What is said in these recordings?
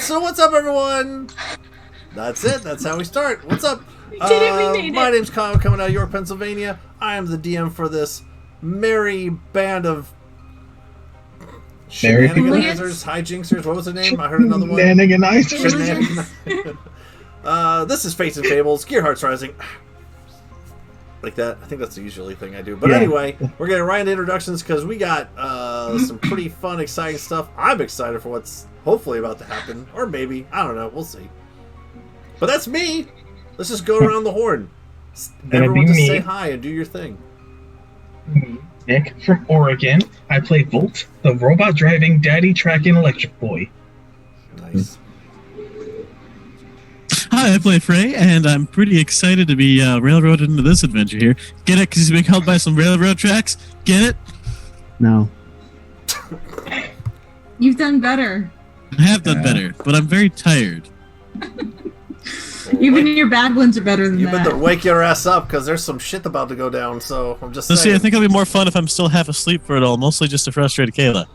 So what's up, everyone? That's it. That's how we start. What's up? My name's Kyle, coming out of York, Pennsylvania. I am the DM for this merry band of shenaniganizers, hijinksers. What was the name? I heard another one. Shenaniganizers. This is Fates and Fables, Gearhearts Rising. Like that. I think that's the usually thing I do. But anyway, we're getting right into introductions because we got some pretty fun, exciting stuff. I'm excited for what's hopefully about to happen. Or maybe. I don't know. We'll see. But that's me. Let's just go around the horn. Everyone just say hi and do your thing. Nick from Oregon. I play Volt, the robot driving, daddy tracking electric boy. Nice. Hi, I play Frey, and I'm pretty excited to be railroaded into this adventure here. Get it? Because he's being held by some railroad tracks? Get it? No. You've done better. I have done better, but I'm very tired. Even your bad ones are better than that. You better wake your ass up because there's some shit about to go down, so I'm just saying. See, I think it'll be more fun if I'm still half asleep for it all, mostly just to frustrate Kayla.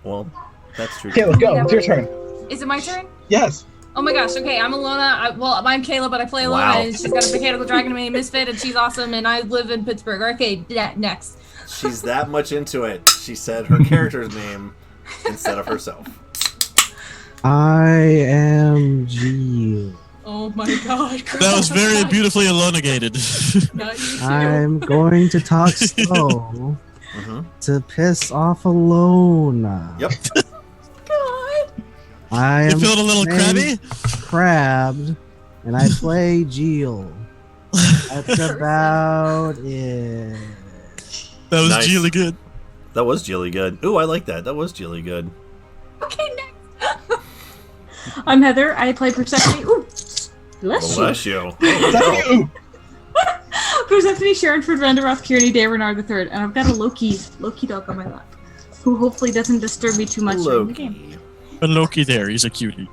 Well, that's true. Kayla, go. It's your turn. Is it my turn? Yes. Oh my gosh, okay, I'm Alona. I'm Kayla, but I play Alona, Wow. and she's got a mechanical dragon named Misfit, and she's awesome, and I live in Pittsburgh. Okay, next. She's that much into it. She said her character's name instead of herself. I am Jill. Oh my god. That was very beautifully elongated. Not you too. I'm going to talk slow to piss off Alona. Yep. God. I am You feeling a little crabby? crabbed, and I play Jill. That's about it. That was Nice. really good. That was Jilly good. Ooh, I like that. That was Jilly good. Okay, next. I'm Heather. I play Persephone. Ooh, bless you. Bless you. Oh, Persephone, Sharonford, Vanderoth, Kearney, Day, Renard III, and I've got a Loki dog on my lap, who hopefully doesn't disturb me too much during the game. Loki. And Loki there, he's a cutie.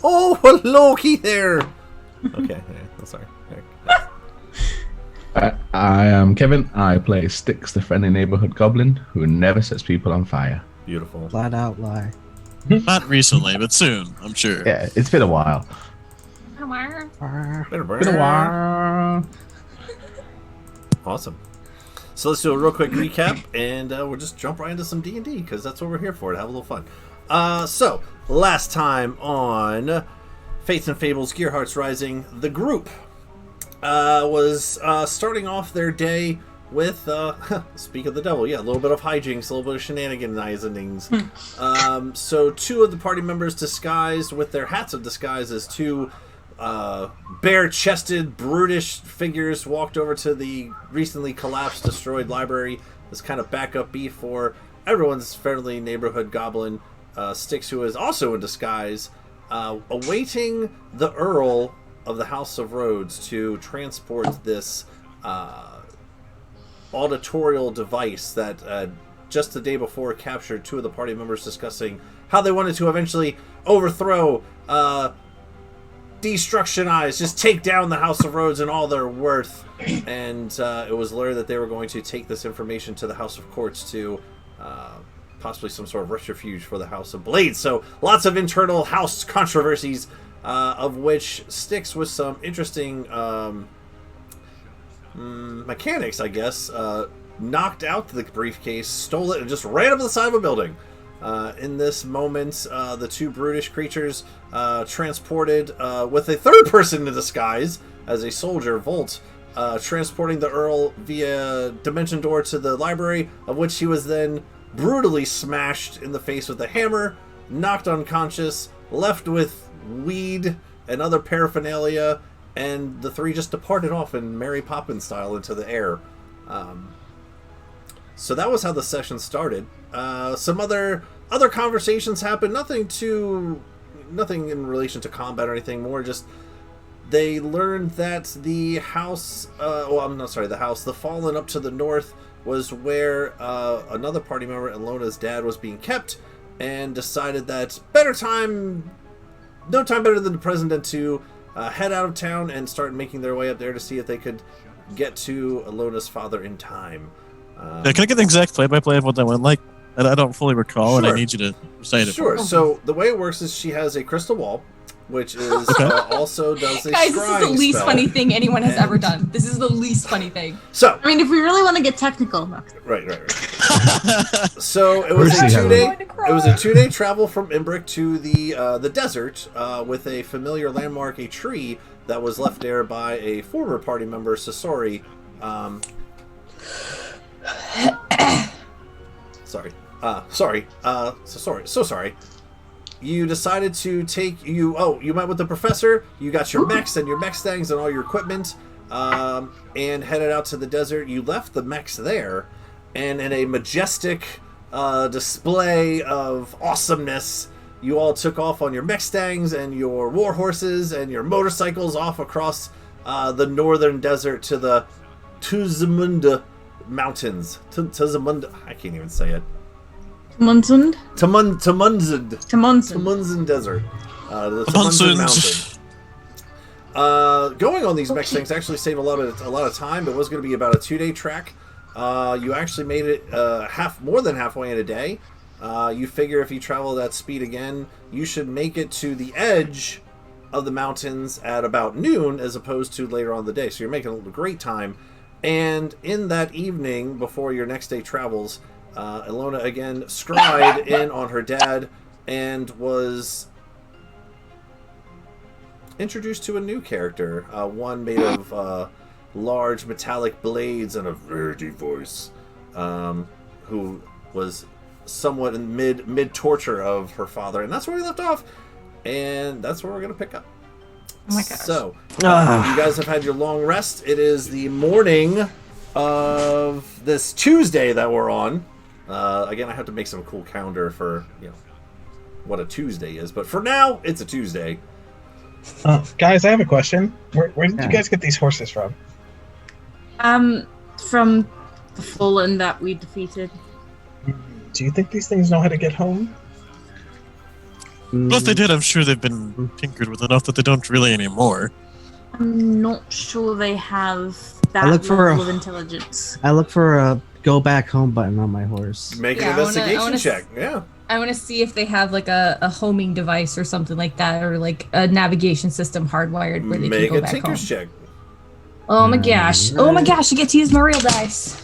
Oh, Loki there. Okay, I'm sorry. I am Kevin. I play Styx, the friendly neighborhood goblin who never sets people on fire. Beautiful. Flat out lie. Not recently, but soon, I'm sure. Yeah, it's been a while. Been Been a while. Awesome. So let's do a real quick recap, and we'll just jump right into some D&D, because that's what we're here for, to have a little fun. So, last time on Fates and Fables, Gearhearts Rising, the group was starting off their day with, speak of the devil, a little bit of hijinks, a little bit of shenaniganizings. So two of the party members disguised with their hats of disguise as two bare-chested, brutish figures walked over to the recently collapsed, destroyed library as kind of backup beat for everyone's friendly neighborhood goblin, Styx, who is also in disguise, awaiting the Earl of the House of Rhodes to transport this auditorial device that just the day before captured two of the party members discussing how they wanted to eventually overthrow, destructionize, just take down the House of Rhodes and all their worth. And it was learned that they were going to take this information to the House of Courts to possibly some sort of retribution for the House of Blades. So lots of internal house controversies, of which Styx with some interesting mechanics, I guess, knocked out the briefcase, stole it, and just ran up the side of a building. In this moment, the two brutish creatures transported with a third person in disguise as a soldier, Volt, transporting the Earl via dimension door to the library, of which he was then brutally smashed in the face with a hammer, knocked unconscious, left with weed and other paraphernalia, and the three just departed off in Mary Poppins style into the air. So that was how the session started. Some other conversations happened. Nothing in relation to combat or anything. More just they learned that the house. The Fallen up to the north was where another party member, Alona's dad, was being kept, and decided that no time better than the present than to head out of town and start making their way up there to see if they could get to Alona's father in time. Can I get the exact play-by-play of what that went like? I don't fully recall, and I Sure. need you to recite it. Sure. For me. So the way it works is she has a crystal wall, which is also does a Guys, this is the scrying least spell. funny thing anyone has And- ever done. This is the least funny thing. So I mean, if we really want to get technical, right. So it was Mercy, a Helen. 2-day. I'm going to cry. It was a 2-day travel from Imbric to the desert with a familiar landmark, a tree that was left there by a former party member, Sasori. So sorry. You decided to take you met with the professor. You got your mechs and your mech stangs and all your equipment, and headed out to the desert. You left the mechs there, and in a majestic display of awesomeness, you all took off on your mech stangs and your war horses and your motorcycles off across the northern desert to the Tuzamunda Mountains. Tuzamunda, I can't even say it. Munzund? Tamunzin Desert. The Tamunzin Mountain. Going on these mech things actually saved a lot of time. It was going to be about a 2-day track. You actually made it more than halfway in a day. You figure if you travel that speed again, you should make it to the edge of the mountains at about noon, as opposed to later on in the day. So you're making a great time. And in that evening, before your next day travels, Ilona again scryed in on her dad and was introduced to a new character, one made of large metallic blades and a very deep voice, who was somewhat in mid torture of her father, and that's where we left off, and that's where we're gonna pick up. Oh my gosh. So you guys have had your long rest. It is the morning of this Tuesday that we're on. Again, I have to make some cool calendar for what a Tuesday is, but for now it's a Tuesday. Guys, I have a question. Where did you guys get these horses from? From the fallen that we defeated. Do you think these things know how to get home? Well, if they did, I'm sure they've been tinkered with enough that they don't really anymore. I'm not sure they have that I look for level a- of intelligence. I look for a go back home button on my horse. Make Yeah, an investigation I wanna check. Yeah. I want to see if they have like a homing device or something like that, or like a navigation system hardwired where they Make can go a back home. tinker's check. Oh my gosh! Oh my gosh! You get to use my real dice.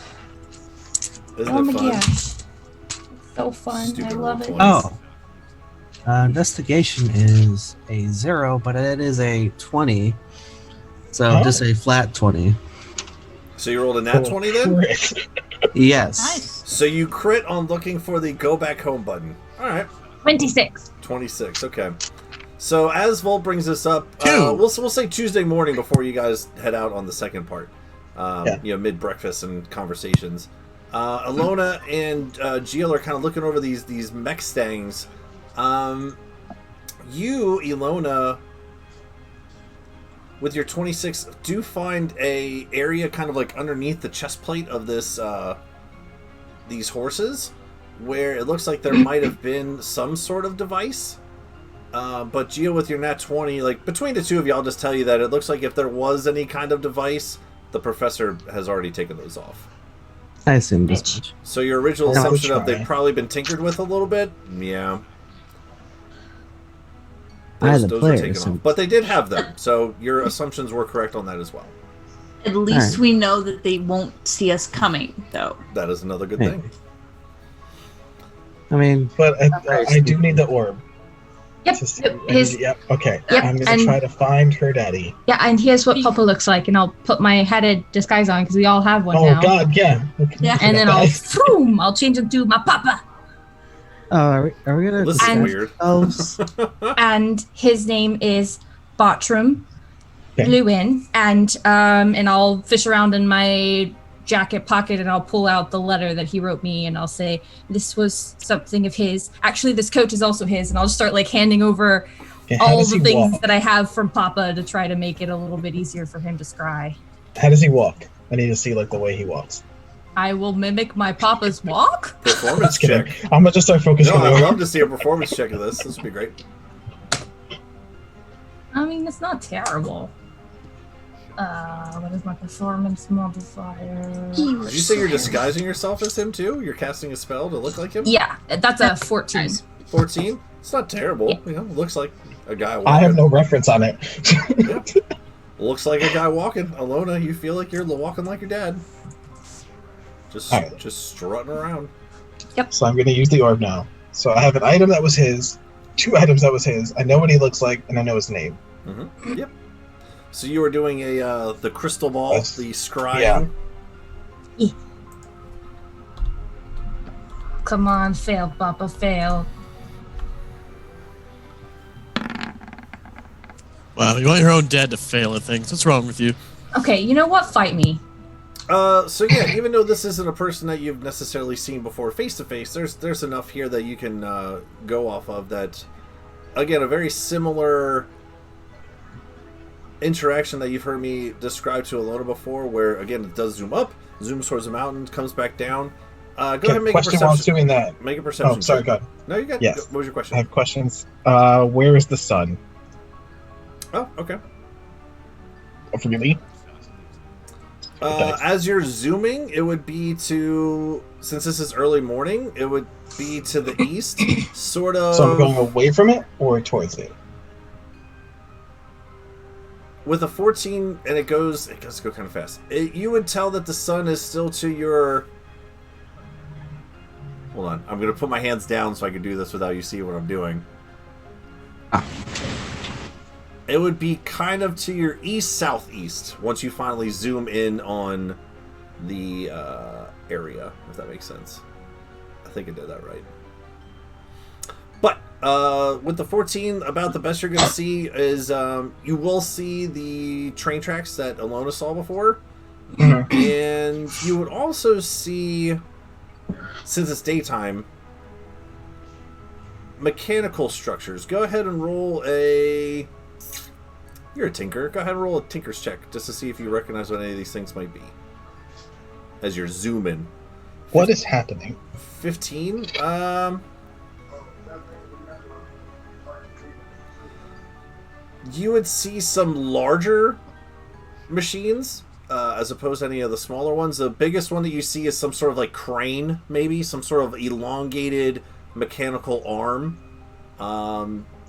Isn't Oh it my fun? gosh! So fun! Stupid I love it. roll Oh. Investigation is a 0, but it is a 20. So Oh. just a flat 20. So you rolled a nat 20 then? Crit. Yes. Nice. So you crit on looking for the go back home button. All right. 26. 26. Okay. So as Volt brings this up, Two. we'll say Tuesday morning before you guys head out on the second part. Yeah. Mid breakfast and conversations. Ilona and Gil are kind of looking over these mech stangs. You, Ilona, with your 26, do find a area kind of like underneath the chest plate of this these horses, where it looks like there might have been some sort of device. But Gio, with your nat 20, like between the two of you, I'll just tell you that it looks like if there was any kind of device, the professor has already taken those off. I assumed as much. So your original Yeah, I'll assumption of try. they've probably been tinkered with a little bit, yeah. I, the Those player, are taken assumed. off. But they did have them, so your assumptions were correct on that as well. At least Alright. we know that they won't see us coming, though. That is another good Hey. thing. Oh. I mean, But I do need the orb. Yep. To see. Yep. Okay. Yep, I'm gonna and- try to find her daddy. Yeah, and here's what Papa looks like, and I'll put my headed disguise on because we all have one Oh now. God, yeah. Yeah. And then I'll change it to my Papa. are we gonna? This is And- weird. And his name is Bartram Okay. Lewin, and I'll fish around in my jacket pocket and I'll pull out the letter that he wrote me and I'll say this was something of his. Actually, this coat is also his, and I'll just start like handing over Okay, how all does the he things walk? that I have from Papa to try to make it a little bit easier for him to scry. How does he walk? I need to see like the way he walks. I will mimic my Papa's walk. Performance Just kidding. check. I'm gonna just start focusing No, on I'd the love orb. to see a performance check of this. This would be great. I mean, it's not terrible. What is my performance modifier? He Did you say you're disguising yourself as him too? You're casting a spell to look like him? Yeah, that's a 14. 14? It's not terrible. Yeah. You know, looks like a guy walking. I have no reference on it. Yeah. Looks like a guy walking. Alona, you feel like you're walking like your dad. Just strutting around. Yep. So I'm going to use the orb now. So I have an item that was his, 2 items that was his. I know what he looks like, and I know his name. Mm-hmm. Yep. So you were doing the crystal ball, the scrying. Yeah. Come on, fail, Papa, fail. Wow, you want your own dad to fail at things. What's wrong with you? Okay, you know what? Fight me. So yeah, even though this isn't a person that you've necessarily seen before face to face, there's enough here that you can go off of that. Again, a very similar interaction that you've heard me describe to Alona before, where again it does zoom up, zooms towards the mountain, comes back down. Go ahead and make a perception. While it's doing that. Make a perception. Oh, sorry, go ahead. No, you got. Yes. What was your question? I have questions. Where is the sun? Oh, okay. Oh, really? As you're zooming, it would be to, since this is early morning, it would be to the east, sort of. So I'm going away from it or towards it? With a 14, and it does go kind of fast. You would tell that the sun is still to your. Hold on, I'm going to put my hands down so I can do this without you seeing what I'm doing. It would be kind of to your east-southeast once you finally zoom in on the area, if that makes sense. I think I did that right. But with the 14, about the best you're going to see is you will see the train tracks that Alona saw before. Mm-hmm. And you would also see, since it's daytime, mechanical structures. Go ahead and roll a... You're a tinker. Go ahead and roll a tinker's check just to see if you recognize what any of these things might be. As you're zooming. What is happening? 15? You would see some larger machines as opposed to any of the smaller ones. The biggest one that you see is some sort of like crane, maybe some sort of elongated mechanical arm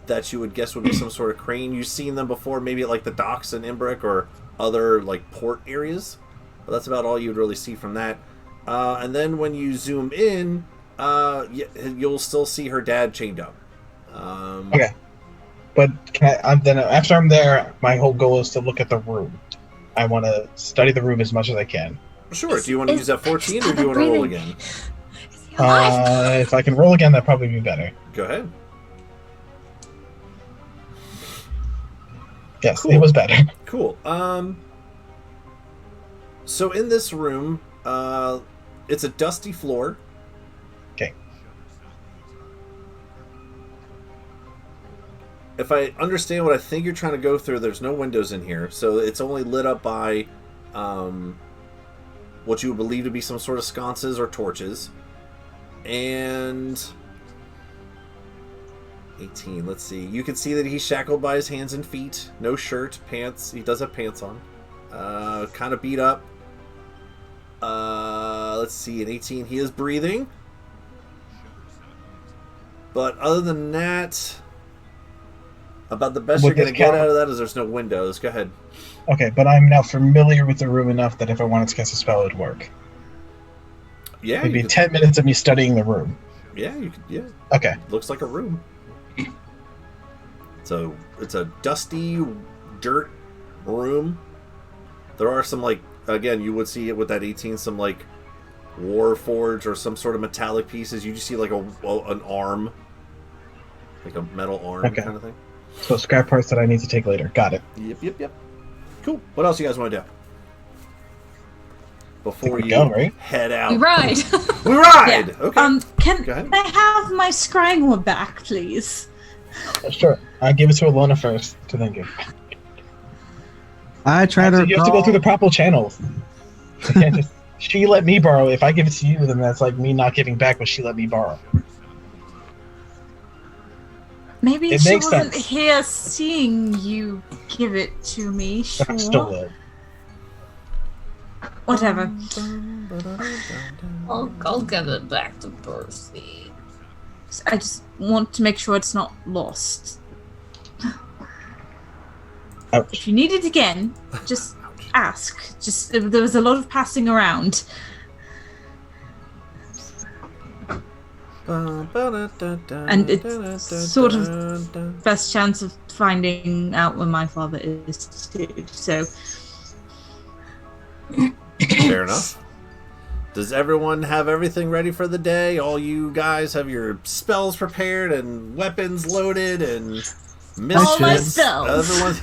that you would guess would be some sort of crane. You've seen them before, maybe at like the docks in Imbric or other like port areas, but that's about all you'd really see from that. And then when you zoom in, you'll still see her dad chained up. Okay. But then after I'm there, my whole goal is to look at the room. I want to study the room as much as I can. Sure. Do you want to use that 14 or do you want to roll again? If I can roll again, that'd probably be better. Go ahead. Yes, Cool. It was better. Cool. So in this room, it's a dusty floor. Okay. If I understand what I think you're trying to go through, there's no windows in here, so it's only lit up by what you would believe to be some sort of sconces or torches. And 18, let's see. You can see that he's shackled by his hands and feet. No shirt, pants. He does have pants on. Kind of beat up. Let's see, an 18, he is breathing. But other than that, about the best you're going to get out of that is there's no windows. Go ahead. Okay, but I'm now familiar with the room enough that if I wanted to cast a spell, it would work. Yeah. It'd be 10 minutes of me studying the room. Yeah, you could. Yeah. Okay. Looks like a room. So it's a dusty dirt room. There are some, like, again, you would see it with that 18, some like Warforged or some sort of metallic pieces. You just see like an arm, like a metal arm kind of thing. So scrap parts that I need to take later. Got it. Yep. Cool. What else you guys want to do before you go, right? head out? We ride. We ride. Yeah. Okay. Can I have my scrying one back, please? Sure. I give it to Alona first to then give. I try to. You have to go through the proper channels. You can't just, she let me borrow. If I give it to you, then that's like me not giving back what she let me borrow. Maybe It she makes wasn't sense. here seeing you give it to me. Sure. I still will. Whatever. I'll get it back to Percy. I just want to make sure it's not lost. Ouch. If you need it again, just ask. Just there was a lot of passing around. And it's sort of best chance of finding out where my father is too. So Fair enough. Does everyone have everything ready for the day? All you guys have your spells prepared and weapons loaded and all my mischiefs? spells. Everyone,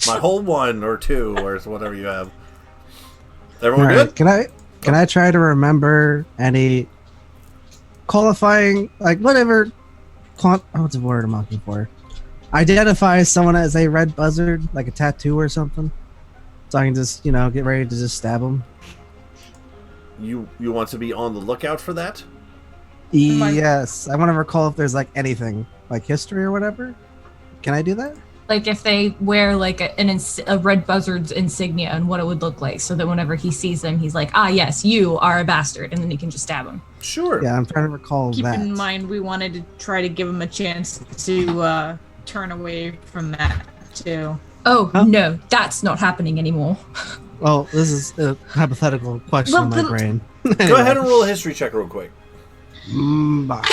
my whole one or two or whatever you have. Everyone Alright, good? can I try to remember any qualifying, like whatever, what's the word I'm looking for? Identify someone as a red buzzard, like a tattoo or something, so I can just, get ready to just stab them. You want to be on the lookout for that? Yes, I want to recall if there's like anything, like history or whatever. Can I do that? Like if they wear like a red buzzard's insignia and what it would look like, so that whenever he sees them, he's like, ah, yes, you are a bastard, and then he can just stab him. Sure. Yeah, I'm trying to recall Keep that. in mind, we wanted to try to give him a chance to turn away from that too. Oh, Huh? no, that's not happening anymore. Well, this is a hypothetical question Well, in my brain. Go ahead and roll a history check real quick. Bah.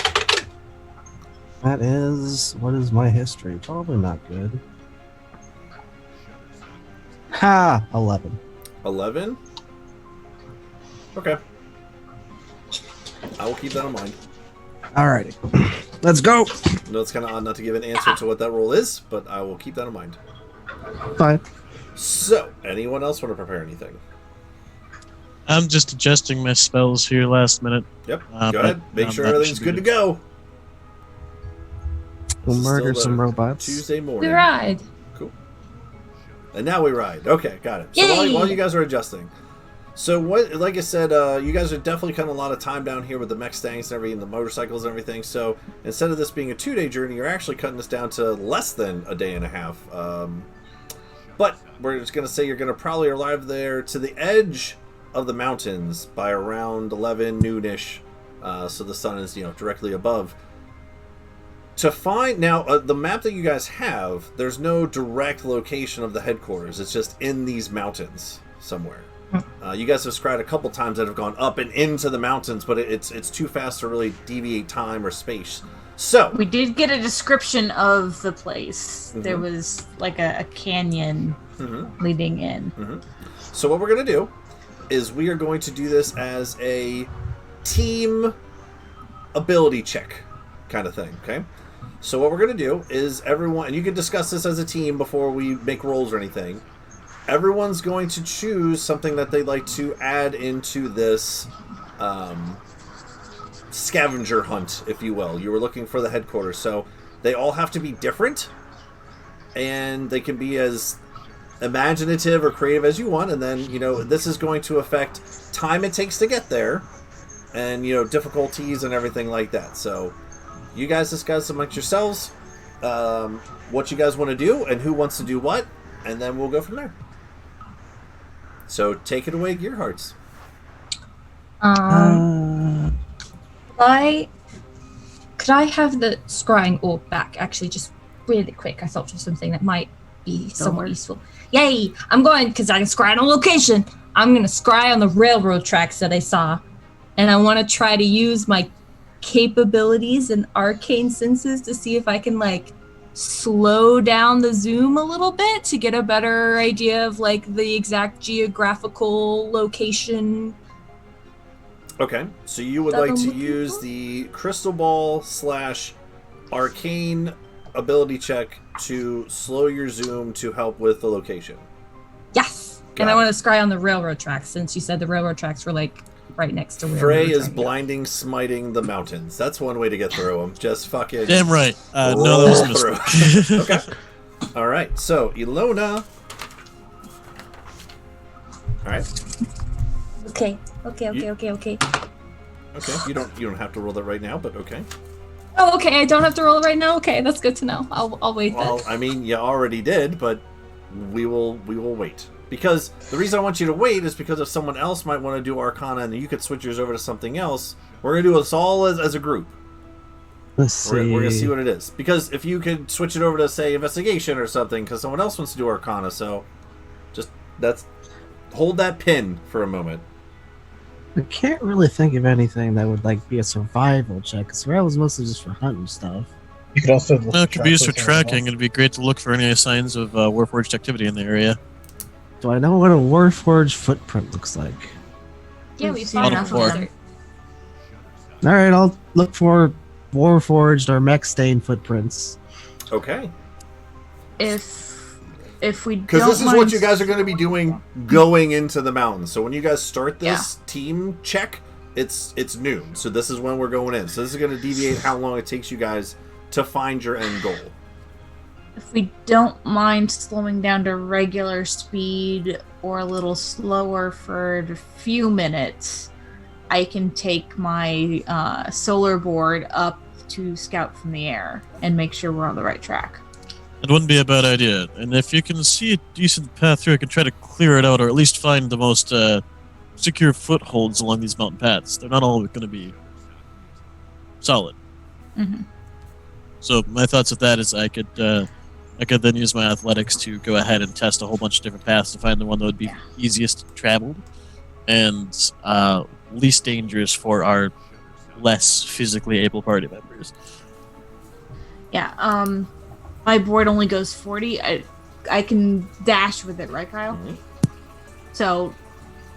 That is, what is my history? Probably not good. Ha! 11. 11? Okay. I will keep that in mind. Alrighty. Let's go! I know it's kind of odd not to give an answer to what that roll is, but I will keep that in mind. Fine. So, anyone else want to prepare anything? I'm just adjusting my spells here last minute. Yep. But, Go ahead. Make sure that everything's should be good to go. We'll This is murder still some the robots. Tuesday We morning. ride. Cool. And now we ride. Okay, got it. So Yay! while you guys are adjusting, so what? Like I said, you guys are definitely kind of a lot of time down here with the mech stanks and everything, the motorcycles and everything. So instead of this being a 2-day journey, you're actually cutting this down to less than a day and a half. But we're just gonna say you're gonna probably arrive there to the edge of the mountains by around 11 noonish. So the sun is directly above. To find now the map that you guys have, there's no direct location of the headquarters. It's just in these mountains somewhere. You guys have scryed a couple times that have gone up and into the mountains, but it's too fast to really deviate time or space. So We did get a description of the place. Mhm. There was like a canyon leading in. So what we're going to do is we are going to do this as a team ability check kind of thing, okay? So what we're going to do is everyone, and you can discuss this as a team before we make rolls or anything, everyone's going to choose something that they'd like to add into this scavenger hunt, if you will. You were looking for the headquarters, so they all have to be different, and they can be as imaginative or creative as you want, and then this is going to affect time it takes to get there and difficulties and everything like that. So you guys discuss amongst yourselves what you guys want to do and who wants to do what, and then we'll go from there. So take it away, Gearhearts. Could I have the scrying orb back? Actually, just really quick. I thought of something that might be somewhat worry. useful. Yay! I'm going because I can scry on location. I'm gonna scry on the railroad tracks that I saw, and I want to try to use my capabilities and arcane senses to see if I can slow down the zoom a little bit to get a better idea of the exact geographical location. Okay, so you would That like I'm to looking use for? the crystal ball / arcane ability check to slow your zoom to help with the location. Yes! Got And I it. want to scry on the railroad tracks since you said the railroad tracks were right next to railroad Frey is tracks. blinding, smiting the mountains. That's one way to get through them. Just fucking Damn right. No, roll that was a mistake. through. Okay. All right. So Ilona. All right. Okay. You- Okay. Okay. You don't have to roll that right now, but okay. Oh, okay. I don't have to roll it right now. Okay, that's good to know. I'll wait Well, then. I mean, you already did, but we will wait. Because the reason I want you to wait is because if someone else might want to do Arcana and you could switch yours over to something else, we're going to do this all as a group. Let's see. We're going to see what it is. Because if you could switch it over to, say, Investigation or something, because someone else wants to do Arcana, so just hold that pin for a moment. I can't really think of anything that would like be a survival check. Because survival is mostly just for hunting stuff. You could also look It could be used for tracks tracking. It'd be great to look for any signs of Warforged activity in the area. Do I know what a Warforged footprint looks like? Yeah, we We've saw seen enough enough of of them. All right, I'll look for Warforged or mech stain footprints. Okay. If we Because don't this is mind... what you guys are going to be doing going into the mountains. So when you guys start this team check, it's noon. So this is when we're going in. So this is going to deviate how long it takes you guys to find your end goal. If we don't mind slowing down to regular speed or a little slower for a few minutes, I can take my solar board up to scout from the air and make sure we're on the right track. It wouldn't be a bad idea. And if you can see a decent path through, I can try to clear it out, or at least find the most secure footholds along these mountain paths. They're not all going to be solid. Mm-hmm. So my thoughts of that is I could then use my athletics to go ahead and test a whole bunch of different paths to find the one that would be easiest traveled and least dangerous for our less physically able party members. Yeah, my board only goes 40. I can dash with it, right, Kyle? Mhm. So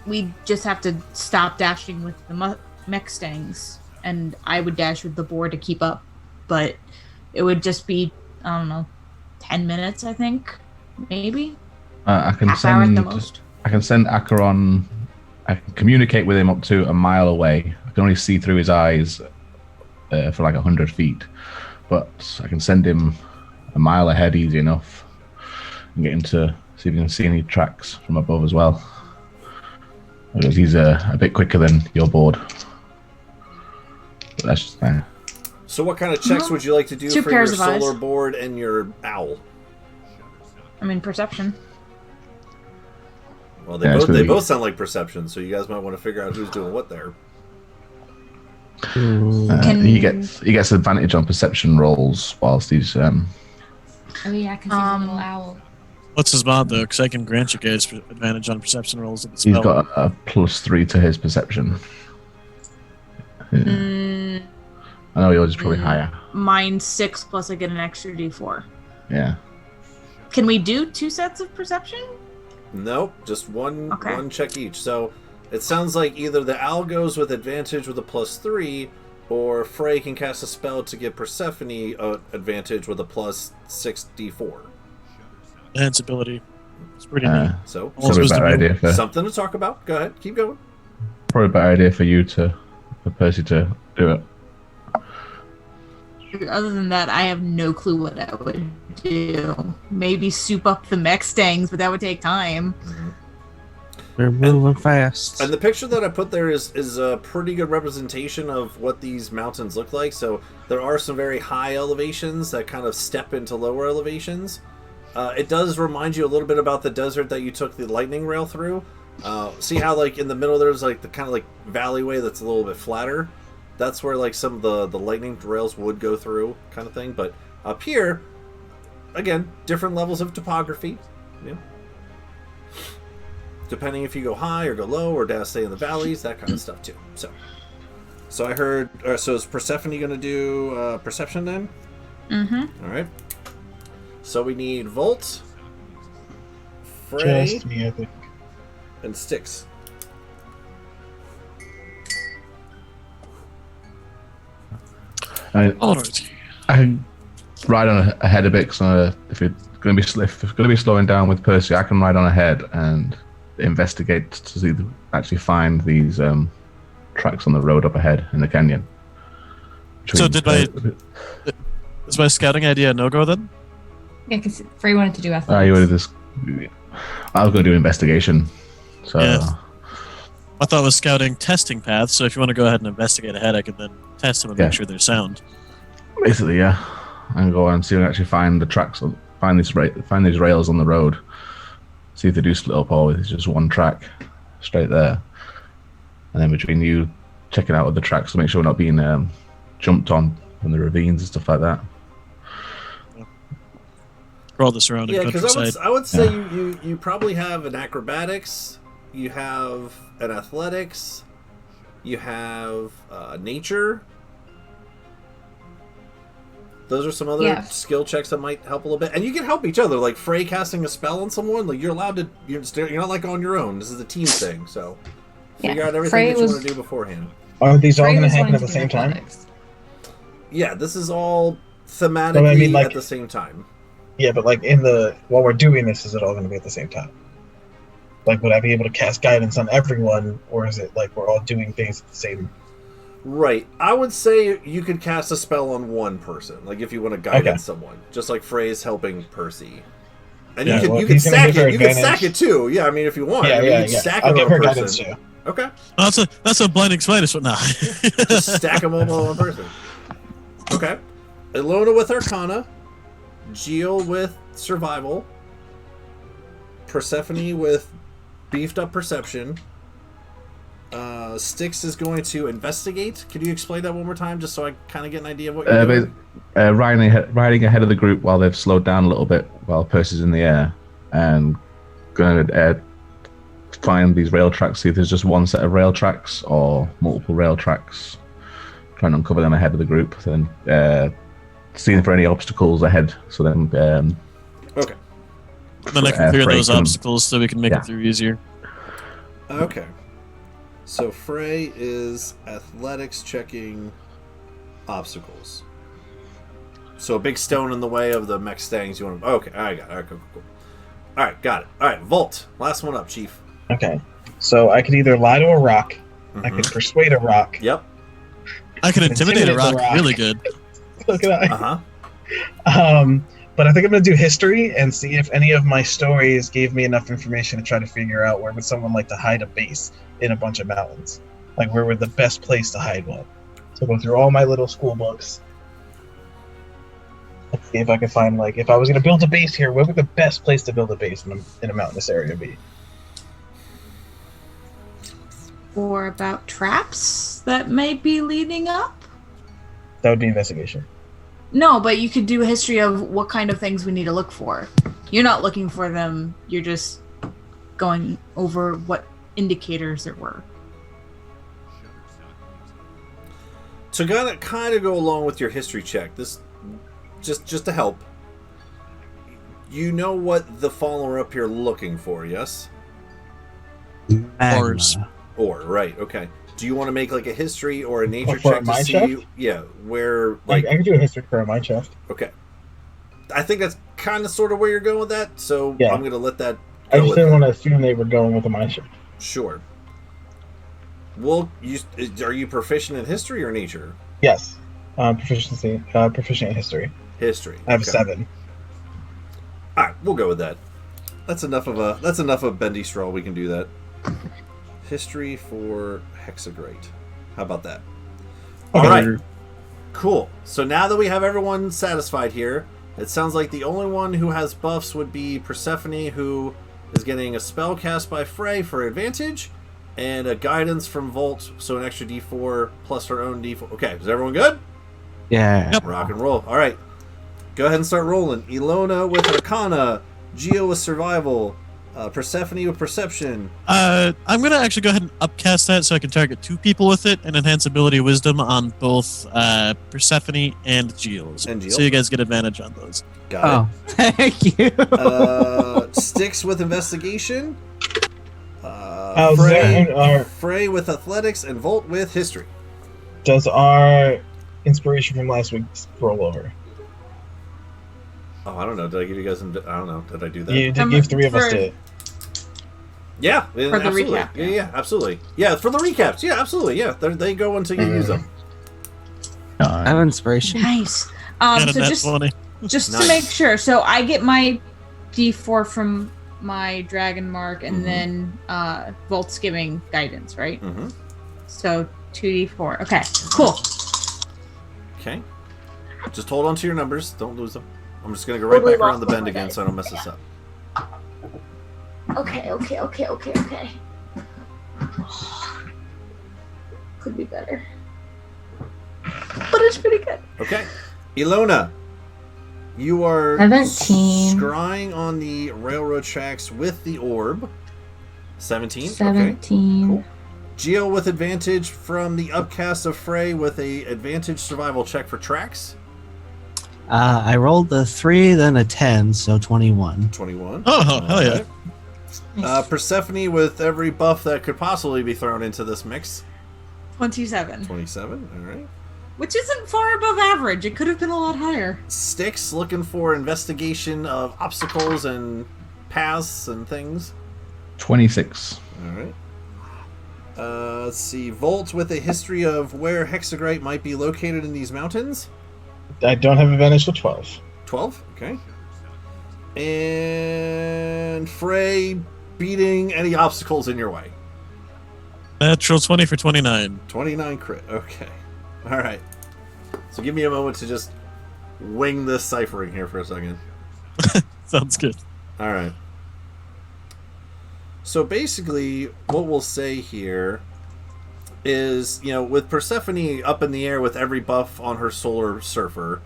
we just have to stop dashing with the mech stangs, and I would dash with the board to keep up. But it would just be, I don't know, 10 minutes, I think, maybe. I can Half hour at the send. most. I can send Acheron. I can communicate with him up to a mile away. I can only see through his eyes for like 100 feet, but I can send him a mile ahead easy enough and get him to see if he can see any tracks from above as well. Because he's a bit quicker than your board. But that's just fine. So what kind of checks would you like to do Two for your pairs of eyes. solar board and your owl? I mean, perception. Well, Yeah, it's they really- both sound like perception, so you guys might want to figure out who's doing what there. Can- He gets advantage on perception rolls whilst he's Oh yeah, because he's a little owl. What's his mod though? Because I can grant you guys advantage on perception rolls of the he's spell. got a +3 to his perception. Yeah. Mm, I know yours is probably higher. mine's 6 plus I get an extra d4. Yeah. Can we do 2 sets of perception? Nope, just one Okay. one check each. So it sounds like either the owl goes with advantage with a +3, or Frey can cast a spell to give Persephone advantage with a +6 d4. Enhance ability. It's pretty neat. So Also Probably a is better the- idea for something to talk about. Go ahead, keep going. probably a better idea for Percy to do it. Other than that, I have no clue what I would do. Maybe soup up the mech stangs, but that would take time. They're moving fast. And the picture that I put there is a pretty good representation of what these mountains look like. So there are some very high elevations that kind of step into lower elevations. It does remind you a little bit about the desert that you took the lightning rail through. See how like in the middle there's like the kind of like valleyway that's a little bit flatter? That's where like some of the lightning rails would go through kind of thing. But up here, again, different levels of topography. You know? Depending if you go high or go low or down, stay in the valleys, that kind of stuff too. So I heard. So is Persephone going to do perception then? Mm-hmm. All right. So we need Volt, Frey, Just me, I think. and Styx. Alright. I can ride on ahead a bit because if it's going to be slowing down with Percy, I can ride on ahead and investigate to see actually find these tracks on the road up ahead in the canyon. So is my scouting idea a no-go then? Yeah, because Frey wanted to do you athletics. wanted this? I was going to do investigation. So Yeah. I thought it was scouting testing paths, so if you want to go ahead and investigate ahead, I could then test them and Yeah. make sure they're sound. basically, yeah, I can go and see if I can actually find the tracks, find these rails on the road. see if they do split up or if it's just one track straight there. And then between you checking out other tracks to make sure we're not being jumped on from the ravines and stuff like that. For all the surrounding because countryside. I would say you probably have an acrobatics, you have an athletics, you have nature. Those are some other skill checks that might help a little bit, and you can help each other. Like Frey casting a spell on someone, like you're allowed to. You're not like on your own. This is a team thing, so figure out everything that you want to do beforehand. Are these all going to happen at the same time? Yeah, this is all thematically at the same time. Yeah, but like while we're doing this, is it all going to be at the same time? Like, would I be able to cast guidance on everyone, or is it like we're all doing things at the same? Right. I would say you could cast a spell on one person, like if you want to guidance someone, just like Frey's helping Percy. And you can stack it. You can stack it too. Yeah, I mean, if you want, you can stack it on a person. Okay. Oh, that's a blinding spider. Nah. Just stack them all on one person. Okay. Ilona with Arcana, Geo with Survival, Persephone with beefed up Perception. Styx is going to investigate. Could you explain that one more time, just so I kind of get an idea of what you're doing? Riding ahead of the group while they've slowed down a little bit, while Percy's in the air, and going to find these rail tracks. See if there's just one set of rail tracks or multiple rail tracks. Trying to uncover them ahead of the group, then seeing for any obstacles ahead. So then, okay. Then I can clear those obstacles so we can make it through easier. Okay. So Frey is athletics checking obstacles. So a big stone in the way of the mech stangs. You want to? Okay, I got it. All right, cool. All right, got it. All right, Volt. Last one up, Chief. Okay. So I could either lie to a rock. I could persuade a rock. Yep. I could intimidate a rock. Really good. Look at that. But I think I'm going to do history and see if any of my stories gave me enough information to try to figure out where would someone like to hide a base in a bunch of mountains. Like, where would the best place to hide one? So go through all my little school books. Let's see if I can find, like, if I was going to build a base here, where would the best place to build a base in a mountainous area be? Or about traps that may be leading up? That would be investigation. No, but you could do a history of what kind of things we need to look for. You're not looking for them, you're just going over what indicators there were. To kind of go along with your history check, this just to help. You know what the follower up here looking for, yes? Ore, right, okay. Do you want to make like a history or a nature check to see where like I can do a history for a mine shaft. Okay. I think that's kind of sort of where you're going with that, so I'm going to let that go. I just didn't want to assume they were going with a mine shaft. Sure. Well, are you proficient in history or nature? Yes. Proficient in history. History. I have 7. All right, we'll go with that. That's enough of bendy straw. We can do that. History for Hexagrate. How about that? All right. Cool. So now that we have everyone satisfied here, it sounds like the only one who has buffs would be Persephone, who is getting a spell cast by Frey for advantage, and a guidance from Volt, so an extra D4 plus her own D4. Okay, is everyone good? Yeah. Yep. Rock and roll. All right. Go ahead and start rolling. Ilona with Arcana, Geo with Survival, Persephone with Perception. I'm going to actually go ahead and upcast that so I can target 2 people with it and enhance ability wisdom on both Persephone and Geos. So you guys get advantage on those. Got it. Thank you. Styx with Investigation. Frey with Athletics, and Volt with History. Does our inspiration from last week roll over? Oh, I don't know. Did I give you guys? I don't know. Did I do that? You did give 3 of us did. Yeah, for the absolutely. recap. Yeah, absolutely. Yeah, for the recaps. Yeah, absolutely. Yeah, they go until you use them. I have inspiration. Nice. So just Nice. to make sure, so I get my D4 from my dragon mark, and then Volt's giving guidance, right? Mm-hmm. So 2D4. Okay, cool. Okay. Just hold on to your numbers. Don't lose them. I'm just going to go right back around the bend again so I don't mess this up. Okay. Could be better. But it's pretty good. Okay. Ilona, you are 17. scrying on the railroad tracks with the orb. 17? 17. Okay. Cool. Geo with advantage from the upcast of Frey with a advantage survival check for tracks. I rolled a 3, then a 10, so 21. 21. Oh, hell yeah. Right. Persephone with every buff that could possibly be thrown into this mix. 27. 27, alright. Which isn't far above average. It could have been a lot higher. Styx looking for investigation of obstacles and paths and things. 26. Alright. Let's see. Volt with a history of where hexagrite might be located in these mountains. I don't have advantage to 12. 12, okay. And Frey beating any obstacles in your way. Natural 20 for 29. 29 crit, okay. Alright. So give me a moment to just wing this ciphering here for a second. Sounds good. Alright. So basically, what we'll say here is, with Persephone up in the air with every buff on her Solar Surfer,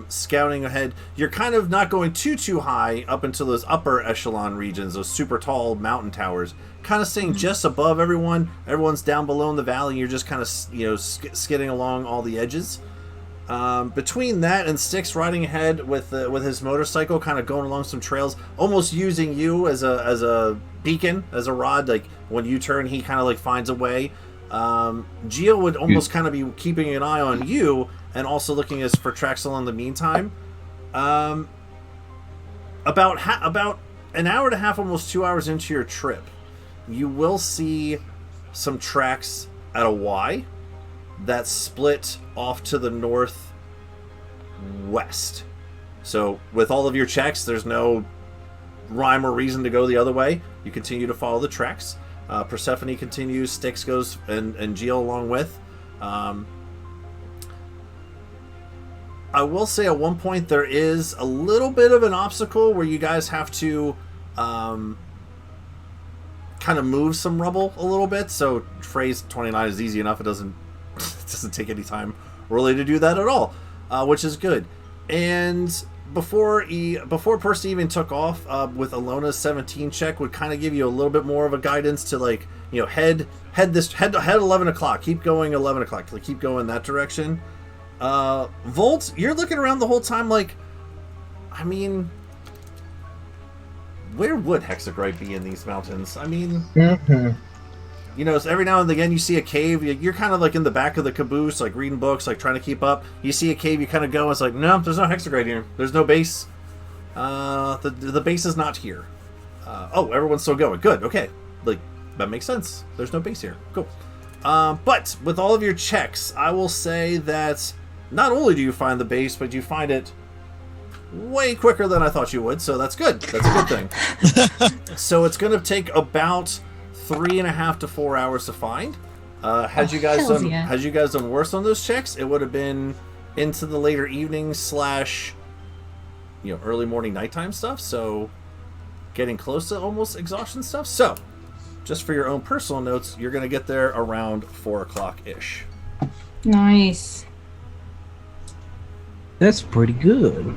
scouting ahead, you're kind of not going too high up into those upper echelon regions, those super tall mountain towers, kind of staying just above everyone. Everyone's down below in the valley, you're just kind of, skidding along all the edges. Between that and Styx riding ahead with his motorcycle, kind of going along some trails, almost using you as a beacon, as a rod. Like when you turn, he kind of like finds a way. Geo would almost kind of be keeping an eye on you and also looking for Traxel in the meantime. About an hour and a half, almost 2 hours into your trip, you will see some tracks at a Y that split off to the northwest. So with all of your checks, there's no rhyme or reason to go the other way. You continue to follow the tracks. Persephone continues, Styx goes, and Geo along with. I will say at one point there is a little bit of an obstacle where you guys have to kind of move some rubble a little bit. So Frey's 29 is easy enough. It doesn't take any time really to do that at all, which is good. And before Percy even took off, with Ilona's 17 check would kind of give you a little bit more of a guidance to head 11 o'clock, keep going 11 o'clock, keep going that direction. Volt, you're looking around the whole time where would hexagrite be in these mountains? So every now and again you see a cave. You're kind of in the back of the caboose, reading books, trying to keep up. You see a cave, you kind of go, it's no, there's no hexagrite here. There's no base. The base is not here. Everyone's still going. Good, okay. That makes sense. There's no base here. Cool. But with all of your checks, I will say that not only do you find the base, but you find it way quicker than I thought you would, so that's good. That's a good thing. So it's going to take about 3.5 to 4 hours to find. Had you guys done worse on those checks, it would have been into the later evening / early morning nighttime stuff, so getting close to almost exhaustion stuff. So just for your own personal notes, you're going to get there around 4 o'clock ish. Nice. That's pretty good.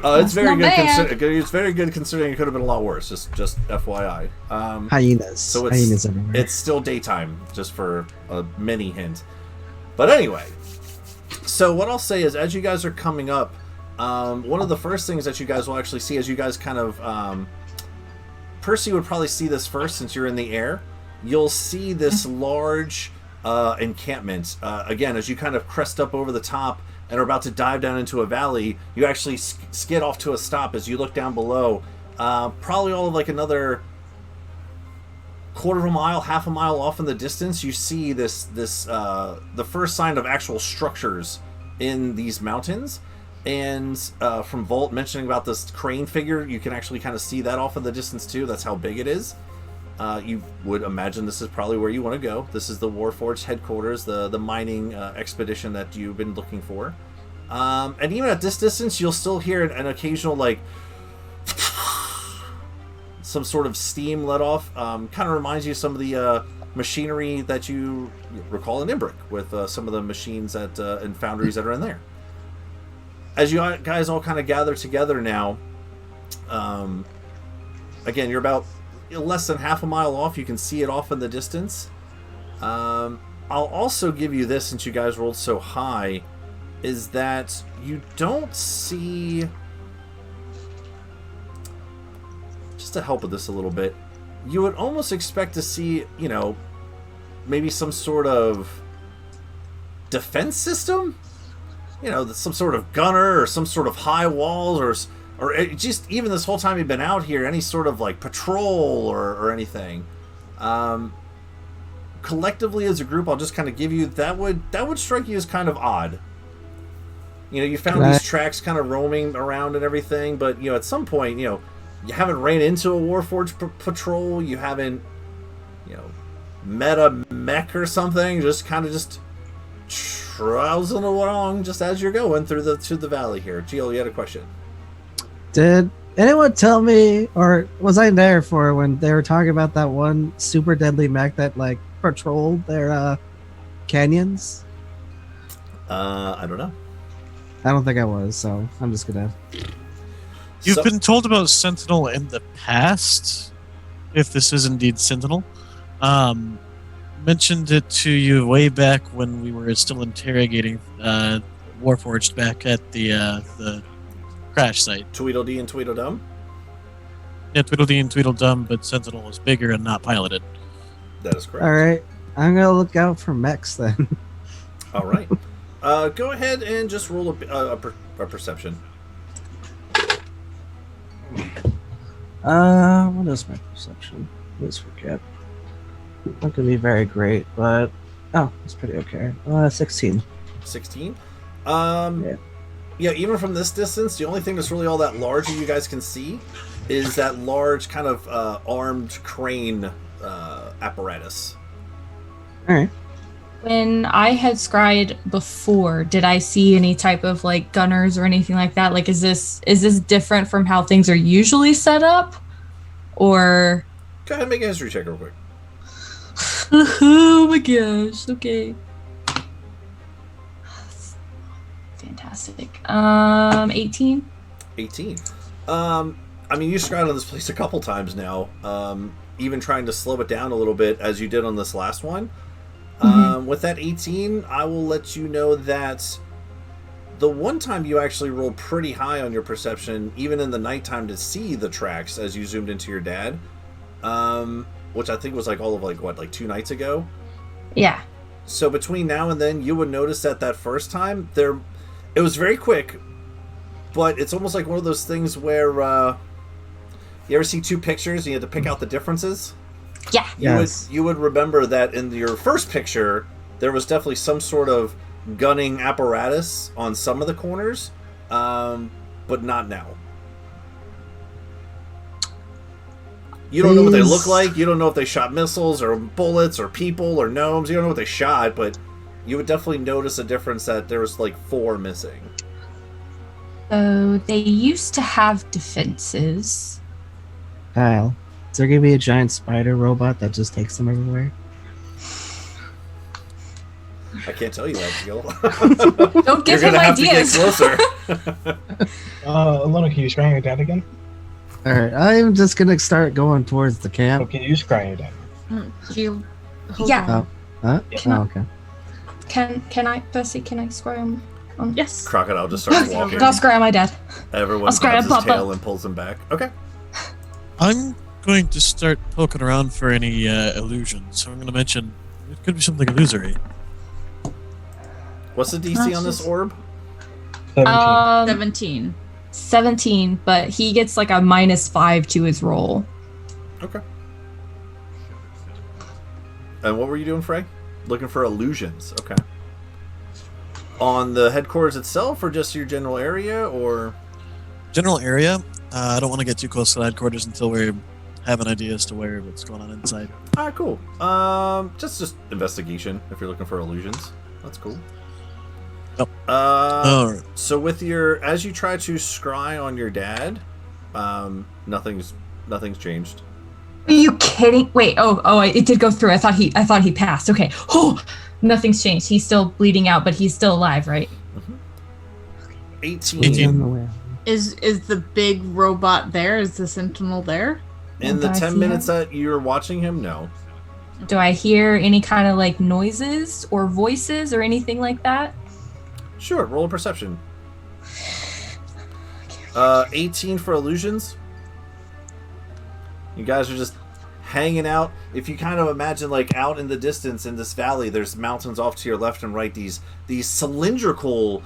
It's very good. It's very good considering it could have been a lot worse. Just FYI. Hyenas. So hyenas everywhere. It's still daytime, just for a mini hint. But anyway, so what I'll say is, as you guys are coming up, one of the first things that you guys will actually see as you guys kind of, Percy would probably see this first since you're in the air. You'll see this large encampment. Again, as you kind of crest up over the top and are about to dive down into a valley, you actually skid off to a stop as you look down below. Probably all of another quarter of a mile, half a mile off in the distance, you see this the first sign of actual structures in these mountains. And from Volt mentioning about this crane figure, you can actually kind of see that off in the distance too. That's how big it is. You would imagine this is probably where you want to go. This is the Warforged headquarters, the mining expedition that you've been looking for. And even at this distance, you'll still hear an occasional some sort of steam let off. Kind of reminds you of some of the machinery that you recall in Imbric, with some of the machines and foundries that are in there. As you guys all kind of gather together now, again, you're about less than half a mile off. You can see it off in the distance. I'll also give you this, since you guys rolled so high, is that you don't see... Just to help with this a little bit, you would almost expect to see, you know, maybe some sort of defense system? You know, some sort of gunner or some sort of high walls, or just even this whole time you've been out here, any sort of like patrol or anything. Collectively as a group, I'll just kind of give you that would strike you as kind of odd. You know, you found these tracks kind of roaming around and everything, but you know, at some point, you know, you haven't ran into a Warforged patrol. You haven't, you know, met a mech or something. Just kind of just trousing along just as you're going through the valley here. Gio, you had a question. Did anyone tell me, or was I there for when they were talking about that one super deadly mech that like patrolled their canyons? I don't know. I don't think I was, so I'm just gonna. You've been told about Sentinel in the past, if this is indeed Sentinel. Mentioned it to you way back when we were still interrogating Warforged back at the crash site. Tweedledee and Tweedledum? Yeah, Tweedledee and Tweedledum, but Sentinel is bigger and not piloted. That is correct. Alright, I'm gonna look out for mechs then. Alright. Go ahead and just roll a perception. What is my perception? Let's forget. Not gonna be very great, but it's pretty okay. 16. 16. Yeah. Yeah. Even from this distance, the only thing that's really all that large that you guys can see is that large kind of armed crane apparatus. All right. When I had scryed before, did I see any type of like gunners or anything like that? Like, is this different from how things are usually set up, or? Go ahead and make a history check real quick. Oh my gosh! Okay. Fantastic. 18. 18. I mean, you scryed on this place a couple times now. Even trying to slow it down a little bit as you did on this last one. With that 18, I will let you know that the one time you actually rolled pretty high on your perception, even in the nighttime, to see the tracks as you zoomed into your dad, which I think was like all of like 2 nights ago. Yeah. So between now and then, you would notice that first time it was very quick, but it's almost like one of those things where you ever see 2 pictures and you had to pick out the differences. Yeah. You would remember that in your first picture, there was definitely some sort of gunning apparatus on some of the corners, but not now. You don't know what they look like. You don't know if they shot missiles or bullets or people or gnomes. You don't know what they shot, but you would definitely notice a difference that there was like 4 missing. So they used to have defenses. Kyle, is there gonna be a giant spider robot that just takes them everywhere? I can't tell you that, Gil. Don't give You're him gonna have ideas. to get closer. Luna, can you scry your dad again? Alright, I'm just gonna start going towards the Oh, camp. can you scry your dad? You, hold Yeah. on. Huh? Can I- Okay. Can I, Bessie? Can I scry him? Yes. Crocodile just starts walking. I'll scry my dad. Everyone I'll scry grabs him, his Papa. tail and pulls him back. Okay. I'm going to start poking around for any illusions. So I'm going to mention it could be something illusory. What's the DC on this orb? 17. 17. 17, but he gets like a -5 to his roll. Okay. And what were you doing, Frey? Looking for illusions. Okay. On the headquarters itself, or just your general area, or? General area. I don't want to get too close to the headquarters until we have an idea as to what's going on inside. Alright, cool. Just investigation if you're looking for illusions. That's cool. Yep. All right. So with as you try to scry on your dad, nothing's Nothing's changed. Are you kidding? Wait, it did go through. I thought he passed. Okay. Oh, nothing's changed. He's still bleeding out, but he's still alive, right? 18. Is the big robot there? Is the Sentinel there? In the 10 minutes that you're watching him, no. Do I hear any kind of like noises or voices or anything like that? Sure, roll a perception. 18 for illusions. You guys are just hanging out. If you kind of imagine, like, out in the distance in this valley, there's mountains off to your left and right, these cylindrical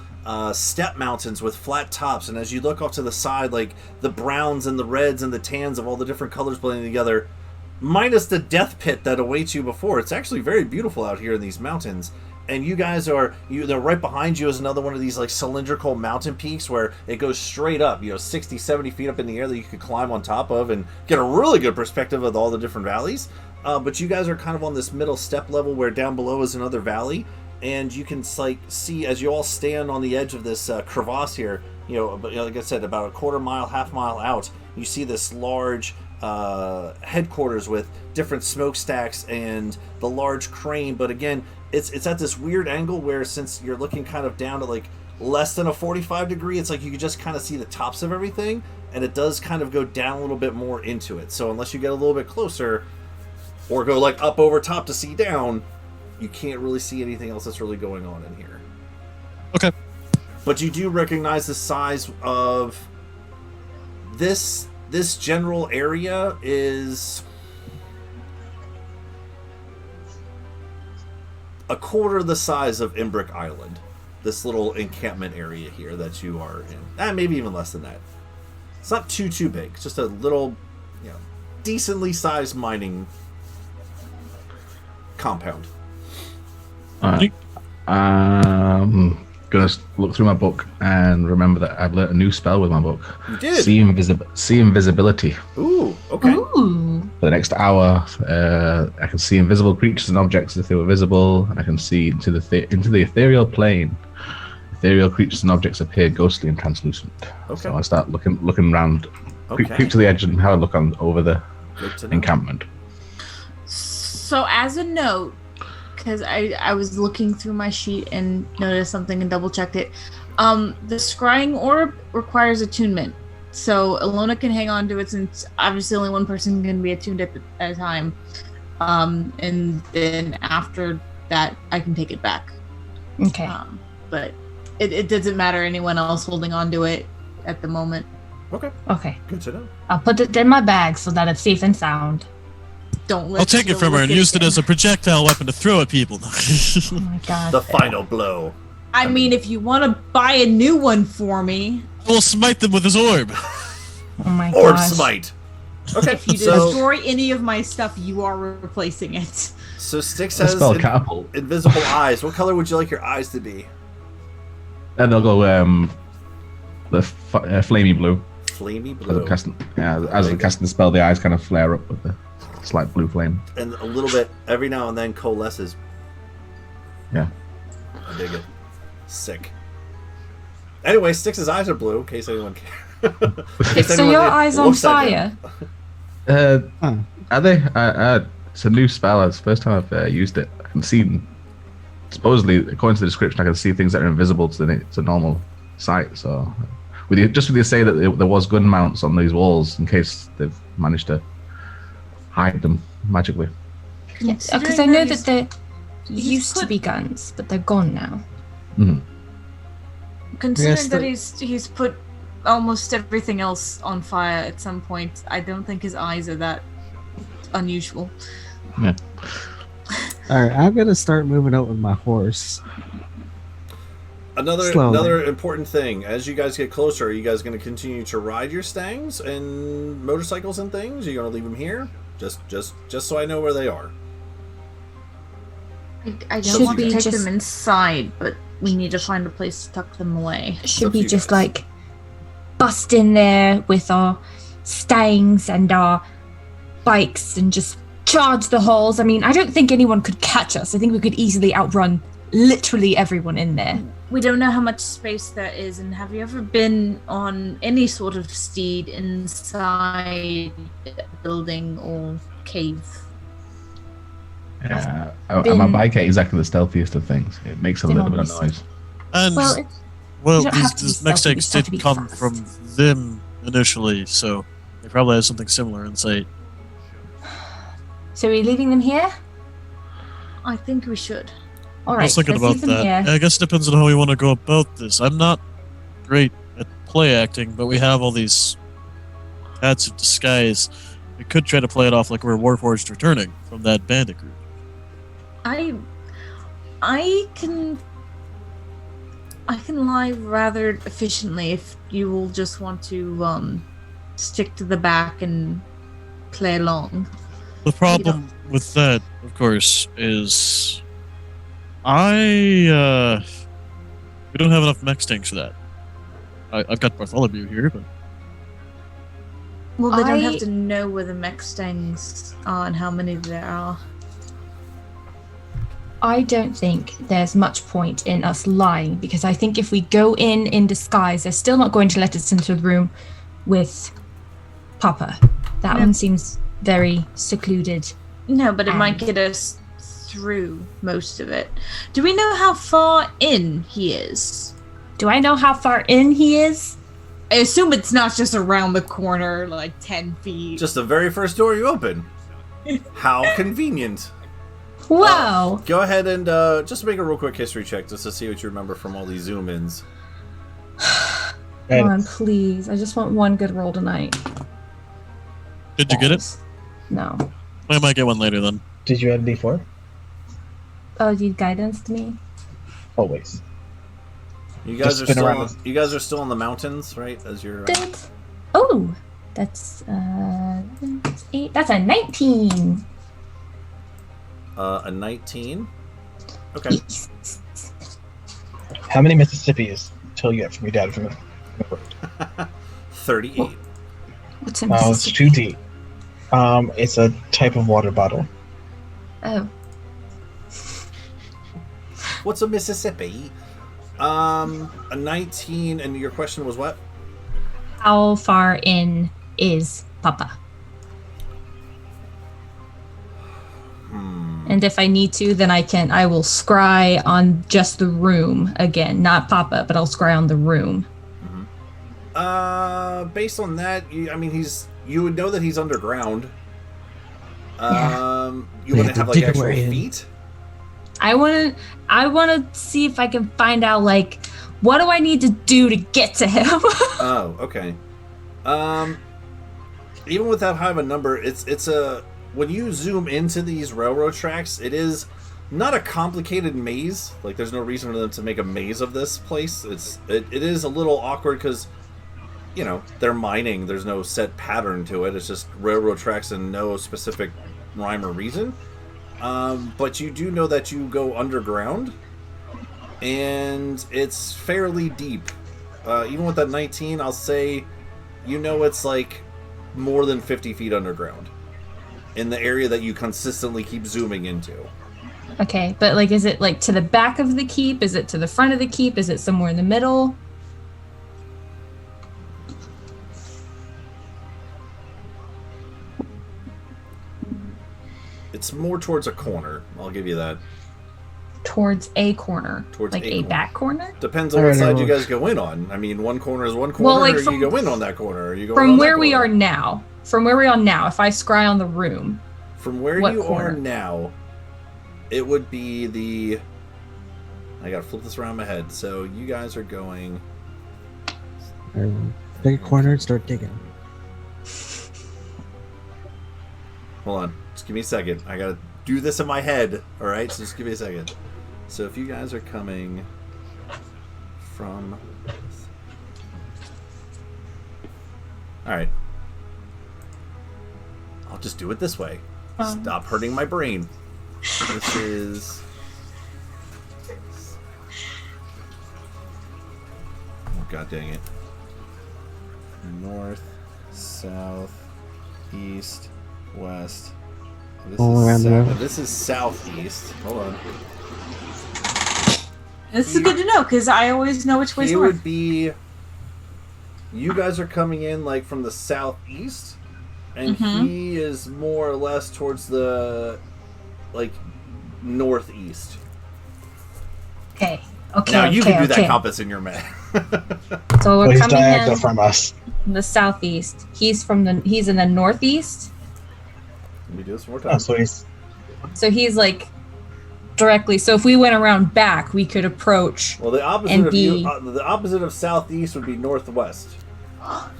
step mountains with flat tops, and as you look off to the side, like, the browns and the reds and the tans of all the different colors blending together, minus the death pit that awaits you before. It's actually very beautiful out here in these mountains. And you guys are, they're right behind you is another one of these like cylindrical mountain peaks where it goes straight up, 60, 70 feet up in the air that you could climb on top of and get a really good perspective of all the different valleys. But you guys are kind of on this middle step level where down below is another valley. And you can like see as you all stand on the edge of this crevasse here, like I said, about a quarter mile, half mile out, you see this large headquarters with different smokestacks and the large crane. But again, it's at this weird angle where, since you're looking kind of down to like less than a 45 degree, it's like you can just kind of see the tops of everything, and it does kind of go down a little bit more into it. So unless you get a little bit closer or go like up over top to see down, you can't really see anything else that's really going on in here. Okay. But you do recognize the size of this general area is a quarter the size of Imbrick Island. This little encampment area here that you are in. Maybe even less than that. It's not too big. It's just a little, decently sized mining compound. Gonna look through my book and remember that I've learned a new spell with my book. You did? See invisibility. Ooh, okay. Ooh. For the next hour, I can see invisible creatures and objects if they were visible, and I can see into the ethereal plane. Ethereal creatures and objects appear ghostly and translucent. Okay. So I start looking around, Okay. creep to the edge and have a look over the Good to know. encampment. So as a note, because I was looking through my sheet and noticed something and double checked it. The scrying orb requires attunement. So Alona can hang on to it, since obviously only one person can be attuned at a time. And then after that, I can take it back. Okay. But it doesn't matter anyone else holding on to it at the moment. Okay. Okay. Good to know. I'll put it in my bag so that it's safe and sound. Don't let I'll take it from her and use it as a projectile weapon to throw at people. Oh my god. The final blow. I mean, if you want to buy a new one for me. I will smite them with his orb. Oh my Orb gosh. smite. Okay, If you destroy any of my stuff, you are replacing it. So Styx I has spell catapult. invisible eyes. What color would you like your eyes to be? And they'll go the flamey blue. Flamey As blue. I'm casting the spell, the eyes kind of flare up with the slight blue flame. And a little bit every now and then coalesces. Yeah. I dig it. Sick. Anyway, Styx's eyes are blue, in case anyone cares. So your eyes on fire? Are they? It's a new spell. It's the first time I've used it. I can see, supposedly, according to the description, I can see things that are invisible to normal sight. So, with you say that there was gun mounts on these walls in case they've managed to hide them magically. Because I know that there used to be guns, but they're gone now. Mm-hmm. Considering that he's put almost everything else on fire at some point, I don't think his eyes are that unusual. Yeah. All right, I'm gonna start moving out with my horse. Slowly. Slowly. Important thing, as you guys get closer, are you guys going to continue to ride your stangs and motorcycles and things? Are you going to leave them here? Just so I know where they are. I Should don't want we to take just- them inside, but we need to find a place to tuck them away. Should up we to you just guys. like bust in there with our stangs and our bikes and just charge the halls? I mean, I don't think anyone could catch us. I think we could easily outrun literally everyone in there. We don't know how much space there is, and have you ever been on any sort of steed inside a building or cave? Yeah, my bike ain't exactly the stealthiest of things. It makes a little bit of noise. And well, you don't have to be these stealthy, mech you tanks just have to did be come fast. from them initially, so they probably have something similar in sight. So are we leaving them here? I think we should. All I right, was thinking let's about leave them that. here. I guess it depends on how we want to go about this. I'm not great at play acting, but we have all these hats of disguise. We could try to play it off like we're Warforged returning from that bandit group. I can lie rather efficiently if you will just want to stick to the back and play along. The problem with that, of course, is we don't have enough mech tanks for that. I've got Bartholomew here, but Well, they don't have to know where the mech stangs are and how many there are. I don't think there's much point in us lying, because I think if we go in disguise, they're still not going to let us into the room with Papa. That one seems very secluded. No, but it might get us through most of it. Do we know how far in he is? Do I know how far in he is? I assume it's not just around the corner, like 10 feet. Just the very first door you open. How convenient. Wow. Go ahead and just make a real quick history check just to see what you remember from all these zoom ins. Come on, please. I just want one good roll tonight. did you get it? No. I might get one later then. Did you add D4? Oh, you guidance to me? Always. You guys Just are spin still around. you guys are still in the mountains, right? As you're Oh, that's 8. That's a 19. a 19. Okay. How many Mississippis till you get from your dad from the 38. What's a Oh, it's Mississippi? 2D. It's a type of water bottle. Oh. What's a Mississippi? A 19, and your question was what? How far in is Papa? And if I need to, then I will scry on just the room again, not Papa, but I'll scry on the room. Based on that, you would know that he's underground. Yeah. You wouldn't have like actual feet. I want to see if I can find out, like, what do I need to do to get to him? Oh, okay. Even with that high of a number, it's a when you zoom into these railroad tracks, it is not a complicated maze. Like, there's no reason for them to make a maze of this place. It is a little awkward because, you know, they're mining. There's no set pattern to it. It's just railroad tracks and no specific rhyme or reason. But you do know that you go underground, and it's fairly deep. Even with that 19, I'll say, you know, it's like more than 50 feet underground in the area that you consistently keep zooming into. Okay, but, like, is it, like, to the back of the keep? Is it to the front of the keep? Is it somewhere in the middle? It's more towards a corner. I'll give you that. Towards a corner. Towards like a a corner. back corner? Depends on what side you guys go in on. I mean, one corner is one corner, Well, like, or from- you go in on that corner, or you go in From on where that we corner. are now. From where we are now, if I scry on the room. From where what you corner? are now, it would be the... I gotta flip this around my head. So you guys are going... Pick a corner and start digging. Hold on. Just give me a second. I gotta do this in my head. Alright, so just give me a second. So if you guys are coming from... Alright. I'll just do it this way. Stop hurting my brain. This is... Oh, god dang it. North, south, east, west. This All is around there. This is southeast. Hold on. This is good to know because I always know which way's He north. would be. You guys are coming in like from the southeast, and he is more or less towards the like northeast. Okay. Now you can do that compass in your map. So we're Well, he's coming diagonal in from us. from the southeast. He's in the northeast. Let me do this one more Oh, time. so he's So he's like directly. So if we went around back, we could approach. Well, the opposite And of you, be- the opposite of southeast would be northwest.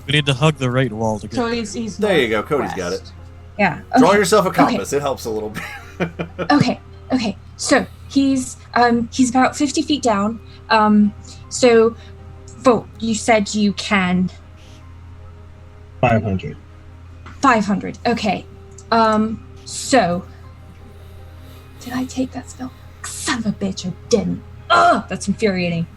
We need to hug the right wall to get. So he's There you go. Cody's got it. northwest. Yeah. Draw okay. yourself a compass. It helps a little bit. Okay. So he's about 50 feet down. So Volt, you said you can 500. 500. Okay. So did I take that spell? Son of a bitch, I didn't. Ugh, that's infuriating.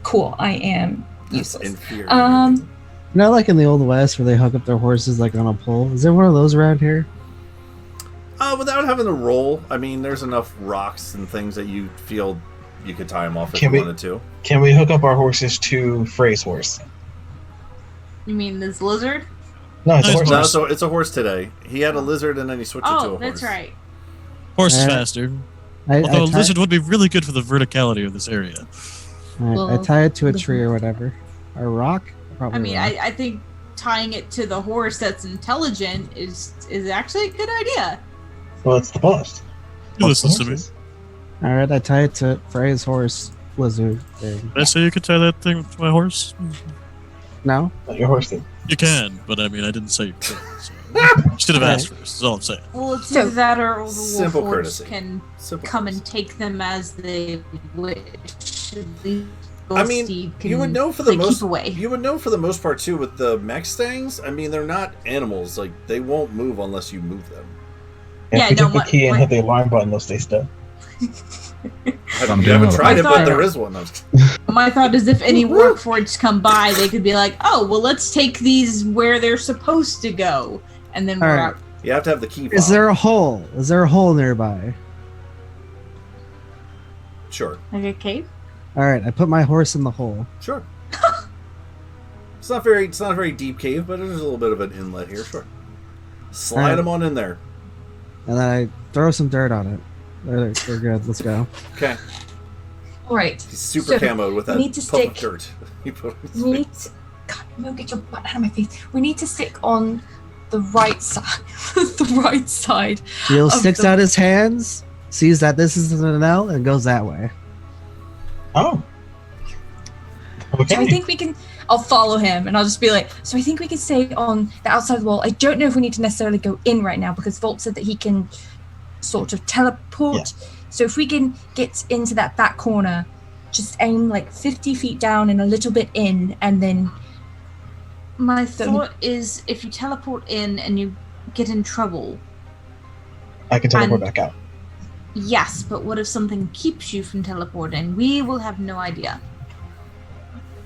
Cool. I am It's useless. infuriating. You know, like in the Old West where they hook up their horses like on a pole? Is there one of those around here? Without having to roll, I mean, there's enough rocks and things that you feel you could tie him off if Can you we- wanted to. Can we hook up our horses to Frey's horse? You mean this lizard? No, it's a No, horse. No, horse. so it's a horse today. He had a lizard and then he switched it to a Oh, horse. that's right. Horse is Uh, faster. I Although a tie- lizard would be really good for the verticality of this area. I Well, tie it to a the- tree or whatever. A rock? Probably I mean, rock. I think tying it to the horse that's intelligent is actually a good idea. Well, it's the boss. He Boss the listens to me. horses. Alright, I tie it to Frey's horse lizard thing. Did I say you could tie that thing to my horse? No? Not your horse thing. You can, but I mean, I didn't say you could. So. You should have asked first. Is all I'm saying. Well, it's So- either that or the wolf Simple horse courtesy. can Simple come courtesy. and take them as they wish. At least I mean, Steed you would can, know for the like, most keep away. You would know for the most part too with the mech stangs. I mean, they're not animals. Like they won't move unless you move them. Yeah, If we no, took the my- key and my- hit the alarm button, they'll stay still. I'm You doing haven't all tried right. it, but I there thought- is one. I'm just- My thought is if any workforged come by, they could be like, "Oh, well, let's take these where they're supposed to go," and then we're Alright. out. You have to have the key. Is fob. there a hole? Is there a hole nearby? Sure, Like a cave. Alright, I put my horse in the hole. sure. It's not a very deep cave, but there's a little bit of an inlet here. Sure. Slide Alright. them on in there. And then I throw some dirt on it. They're good. Let's go. Okay. All right. He's super So, camoed with that we need to puff of stick- dirt. He put on his We need face. to. God, no, get your butt out of my face. We need to stick on the right side. The right side. Jill Of sticks the- out his hands, sees that this is an L, and goes that way. Oh. Okay. So I think we can. I'll follow him, and I'll just be like. So I think we can stay on the outside of the wall. I don't know if we need to necessarily go in right now because Volt said that he can sort of teleport. So if we can get into that back corner, just aim like 50 feet down and a little bit in, and then My So- thought is, if you teleport in and you get in trouble, I can teleport and- back out. yes, but what if something keeps you from teleporting? We will have no idea.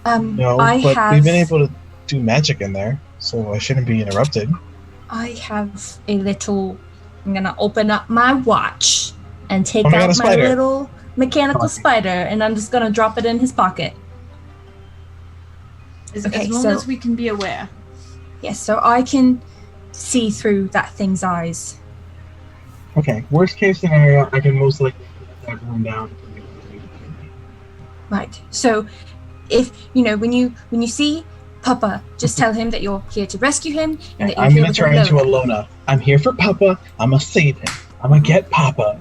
No, I but have. we've been able to do magic in there, so I shouldn't be interrupted. I have a little. I'm gonna open up my watch and take Oh my God, out a my spider. little mechanical Okay. spider, and I'm just gonna drop it in his pocket. As Okay, long so- as we can be aware. Yes, so I can see through that thing's eyes. Okay, worst case scenario, I can most likely put that one down. Right. So, if when you see Papa, just tell him that you're here to rescue him and that you're I'm here gonna with turn a into a load. Lona. I'm here for Papa. I'm gonna save him. I'm gonna get Papa.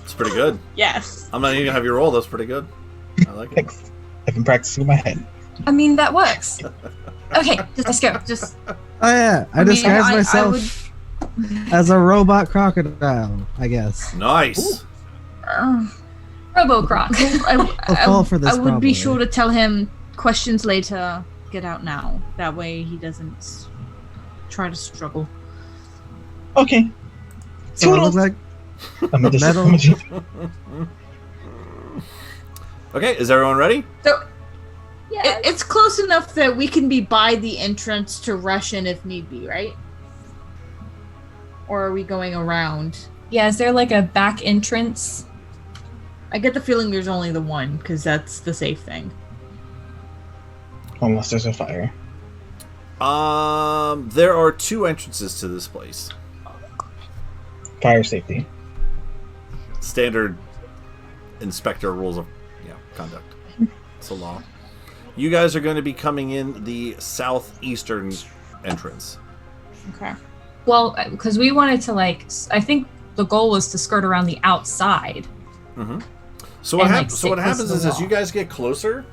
It's pretty good. Yes. I'm not even gonna have you roll. That's pretty good. I like it. Thanks. I've been practicing in my head. I mean, that works. Okay, let's go. Just Oh yeah, I mean, disguise I myself as a robot crocodile, I guess. Nice. Robo-Croc. I'll fall for this I would probably. be sure to tell him questions later. Get out now. That way he doesn't try to struggle. Okay. So I look like I'm gonna Metal. Okay, is everyone ready? So it's close enough that we can be by the entrance to rush in if need be, right? Or are we going around? Yeah, is there like a back entrance? I get the feeling there's only the one, because that's the safe thing. Unless there's a fire. There are 2 entrances to this place. Fire safety. Standard inspector rules of conduct. It's a law. You guys are going to be coming in the southeastern entrance. Okay. Well, because we wanted to I think the goal was to skirt around the outside. Mm-hmm. So what happens is, as you wall. guys get closer,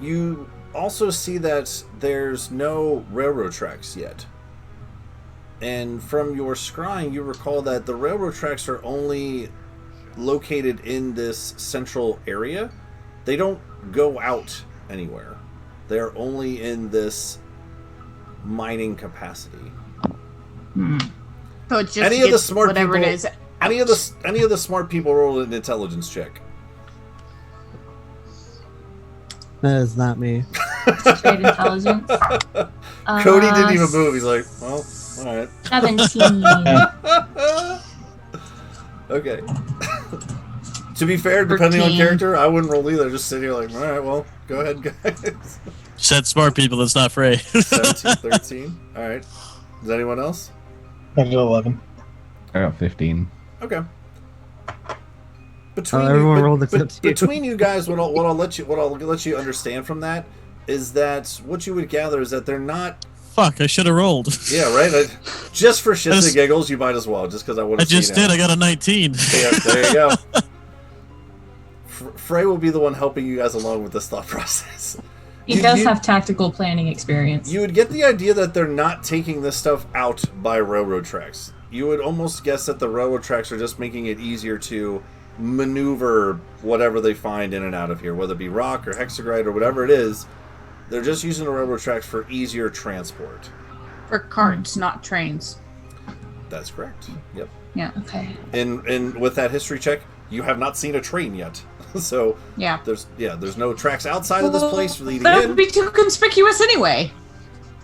you also see that there's no railroad tracks yet. And from your scrying, you recall that the railroad tracks are only located in this central area. They don't go out anywhere. They're only in this mining capacity. So it's just Any of the smart whatever people, it is. any of the smart people roll an intelligence check. That is not me. Straight intelligence. Cody didn't even move. He's like, well, all right. 17. Okay. To be fair, depending on 13. character, I wouldn't roll either. Just sit here like, all right, well, go ahead, guys. Said smart people, that's not Frey. 17, 13. All right. Is anyone else? I did 11. I got 15. Okay. Everyone rolled except you. Between you guys, what I'll let you understand from that is that what you would gather is that they're not. Fuck, I should have rolled. Yeah, right. Just for shits and giggles, you might as well. Just because I would. I just did. I got a 19. Yeah, there you go. Frey will be the one helping you guys along with this thought process. He does have tactical planning experience. You would get the idea that they're not taking this stuff out by railroad tracks. You would almost guess that the railroad tracks are just making it easier to maneuver whatever they find in and out of here, whether it be rock or hexagrite or whatever it is. They're just using the railroad tracks for easier transport. For carts, not trains. That's correct. Yep. Yeah. Okay. And with that history check, you have not seen a train yet. So Yeah. there's no tracks outside of this place leading That in. would be too conspicuous anyway.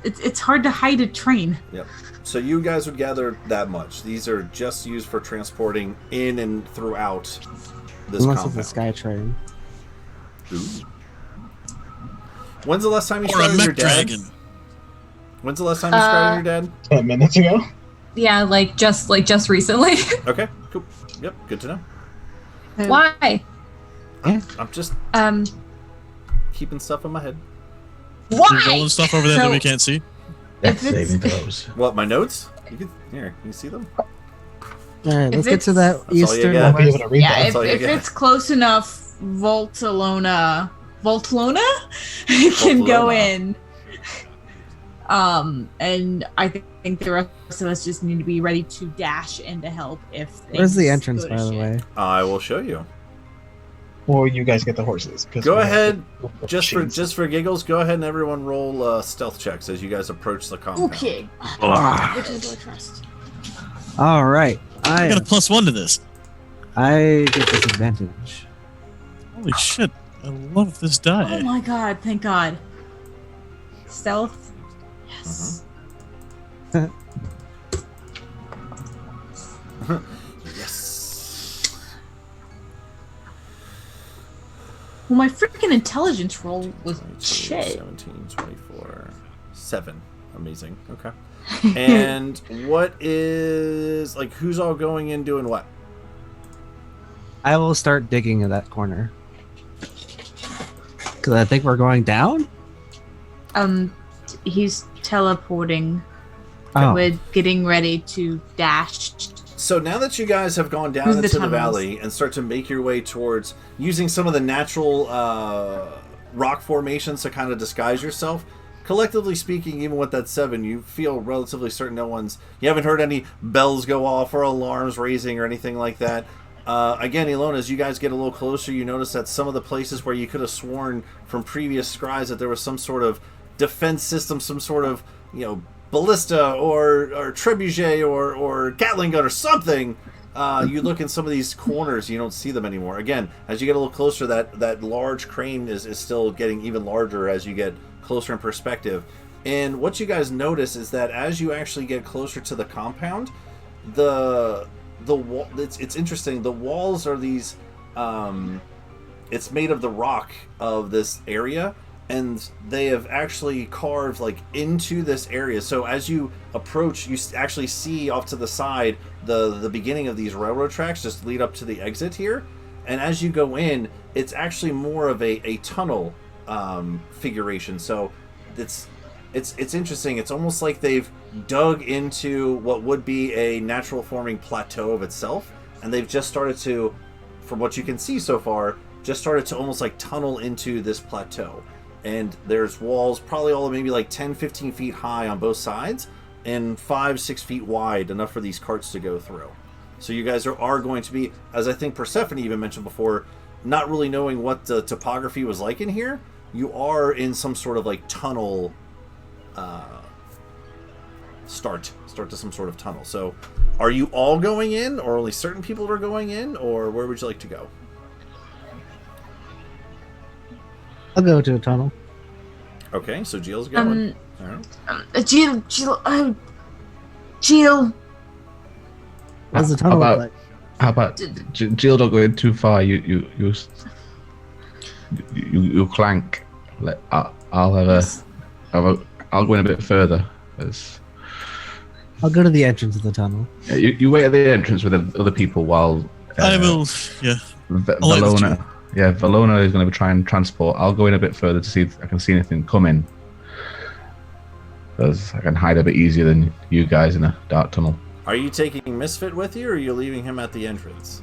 It's hard to hide a train. Yep. So you guys would gather that much. These are just used for transporting in and throughout this Unless compound. it's a sky train. Ooh. When's the last time you Or a scouted your mech dad? dragon. When's the last time you scouted your dad? 10 minutes ago. Yeah, just recently. Okay, cool. Yep, good to know. Why? I'm just keeping stuff in my head. You're Why? rolling stuff over there that we can't see. Death If it's- saving throws. What, my notes? Can you see them? Alright, let's get to it's- that all you eastern. got. I'll be able to read Yeah, that. if all you get. it's close enough, Voltalona can go in. And I think the rest of us just need to be ready to dash in to help if Where's the things entrance, go to by the shit. way? I will show you. Or you guys get the horses. 'cause Go we have ahead, to- just for giggles. Go ahead and everyone roll stealth checks as you guys approach the compound. Okay. Which do I trust? Alright. I got a +1 to this. I get disadvantage. Holy shit. I love this Oh die. my god, thank god. Stealth? Yes. Yes. Well, my freaking intelligence roll was 22, shit. 17, 24, 7. Amazing. Okay. And what is who's all going in doing what? I will start digging in that corner. Because I think we're going down? He's teleporting. Oh. We're getting ready to dash. So now that you guys have gone down Through the into the tunnels. valley and start to make your way towards using some of the natural rock formations to kind of disguise yourself, collectively speaking, even with that 7, you feel relatively certain you haven't heard any bells go off or alarms raising or anything like that. Again, Ilona, as you guys get a little closer, you notice that some of the places where you could have sworn from previous scries that there was some sort of defense system, some sort of, ballista or trebuchet or Gatling gun or something, you look in some of these corners, you don't see them anymore. Again, as you get a little closer, that large crane is still getting even larger as you get closer in perspective. And what you guys notice is that as you actually get closer to the compound, the wall, it's interesting. The walls are these it's made of the rock of this area, and they have actually carved like into this area. So as you approach, you actually see off to the side the beginning of these railroad tracks just lead up to the exit here. And as you go in, it's actually more of a tunnel figuration. So it's interesting. It's almost like they've dug into what would be a natural forming plateau of itself, and they've just started to, from what you can see so far, just started to almost like tunnel into this plateau. And there's walls probably all maybe like 10-15 feet high on both sides and 5-6 feet wide, enough for these carts to go through. So you guys are going to be, as I think Persephone even mentioned before, not really knowing what the topography was like in here. You are in some sort of like tunnel start to some sort of tunnel. So are you all going in, or only certain people are going in, or where would you like to go? I'll go to a tunnel. Okay, so Jill's going. All right. Jill. What does the tunnel look like? How about Jill? Don't go in too far. You clank. I'll go in a bit further. I'll go to the entrance of the tunnel. Yeah, you wait at the entrance with the other people while I will. Yeah. Valona. Yeah, Valona is going to try and transport. I'll go in a bit further to see if I can see anything coming. Because I can hide a bit easier than you guys in a dark tunnel. Are you taking Misfit with you, or are you leaving him at the entrance?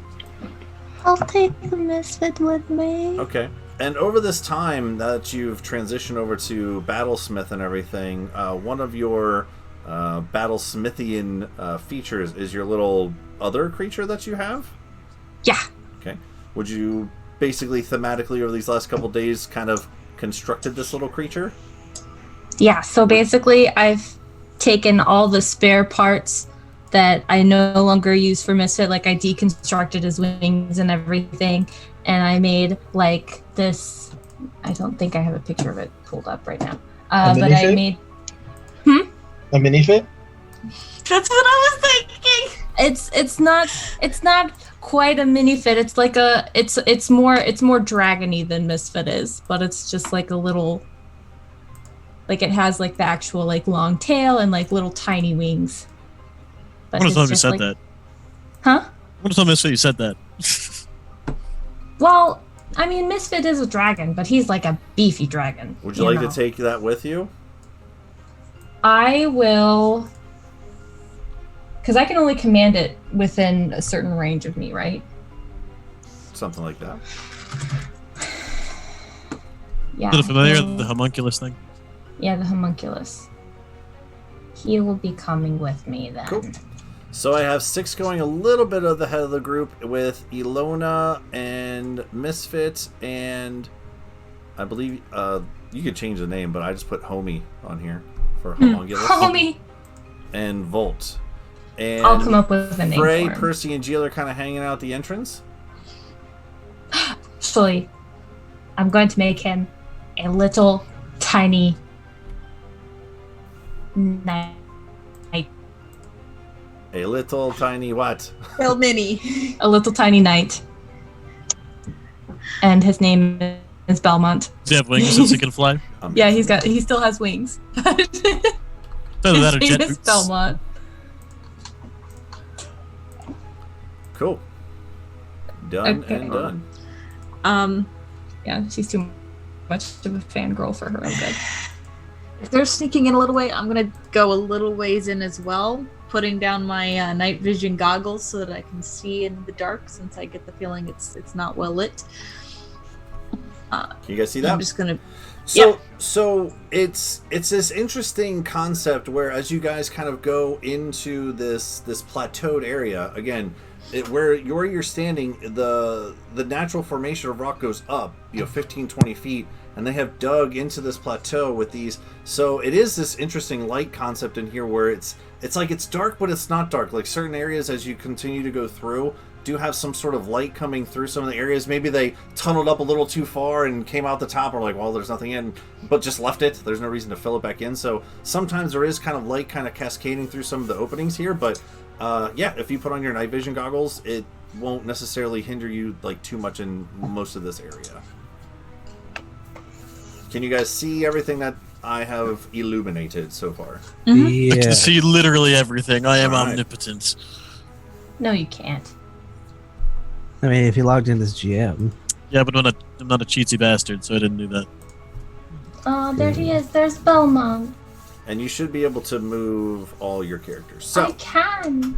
I'll take the Misfit with me. Okay. And over this time that you've transitioned over to Battlesmith and everything, one of your Battlesmithian features is your little other creature that you have? Yeah. Okay. Would you basically thematically over these last couple days kind of constructed this little creature? Yeah, so basically I've taken all the spare parts that I no longer use for Misfit, like I deconstructed his wings and everything, and I made like this, I don't think I have a picture of it pulled up right now, but I made... A mini-fit? That's what I was thinking. It's not quite a mini fit. It's like it's more dragony than Misfit is, but it's just like a little, like it has like the actual like long tail and like little tiny wings. I want to tell him you said that. Huh? I want to tell Misfit you said that. Well, I mean, Misfit is a dragon, but he's like a beefy dragon. Would you like to take that with you? I will, because I can only command it within a certain range of me, right? Something like that. Yeah. Is it familiar, the homunculus thing? Yeah, the homunculus. He will be coming with me then. Cool. So I have 6 going a little bit of the head of the group with Ilona and Misfit, and I believe you could change the name, but I just put Homie on here for homunculus. Homie! And Volt. And I'll come up with a name Frey, for him. Percy, and Jill are kind of hanging out at the entrance. Actually, I'm going to make him a little tiny knight. A little tiny what? Well, mini. A little tiny knight. And his name is Belmont. Does he have wings since he can fly? Yeah, he still has wings. Either that or His jet name is boots. Belmont. Cool. Done Okay. and done. Yeah, she's too much of a fangirl for her own good. If they're sneaking in a little way, I'm gonna go a little ways in as well, putting down my night vision goggles so that I can see in the dark, since I get the feeling it's not well lit. Can you guys see that? I'm just gonna. So it's this interesting concept where as you guys kind of go into this plateaued area again, where you're standing, the natural formation of rock goes up 15-20 feet, and they have dug into this plateau with these. So it is this interesting light concept in here where it's like it's dark, but it's not dark. Like certain areas as you continue to go through do have some sort of light coming through some of the areas. Maybe they tunneled up a little too far and came out the top, or like, well, there's nothing in, but just left it. There's no reason to fill it back in. So sometimes there is kind of light kind of cascading through some of the openings here, but yeah, if you put on your night vision goggles, won't necessarily hinder you like too much in most of this area. Can you guys see everything that I have illuminated so far? I can see literally everything. I am All right. omnipotent. No, you can't. I mean, if you logged in as GM. Yeah, but I'm not a cheatsy bastard, so I didn't do that. Oh, there he is. There's Belmont. And you should be able to move all your characters. So, I can.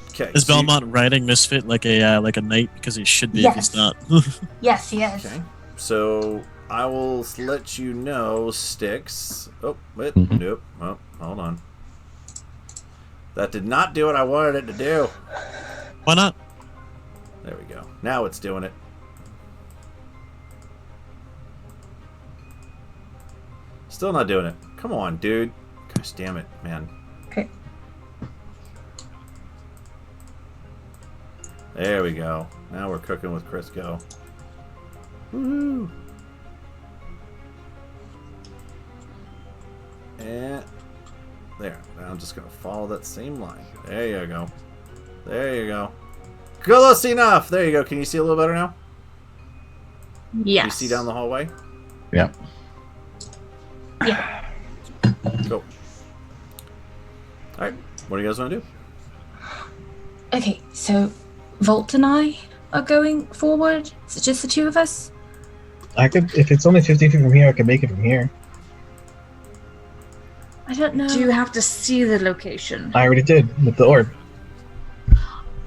okay. Is Belmont riding Misfit like a knight? Because he should be if he's not. Yes, he is. Okay. So I will let you know, Sticks. Oh, wait. Mhm. Nope. Oh, hold on. That did not do what I wanted it to do. Why not? There we go. Now it's doing it. Still not doing it. Come on, dude. Gosh damn it, man. Okay. There we go. Now we're cooking with Crisco. Woohoo! And there. Now I'm just gonna follow that same line. There you go. There you go. Close enough. There you go. Can you see a little better now? Yes. Can you see down the hallway? Yeah. Yeah. Cool. All right. What do you guys want to do? Okay, so Volt and I are going forward. Is it just the two of us? I could, if it's only 50 feet from here, I could make it from here. I don't know. Do you have to see the location? I already did with the orb.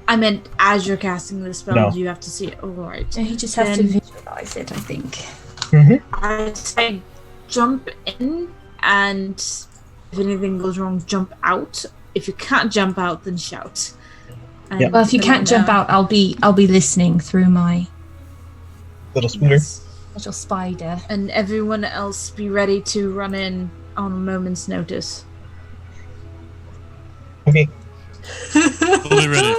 I meant as you're casting the spell, No. do you have to see it? Oh, right. No, he just has to Then- visualize it, I think. I say jump in, and if anything goes wrong, jump out. If you can't jump out, then shout. And Yeah. Well, if you let can't me jump know. out, I'll be listening through my Little scooter. little spider. And everyone else be ready to run in on a moment's notice. Okay. Fully ready.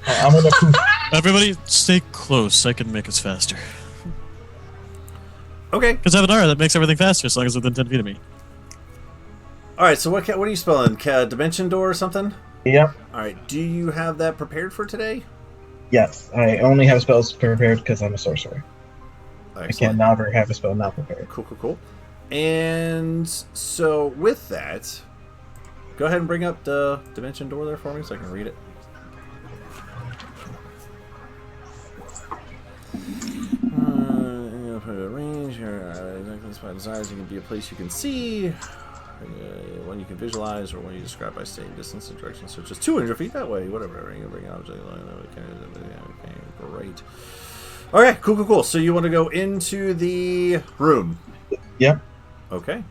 I'm gonna poof. Everybody, stay close. I can make us faster. Okay. Because I have an aura that makes everything faster as long as it's within 10 feet of me. All right. So what are you spelling? Dimension door or something? Yep. All right. Do you have that prepared for today? Yes. I only have spells prepared because I'm a sorcerer. I Excellent. can never have a spell not prepared. Cool. And so with that, go ahead and bring up the dimension door there for me so I can read it. Range by desires, it can be a place you can see, one you can visualize, or one you describe by stating distance and direction, such as 200 feet that way, whatever. You bring out great. Okay, cool. So you want to go into the room? Yep. Okay.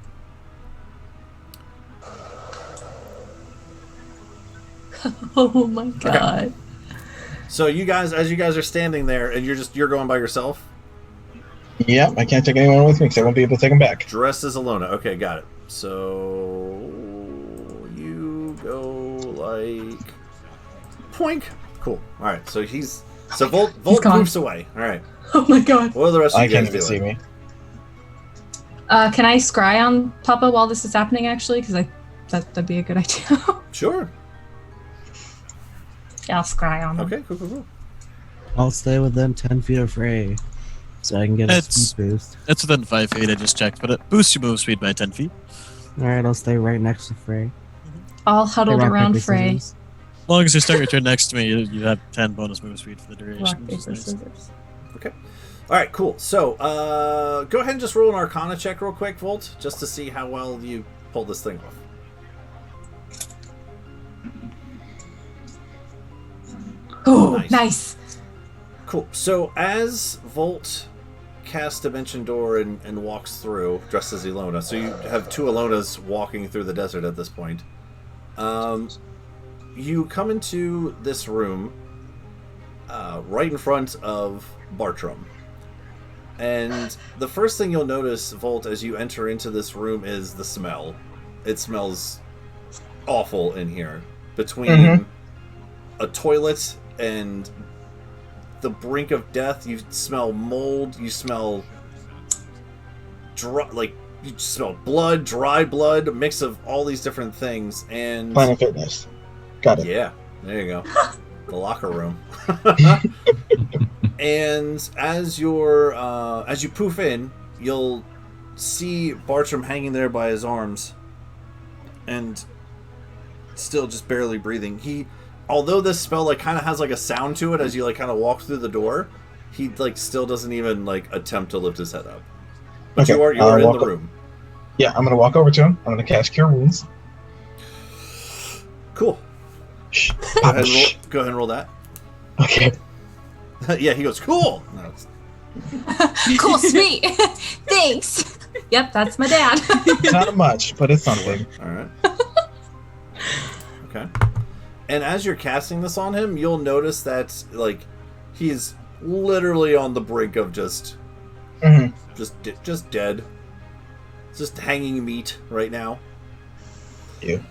Oh my god. So you guys, as you guys are standing there, and you're going by yourself, Yep. I can't take anyone with me because I won't be able to take them back. dressed as Alona. Okay, got it. So you go like poink. Cool. All right. So Volt gone. moves away. All right. Oh my god. What are the rest of I you can't guys even doing? see me. Can I scry on Papa while this is happening, actually? Because that'd be a good idea. Sure. Yeah, I'll scry on him. Okay. Cool. I'll stay within 10 feet of Frey so I can get a It's- speed boost. It's within 5 feet, I just checked, but it boosts your move speed by 10 feet. Alright, I'll stay right next to Frey. All huddled Rock, around paper, Frey. scissors. As long as you start your turn next to me, you have 10 bonus move speed for the duration. Rock, which is paper, nice. scissors. All right. Cool. So go ahead and just roll an Arcana check real quick, Volt, just to see how well you pull this thing off. Oh, Nice. nice. Cool. So as Volt casts Dimension Door and walks through, dressed as Ilona, so you have two Ilonas walking through the desert at this point. You come into this room right in front of Bartram. And the first thing you'll notice, Volt, as you enter into this room is the smell. It smells awful in here. Between a toilet and the brink of death, you smell mold, you smell you smell blood, dry blood, a mix of all these different things, and Planet Fitness. Got it. yeah, there you go. the locker room. And as you poof in, you'll see Bartram hanging there by his arms, and still just barely breathing. Although this spell like kind of has like a sound to it as you like kind of walk through the door, he like still doesn't even like attempt to lift his head up. But Okay, you are in the room. Yeah, I'm gonna walk over to him. I'm gonna cast Cure Wounds. Cool. Shh. Go ahead and roll that. Okay. Yeah, he goes, cool. No, Cool, sweet. Thanks. Yep, that's my dad. Not much, but it's something. all right. Okay. And as you're casting this on him, you'll notice that like he's literally on the brink of just dead. Just hanging meat right now. You.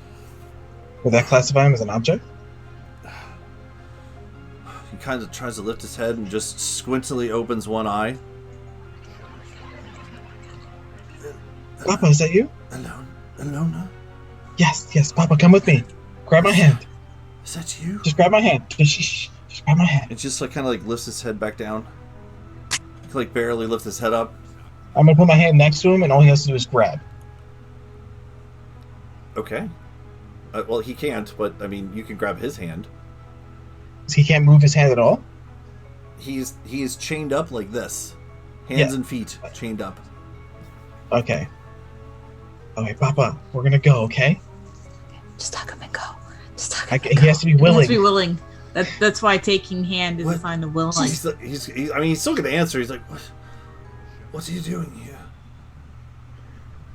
Would that classify him as an object? He kind of tries to lift his head and just squintily opens one eye. Papa, is that you? Alona? Yes, Papa, come with me. Grab my hand. Is that you? Just grab my hand. Just grab my hand. It just like kind of like lifts his head back down. He can, like barely lift his head up. I'm gonna put my hand next to him, and all he has to do is grab. Okay. Well, he can't, but I mean, you can grab his hand. So he can't move his hand at all? He's chained up like this, hands and feet chained up. Okay. Okay, Papa, we're gonna go, okay? Just hug him and go. Just hug him and He has to be He has willing. to be willing. That's why taking hand is What? a sign of willing. He's still gonna answer. He's like, what are you doing here?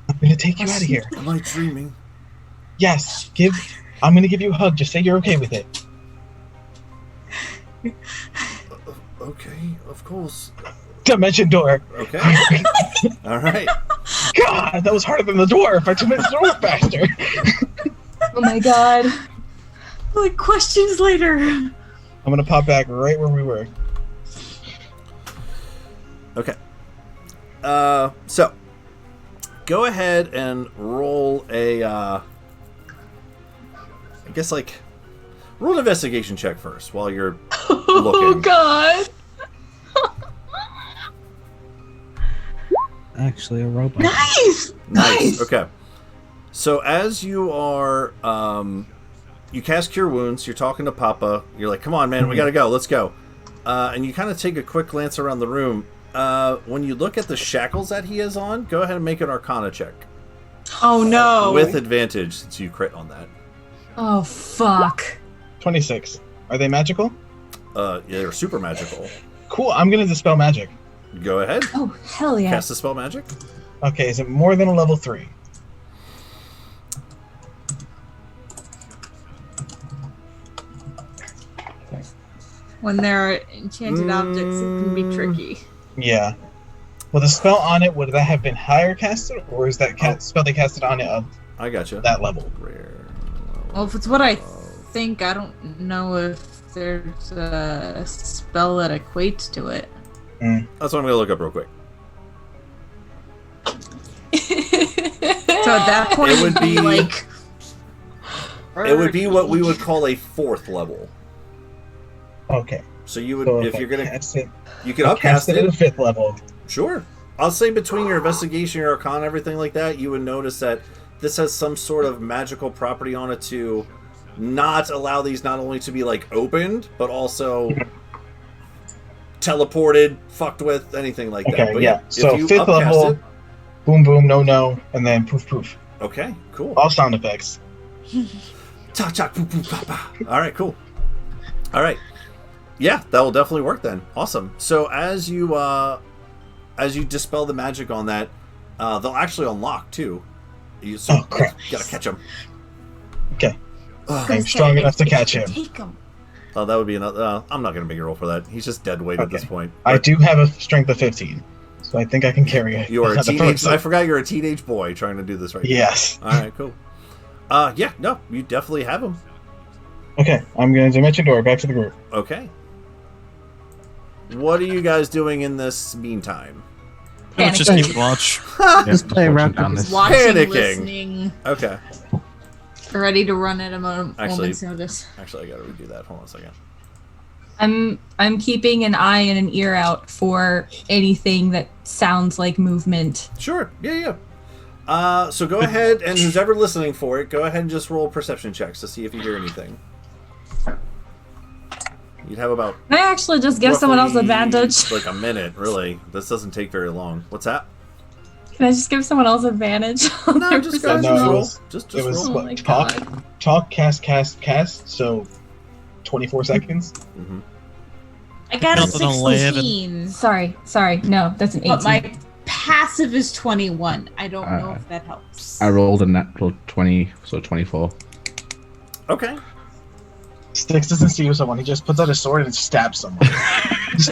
I'm gonna take you out of here. Am I dreaming? Yes, I'm gonna give you a hug. Just say you're okay with it. Okay, of course. Dimension door. Okay. All right. God, that was harder than the dwarf. I took the dwarf faster. Oh my god. Like questions later. I'm gonna pop back right where we were. Okay. So go ahead and roll a I guess like roll an investigation check first while you're looking. Oh god. Actually, a robot. Nice. Okay. So as you are you cast Cure Wounds, you're talking to Papa, you're like, come on man, we gotta go, let's go. And you kind of take a quick glance around the room. When you look at the shackles that he is on, go ahead and make an Arcana check. Oh no. With advantage, since you crit on that. Oh fuck. 26. Are they magical? Yeah, they're super magical. Cool, I'm gonna dispel magic. Go ahead. Oh hell yeah. Cast the spell magic. Okay, is it more than a level 3? When there are enchanted objects, it can be tricky. Yeah. Well, the spell on it, would that have been higher casted, or is that spell they casted on it of I gotcha. that level? Rare. Well, if it's what I think, I don't know if there's a spell that equates to it. That's what I'm gonna look up real quick. So at that point, It would be like. It would be what we would call a 4th level. Okay. So you would, So if I you're gonna, cast it, you can I'll upcast cast it at it. a 5th level. Sure. I'll say between your investigation, your arcana, everything like that, you would notice that this has some sort of magical property on it to not allow these not only to be like opened, but also teleported, fucked with, anything like that. Okay, But yeah. So if you 5th upcast level, it, boom, boom, no, and then poof, poof. okay, cool. All sound effects. Ta ta poo poo pa pa. All right, cool. All right, yeah, that will definitely work then. Awesome. So as you dispel the magic on that, they'll actually unlock too. Oh crap! Gotta catch them. Okay. I'm strong enough to catch him. Take him. Oh, that would be another. I'm not gonna make a roll for that. He's just dead weight at this Okay. point. I But do have a strength of 15, so I think I can carry it. you are a The teenage. first- I forgot you're a teenage boy trying to do this right Yes. now. All right, cool. Yeah, no, you definitely have him. Okay, I'm going to dimension door back to the group. Okay. What are you guys doing in this meantime? Pretty much just Panicking. keep watch. Just play watching around down with this. Watching, Panicking. listening, Okay. ready to run at a Actually- moment's notice. Actually, I gotta redo that. Hold on a second. I'm keeping an eye and an ear out for anything that sounds like movement. Sure. Yeah. So go ahead, and who's ever listening for it, go ahead and just roll perception checks to see if you hear anything. You'd have about... Can I actually just give someone else advantage? Like a minute, really. This doesn't take very long. What's that? Can I just give someone else advantage? No, just go ahead and roll. Just it was roll. what, talk, cast, so 24 seconds. Mm-hmm. I got a Something 16. Sorry. No, that's an 18. But my passive is 21. I don't know if that helps. I rolled a natural 20, so 24. Okay. Styx doesn't see someone. He just puts out a sword and stabs someone.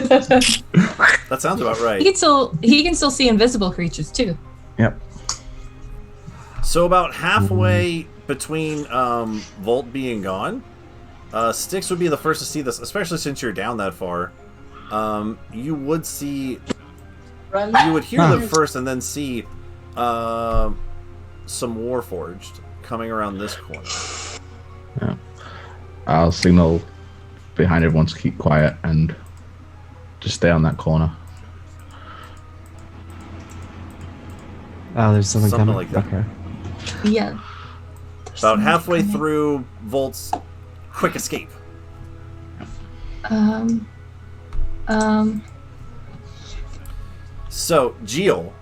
That sounds about right. He can still see invisible creatures too. Yep. So about halfway between Volt being gone, Styx would be the first to see this, especially since you're down that far. You would see... You would hear them first and then see some Warforged coming around this corner. Yeah. I'll signal behind everyone to keep quiet and just stay on that corner. Oh, there's something coming. Like that. Okay. Yeah. About halfway through Volt's quick escape. So, Geel,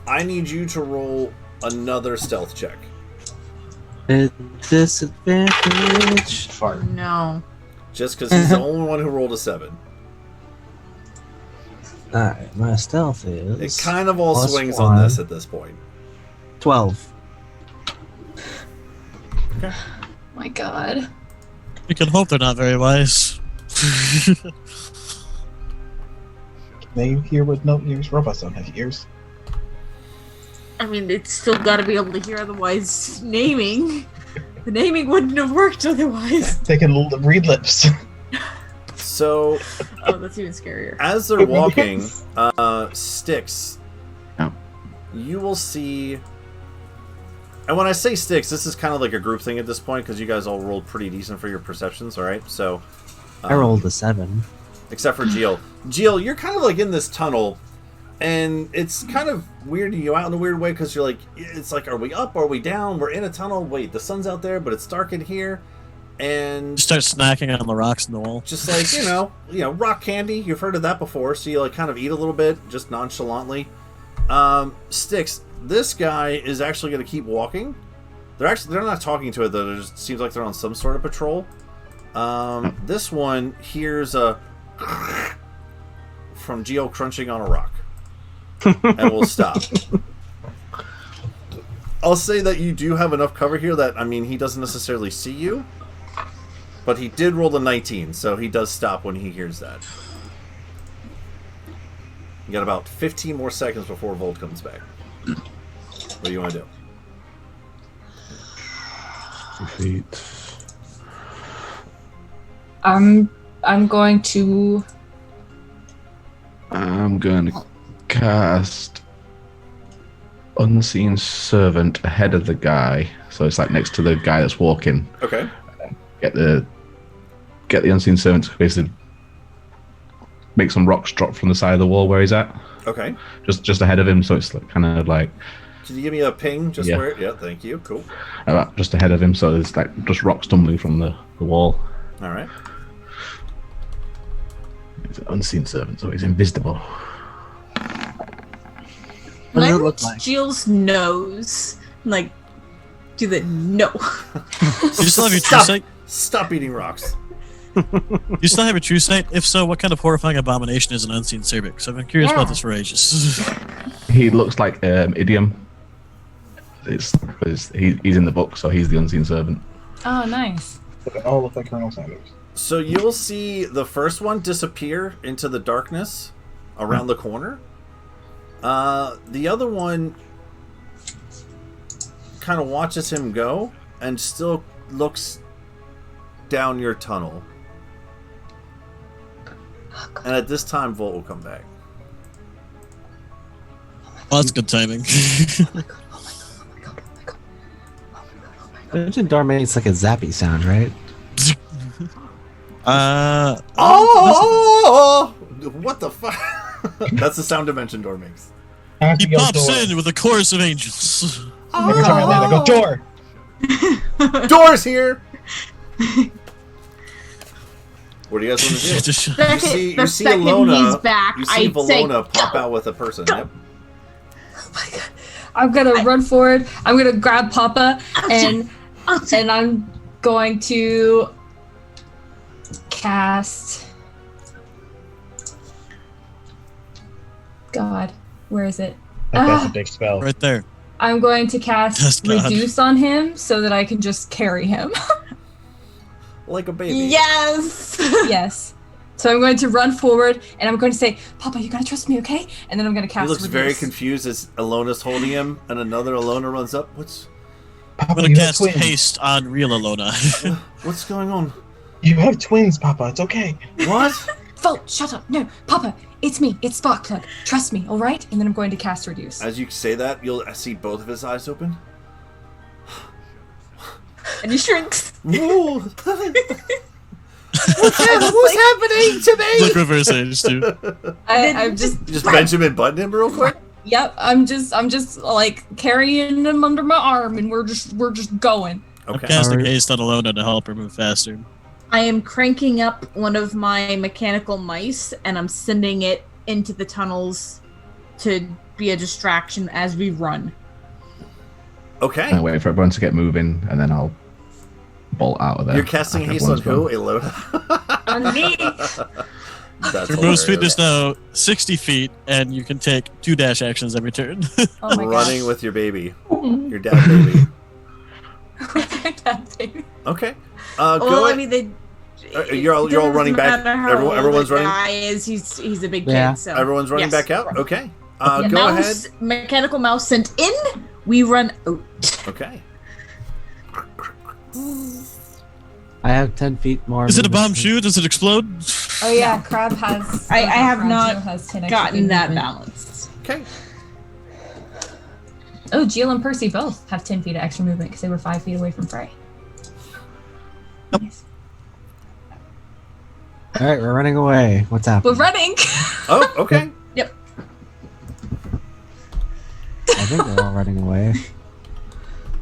I need you to roll another stealth check. Disadvantage. Fart. No. Just because he's the only one who rolled a 7. Alright, my stealth is... It kind of all plus swings 1. on this at this point. 12. Okay. My God. You can hope they're not very wise. They hear with no ears. Robots don't have ears. I mean, it's still got to be able to hear, otherwise naming. The naming wouldn't have worked otherwise. They can read lips. So, Oh, that's even scarier. as they're walking, Styx, Oh. you will see... And when I say Styx, this is kind of like a group thing at this point, because you guys all rolled pretty decent for your perceptions, alright? So... I rolled a 7. Except for Geel. Geel, you're kind of like in this tunnel, and it's kind of weirding you out in a weird way, because you're like, it's like, are we up, are we down? We're in a tunnel, wait, the sun's out there, but it's dark in here, and... Start snacking on the rocks in the wall. Just like, you know, rock candy, you've heard of that before, so you like kind of eat a little bit, just nonchalantly. Styx, this guy is actually going to keep walking. They're not talking to it, though, it just seems like they're on some sort of patrol. This one hears a... from Geo crunching on a rock. And we'll stop. I'll say that you do have enough cover here that, I mean, he doesn't necessarily see you. But he did roll the 19, so he does stop when he hears that. You got about 15 more seconds before Volt comes back. What do you want to do? 2 feet. I'm going to cast Unseen Servant ahead of the guy, so it's like next to the guy that's walking. Okay. Get the Unseen Servant to basically make some rocks drop from the side of the wall where he's at. Okay. Just ahead of him, so it's like, kind of like... Can you give me a ping just Yeah. where... Yeah, thank you. Cool. Just ahead of him, so there's like just rocks tumbling from the wall. Alright. It's an Unseen Servant, so he's invisible. When I does it look reach like? Jill's nose, like, do the no. You still have your true sight? Stop eating rocks. You still have your true sight? If so, what kind of horrifying abomination is an unseen cervix? So I've been curious about this for ages. He looks like Idiom. He's in the book, so he's the Unseen Servant. Oh, nice. They all look like Colonel Sanders. So you'll see the first one disappear into the darkness around the corner. The other one kind of watches him go and still looks down your tunnel. And at this time, Volt will come back. Well, that's good timing. Dungeon door makes like a zappy sound, right? Oh! What the fuck? That's the sound Dimension Door makes. I have to He go pops door. in with a chorus of angels. Every time I land, I go door. Door's here! What do you guys want to do? Just- You see the second Alona. he's back, You see I'd say, Valona pop out with a person. Yep. I'm gonna run forward. I'm gonna grab Papa and I'm going to cast. God, where is it? That's a big spell. right there. I'm going to cast Yes, God. Reduce on him so that I can just carry him. Like a baby. Yes. Yes. So I'm going to run forward and I'm going to say, Papa, you gotta trust me, okay? And then I'm going to He cast looks very Reduce. confused as Alona's holding him, and another Alona runs up. What's I'm Papa, gonna you have cast twins. haste on real Alona. what's going on? You have twins, Papa. It's okay. What? Volt, shut up. No, Papa, it's me. It's Sparkplug. Trust me, all right? And then I'm going to cast Reduce. As you say that, you'll see both of his eyes open. And he shrinks. Whoa. What's happening to me? Look reverse age too. I'm just Just Benjamin Button him real quick. Yep, I'm just like carrying him under my arm and we're just going. I'm Okay. casting Alright. haste on Alona to help her move faster. I am cranking up one of my mechanical mice and I'm sending it into the tunnels to be a distraction as we run. Okay. I wait for everyone to get moving, and then I'll bolt out of there. You're casting after haste on everyone's who? gone. Alona? On me. That's Your move speed hilarious. is now 60 feet, and you can take 2 dash actions every turn. Oh my Running gosh. with your baby. Your dad baby. With Okay. Well, Go I ahead. mean, they. You're all running back. Everyone's running. Guy is he's a big Yeah. kid. So Everyone's running yes. back out. Okay. Yeah, Go ahead. mouse, mechanical mouse sent in. We run out. Okay. I have 10 feet more. Is it a bomb movement. shoe? Does it explode? Oh yeah, Crab has. I have Crab not Zero has 10 extra Gotten feet that movement. balanced. Okay. Oh, Jill and Percy both have 10 feet of extra movement because they were 5 feet away from Frey. Nice. All right, we're running away. What's happening? We're running. Oh, okay. I think we're all running away.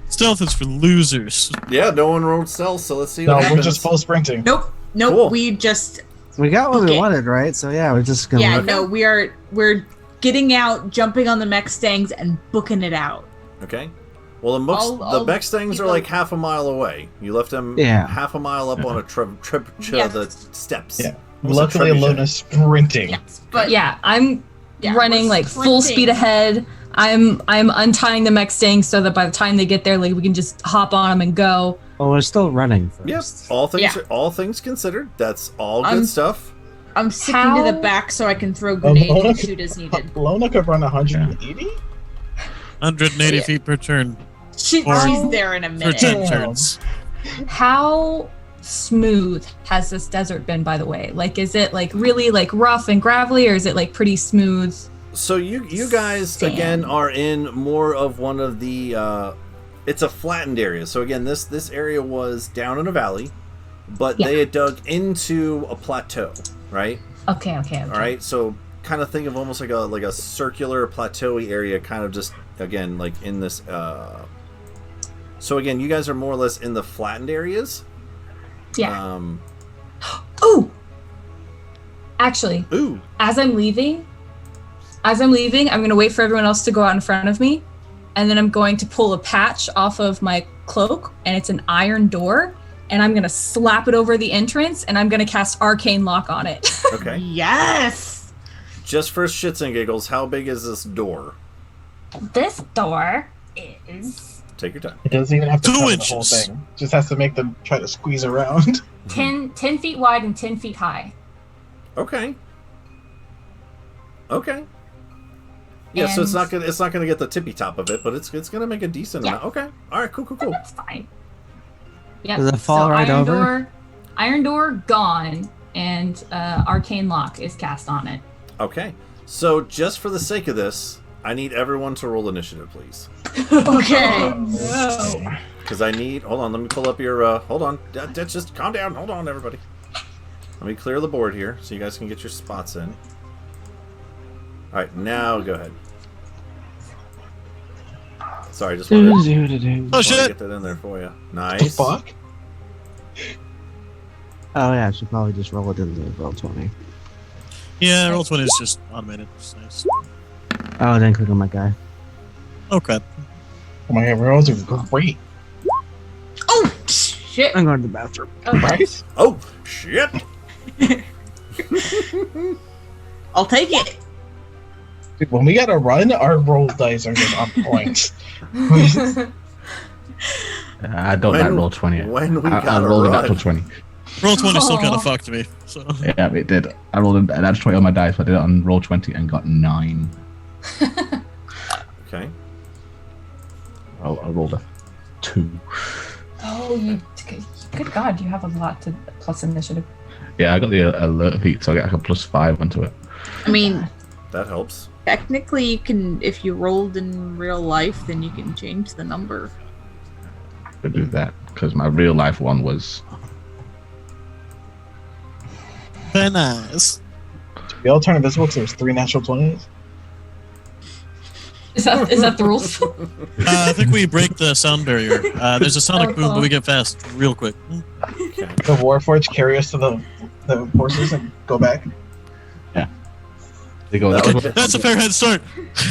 Stealth is for losers. Yeah, no one rolled stealth, so let's see No, what we're happens. just full sprinting. Nope. Cool. We just We got what we Okay. wanted, right? So yeah, we're just gonna. yeah Okay. no we're getting out, jumping on the mech stangs, and booking it out. Okay. Well, the I'll Beckstangs are keep like a- half a mile away. You left them Yeah. half a mile up on a Yeah. the steps. Yeah. Almost a Luckily, trebuchet. Alona's sprinting. Yes, but Yeah, I'm Yeah, running we're like full sprinting. speed ahead. I'm untying the mech stings so that by the time they get there, like we can just hop on them and go. Oh, we're still running Yep. first. All things considered, that's all good I'm- stuff. I'm sticking to the How- back so I can throw grenades and Alona shoot as needed. Alona could run 180? 180 Yeah. feet per turn She's Or- there in a for minute. 10 Damn. turns. How smooth has this desert been, by the way? Like, is it like really like rough and gravelly, or is it like pretty smooth? So you guys Sand. again are in more of one of the it's a flattened area. So again, this area was down in a valley, but Yeah. they had dug into a plateau, right? Okay. All right. So kind of think of almost like a circular plateauy area, kind of just again like in this. So again, you guys are more or less in the flattened areas. Yeah. Um. Ooh. Actually, Ooh. as I'm leaving, I'm gonna wait for everyone else to go out in front of me, and then I'm going to pull a patch off of my cloak, and it's an iron door, and I'm gonna slap it over the entrance, and I'm gonna cast Arcane Lock on it. Okay. Yes. Just for shits and giggles, how big is this door? This door is Take your time. It doesn't even have to 2 cover the whole inches. thing. Just has to make them try to squeeze around. 10 feet wide and 10 feet high. Okay. Okay. Yeah, so it's not gonna get the tippy top of it, but it's gonna make a decent Yeah. amount. Okay. All right. Cool. That's fine. Yep. Does it fall so right iron over? Door, iron door gone, and Arcane Lock is cast on it. Okay. So just for the sake of this, I need everyone to roll initiative, please. Okay. Because I need. Hold on. Let me pull up your. Hold on. Just calm down. Hold on, everybody. Let me clear the board here so you guys can get your spots in. Alright, now go ahead. Sorry, just wanted Oh to shit! get that in there for you. The Nice. fuck? Oh yeah, I should probably just roll it into Roll20. Yeah, roll 20 is just automated. It's nice. Oh, then click on my guy. Oh crap! Oh my god, rolls are great, Oh shit! I'm going to the bathroom. right? Oh, shit! I'll take it. Dude, when we gotta run, our roll dice are just on point. I don't like roll 20. When we I gotta rolled a run. natural 20. Roll 20 still kind Aw. of fucked me. So Yeah, it did. I rolled a natural 20 on my dice, but I did it on roll 20 and got 9. Okay. I rolled a 2. Oh, you. Good God, you have a lot to plus initiative. Yeah, I got the alert feat, so I get like a +5 onto it. I mean, That helps. technically, you can. If you rolled in real life, then you can change the number. To do that because my real life one was very nice. We all turn invisible because there's 3 natural 20s. Is that the rules? I think we break the sound barrier. There's a sonic boom, but we get fast real quick. Okay. The Warforged carry us to the horses and go back. they go. That That was- was, That's a fair head start.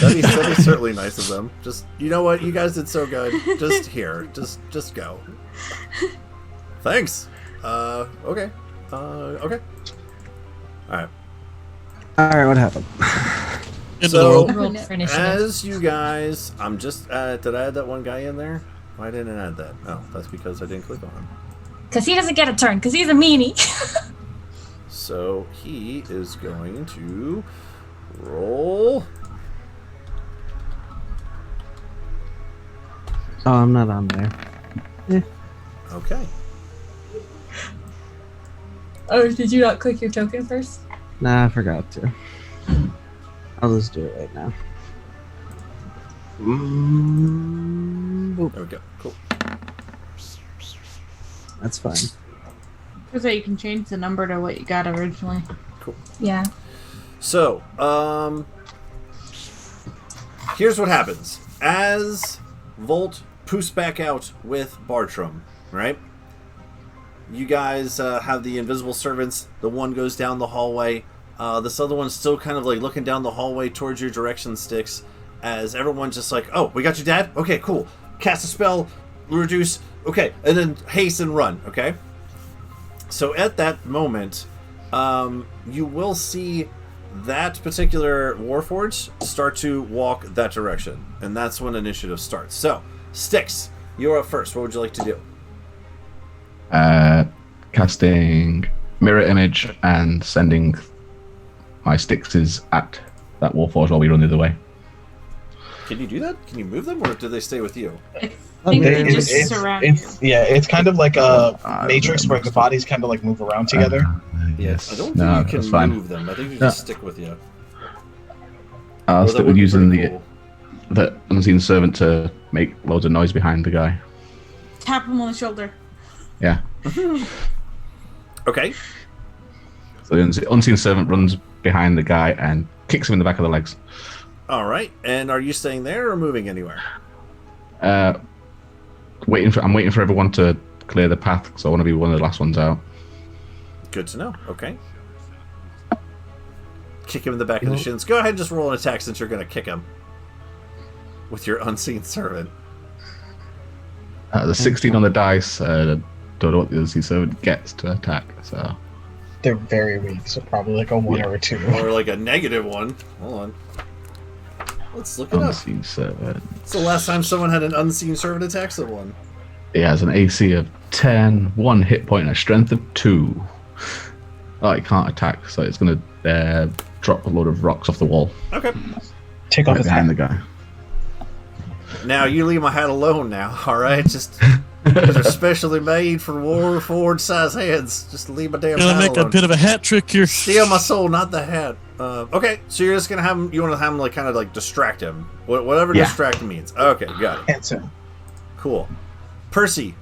That'd be certainly nice of them. Just, you know what? You guys did so good. Just here. Just go. Thanks. Okay. Okay. Alright. Alright, what happened? Into the So, world. Rolled for initiative. as you guys, I'm just, did I add that one guy in there? Why didn't I add that? Oh, that's because I didn't click on him. Because he doesn't get a turn, because he's a meanie. So, he is going to roll. Oh, I'm not on there. Okay. Oh, did you not click your token first? Nah, I forgot to. I'll just do it right now. Boop. There we go. Cool. That's fine. So you can change the number to what you got originally. Yeah. So, here's what happens. As Volt poofs back out with Bartram, right? You guys have the invisible servants. The one goes down the hallway. This other one's still kind of like looking down the hallway towards your direction sticks. As everyone's just like, oh, we got your dad? Okay, cool. Cast a spell, reduce, okay, and then haste and run, okay? So at that moment, you will see that particular Warforged start to walk that direction. And that's when initiative starts. So, Styx, you're up first. What would you like to do? casting mirror image and sending my Styxes at that Warforged while we run the other way. Can you do that? Can you move them, or do they stay with you? I think Okay, they just surround you. It's kind of like a Matrix where the bodies kind of like move around together. Yes. I don't think No, you can that's fine. move them. I think you just stick with you. I'll Although stick that would with be using pretty the cool. the unseen servant to make loads of noise behind the guy. Tap him on the shoulder. Yeah. Okay. So the unseen servant runs behind the guy and kicks him in the back of the legs. All right. And are you staying there or moving anywhere? I'm waiting for everyone to clear the path because I want to be one of the last ones out. Good to know. Okay. Kick him in the back of the shins. Go ahead and just roll an attack since you're going to kick him with your unseen servant. The 16 on the dice. Don't know what the unseen servant gets to attack. So They're very weak, so probably like a 1 or a 2. Or like a -1. Hold on. Let's look it up. unseen servant. It's the last time someone had an unseen servant attack someone. He has an AC of 10, 1 hit point, and a strength of 2. Oh, it can't attack, so it's going to drop a load of rocks off the wall Okay. Take off right his behind hat. the guy. Now you leave my hat alone now, alright? Just these are specially made for Warforged size heads. Just leave my damn Gonna hat make a alone. bit of a hat trick here. Steal my soul, not the hat. Okay, so you're just gonna have him. You want to have him like kind of like distract him, whatever Yeah. distract means. Okay, got it. Answer. Cool. Percy.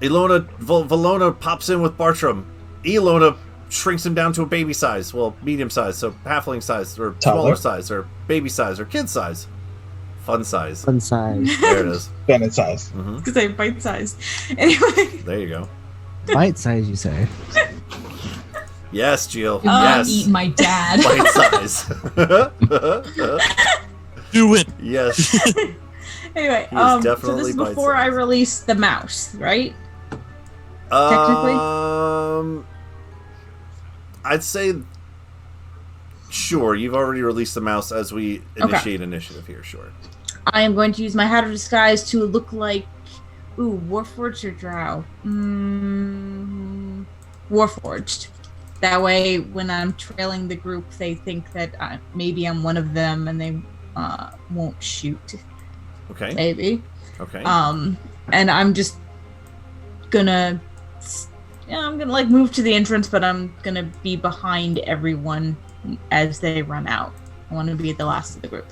Valona pops in with Bartram Elona shrinks him down to a baby size. Well, medium size, so halfling size, or smaller size, or baby size, or kid size. Fun size. Fun size. There it is. Bennett size. Because I'm bite sized. Anyway. There you go. Bite size, you say? Yes, Jill. Do not Yes. eat my dad. Bite size. Do it. Yes. Anyway, He is so definitely this is before I bite-sized. release the mouse, right? Technically? I'd say sure. You've already released the mouse as we initiate initiative here. Sure. I am going to use my hat of disguise to look like, Warforged or Drow? Warforged. That way, when I'm trailing the group, they think that maybe I'm one of them, and they won't shoot. Okay. Maybe. Okay. And I'm just gonna, I'm gonna like move to the entrance, but I'm gonna be behind everyone as they run out. I want to be the last of the group.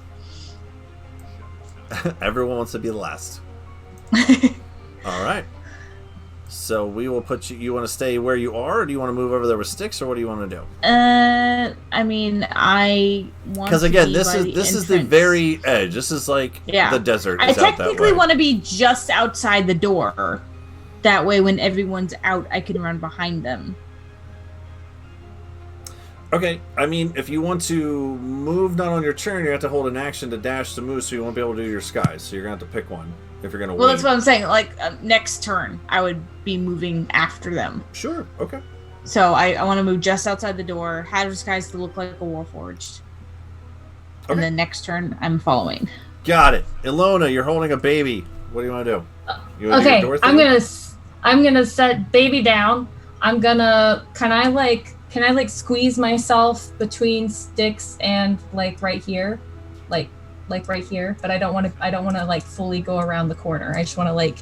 Everyone wants to be the last. All right. So we will put you. You want to stay where you are, or do you want to move over there with sticks, or what do you want to do? I mean, I want Because to again, be this by is the entrance. very edge. This is like the desert. I Is out that technically way. want to be just outside the door. That way, when everyone's out, I can run behind them. Okay, I mean, if you want to move not on your turn, you have to hold an action to dash to move, so you won't be able to do your skies. So you're gonna have to pick one if you're gonna. Well, wait. that's what I'm saying. Like next turn, I would be moving after them. Sure. Okay. So I want to move just outside the door, have disguise to look like a Warforged. Okay. And then next turn, I'm following. Got it. Ilona, you're holding a baby. What do you want to do? You wanna do Okay, your door I'm thing? gonna set baby down. Can I squeeze myself between sticks and like right here, like right here? But I don't want to like fully go around the corner. I just want to like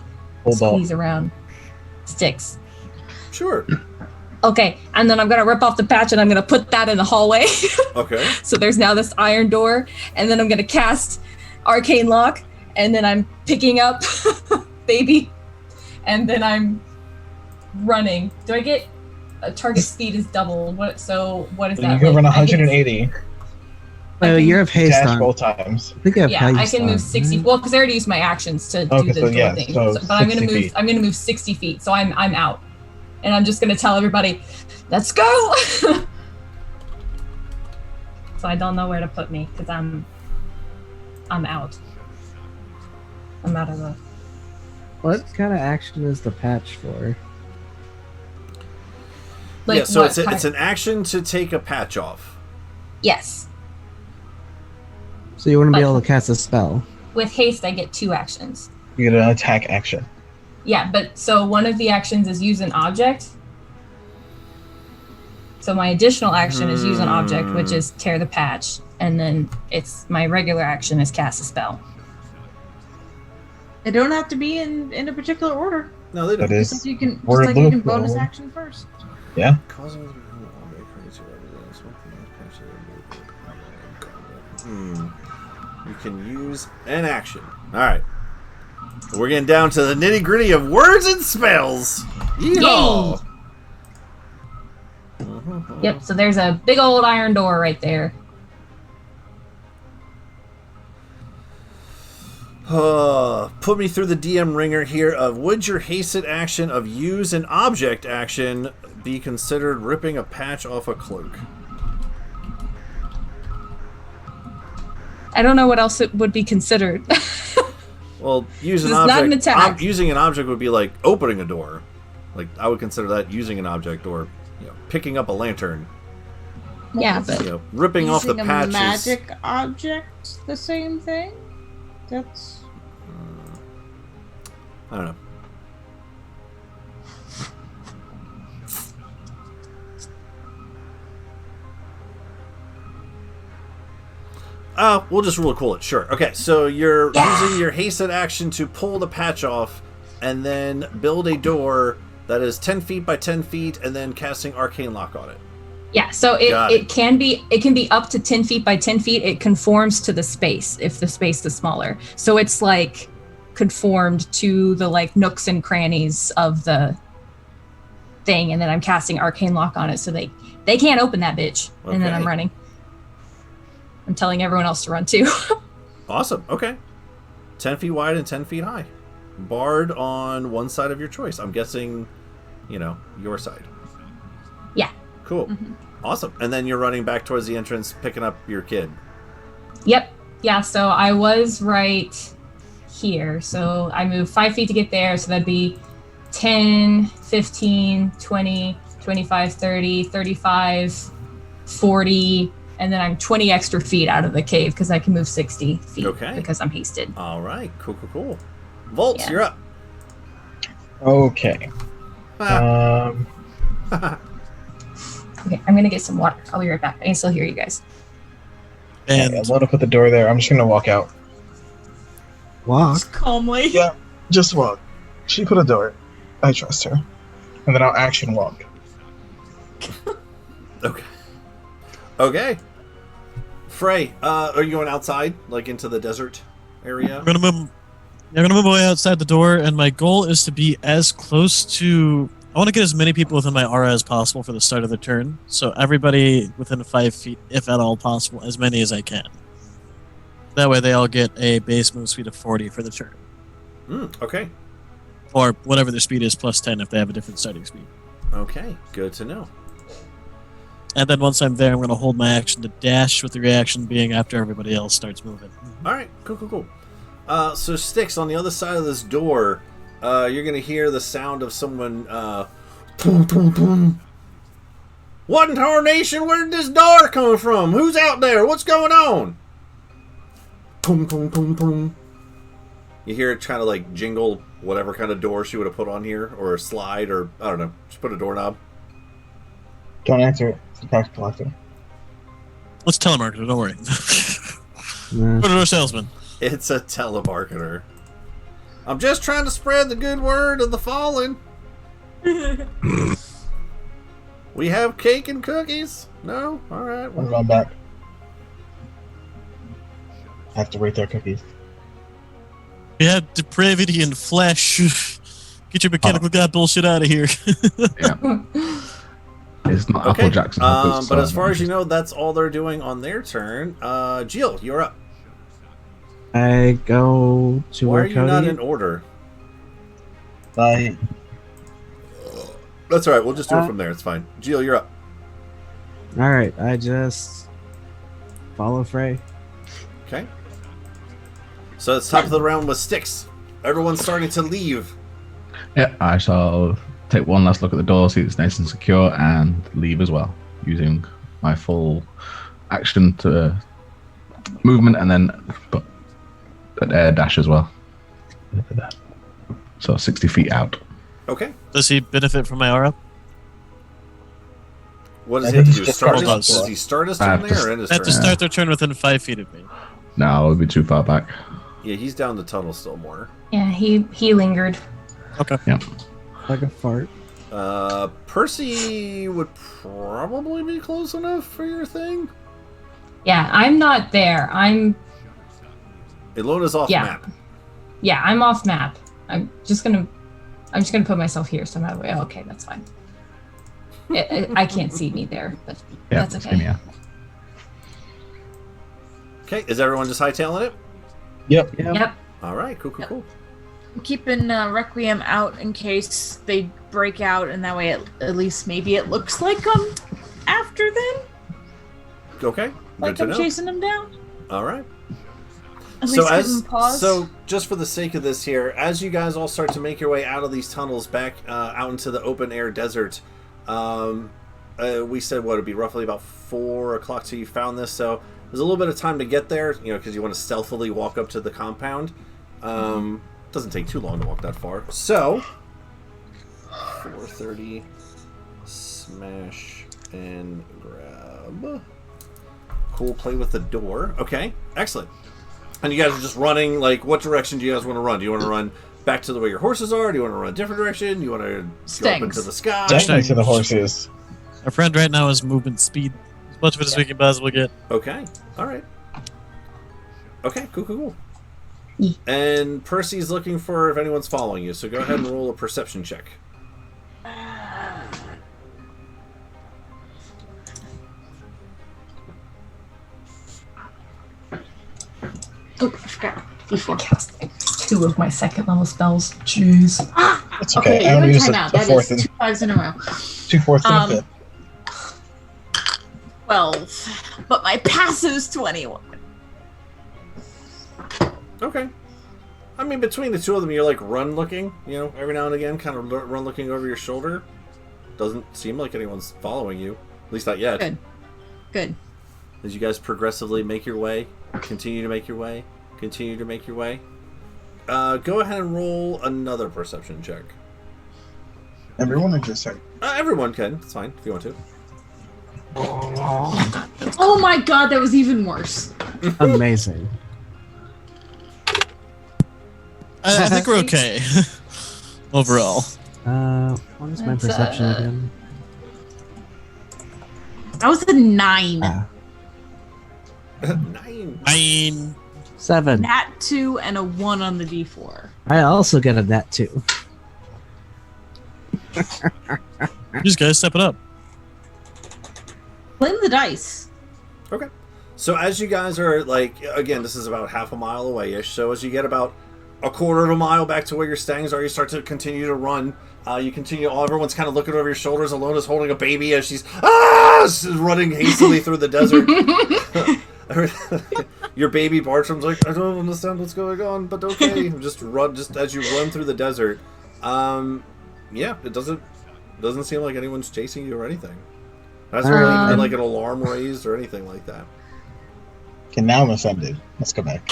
squeeze around sticks. Sure. Okay, and then I'm gonna rip off the patch and I'm gonna put that in the hallway. Okay. So there's now this iron door, and then I'm gonna cast Arcane Lock, and then I'm picking up baby, and then I'm running. Do I get a target speed is double? What is You that? can run 180. Oh, you have haste Dash on. both times. I think you have Yeah, I haste can on, move 60. right? Well, because I already used my actions to Okay, do the so door yeah, thing. so But I'm gonna 60 move. feet. I'm gonna move 60 feet. So I'm out, and I'm just gonna tell everybody, "Let's go." So I don't know where to put me because I'm out. I'm out of the. What kind of action is the patch for? Like, yeah. So what it's an action to take a patch off. Yes. So you wouldn't be Like- able to cast a spell. With haste, I get 2 actions. You get an attack action. Yeah, but so one of the actions is use an object. So my additional action is use an object, which is tear the patch, and then it's my regular action is cast a spell. They don't have to be in a particular order. No, they don't. That is. Just like you can, Word just like you can loop, bonus though. action first. Yeah. You can use an action. All right. We're getting down to the nitty gritty of words and spells. Yeehaw! Yep, so there's a big old iron door right there. Put me through the DM ringer here of would your hasted action of use an object action be considered ripping a patch off a cloak? I don't know what else it would be considered. Well, use an This is not object. an attack. Using an object would be like opening a door. Like I would consider that using an object, or picking up a lantern. Yeah, but Ripping off the Using a patches. magic object, the same thing. That's I don't know. We'll just rule cool it. Sure. Okay, so you're using your hasted action to pull the patch off, and then build a door that is 10 feet by 10 feet, and then casting Arcane Lock on it. yeah, so Got it can be up to 10 feet by 10 feet. It conforms to the space if the space is smaller. So it's like conformed to the like nooks and crannies of the thing, and then I'm casting Arcane Lock on it so they can't open that bitch. Okay. And then I'm running. I'm telling everyone else to run too. Awesome. Okay. 10 feet wide and 10 feet high. Barred on one side of your choice. I'm guessing, your side. Yeah. Cool. Awesome. And then you're running back towards the entrance, picking up your kid. Yep. Yeah, so I was right here. So I moved 5 feet to get there. So that'd be 10, 15, 20, 25, 30, 35, 40, and then I'm 20 extra feet out of the cave because I can move 60 feet because I'm hasted. All right. Cool. Volts, you're up. Okay. Okay, I'm gonna get some water. I'll be right back. I can still hear you guys. And I'll load up at the door there. I'm just gonna walk out. Walk. Calmly. Yeah, just walk. She put a door. I trust her. And then I'll action walk. Okay. Frey, are you going outside, like into the desert area? I'm gonna move my way outside the door, and my goal is to be as close to. I want to get as many people within my aura as possible for the start of the turn. So everybody within 5 feet, if at all possible, as many as I can. That way, they all get a base move speed of 40 for the turn, Okay. or whatever their speed is plus 10 if they have a different starting speed. Okay. Good to know. And then once I'm there, I'm going to hold my action to dash, with the reaction being after everybody else starts moving. All right. Cool. So Styx, on the other side of this door, you're going to hear the sound of someone, boom, boom, boom. What in tarnation? Where did this door come from? Who's out there? What's going on? Boom, boom, boom, boom. You hear it kind of like jingle whatever kind of door she would have put on here, or a slide, or I don't know. Just put a doorknob. Don't answer it. It's a practical actor. Let's telemarketer, don't worry. Nah. Put it to a salesman. It's a telemarketer. I'm just trying to spread the good word of the fallen. We have cake and cookies. No? All right. I'm going back. I have to rate their cookies. We had depravity and flesh. Get your mechanical god bullshit out of here. Yeah. It's not Okay. Apple Jackson. But as far as you know, that's all they're doing on their turn. Jill, you're up. I go to Why where are you not Cody. in order? Bye. That's all right. We'll just do it from there. It's fine. Jill, you're up. All right, I just follow Frey. Okay. So it's top of the round with Styx. Everyone's starting to leave. Yeah, I shall take one last look at the door, see it's nice and secure, and leave as well, using my full action to movement, and then put an air dash as well. So 60 feet out. Okay. Does he benefit from my aura? What does I he have to think do? he's Start just- his, does he start his I turn have to- there or end his I have to turn? start their turn within 5 feet of me. No, it would be too far back. Yeah, he's down the tunnel still more. Yeah, he lingered. Okay. Yeah. Like a fart. Percy would probably be close enough for your thing. Yeah, I'm not there. Ilona's off Yeah. map. Yeah, I'm off map. I'm just gonna put myself here so I'm out of the way. Oh, okay, that's fine. I can't see me there, but Yeah, that's same okay. here. Okay, is everyone just hightailing it? Yep. Yep. All right, cool. I'm keeping Requiem out in case they break out, and that way at least maybe it looks like I'm after them. Okay, good Like to I'm know. chasing them down. All right. At So least give them pause. so just for the sake of this here, as you guys all start to make your way out of these tunnels back out into the open air desert, we said what it'd be roughly about 4 o'clock till you found this. So there's a little bit of time to get there, because you want to stealthily walk up to the compound. Doesn't take too long to walk that far. So 4:30, smash and grab. Cool. Play with the door. Okay, excellent. And you guys are just running, like, what direction do you guys want to run? Do you want to run back to the way your horses are? Do you want to run a different direction? Do you want to go up into the sky? Definitely to the horses. Our friend right now is movement speed. As much of it as we can possibly get. Okay, alright. Okay, cool. Yeah. And Percy's looking for if anyone's following you, so go ahead and roll a perception check. Oh, I forgot. I cast like 2 of my 2nd level spells. Jeez. That's okay. I you're only in used timeout. the That fourth is and 2 5s in a row. 2 fourths and a 5th. 12. But my passive's 21. Okay. I mean, between the two of them, you're like run looking, you know, every now and again, kind of run looking over your shoulder. Doesn't seem like anyone's following you. At least not yet. Good. Good. As you guys progressively make your way, continue to make your way, continue to make your way. Go ahead and roll another perception check. Everyone or just her? Everyone can. It's fine if you want to. Oh my god, that was even worse. Amazing. I think we're okay overall. What is my perception again? That was a 9. 9. 7. Nat 2 and a 1 on the D4. I also get a nat 2. Just guys, step it up. Blame the dice. Okay. So as you guys are, like, again, this is about half a mile away-ish, so as you get about a quarter of a mile back to where your stangs are, you start to continue to run. You continue, everyone's kind of looking over your shoulders. Alona's holding a baby as she's running hastily through the desert. Your baby Bartram's like, I don't understand what's going on, but okay. Just as you run through the desert. Yeah, it doesn't seem like anyone's chasing you or anything. There hasn't really been like an alarm raised or anything like that. Okay, now I'm offended. Let's go back.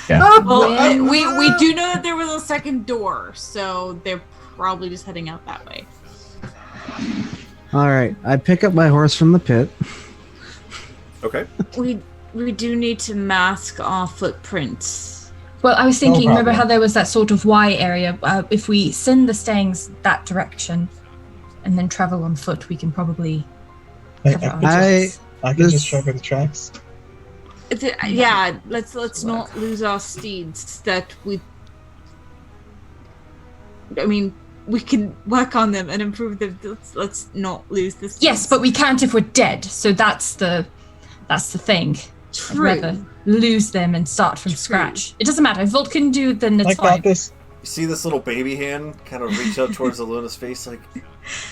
Yeah. Well, we do know that there was a second door, so they're probably just heading out that way. Alright, I pick up my horse from the pit. Okay. We do need to mask our footprints. Well, I was thinking, No remember problem. how there was that sort of Y area? If we send the stangs that direction and then travel on foot, we can probably cover our tracks. I can just cover the tracks. Yeah, let's not lose our steeds. I mean, we can work on them and improve them. Let's not lose the steeds. Yes, but we can't if we're dead. So that's the thing. True. I'd rather lose them and start from scratch. It doesn't matter. If Volt can do it, then I it's got fine. this. You see this little baby hand kind of reach out towards Aluna's face, like,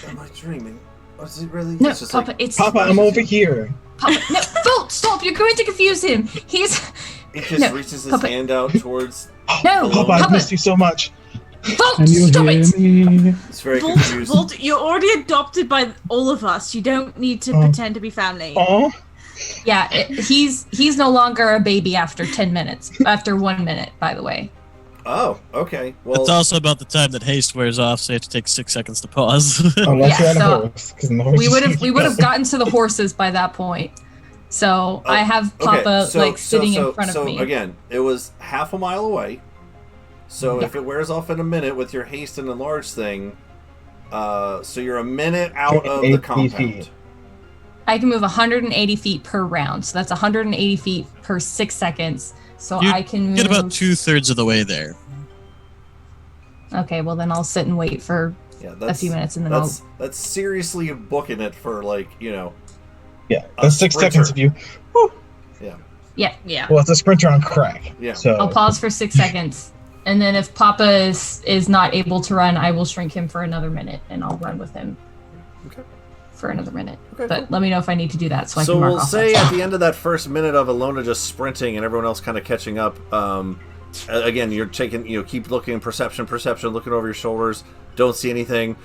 am I dreaming? Or is it really? No, It's just Papa, like, it's Papa, I'm over here. Papa, no, Volt, stop! You're going to confuse him. he just no, reaches his Papa. hand out towards. No, Papa, I've Papa. missed you so much. Volt, Can you stop hear it! me? It's very Volt, confused. Volt, you're already adopted by all of us. You don't need to pretend to be family. Oh, Yeah, he's no longer a baby after 10 minutes. After 1 minute, by the way. Oh, okay. Well, It's also about the time that haste wears off, so you have to take 6 seconds to pause. unless you're on a so horse, 'cause the horse We is would have gotten to the horses by that point. So I have Papa sitting in front of me. So again, it was half a mile away. So if it wears off in a minute with your haste and enlarge thing, so you're a minute out of the 80 compound. feet. I can move 180 feet per round, so that's 180 feet per 6 seconds. So You I can move... get about 2/3 of the way there. Okay, well then I'll sit and wait for Yeah, a few minutes and then I'll... that's seriously booking it for, like, you know. Yeah, A that's 6 sprinter. seconds of you. Woo. Yeah. Well, it's a sprinter on crack. Yeah. So I'll pause for 6 seconds. And then if Papa is not able to run, I will shrink him for another minute and I'll run with him. Okay. For another minute. Okay, But cool. let me know if I need to do that so I So can mark we'll off say that. at the end of that first minute of Alona just sprinting and everyone else kind of catching up, again, you're taking, keep looking, perception, looking over your shoulders, don't see anything.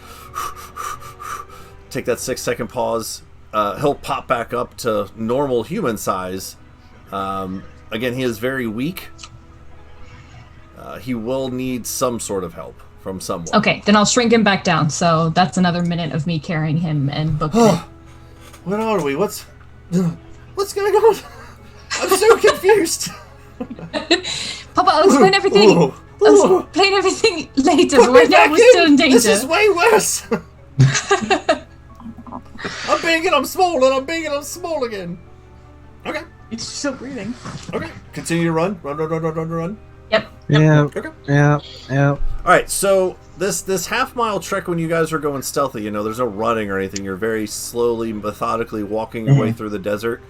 Take that 6-second pause. He'll pop back up to normal human size. Again, he is very weak. He will need some sort of help from someone. Okay, then I'll shrink him back down. So that's another minute of me carrying him and booking it. What are we? What's going on? I'm so confused. Papa, I'll explain everything. Ooh. I'll explain everything later. Put But me right now back we're still in danger. This is way worse. I'm big and I'm small and I'm big and I'm small again. Okay. It's still breathing. Okay. Continue to run. Run. Yep. Yeah, Okay. yeah. All right. So this half-mile trek, when you guys are going stealthy, there's no running or anything. You're very slowly, methodically walking your way through the desert.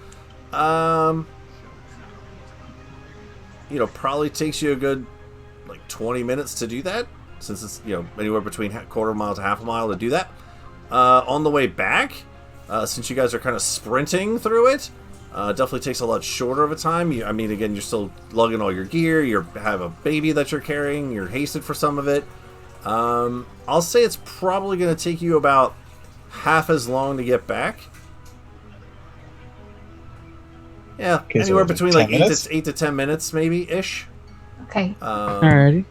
probably takes you a good 20 minutes to do that, since it's anywhere between quarter mile to half a mile to do that. On the way back, since you guys are kind of sprinting through it, definitely takes a lot shorter of a time. Again, you're still lugging all your gear. You have a baby that you're carrying. You're hasted for some of it. I'll say it's probably going to take you about half as long to get back. Yeah, Okay, anywhere so between 8 to 10 minutes, maybe ish. Okay. Alrighty.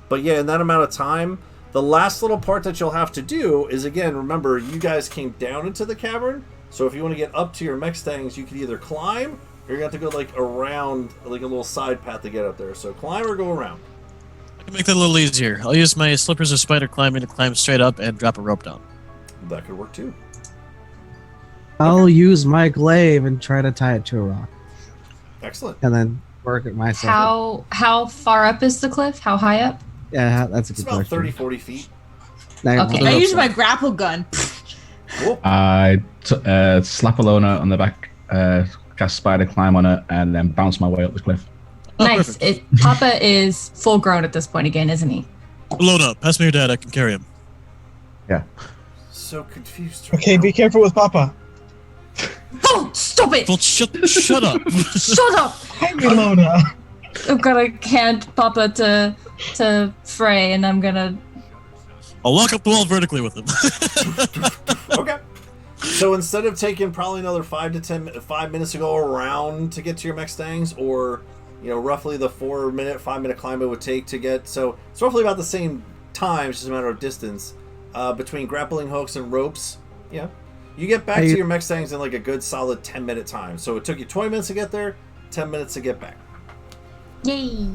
But yeah, in that amount of time, the last little part that you'll have to do is, again, remember, you guys came down into the cavern. So if you want to get up to your mech stangs, you can either climb, or you're going to have to go around a little side path to get up there. So climb or go around. I can make that a little easier. I'll use my slippers of spider climbing to climb straight up and drop a rope down. That could work too. I'll use my glaive and try to tie it to a rock, Excellent. and then work it myself. How far up is the cliff? How high up? Yeah, that's a It's good about question. 30, 40 feet. Okay. I use my grapple gun. Cool. I slap Alona on the back, cast spider climb on it, and then bounce my way up the cliff. Nice. Papa is full grown at this point again, isn't he? Load up. Pass me your dad. I can carry him. Yeah. So confused. Right Okay, now. be careful with Papa. Oh, stop it! Well, shut up. Shut up! Hi, Milona. I'm gonna hand Papa to Frey, and I'm gonna. I'll walk up the wall vertically with him. Okay. So instead of taking probably another 5 minutes to go around to get to your mech stangs, or roughly the 5-minute climb it would take to get, so it's roughly about the same time, it's just a matter of distance between grappling hooks and ropes. Yeah, you get back to your mech stangs in a good solid 10-minute time. So it took you 20 minutes to get there, 10 minutes to get back. Yay!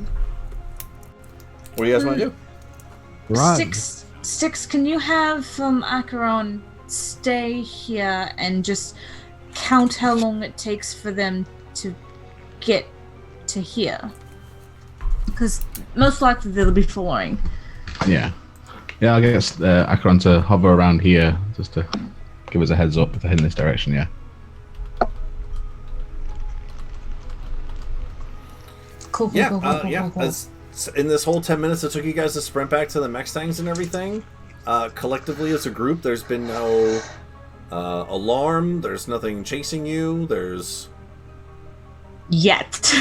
What do you guys want to do? Run. Six, can you have Acheron stay here and just count how long it takes for them to get to here? Because most likely they'll be following. Yeah. Yeah, I'll get Akron to hover around here just to give us a heads up if they're heading this direction, yeah. Cool. Yeah, Cool. As in this whole 10 minutes it took you guys to sprint back to the mech stangs and everything, collectively as a group, there's been no alarm, there's nothing chasing you, there's... Yet.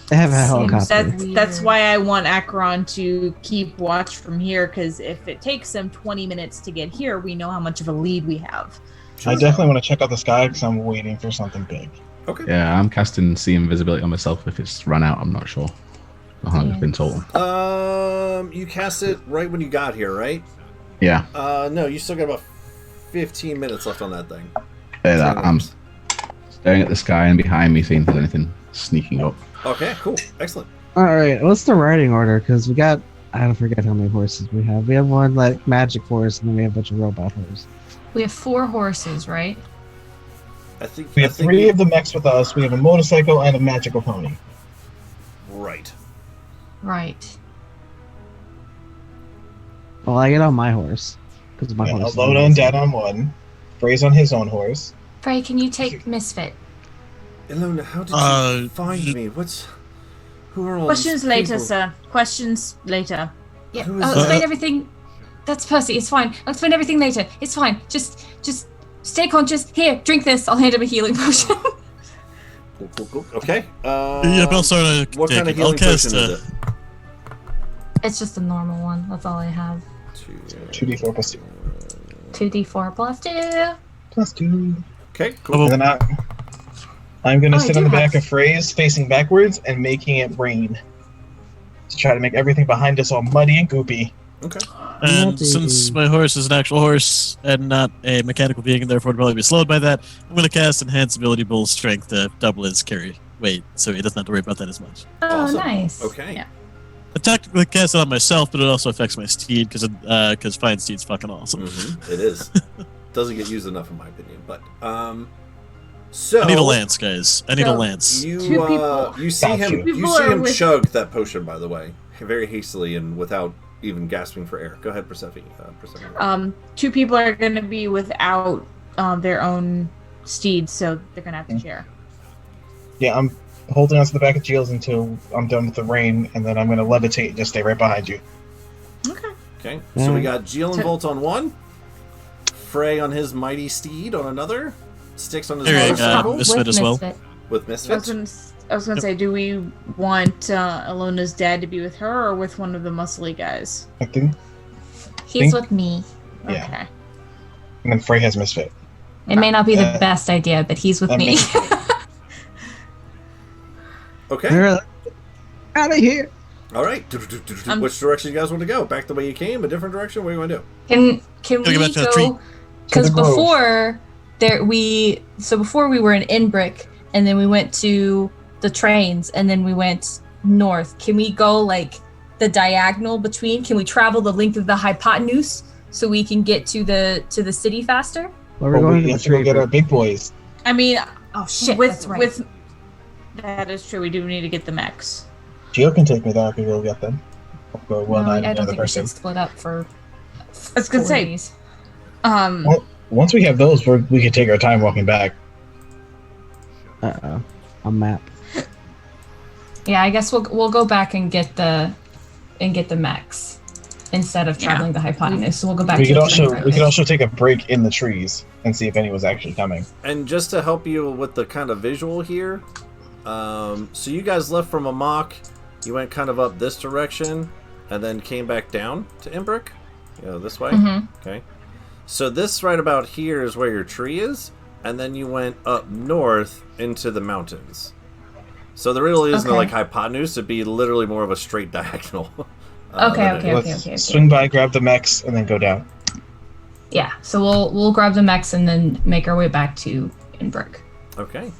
They have a helicopter. That's why I want Acheron to keep watch from here, because if it takes them 20 minutes to get here, we know how much of a lead we have. I definitely want to check out the sky because I'm waiting for something big. Okay. Yeah, I'm casting See Invisibility on myself. If it's run out, I'm not sure. How long it's been total. You cast it right when you got here, right? Yeah. No, you still got about 15 minutes left on that thing. I'm staring at the sky and behind me, seeing if there's anything sneaking up. Okay, cool. Excellent. Alright, what's the riding order? Because we got, I don't forget how many horses we have. We have one magic horse, and then we have a bunch of robot horses. We have 4 horses, right? We have 3 of the mechs with us. We have a motorcycle and a magical pony. Right. Right. Well, I get on my horse. Because my horse is Alona and Dad on one. Frey's on his own horse. Frey, can you take Misfit? Ilona, how did you find me? Who are all Questions these later, people? sir. Questions later. Yeah, Who is I'll that? explain everything. That's Percy. It's fine. I'll explain everything later. It's fine. Just stay conscious. Here, drink this. I'll hand him a healing potion. Cool. Okay. Yeah, but I'll start What kind of taking. I'll healing cast. potion is it? It's just a normal one. That's all I have. 2d4 plus 2. 2d4 plus 2. Plus 2. Okay, cool. And then I'm going to I sit do on the back have- of Frey's facing backwards and making it rain. To try to make everything behind us all muddy and goopy. Okay. And Naughty. since my horse is an actual horse and not a mechanical being, and therefore would probably be slowed by that, I'm going to cast Enhanced Ability Bull Strength to double his carry weight, so he doesn't have to worry about that as much. Oh, Awesome. nice. Okay. Yeah. I technically cast it on myself, but it also affects my steed because Fine Steed's fucking awesome. Mhm, it is. Doesn't get used enough in my opinion, but so I need a lance, guys. I need a So- lance. You Two people. you see Got him you. you People see are him with- chug that potion, by the way, very hastily and without even gasping for air. Go ahead, Persephone. 2 people are going to be without their own steeds, so they're going to have to share. Yeah, I'm holding onto the back of Gilles until I'm done with the rain, and then I'm going to levitate and just stay right behind you. Okay. So we got Gilles and Volt on one, Frey on his mighty steed on another, Styx on his motorcycle Misfit as well. Misfit. with Misfit. I was gonna say, do we want Alona's dad to be with her or with one of the muscly guys? I think. He's with me. Yeah. Okay. And then Frey has Misfit. It may not be the best idea, but he's with that me. makes sense. Okay. Out of here. All right. Which direction you guys want to go? Back the way you came? A different direction? What do you want to do? Can Gotta we get back to the tree. go? Because To the grove. before we were in Inbrick, and then we went to the trains, and then we went north. Can we go like the diagonal between? Can we travel the length of the hypotenuse so we can get to the city faster? Well, But we're going we to the have to go tree. get our big boys. I mean, Oh shit! with that's right. with that is true. We do need to get the mechs. Gio can take me there if we go get them. I'll go one No, night I and the don't other think we person. should split up for. I was gonna 4 say- days. Once we have those, we can take our time walking back. Uh-oh. A map. Yeah, I guess we'll go back and get the mechs instead of traveling the hypotenuse. So we'll go back. We to could the also train. take a break in the trees and see if anyone's actually coming. And just to help you with the kind of visual here, so you guys left from Amok, you went kind of up this direction, and then came back down to Imbrick? This way? Mhm. Okay. So this right about here is where your tree is, and then you went up north into the mountains. So there really isn't Okay. like hypotenuse, it'd be literally more of a straight diagonal. Okay. Let's swing by, grab the mechs, and then go down. Yeah, so we'll grab the mechs and then make our way back to Inbrick. Okay.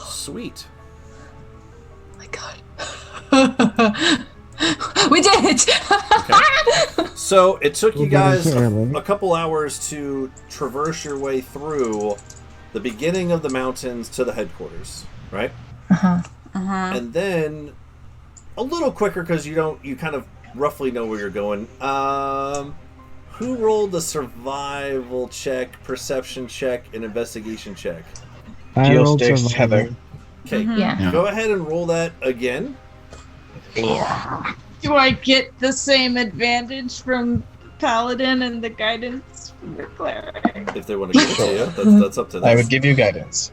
Sweet. Oh my god. We did it! So it took you We're getting guys here, right? a couple hours to traverse your way through the beginning of the mountains to the headquarters, right? Uh-huh. And then a little quicker because you kind of roughly know where you're going. Who rolled the survival check, perception check, and investigation check? I Gio, rolled Styx, survival. Heather. Okay, Yeah. go ahead and roll that again. Do I get the same advantage from Paladin and the guidance from the cleric? If they want to give it to you, that's up to them. I would give you guidance.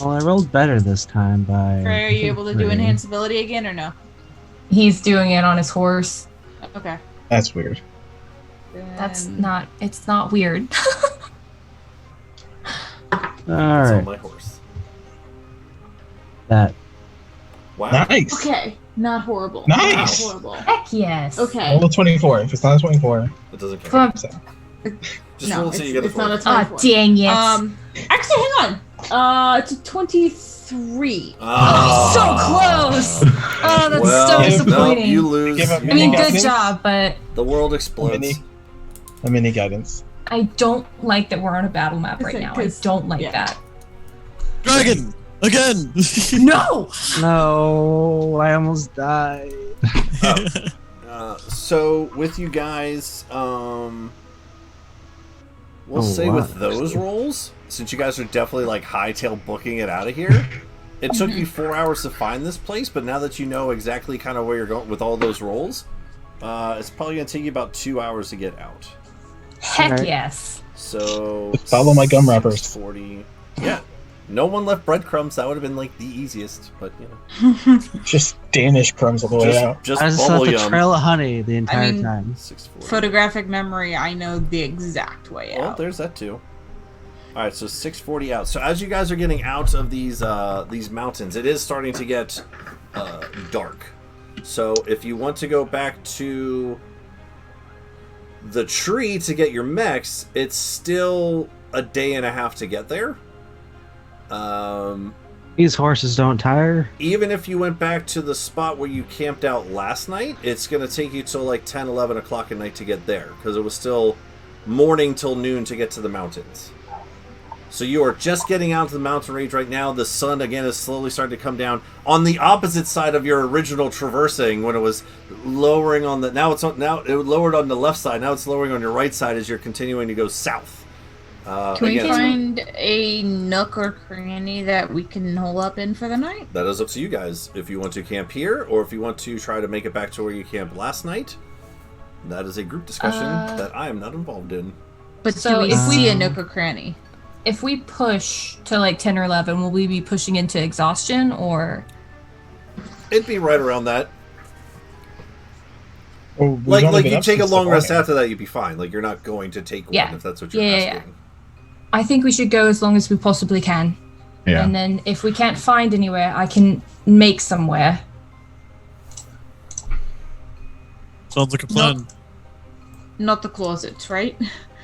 Well, I rolled better this time by. Frey, are you able to do 3. enhance ability again or no? He's doing it on his horse. Okay. That's weird. That's Then- it's not weird. All It's on right. my horse. That. Wow. Nice. Okay. Not horrible. Nice. Not horrible. Heck yes. Okay. Roll a 24. If it's not a 24, It doesn't count. Come on. so. Just No, roll until you get a it's not 4. a Ah, 24. dang it. Actually, hang on. It's a 23. So close. Oh, that's Well, so no, disappointing. you lose. Give up I mean, good Guidance? job, but The world explodes. A mini guidance. I don't like that we're on a battle map right now. I don't like Yeah. that. Dragon! Again! No! No, I almost died. So with you guys, we'll Oh, say wow. with those rolls, since you guys are definitely like hightail booking it out of here, it took you 4 hours to find this place, but now that you know exactly kind of where you're going with all those rolls, it's probably going to take you about 2 hours to get out. Heck Alright. yes. So Follow my gum wrappers. 640. Yeah. No one left breadcrumbs. That would have been like the easiest, but you know, Just Danish crumbs all the way out. just I just bubble left a yum. trail of honey the entire mean- time. 640. Photographic memory, I know the exact way Well, out. there's that too. All right, so 640 out. So as you guys are getting out of these mountains, it is starting to get dark. So if you want to go back to the tree to get your mechs, it's still a day and a half to get there. These horses don't tire. Even if you went back to the spot where you camped out last night, it's going to take you till like 10, 11 o'clock at night to get there, because it was still morning till noon to get to the mountains. So you are just getting out to the mountain range right now. The sun, again, is slowly starting to come down on the opposite side of your original traversing when it was lowering on the... Now it lowered on the left side. Now it's lowering on your right side as you're continuing to go south. Can we again, find a nook or cranny that we can hole up in for the night? that is up to you guys. If you want to camp here, or if you want to try to make it back to where you camped last night, that is a group discussion that I am not involved in. But So do we if see a nook or cranny? If we push to like 10 or 11, will we be pushing into exhaustion or? It'd be right around that. Well, we've Like only you been up take a since long the rest morning. after that, you'd be fine. Like, you're not going to take Yeah. one if that's what you're Yeah. asking. I think we should go as long as we possibly can. Yeah. And then if we can't find anywhere, I can make somewhere. Sounds like a plan. Not the closets, right?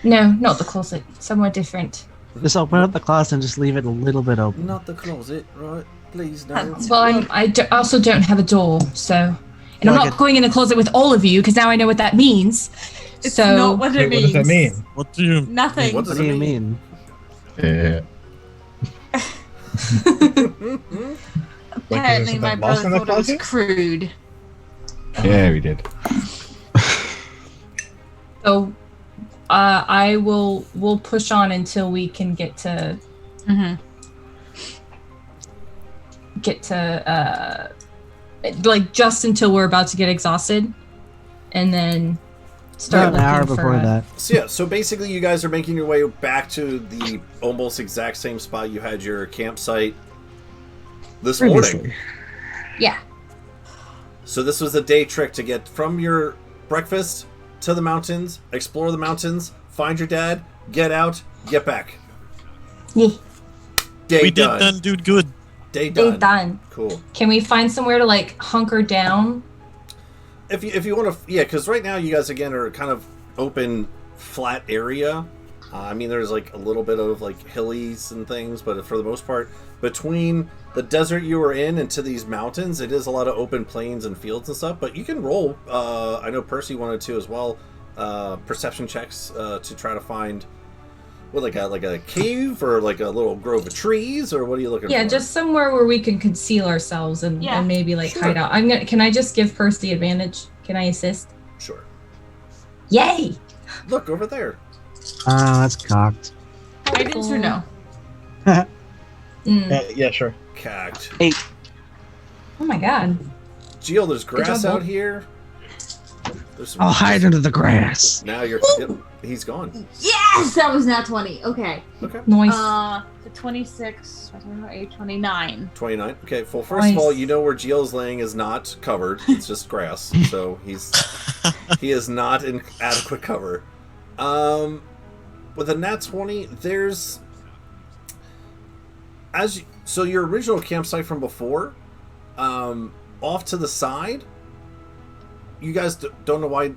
No, not the closet. Somewhere different. Just open up the closet and just leave it a little bit open. Not the closet, right? Please no. Well, I also don't have a door, so. And I'm Like not going in the closet with all of you because now I know what that means. It's so not what it Wait, what means. does that mean? What do you? Nothing. What What does do it you mean? mean? Apparently, my something lost brother in the thought it was closet? crude. Yeah, we did. So, we'll push on until we can get to like just until we're about to get exhausted, and then start About an hour looking before for that. So yeah, so basically you guys are making your way back to the almost exact same spot you had your campsite this morning. Previously. Yeah. So this was a day trick to get from your breakfast to the mountains, explore the mountains, find your dad, get out, get back. Yeah. Day We done. did done, dude. Good. Day done. They done. Cool. Can we find somewhere to like hunker down? If you want to, yeah, because right now you guys again are kind of open, flat area. I mean, there's like a little bit of like hillies and things, but for the most part, between the desert you were in and to these mountains, it is a lot of open plains and fields and stuff. But you can roll. I know Percy wanted to as well. Perception checks to try to find what like a cave or like a little grove of trees, or what are you looking for? Yeah, just somewhere where we can conceal ourselves and maybe like Sure. hide out. Can I just give Percy advantage? Can I assist? Sure. Yay! Look over there. That's cocked. Guidance or no? Yeah, sure. Cacked. Oh my god. Gio, there's grass job, out Bob. here. There's some, I'll hide under the grass. Now you're. Yep, he's gone. Yes, that was not 20. Okay. Okay. Nice. The 26, 29. 29. Okay, well, first of all, Nice. you know where Gio's laying is not covered. It's just grass. So he is not in adequate cover. With a nat 20, there's so your original campsite from before, off to the side, you guys don't know why.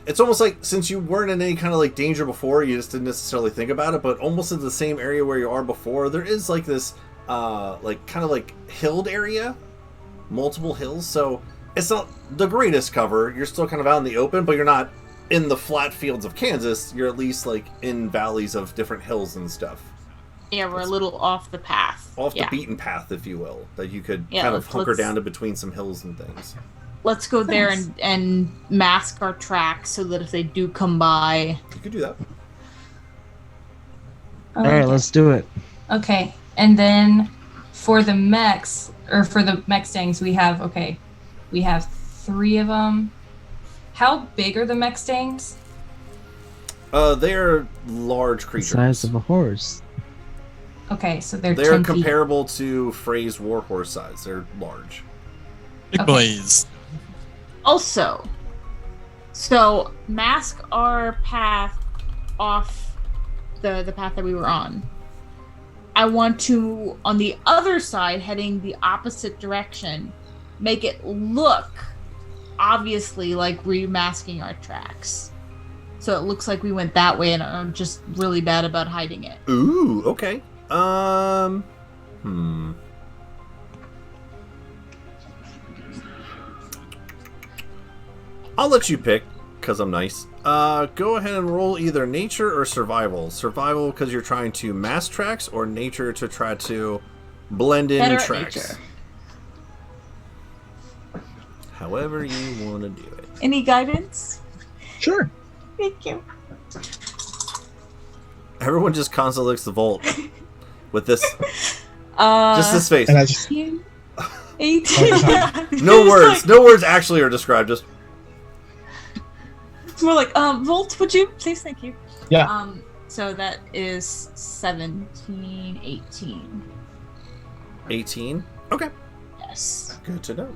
It's almost like since you weren't in any kind of like danger before, you just didn't necessarily think about it, but almost in the same area where you are before, there is like this like kind of like hilled area, multiple hills, so it's not the greatest cover. You're still kind of out in the open, but you're not in the flat fields of Kansas. You're at least like in valleys of different hills and stuff. Yeah, we're a little off the path. Off the beaten path, if you will, that you could Yeah, kind of hunker let's- down to between some hills and things. Let's go there Nice. and mask our tracks so that if they do come by. You could do that. All right, let's do it. Okay, and then for the mechs or for the mech stings, we have 3 of them. How big are the mech stings? They're large The creatures. size of a horse. Okay, so they're They're chunky. comparable to Frey's warhorse size. They're large. Big Okay. boys. Also, so mask our path off the path that we were on. I want to, on the other side, heading the opposite direction, make it look obviously like remasking our tracks. So it looks like we went that way and are just really bad about hiding it. Ooh, okay. I'll let you pick, because I'm nice. Go ahead and roll either nature or survival. Survival because you're trying to mass tracks, or nature to try to blend in Better at tracks. nature. However you want to do it. Any guidance? Sure. Thank you. Everyone just constantly looks the vault with this, Uh, just this face. And I just 18. No words. No words actually are described. Just It's more like, Volt, would you please? Thank you. yeah. So that is 17, 18. 18. Okay. Yes. Good to know.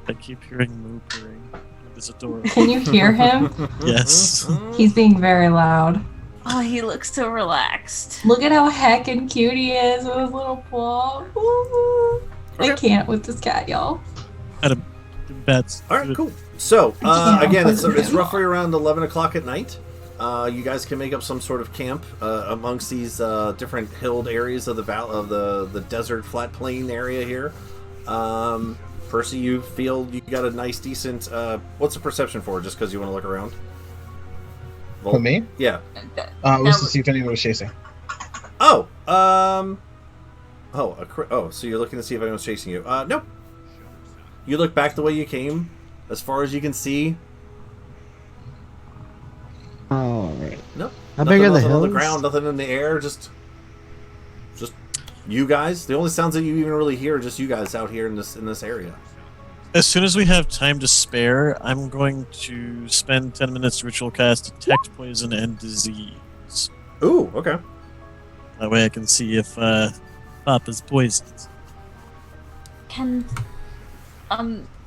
I keep hearing moo purring. It's adorable. Can you hear him? Yes. He's being very loud. Oh, he looks so relaxed. Look at how heckin' cute he is with his little paw. Ooh. I Okay. can't with this cat, y'all. Had a bats. All right, cool. So, Yeah. again, it's roughly around 11 o'clock at night. You guys can make up some sort of camp amongst these different hilled areas of the desert flat plain area here. Percy, you feel you got a nice, decent... what's the perception for, just because you want to look around? For me? Yeah. Was to see if anyone was chasing. Oh, so you're looking to see if anyone's chasing you. Nope. You look back the way you came, as far as you can see. Oh, right. Nope. How big are the nothing on the hills? ground, nothing in the air, just you guys. The only sounds that you even really hear are just you guys out here in this area. As soon as we have time to spare, I'm going to spend 10 minutes to ritual cast Detect Poison and Disease. Ooh, okay. That way I can see if Papa's poisoned.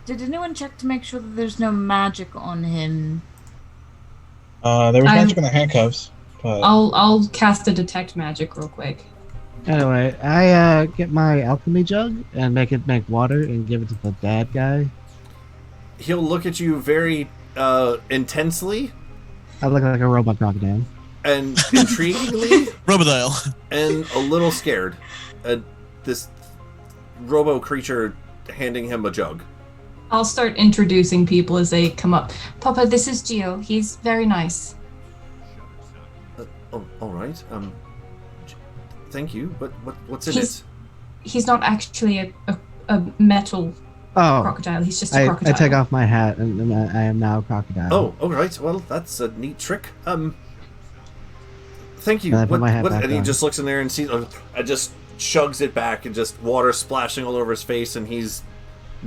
Did anyone check to make sure that there's no magic on him? There was magic in the handcuffs, but I'll cast a detect magic real quick. Anyway, I get my alchemy jug and make it make water and give it to the bad guy. He'll look at you very intensely I look like a robot crocodile. and intriguingly Robodile. and a little scared at this robo creature handing him a jug. I'll start introducing people as they come up. Papa, this is Gio. He's very nice. Oh, all right. Thank you. But what's in He's- it? He's not actually a metal Oh, crocodile. He's just a I crocodile. take off my hat and I am now a crocodile. Oh, all right. Well, that's a neat trick. Thank you. And I put my hat back And he on. just looks in there and sees. And just shugs it back, and just water splashing all over his face, and he's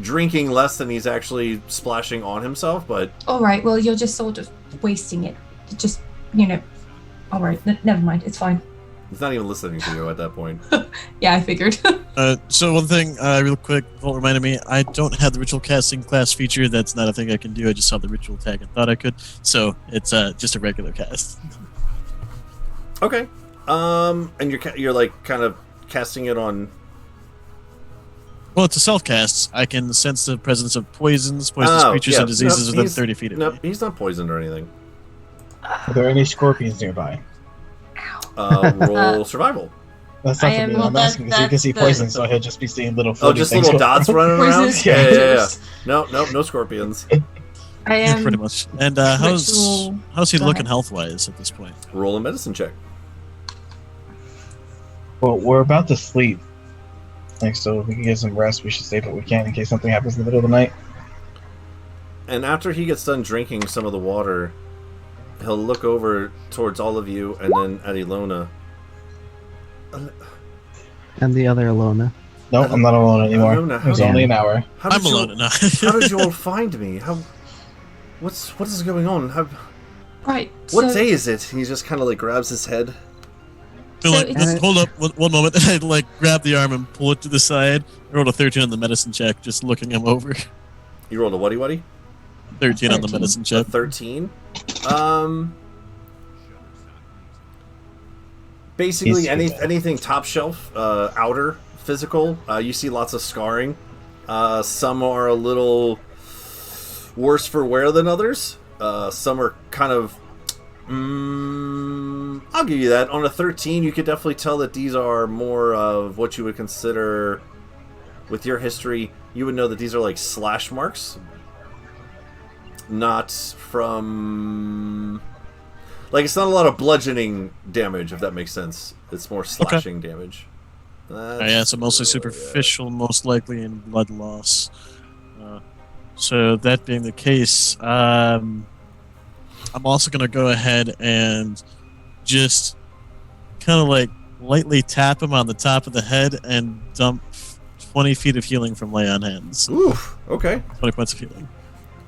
drinking less than he's actually splashing on himself. But All right. Well, you're just sort of wasting it. Just All right. Never mind. It's fine. he's not even listening to you at that point. Yeah, I figured. So one thing, real quick, Volt reminded me, I don't have the ritual casting class feature. That's not a thing I can do. I just saw the ritual tag and thought I could. So it's just a regular cast. Okay. And you're like kind of casting it on. Well, it's a self-cast. I can sense the presence of poisonous creatures and diseases within 30 feet of No, me. he's not poisoned or anything. are there any scorpions nearby? Roll survival. That's not I for am- me. well, I'm asking because he can see that's the- poison, so he'll just be seeing little. Oh, floating just things little go- dots running around? Poisonous Yeah. creatures. No scorpions. I am Pretty much. And how's ritual- he Go looking ahead. health-wise at this point? Roll a medicine check. Well, we're about to sleep. Like, so if we can get some rest, we should save what we can in case something happens in the middle of the night. And after he gets done drinking some of the water, he'll look over towards all of you and then at Ilona. And the other Alona. Nope, I'm not alone anymore. Alona, It was how- only an hour. How I'm did you- alone at night. How did you all find me? What is going on? right. What so, day is it? He just kind of like grabs his head. So, So like, it's- hold up one moment, and I'd like grab the arm and pull it to the side. I rolled a 13 on the medicine check, just looking him over. You rolled a whatty? 13 on the 13. medicine A check. 13. Basically, He's- anything top shelf, outer, physical. You see lots of scarring. Some are a little worse for wear than others. Some are kind of. I'll give you that. On a 13, you could definitely tell that these are more of what you would consider, with your history, you would know that these are like slash marks. Not from. Like, it's not a lot of bludgeoning damage, if that makes sense. It's more slashing damage. Yeah, so mostly superficial, most likely in blood loss. So that being the case, I'm also going to go ahead and just kind of like lightly tap him on the top of the head and dump 20 feet of healing from lay on hands. Oof. Okay. 20 points of healing.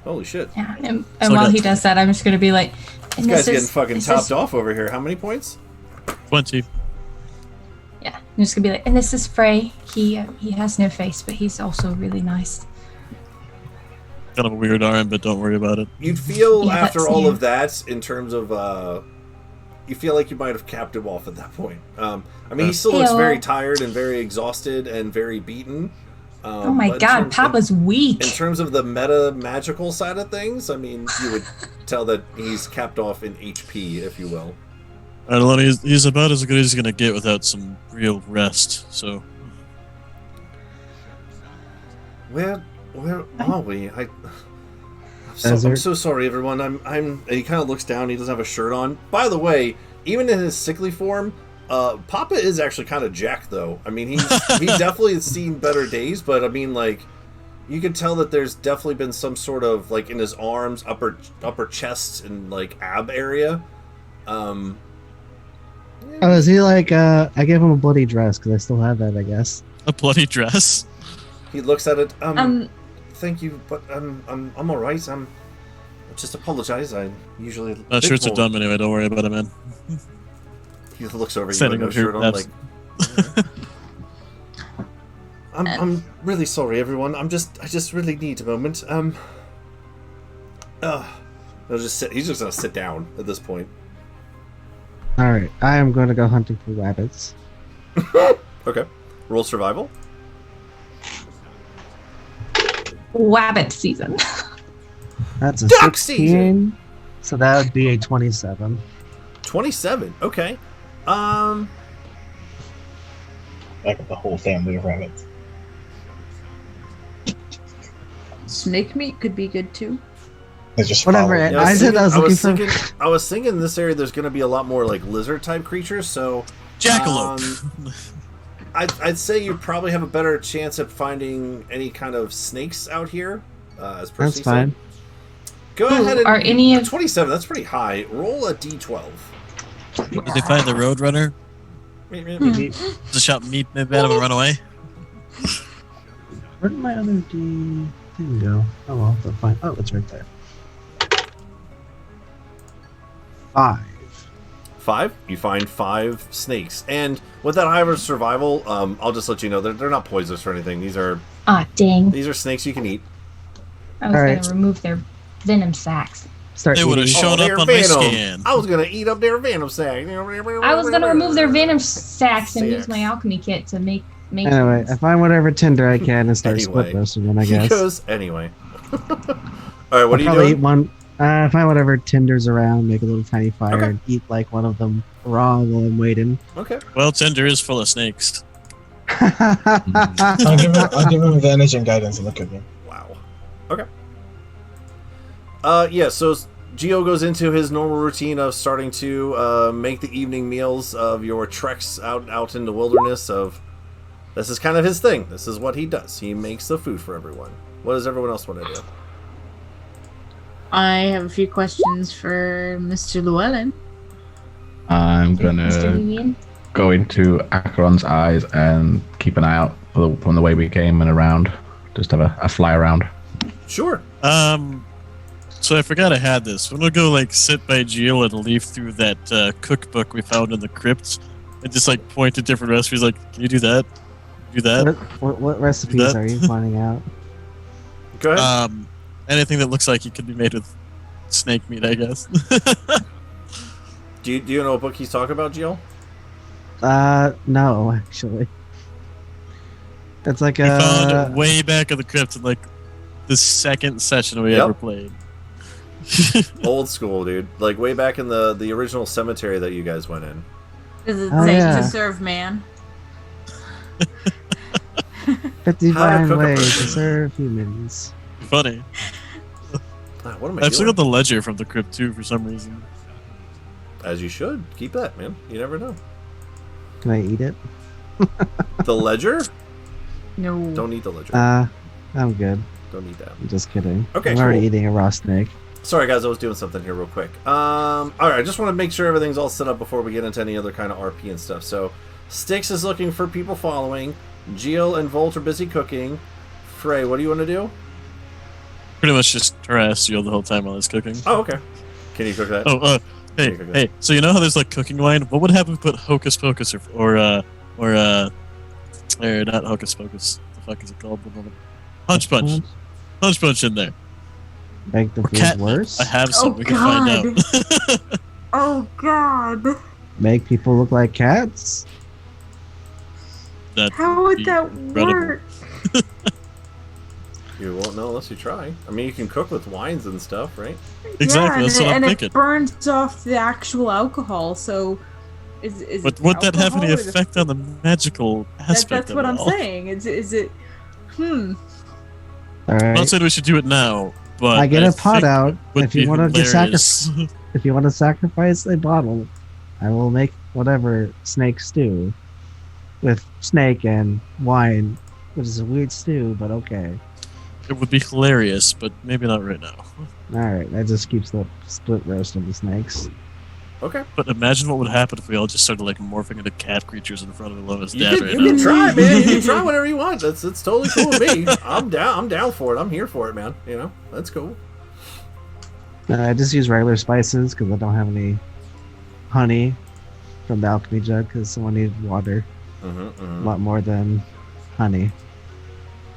Holy shit. Yeah, and So while good. he does that, I'm just gonna be like, This guy's getting fucking topped off over here. How many points? 20. Yeah, I'm just gonna be like, and this is Frey. He has no face, but he's also really nice. Kind of a weird arm, but don't worry about it. You'd feel Yeah, after that's all new. of that, in terms of, you feel like you might have capped him off at that point. I mean, he still looks Hey-o. very tired and very exhausted and very beaten. Oh my but in god, terms- Papa's weak. In terms of the meta magical side of things, I mean, you would tell that he's capped off in HP, if you will. Alright, Alani, he's about as good as he's gonna get without some real rest, so. Where are we? I'm Desert. so sorry, everyone. I'm. He kind of looks down. He doesn't have a shirt on. By the way, even in his sickly form, Papa is actually kind of jacked, though. I mean, he definitely has seen better days, but I mean, like, you can tell that there's definitely been some sort of, like, in his arms, upper chest, and like ab area. Oh, is he like? I gave him a bloody dress because I still have that, I guess. A bloody dress? He looks at it. Thank you, but I'm all right. Just apologize. I usually. Shirts are dumb anyway, don't worry about it, man. He looks over you Standing with no over here, shirt on, like. I'm really sorry, everyone. I just really need a moment. He'll just sit. He's just gonna sit down at this point. All right, I am going to go hunting for rabbits. Okay. Roll survival. Wabbit season. That's a Duck 16. So that would be a 27. 27. Okay. Back up the whole family of rabbits. Snake meat could be good too. They just Whatever, follow. Yeah, I said I was looking for. I was thinking in this area there's going to be a lot more like lizard type creatures. So Jackalope! I'd say you probably have a better chance at finding any kind of snakes out here. As Percy That's fine. said. Go ahead and Are any of 27. That's pretty high. Roll a d12. Did they find the Roadrunner? Does the shop meet at him and run away? Where did my other D thing go? Oh well, that's fine. Oh, it's right there. 5. 5. You find 5 snakes, and with that high of survival, I'll just let you know they're not poisonous or anything. These are dang. snakes you can eat. I was Alright. gonna remove their venom sacs. Start They would have eating. shown their up on my venom. scan. I was gonna eat up their venom sack. I was gonna remove their venom sacs and use Sacs. my alchemy kit to make Anyway, I find whatever tinder I can and start Anyway. split roasting them, I He guess. goes anyway. All right, what are you I'll probably doing? eat one. Find whatever tinders around, make a little tiny fire, Okay. and eat like one of them raw while I'm waiting. Okay. Well, Tinder is full of snakes. I'll give him advantage and guidance in the cooking. Wow. Okay. Yeah. So Geo goes into his normal routine of starting to make the evening meals of your treks out in the wilderness. This is kind of his thing. This is what he does. He makes the food for everyone. What does everyone else want to do? I have a few questions for Mr. Llewellyn. I'm Mr. gonna Lillian. go into Acheron's eyes and keep an eye out from the way we came and around. Just have a fly around. Sure. So I forgot I had this. I'm gonna go like sit by Jill and leaf through that cookbook we found in the crypt and just like point to different recipes. Like, can you do that? Do that? What recipes That- are you finding out? Go ahead. Anything that looks like it could be made with snake meat, I guess. Do you know what book he's talking about, Geo? No, actually. It's like We found a. it way back in the crypt in like the second session we Yep. ever played. Old school, dude. Like way back in the original cemetery that you guys went in. Is it Oh, safe yeah. to serve man? 50 How to fine cook a ways to person. serve humans. Funny. What am I I've still doing? got the ledger from the crypt too for some reason. As you should. Keep that, man. You never know. Can I eat it? The ledger? No. Don't eat the ledger. I'm good. Don't eat that. I'm just kidding. Okay, I'm already cool. eating a raw snake. Sorry, guys, I was doing something here real quick. All right, I just want to make sure everything's all set up before we get into any other kind of RP and stuff. So, Styx is looking for people following. Jill and Volt are busy cooking. Frey, what do you want to do? Pretty much just harass you the whole time while I was cooking. Oh, okay. Can you cook that? Oh, hey. So you know how there's like cooking wine? What would happen if we put Hocus Pocus or not Hocus Pocus? What the fuck is it called? Punch Punch. Punch Punch in there. Make the food worse? I have some. We can find out. Oh God. Make people look like cats? How would that work? You won't know unless you try. I mean, you can cook with wines and stuff, right? Exactly, that's what I'm thinking. And it burns off the actual alcohol, so But would that have any effect on the magical aspect that's what I'm all? saying. Is it Alright. I'm not saying we should do it now, but I get a pot think out. would If you be want to hilarious. if you want to sacrifice a bottle, I will make whatever snake stew with snake and wine, which is a weird stew, but okay. It would be hilarious, but maybe not right now. Alright, that just keeps the split roast of the snakes. Okay. But imagine what would happen if we all just started like morphing into cat creatures in front of Ilona's You dad can, right you now. can try, man. You can try whatever you want. It's totally cool with me. I'm down for it. I'm here for it, man. You know, that's cool. I just use regular spices because I don't have any honey from the alchemy jug because someone needed water a lot more than honey.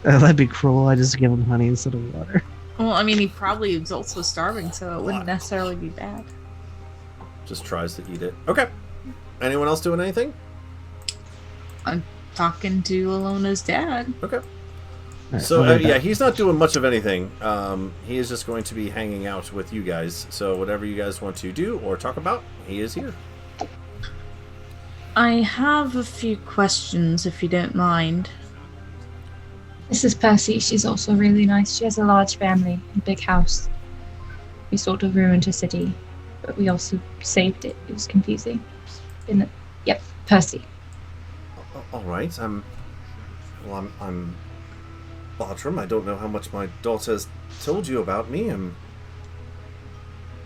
That'd be cruel. I just give him honey instead of water. Well, I mean, he probably was also starving, so it wouldn't necessarily be bad. Just tries to eat it. Okay. Anyone else doing anything? I'm talking to Ilona's dad. Okay. Right, So, what yeah, about- he's not doing much of anything. He is just going to be hanging out with you guys. So, whatever you guys want to do or talk about, he is here. I have a few questions, if you don't mind. This is Percy. She's also really nice. She has a large family, a big house. We sort of ruined her city, but we also saved it. It was confusing. Yep, Percy. All right. I'm Bartram. I don't know how much my daughter has told you about me.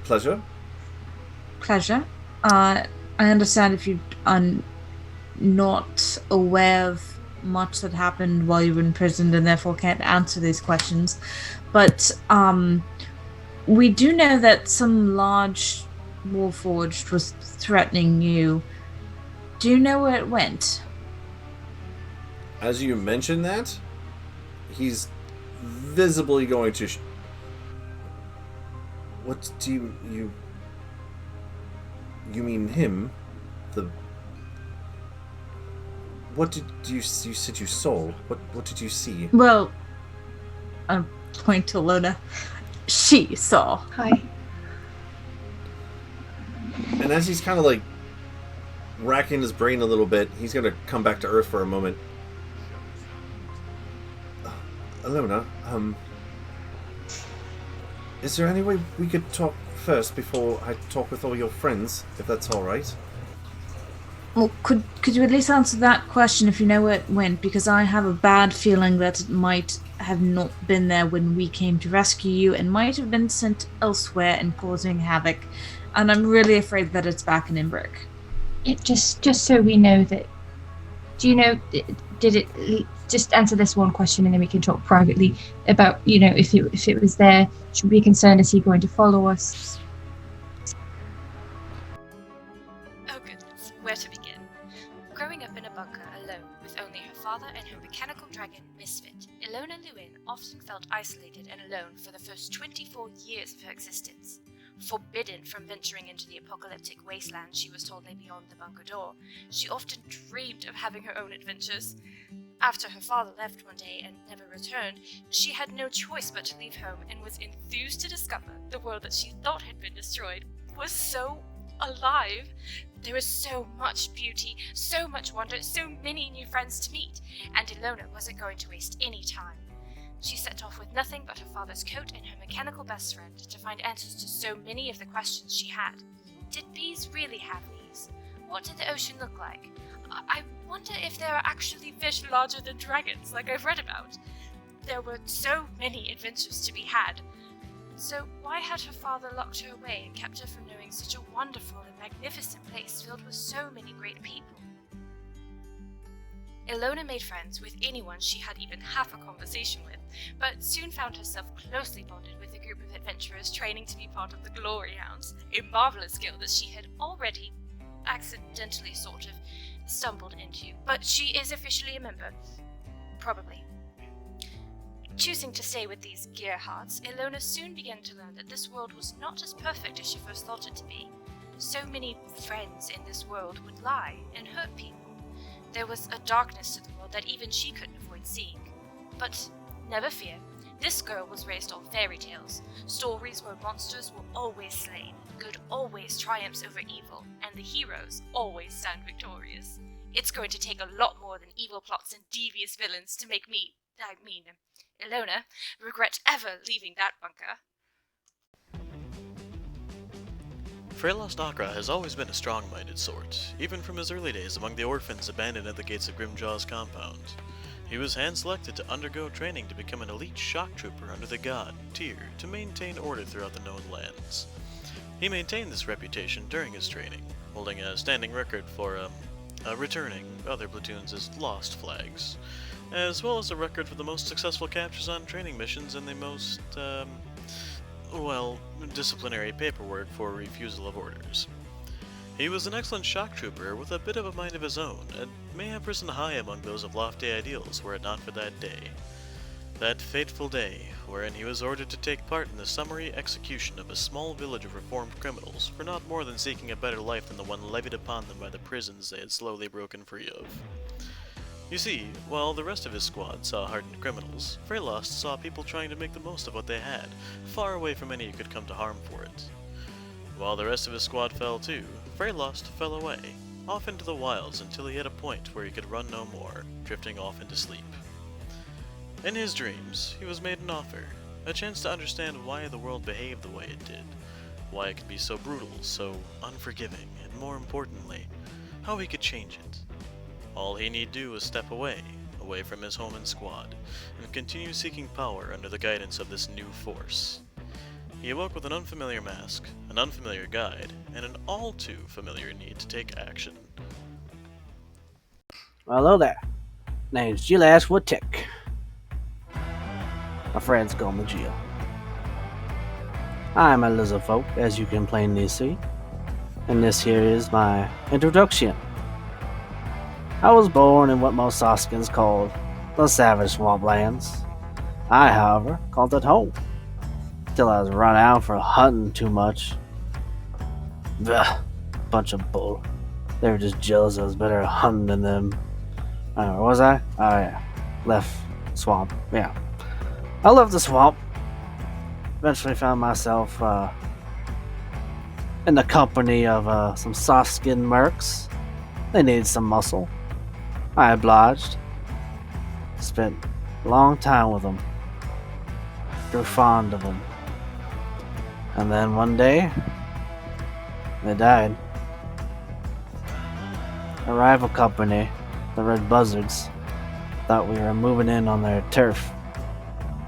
Pleasure. Pleasure. I understand if you are not aware of much that happened while you were imprisoned and therefore can't answer these questions. But we do know that some large warforged was threatening you. Do you know where it went? As you mention that, he's visibly going to... What do you mean him? What did you said you saw? What did you see? Well, I point to Lona. She saw. Hi. And as he's kind of like racking his brain a little bit, he's going to come back to Earth for a moment. Ilona, is there any way we could talk first before I talk with all your friends, if that's all right? Well, could you at least answer that question if you know where it went? Because I have a bad feeling that it might have not been there when we came to rescue you and might have been sent elsewhere and causing havoc. And I'm really afraid that it's back in Imbric. Just so we know that. Do you know? Did it? Just answer this one question, and then we can talk privately about if it was there. Should we be concerned? Is he going to follow us? Oh goodness, where to begin? Growing up in a bunker alone with only her father and her mechanical dragon, Misfit, Ilona Lewin often felt isolated and alone for the first 24 years of her existence. Forbidden from venturing into the apocalyptic wasteland she was told lay beyond the bunker door, she often dreamed of having her own adventures. After her father left one day and never returned, she had no choice but to leave home and was enthused to discover the world that she thought had been destroyed was so alive. There was so much beauty, so much wonder, so many new friends to meet, and Ilona wasn't going to waste any time. She set off with nothing but her father's coat and her mechanical best friend to find answers to so many of the questions she had. Did bees really have knees? What did the ocean look like? I wonder if there are actually fish larger than dragons, like I've read about. There were so many adventures to be had. So why had her father locked her away and kept her from knowing such a wonderful and magnificent place filled with so many great people? Ilona made friends with anyone she had even half a conversation with, but soon found herself closely bonded with a group of adventurers training to be part of the Glory Hounds, a marvelous guild that she had already accidentally sort of stumbled into, but she is officially a member. Probably. Choosing to stay with these gearhearts, Ilona soon began to learn that this world was not as perfect as she first thought it to be. So many friends in this world would lie and hurt people. There was a darkness to the world that even she couldn't avoid seeing. But never fear, this girl was raised on fairy tales, stories where monsters were always slain, good always triumphs over evil, and the heroes always stand victorious. It's going to take a lot more than evil plots and devious villains to make Ilona, regret ever leaving that bunker. Freylost Akra has always been a strong-minded sort, even from his early days among the orphans abandoned at the gates of Grimjaw's compound. He was hand-selected to undergo training to become an elite shock trooper under the god, Tyr, to maintain order throughout the known lands. He maintained this reputation during his training, holding a standing record for returning other platoons as lost flags, as well as a record for the most successful captures on training missions and the most, disciplinary paperwork for refusal of orders. He was an excellent shock trooper with a bit of a mind of his own, and may have risen high among those of lofty ideals were it not for that day. That fateful day, wherein he was ordered to take part in the summary execution of a small village of reformed criminals for not more than seeking a better life than the one levied upon them by the prisons they had slowly broken free of. You see, while the rest of his squad saw hardened criminals, Freylost saw people trying to make the most of what they had, far away from any who could come to harm for it. While the rest of his squad fell too, Freylost fell away, off into the wilds until he hit a point where he could run no more, drifting off into sleep. In his dreams, he was made an offer, a chance to understand why the world behaved the way it did, why it could be so brutal, so unforgiving, and more importantly, how he could change it. All he need do was step away from his home and squad, and continue seeking power under the guidance of this new force. He awoke with an unfamiliar mask, an unfamiliar guide, and an all too familiar need to take action. Well, hello there. Name's Gilash Woodtick. My friends call me Jill. I'm a lizard folk, as you can plainly see, and this here is my introduction. I was born in what most Soskins called the Savage Swamplands. I, however, called it home, till I was run out for hunting too much. Bunch of bull. They were just jealous I was better at hunting than them. Where was I? Oh yeah, left swamp. Yeah, I left the swamp. Eventually found myself in the company of some soft-skinned mercs. They needed some muscle. I obliged. Spent a long time with them. Grew fond of them. And then one day, they died. A rival company, the Red Buzzards, thought we were moving in on their turf.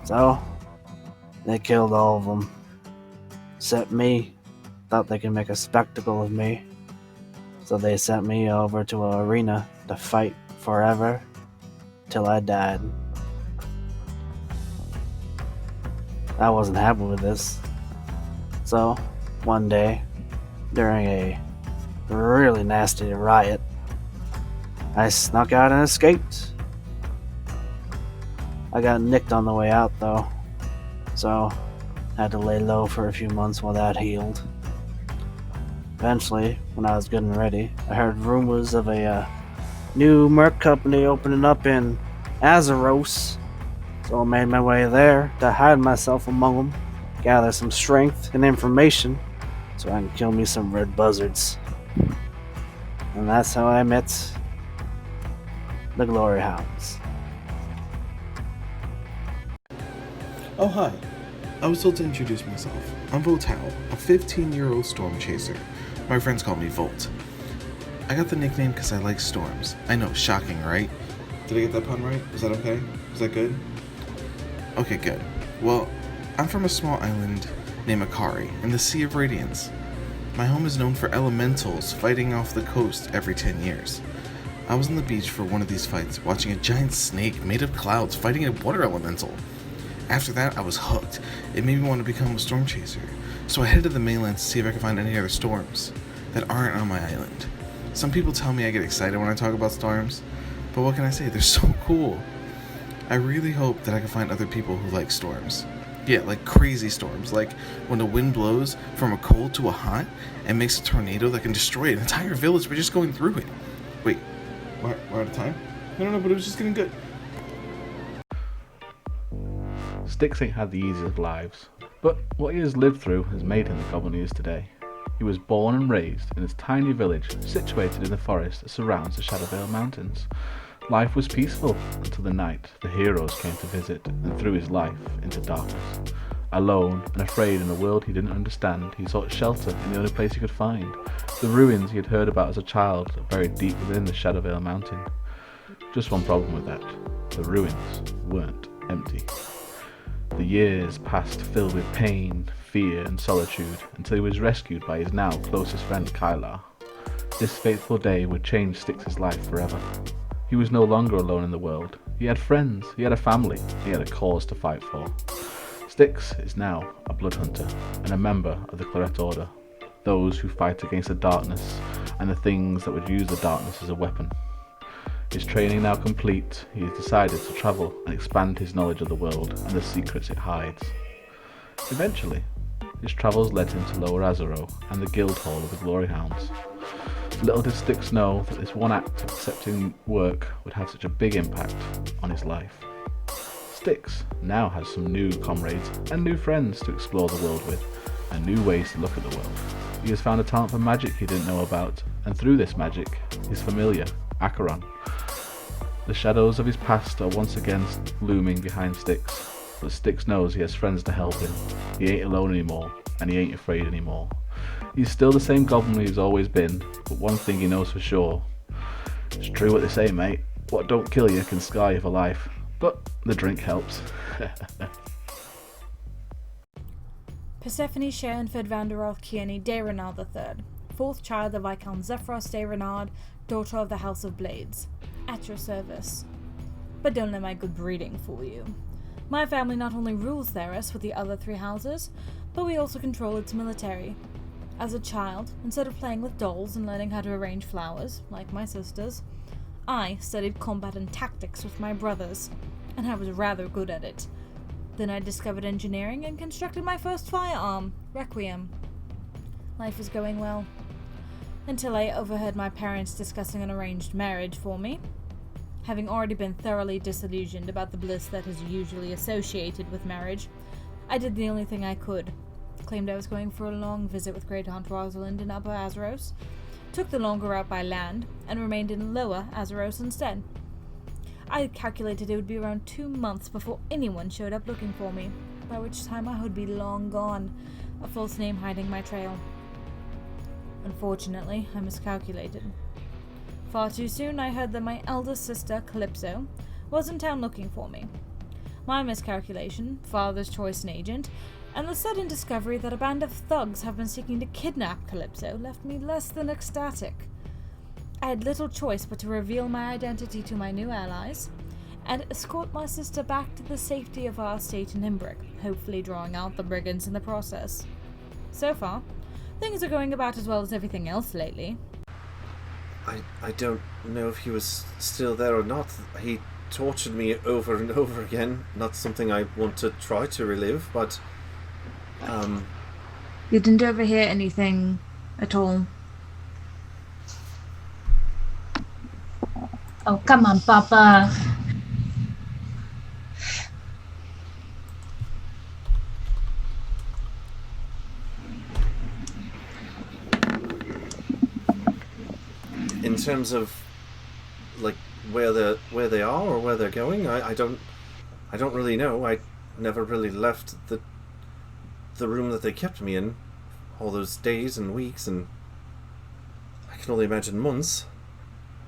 So, they killed all of them. Except me. Thought they could make a spectacle of me. So they sent me over to an arena to fight forever till I died. I wasn't happy with this. So, one day, during a really nasty riot, I snuck out and escaped. I got nicked on the way out though, so had to lay low for a few months while that healed. Eventually, when I was getting ready, I heard rumors of a new merc company opening up in Azeros, so I made my way there to hide myself among them, gather some strength and information so I can kill me some red buzzards. And that's how I met the Glory Hounds. Oh hi, I was told to introduce myself. I'm Voltao, a 15-year-old storm chaser. My friends call me Volt. I got the nickname because I like storms. I know, shocking, right? Did I get that pun right? Is that okay? Is that good? Okay, good. Well, I'm from a small island named Akari in the Sea of Radiance. My home is known for elementals fighting off the coast every 10 years. I was on the beach for one of these fights, watching a giant snake made of clouds fighting a water elemental. After that, I was hooked. It made me want to become a storm chaser, so I headed to the mainland to see if I could find any other storms that aren't on my island. Some people tell me I get excited when I talk about storms, but what can I say? They're so cool. I really hope that I can find other people who like storms. Yeah, like crazy storms, like when the wind blows from a cold to a hot and makes a tornado that can destroy an entire village by just going through it. Wait, we're out of time? No, but it was just getting good. Styx ain't had the easiest lives, but what he has lived through has made him the goblin he is today. He was born and raised in this tiny village situated in the forest that surrounds the Shadowvale Mountains. Life was peaceful until the night the heroes came to visit and threw his life into darkness. Alone and afraid in a world he didn't understand, he sought shelter in the only place he could find, the ruins he had heard about as a child, buried deep within the Shadowvale Mountain. Just one problem with that: the ruins weren't empty. The years passed filled with pain, fear and solitude until he was rescued by his now closest friend Kylar. This fateful day would change Styx's life forever. He was no longer alone in the world. He had friends, he had a family, he had a cause to fight for. Styx is now a blood hunter and a member of the Claret Order, those who fight against the darkness and the things that would use the darkness as a weapon. His training now complete, he has decided to travel and expand his knowledge of the world and the secrets it hides. Eventually, his travels led him to Lower Azaro and the guild hall of the Glory Hounds. Little did Styx know that this one act of accepting work would have such a big impact on his life. Styx now has some new comrades and new friends to explore the world with, and new ways to look at the world. He has found a talent for magic he didn't know about, and through this magic, his familiar, Acheron. The shadows of his past are once again looming behind Styx, but Styx knows he has friends to help him. He ain't alone anymore, and he ain't afraid anymore. He's still the same goblin he's always been, but one thing he knows for sure. It's true what they say, mate. What don't kill you can scar you for life. But the drink helps. Persephone Sharonford Vanderoth Kearney de Renard III, fourth child of Viscount Zephyros de Renard, daughter of the House of Blades. At your service. But don't let my good breeding fool you. My family not only rules Theros with the other three houses, but we also control its military. As a child, instead of playing with dolls and learning how to arrange flowers, like my sisters, I studied combat and tactics with my brothers, and I was rather good at it. Then I discovered engineering and constructed my first firearm, Requiem. Life was going well, until I overheard my parents discussing an arranged marriage for me. Having already been thoroughly disillusioned about the bliss that is usually associated with marriage, I did the only thing I could. Claimed I was going for a long visit with Great Aunt Rosalind in Upper Azeros, took the longer route by land, and remained in Lower Azeros instead. I calculated it would be around 2 months before anyone showed up looking for me, by which time I would be long gone, a false name hiding my trail. Unfortunately, I miscalculated. Far too soon I heard that my eldest sister, Calypso, was in town looking for me. My miscalculation, father's choice and agent, and the sudden discovery that a band of thugs have been seeking to kidnap Calypso left me less than ecstatic. I had little choice but to reveal my identity to my new allies, and escort my sister back to the safety of our estate in Imbric, hopefully drawing out the brigands in the process. So far, things are going about as well as everything else lately. I don't know if he was still there or not. He tortured me over and over again. Not something I want to try to relive, but... You didn't overhear anything at all? Oh, come on, Papa. In terms of, like, where they are or where they're going, I don't really know. I never really left the room that they kept me in all those days and weeks, and I can only imagine months.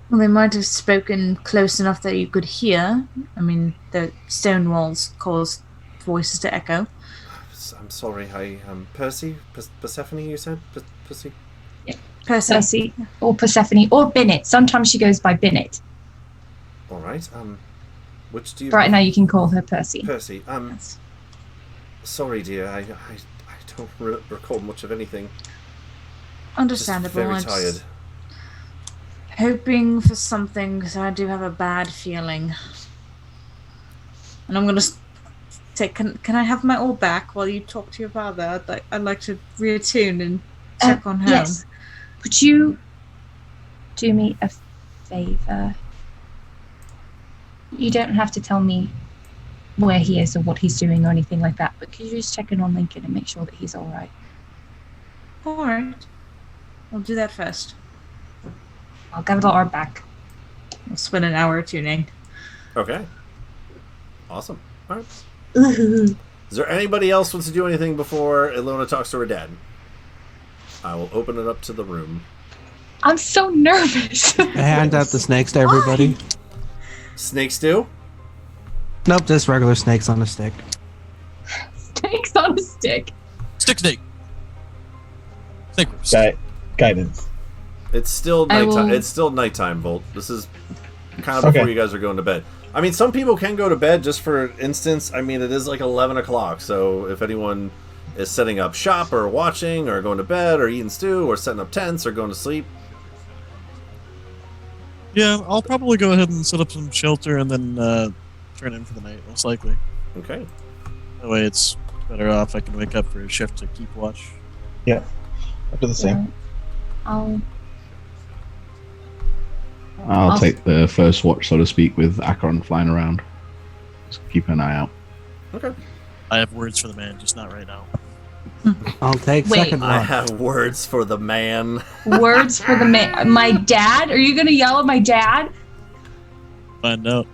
Well, they might have spoken close enough that you could hear. I mean, the stone walls caused voices to echo. I'm sorry. Percy? Persephone, you said? Percy? Percy. Or Persephone. Or Binnett. Sometimes she goes by Binnett. All right. Which do you... Right now you can call her Percy. Percy. Sorry, dear. I don't recall much of anything. Understandable. Just very tired. Hoping for something, because I do have a bad feeling. And I'm going to take... Can I have my all back while you talk to your father? I'd like to reattune and check on home. Yes. Would you do me a favor? You don't have to tell me where he is or what he's doing or anything like that, but could you just check in on Lincoln and make sure that he's alright? Alright. I'll do that first. I'll give the orb back. I'll spend an hour tuning. Okay. Awesome. All right. Ooh. Is there anybody else wants to do anything before Ilona talks to her dad? I will open it up to the room. I'm so nervous. I hand out the snakes to everybody. Snakes do? Nope, just regular snakes on a stick. Snakes on a stick. Stick. Snake roast. Guidance. It's still nighttime. It's still nighttime, Volt. This is kind of before you guys are going to bed. I mean, some people can go to bed. Just for instance, I mean, it is like 11 o'clock. So if anyone is setting up shop or watching or going to bed or eating stew or setting up tents or going to sleep. Yeah, I'll probably go ahead and set up some shelter and then turn in for the night, most likely. Okay. That way it's better off. I can wake up for a shift to keep watch. Yeah. I'll do the same. I'll take the first watch, so to speak, with Acheron flying around. Just keep an eye out. Okay. I have words for the man, just not right now. I'll take second watch. I have words for the man. Words for the man. My dad? Are you going to yell at my dad? Find out.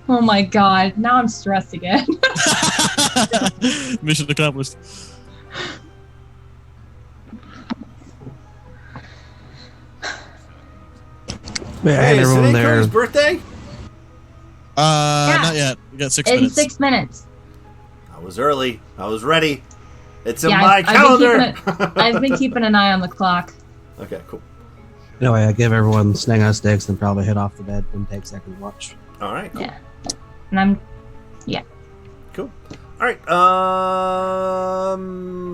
Oh my god. Now I'm stressed again. Mission accomplished. Hey, is today Cody's birthday? Not yet. We got 6 minutes. In 6 minutes. I was early. I was ready. It's in my calendar. I've been keeping an eye on the clock. Okay, cool. Anyway, I give everyone snake on sticks and probably head off to bed and take second watch. All right. Cool. Yeah. And Cool. All right.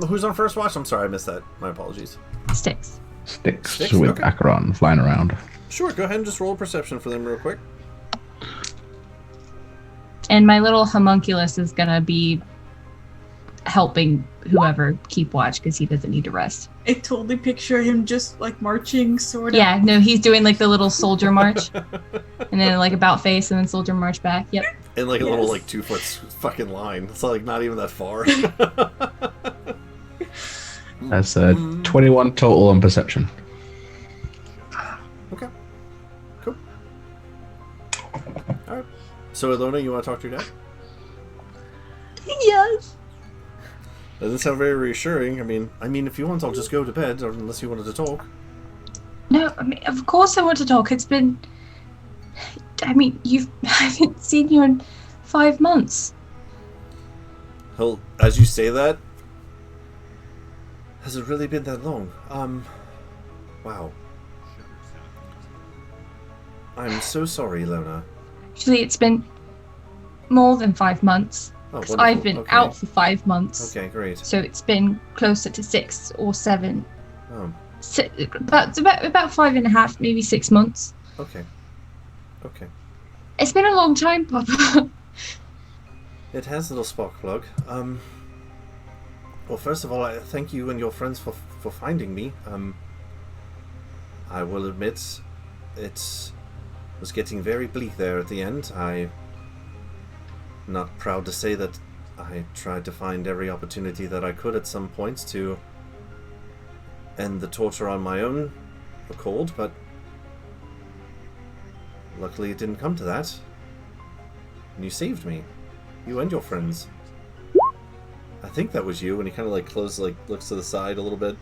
Who's on first watch? I'm sorry, I missed that. My apologies. Sticks with okay. Acheron flying around. Sure. Go ahead and just roll a perception for them real quick. And my little homunculus is gonna be helping whoever keep watch because he doesn't need to rest. I totally picture him just like marching, sort of. Yeah, no, he's doing like the little soldier march, and then like about face, and then soldier march back. Yep. In like a little like 2 foot fucking line. It's like not even that far. That's 21 total on perception. Okay. Cool. All right. So, Ilona, you want to talk to your dad? Yes. Doesn't sound very reassuring. I mean, if you want, I'll just go to bed, or unless you wanted to talk. No, I mean, of course I want to talk. It's been... I mean, I haven't seen you in 5 months. Well, as you say that, has it really been that long? Wow. I'm so sorry, Ilona. Actually, it's been more than 5 months. Oh, 'Cause I've been out for 5 months. Okay, great. So it's been closer to 6 or 7. Oh. About 5.5, maybe 6 months. Okay. Okay. It's been a long time, Papa. It has, little spark plug. Well, first of all, I thank you and your friends for finding me. I will admit, it was getting very bleak there at the end. I'm not proud to say that I tried to find every opportunity that I could at some points to end the torture on my own accord, but luckily it didn't come to that. And you saved me. You and your friends. I think that was you, and he kind of like looks to the side a little bit.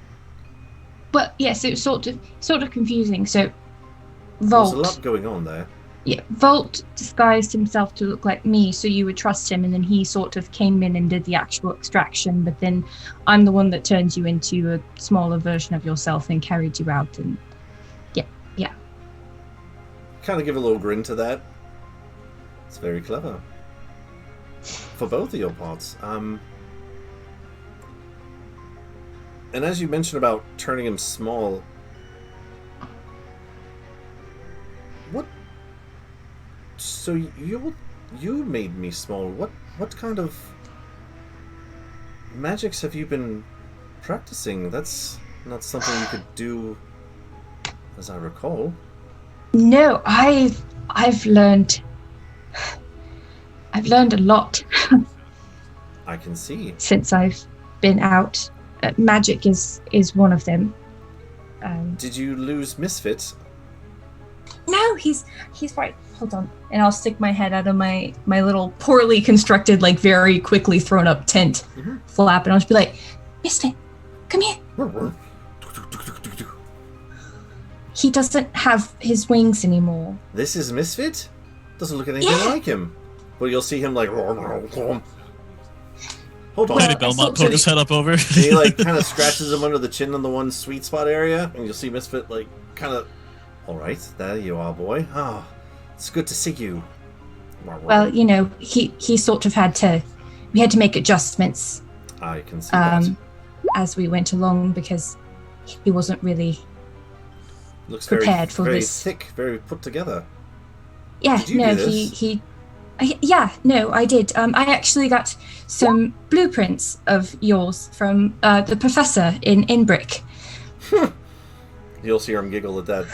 Well, yes, it was sort of confusing. So, There's Volt. a lot going on there. Yeah, Volt disguised himself to look like me, so you would trust him, and then he sort of came in and did the actual extraction, but then I'm the one that turned you into a smaller version of yourself and carried you out, and yeah. Kind of give a little grin to that. It's very clever. For both of your parts. And as you mentioned about turning him small, what? So you made me small. What kind of magics have you been practicing? That's not something you could do, as I recall. No, I've learned a lot. I can see. Since I've been out. Magic is one of them. Did you lose Misfit? No, he's right. Hold on. And I'll stick my head out of my little poorly constructed, like very quickly thrown up tent flap, and I'll just be like, Misfit, come here. He doesn't have his wings anymore. This is Misfit? Doesn't look anything like him. But you'll see him like... Hold on. Lady Belmont poke his head up over. He like kind of scratches him under the chin on the one sweet spot area, and you'll see Misfit like kind of... Alright, there you are, boy. Ah, it's good to see you. Well, you know, he sort of had to... We had to make adjustments. I can see that. As we went along, because he wasn't really... Looks prepared for very this. thick, very put together. Yeah, Did you no, do this? I did. I actually got some blueprints of yours from the professor in Inbrick. You'll see him giggle at that.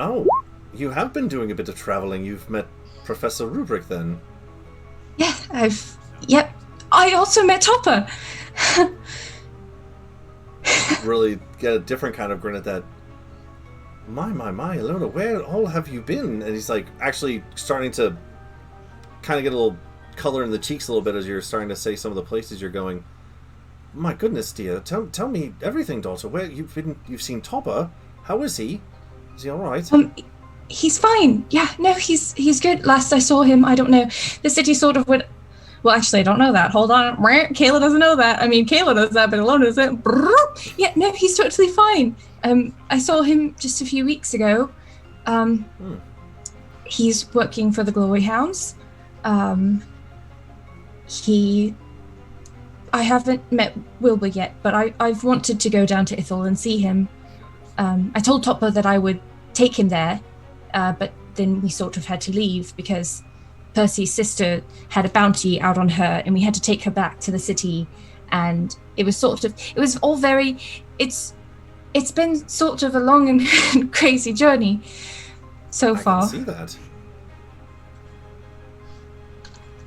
Oh, you have been doing a bit of traveling. You've met Professor Rubric then. Yeah, Yep. I also met Topper. Really get a different kind of grin at that. My, Ilona, where all have you been? And he's like actually starting to kind of get a little color in the cheeks a little bit as you're starting to say some of the places you're going. My goodness, dear, tell me everything, daughter. Where you've seen Topper? How is he? Is he all right? He's fine. Yeah, no, he's good. Last I saw him, I don't know. The city sort of went. Well, actually, I don't know that. Hold on. Kayla doesn't know that. I mean, Kayla knows that, but Ilona doesn't. Yeah, no, he's totally fine. I saw him just a few weeks ago. He's working for the Glory Hounds. I haven't met Wilbur yet, but I've wanted to go down to Ithel and see him. I told Topper that I would take him there, but then we sort of had to leave because Percy's sister had a bounty out on her, and we had to take her back to the city. And it was all very. It's been sort of a long and crazy journey so far. I can see that.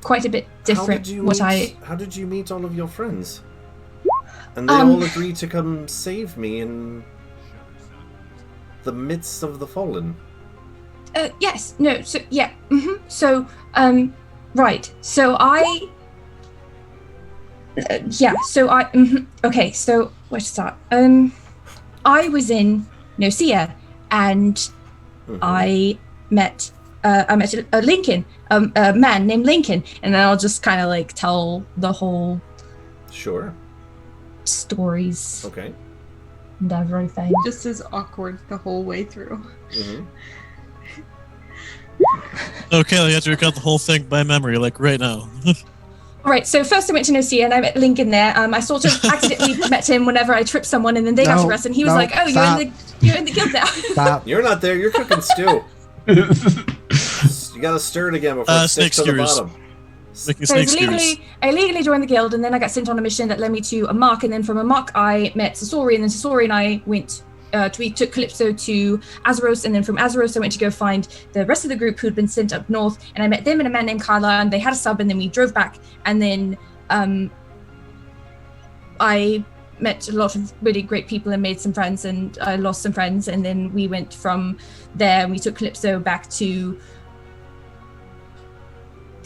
Quite a bit different. How did you meet all of your friends? And they all agreed to come save me in the midst of the fallen. Yes. No. So yeah. So right. So I. Yeah. So I. Okay. So where to start? I was in Nicaea, and I met a Lincoln, a man named Lincoln, and then I'll just kind of like tell the whole stories. Okay. And everything. Just as awkward the whole way through. Okay, you have to recount the whole thing by memory, like right now. All right, so first I went to Nicaea and I met Lincoln there. I sort of accidentally met him whenever I tripped someone, and then they got arrested. And he was like, "Oh, you're in the guild now." Stop. You're not there. You're cooking stew. You gotta stir it again before it sticks to the bottom. So I legally joined the guild, and then I got sent on a mission that led me to a mark, and then from a mark I met Sasori, and then Sasori and I went. We took Calypso to Azeros, and then from Azeros I went to go find the rest of the group who'd been sent up north, and I met them and a man named Kyla, and they had a sub, and then we drove back, and then I met a lot of really great people and made some friends, and I lost some friends, and then we went from there and we took Calypso back to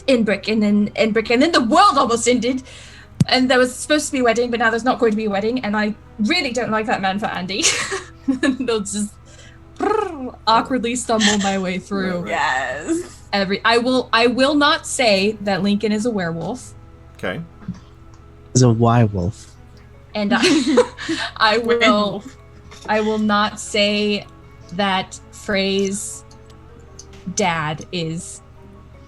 Inbrick, and then the world almost ended. And there was supposed to be a wedding, but now there's not going to be a wedding, and I really don't like that man for Andy. They'll just... awkwardly stumble my way through. Right. Yes. I will not say that Lincoln is a werewolf, Okay. Is a wolf. and I will not say that Frey's dad is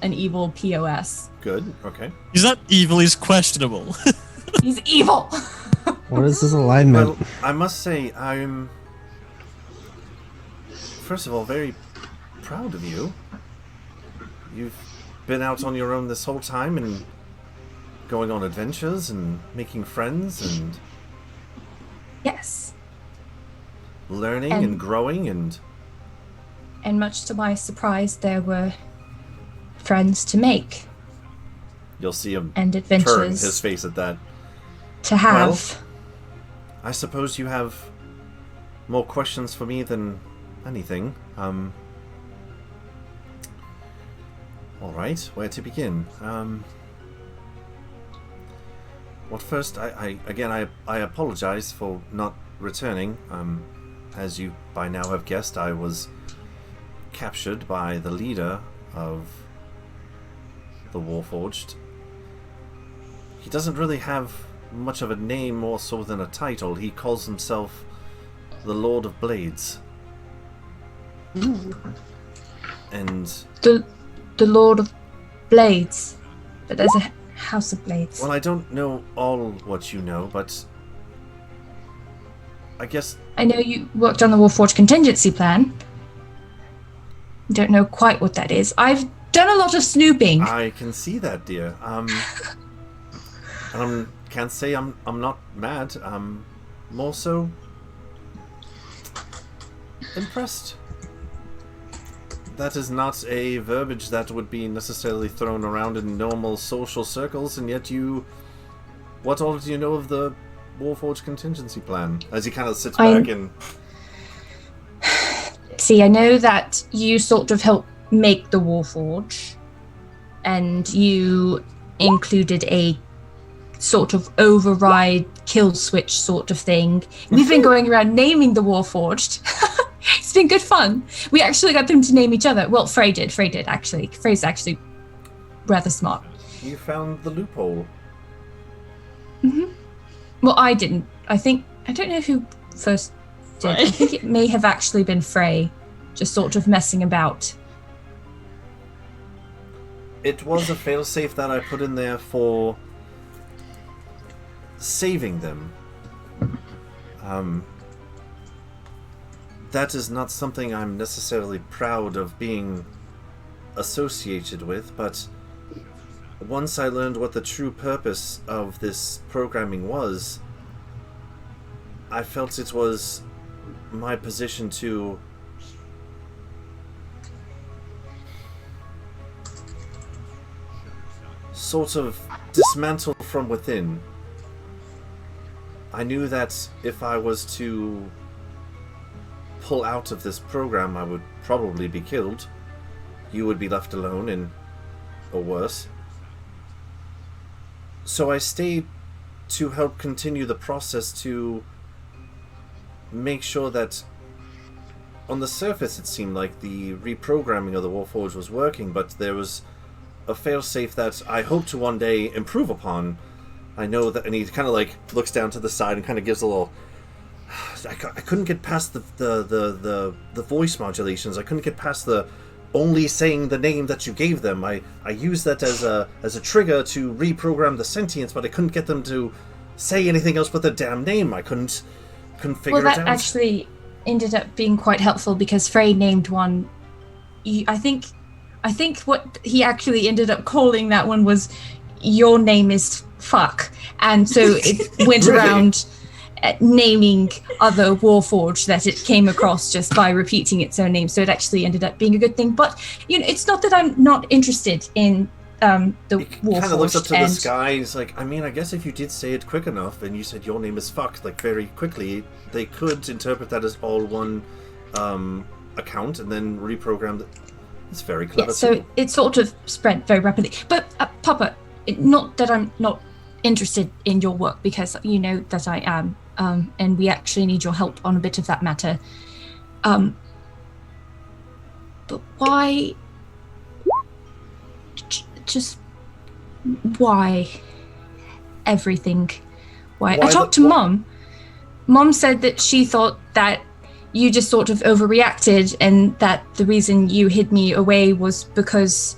an evil POS. Good. Okay. He's not evil, he's questionable. He's evil. What is this alignment? Well, I must say, I'm first of all very proud of you. You've been out on your own this whole time and going on adventures and making friends and Yes. learning and growing and much to my surprise, there were friends to make you'll see him and turn adventures his face at that. to have. Well, I suppose you have more questions for me than anything. All right, where to begin? Well, first, I apologize for not returning. As you by now have guessed, I was captured by the leader of the Warforged. He doesn't really have much of a name more so than a title. He calls himself the Lord of Blades. Ooh. And the Lord of Blades. But there's a House of Blades. well, I don't know all what you know, but I guess I know you worked on the Warforged contingency plan. Don't know quite what that is. I've done a lot of snooping. I can see that, dear. And I can't say I'm not mad. I'm more so impressed. That is not a verbiage that would be necessarily thrown around in normal social circles, and yet what all do you know of the Warforged contingency plan? As he kind of sits back and... See, I know that you sort of helped make the Warforge, and you included a sort of override kill switch sort of thing. We've been going around naming the Warforged. It's been good fun. We actually got them to name each other. Well, Frey did actually. Frey's actually rather smart. You found the loophole. Mm-hmm. Well, I didn't. I don't know who first did. I think it may have actually been Frey, just sort of messing about. It was a failsafe that I put in there for saving them. That is not something I'm necessarily proud of being associated with, but once I learned what the true purpose of this programming was, I felt it was my position to sort of dismantle from within. I knew that if I was to pull out of this program, I would probably be killed. You would be left alone, or worse. So I stayed to help continue the process to make sure that on the surface it seemed like the reprogramming of the Warforged was working, but there was a failsafe that I hope to one day improve upon. I know that, and he kind of like looks down to the side and kind of gives a little... I couldn't get past the voice modulations. I couldn't get past the only saying the name that you gave them. I used that as a trigger to reprogram the sentience, but I couldn't get them to say anything else but the damn name. I couldn't figure it out. Well, that actually ended up being quite helpful because Frey named one. I think what he actually ended up calling that one was "Your name is fuck," and so it went Really? around naming other Warforged that it came across just by repeating its own name. So it actually ended up being a good thing. But it's not that I'm not interested in the Warforged. Kind of looks up to the sky. He's like, I mean, I guess if you did say it quick enough, and you said your name is fuck, like very quickly, they could interpret that as all one account and then reprogram it. It's very clever. Yeah, so it sort of spread very rapidly. But Papa, not that I'm not interested in your work, because you know that I am, and we actually need your help on a bit of that matter. But why? Just why? Everything. Why? I talked to Mom. Mom said that she thought that you just sort of overreacted and that the reason you hid me away was because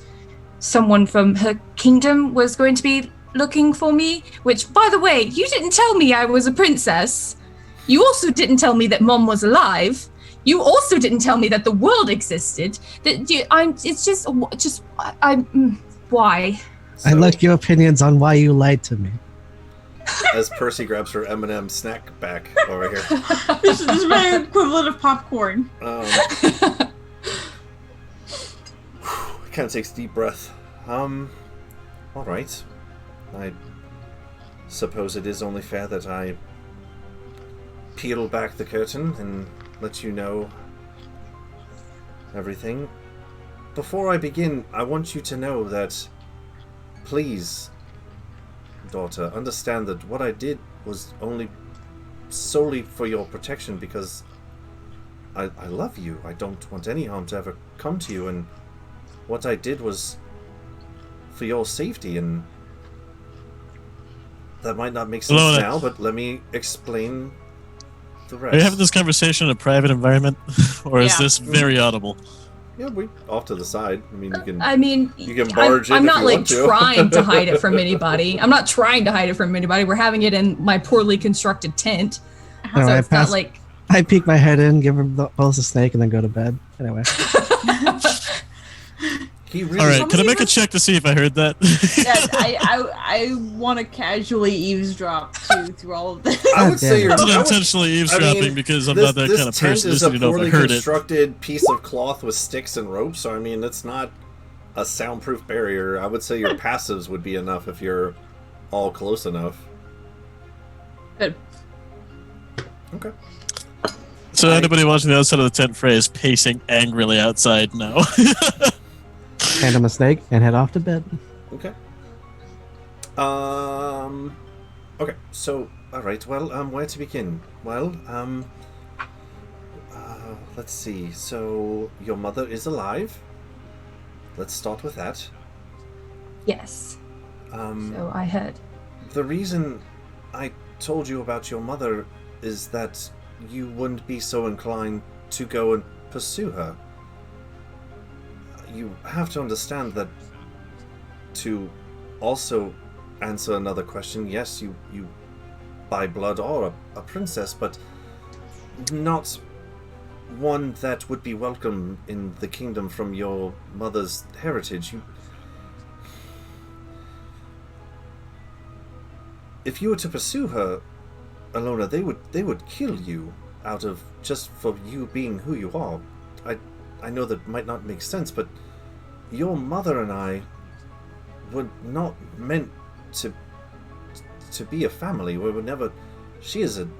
someone from her kingdom was going to be looking for me, which, by the way, you didn't tell me I was a princess. You also didn't tell me that Mom was alive. You also didn't tell me that the world existed. Why? So, I'd like your opinions on why you lied to me. As Percy grabs her M&M snack back over here. This is my equivalent of popcorn. Kind of takes a deep breath. All right. I suppose it is only fair that I peel back the curtain and let you know everything. Before I begin, I want you to know that, please, daughter, understand that what I did was only solely for your protection, because I love you. I don't want any harm to ever come to you, and what I did was for your safety, and that might not make sense now, but let me explain the rest. Are you having this conversation in a private environment, or is this very audible? Yeah, we off to the side. I mean, you can barge I'm in not if you like want to. trying to hide it from anybody. I'm not trying to hide it from anybody. We're having it in my poorly constructed tent. So it's not like I peek my head in, give her both a snake, and then go to bed. Anyway. All right, can I make a check to see if I heard that? I want to casually eavesdrop through all of this. I would say you're intentionally eavesdropping because I'm not that kind of person. This Just tent is a so you know if I poorly heard it. constructed piece of cloth with sticks and ropes, so I mean, it's not a soundproof barrier. I would say your passives would be enough if you're all close enough. Good. Okay. So anybody watching the outside of the tent Frey is pacing angrily outside now. Hand him a snake and head off to bed. Okay. Okay, so, alright, well, where to begin? Well, let's see. So, your mother is alive. Let's start with that. yes. So I heard. The reason I told you about your mother is that you wouldn't be so inclined to go and pursue her. You have to understand that to also answer another question, yes, you by blood are a princess, but not one that would be welcome in the kingdom from your mother's heritage. If you were to pursue her, Alona, they would kill you out of just for you being who you are. I know that might not make sense, but your mother and I were not meant to be a family. We were never. She is an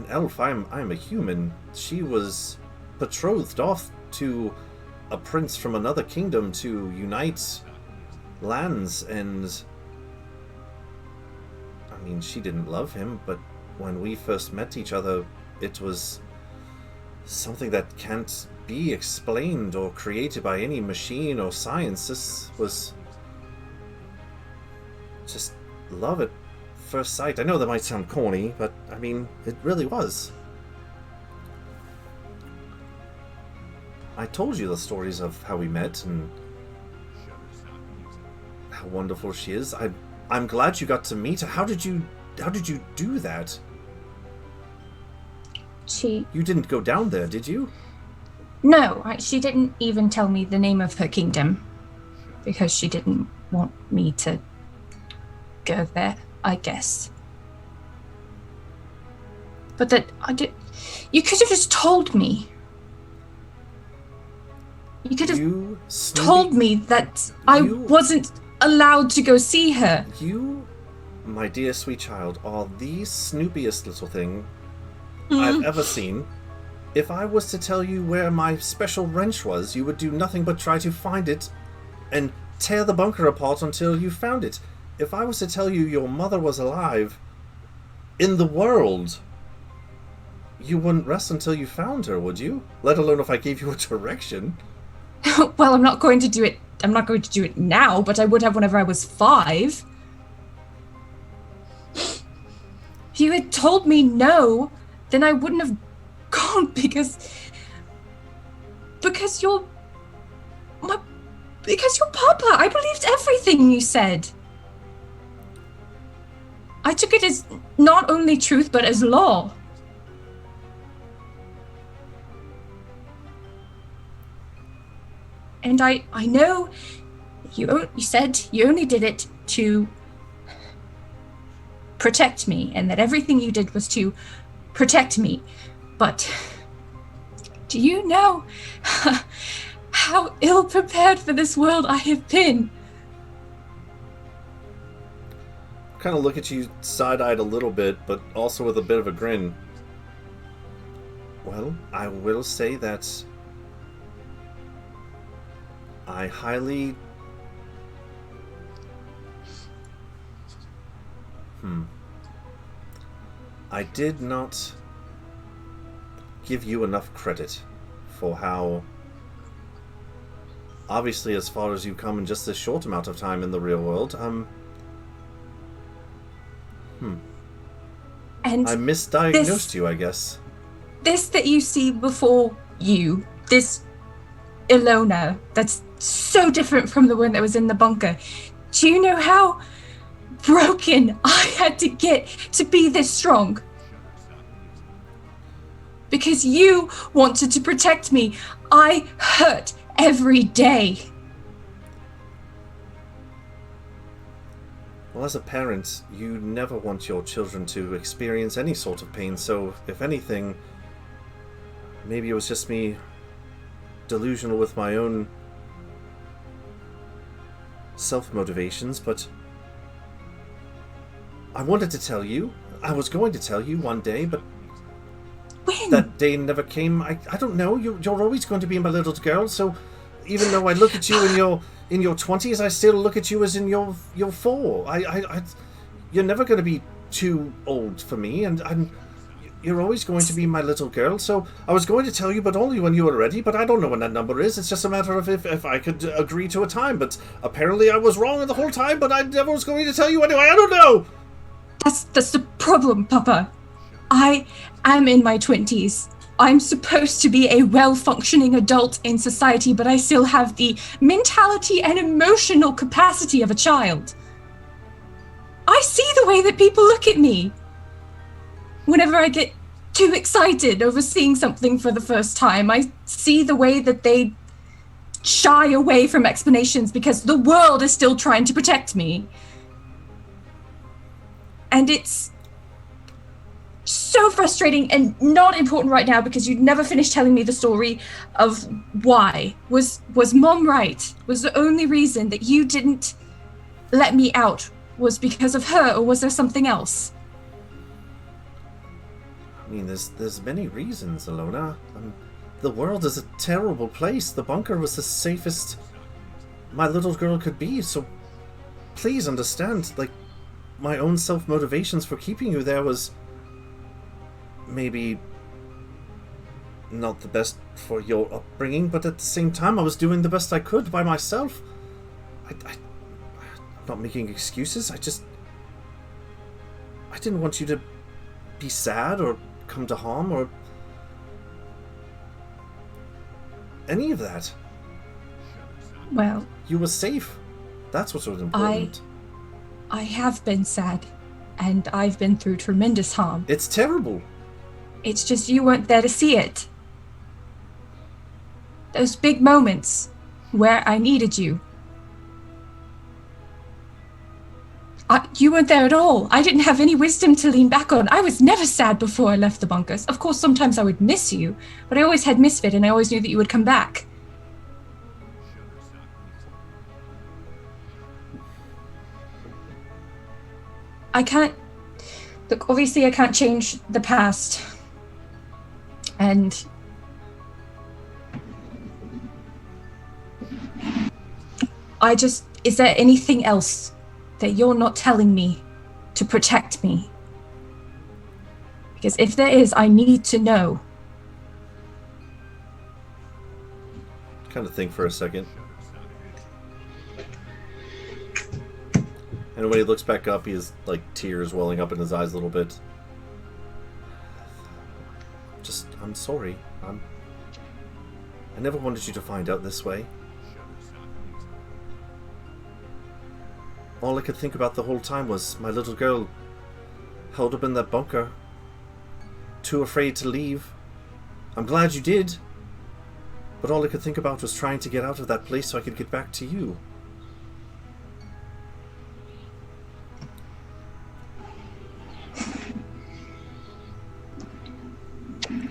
elf. I'm a human. She was betrothed off to a prince from another kingdom to unite lands, and I mean, she didn't love him, but when we first met each other, it was something that can't be explained or created by any machine or science. This was just love at first sight. I know that might sound corny, but I mean, it really was. I told you the stories of how we met and how wonderful she is. I'm glad you got to meet her. How did you do that? You didn't go down there, did you? No, she didn't even tell me the name of her kingdom because she didn't want me to go there, I guess. But you could have just told me. You could have told me that I wasn't allowed to go see her. You, my dear sweet child, are the snoopiest little thing I've ever seen. If I was to tell you where my special wrench was, you would do nothing but try to find it and tear the bunker apart until you found it. If I was to tell you your mother was alive in the world, you wouldn't rest until you found her, would you? Let alone if I gave you a direction. Well, I'm not going to do it now, but I would have whenever I was 5. If you had told me no, then I wouldn't have gone because you're Papa. I believed everything you said. I took it as not only truth, but as law. And I know you said you only did it to protect me, and that everything you did was to protect me. But do you know how ill-prepared for this world I have been? Kind of look at you side-eyed a little bit, but also with a bit of a grin. Well, I will say that I highly... I did not give you enough credit for how, obviously, as far as you've come in just this short amount of time in the real world, And I misdiagnosed you, I guess. This that you see before you, this Ilona, that's so different from the one that was in the bunker. Do you know how broken I had to get to be this strong? Because you wanted to protect me. I hurt every day. Well, as a parent, you never want your children to experience any sort of pain, so if anything, maybe it was just me delusional with my own self-motivations, but I wanted to tell you. I was going to tell you one day, but when? That day never came. I don't know. You're always going to be my little girl, so even though I look at you in your 20s, I still look at you as in your 4. You're never going to be too old for me, and you're always going to be my little girl. So I was going to tell you, but only when you were ready. But I don't know when that number is. It's just a matter of if I could agree to a time. But apparently I was wrong the whole time. But I never was going to tell you anyway. I don't know. That's the problem, Papa. I am in my 20s. I'm supposed to be a well-functioning adult in society, but I still have the mentality and emotional capacity of a child. I see the way that people look at me whenever I get too excited over seeing something for the first time. I see the way that they shy away from explanations because the world is still trying to protect me. And it's so frustrating and not important right now because you'd never finished telling me the story of why. Was Mom right? Was the only reason that you didn't let me out was because of her, or was there something else? I mean, there's many reasons, Ilona. The world is a terrible place. The bunker was the safest my little girl could be, so please understand, like, my own self-motivations for keeping you there was maybe not the best for your upbringing, but at the same time I was doing the best I could by myself. I'm not making excuses. I didn't want you to be sad or come to harm or any of that. Well, you were safe. That's what was important. I have been sad, and I've been through tremendous harm. It's terrible. It's just you weren't there to see it. Those big moments where I needed you. You weren't there at all. I didn't have any wisdom to lean back on. I was never sad before I left the bunkers. Of course, sometimes I would miss you, but I always had Misfit, and I always knew that you would come back. I can't... Look, obviously I can't change the past. And... Is there anything else that you're not telling me to protect me? Because if there is, I need to know. kind of think for a second. And when he looks back up, he has, like, tears welling up in his eyes a little bit. I'm sorry. I never wanted you to find out this way. All I could think about the whole time was my little girl held up in that bunker, too afraid to leave. I'm glad you did, but all I could think about was trying to get out of that place so I could get back to you.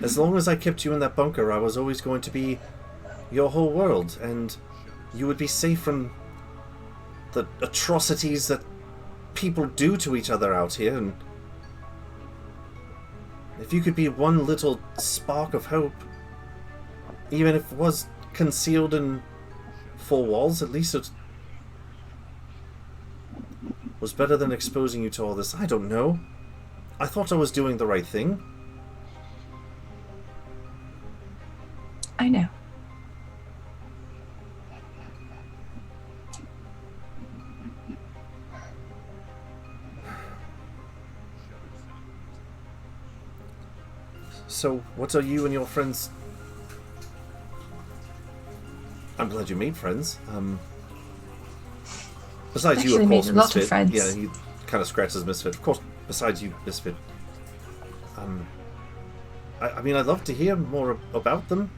As long as I kept you in that bunker, I was always going to be your whole world, and you would be safe from the atrocities that people do to each other out here, and if you could be one little spark of hope, even if it was concealed in four walls, at least it was better than exposing you to all this. I don't know. I thought I was doing the right thing. I know. So, what are you and your friends... I'm glad you made friends. Besides Actually you, of course, made a lot of Misfit. friends. Yeah, he kind of scratches Misfit. Of course, besides you, Misfit. I mean, I'd love to hear more about them.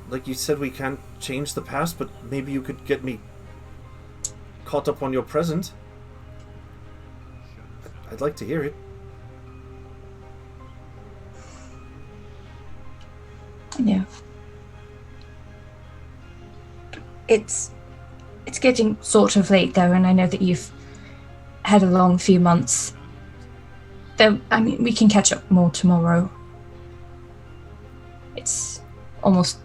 Like you said, we can't change the past, but maybe you could get me caught up on your present. I'd like to hear it. I know. It's getting sort of late though, and I know that you've had a long few months. Though, I mean, we can catch up more tomorrow. It's almost...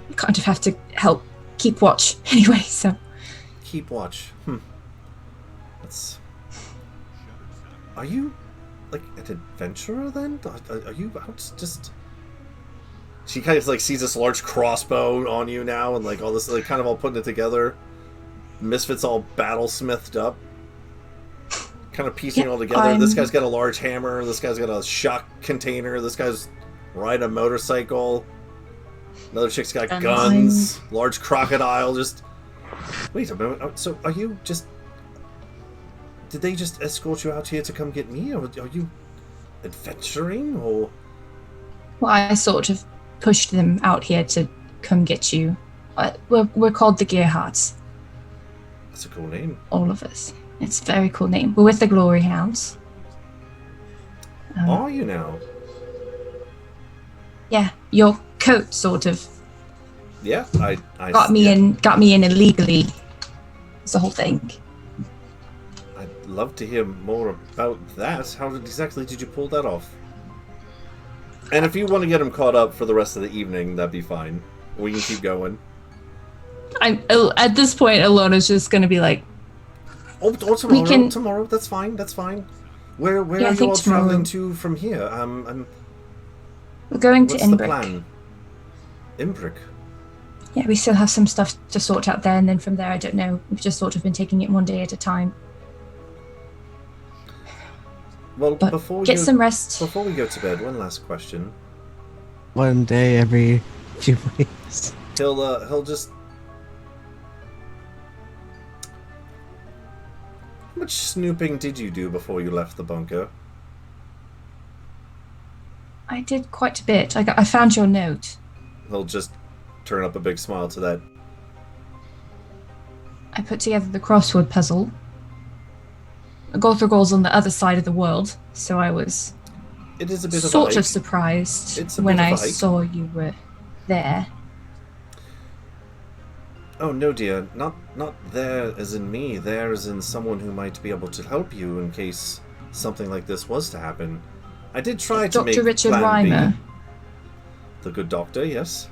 You kind of have to help keep watch anyway, so... Keep watch. That's... Are you, like, an adventurer then? Are you out just... She kind of, like, sees this large crossbow on you now, and, like, all this, like, kind of all putting it together. Misfit's all battle-smithed up. Kind of piecing it all together. This guy's got a large hammer, this guy's got a shock container, this guy's riding a motorcycle. Another chick's got guns, large crocodile, just... Wait a moment, so are you just... Did they just escort you out here to come get me, or are you adventuring, or... Well, I sort of pushed them out here to come get you. We're called the Gearhearts. That's a cool name. All of us. It's a very cool name. We're with the Glory Hounds. Are you now? Yeah, your coat sort of Yeah, I got me in illegally. It's the whole thing. I'd love to hear more about that. How exactly did you pull that off? And if you want to get him caught up for the rest of the evening, that'd be fine. We can keep going. At this point, Alona's just going to be like, Oh, tomorrow. Tomorrow. That's fine. That's fine. Where are you all traveling to from here? We're going to What's Inbrick. the plan? Imbrick. Yeah, we still have some stuff to sort out there, and then from there, I don't know. We've just sort of been taking it one day at a time. Well, but before get some rest. Before we go to bed, one last question. One day every few weeks. He'll just... How much snooping did you do before you left the bunker? I did quite a bit. I found your note. He'll just turn up a big smile to that. I put together the crossword puzzle. Gothorgol's on the other side of the world, so I was sort of surprised when I saw you were there. Oh no, dear, not there as in me. There as in someone who might be able to help you in case something like this was to happen. I did try to make Dr. Richard Plan B. Reimer. The good doctor, yes.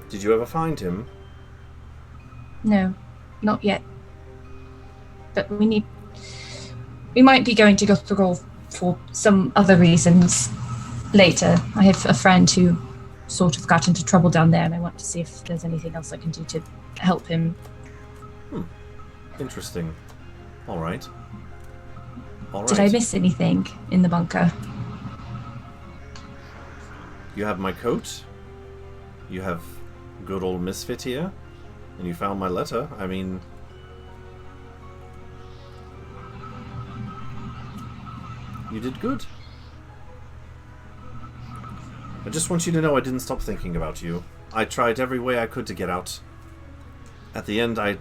Did you ever find him? No, not yet. But we might be going to Gothorgol for some other reasons. later. I have a friend who sort of got into trouble down there, and I want to see if there's anything else I can do to help him. Interesting. All right. Did I miss anything in the bunker? You have my coat. You have good old Misfit here. And you found my letter. I mean... You did good. I just want you to know I didn't stop thinking about you. I tried every way I could to get out. At the end, I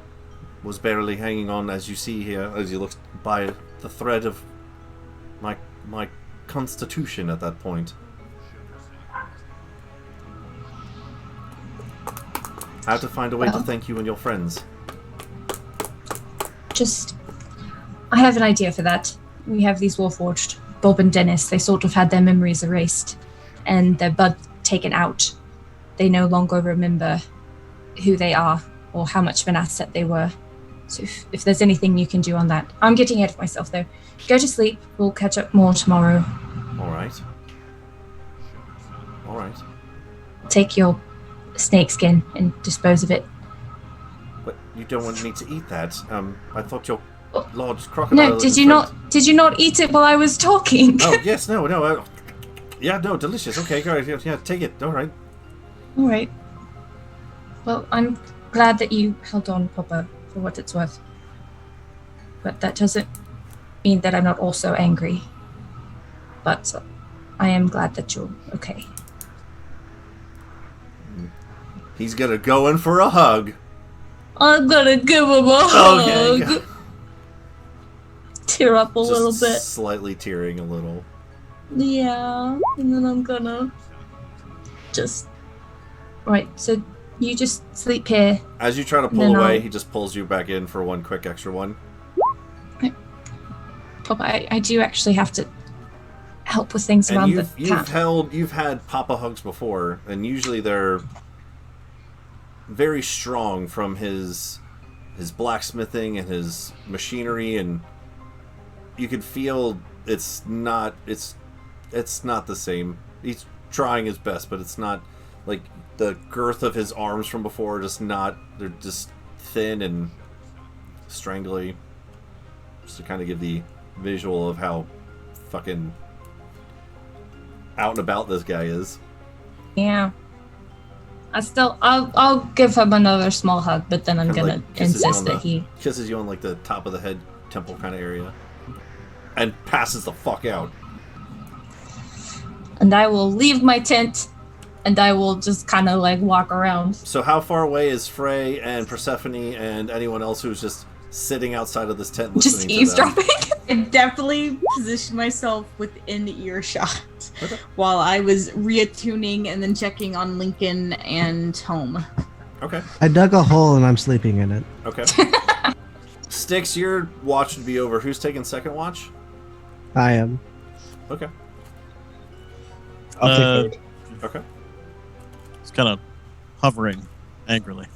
was barely hanging on, as you see here, as you look by the thread of my constitution at that point. I had to find a way to thank you and your friends. I have an idea for that. We have these Warforged, Bob and Dennis. They sort of had their memories erased and their blood taken out. They no longer remember who they are or how much of an asset they were. So if there's anything you can do on that. I'm getting ahead of myself, though. Go to sleep. We'll catch up more tomorrow. All right. All right. Take your snakeskin and dispose of it. But you don't want me to eat that. I thought your large crocodile... No, did you not eat it while I was talking? Oh, yes, no. Yeah, no, delicious. Okay, go ahead. Yeah, take it. All right. All right. Well, I'm glad that you held on, Papa, for what it's worth. But that doesn't mean that I'm not also angry. But I am glad that you're okay. He's gonna go in for a hug. I'm gonna give him a hug. Okay. Tear up a Just little bit. Slightly tearing a little. Yeah, and then I'm gonna just... Right, so you just sleep here. As you try to pull away, he just pulls you back in for one quick extra one. Papa, I do actually have to help with things around the camp. You've had Papa hugs before, and usually they're very strong from his blacksmithing and his machinery, and you can feel it's not the same. He's trying his best, but it's not like the girth of his arms from before. They're just thin and strangly, just to kind of give the visual of how fucking out and about this guy is. Yeah. I'll give him another small hug, but then I'm gonna insist that he kisses you on like the top of the head, temple kind of area, and passes the fuck out. And I will leave my tent, and I will just kind of like walk around. So how far away is Frey and Persephone and anyone else who's just sitting outside of this tent listening just eavesdropping? I definitely positioned myself within earshot while I was reattuning and then checking on Lincoln and home. Okay. I dug a hole and I'm sleeping in it. Okay. Styx, your watch would be over. Who's taking second watch? I am. Okay. I'll take third. Okay. It's kind of hovering angrily.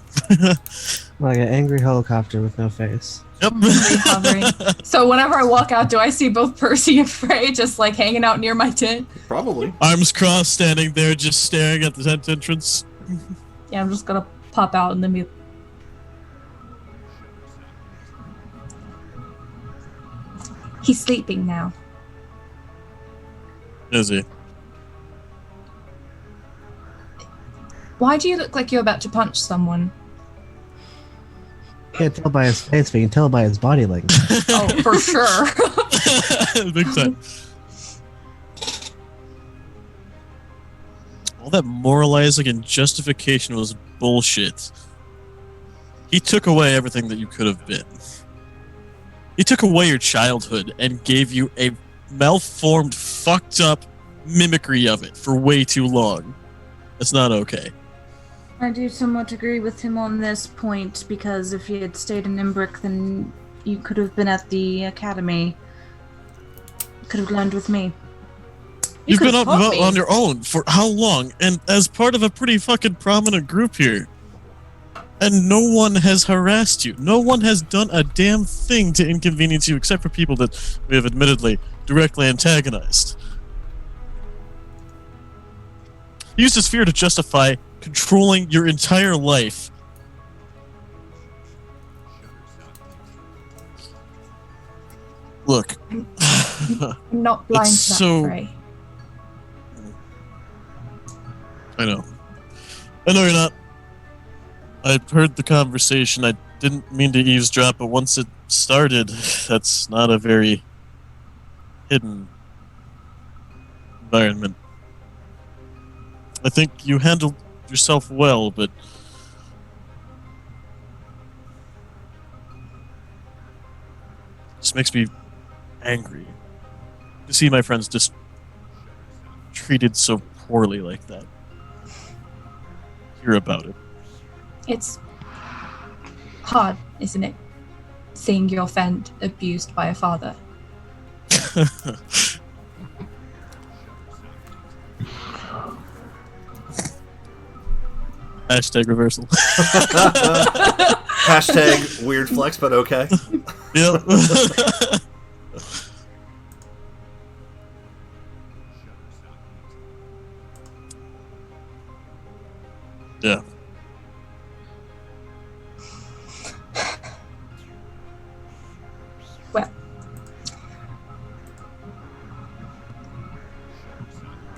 Like an angry helicopter with no face. Yep. Hovering. So whenever I walk out, do I see both Percy and Frey just like hanging out near my tent? Probably. Arms crossed, standing there, just staring at the tent entrance. Yeah, I'm just gonna pop out and then be. He's sleeping now. Is he? Why do you look like you're about to punch someone? Can't tell by his face, but you can tell by his body language. Oh, for sure. Big time. All that moralizing and justification was bullshit. He took away everything that you could have been. He took away your childhood and gave you a malformed, fucked up mimicry of it for way too long. That's not okay. I do somewhat agree with him on this point, because if you had stayed in Imbric, then you could have been at the academy. You could have learned with me. You've been up on your own for how long? And as part of a pretty fucking prominent group here. And no one has harassed you. No one has done a damn thing to inconvenience you except for people that we have admittedly directly antagonized. He used his fear to justify controlling your entire life. Look. I'm not blind It's to that, so- Frey. I know you're not. I heard the conversation. I didn't mean to eavesdrop, but once it started, that's not a very hidden environment. I think you handled yourself well, but this makes me angry to see my friends just treated so poorly like that. Hear about it. It's hard, isn't it? Seeing your friend abused by a father. Hashtag reversal. Hashtag weird flex, but okay. Yep. Yeah. Well,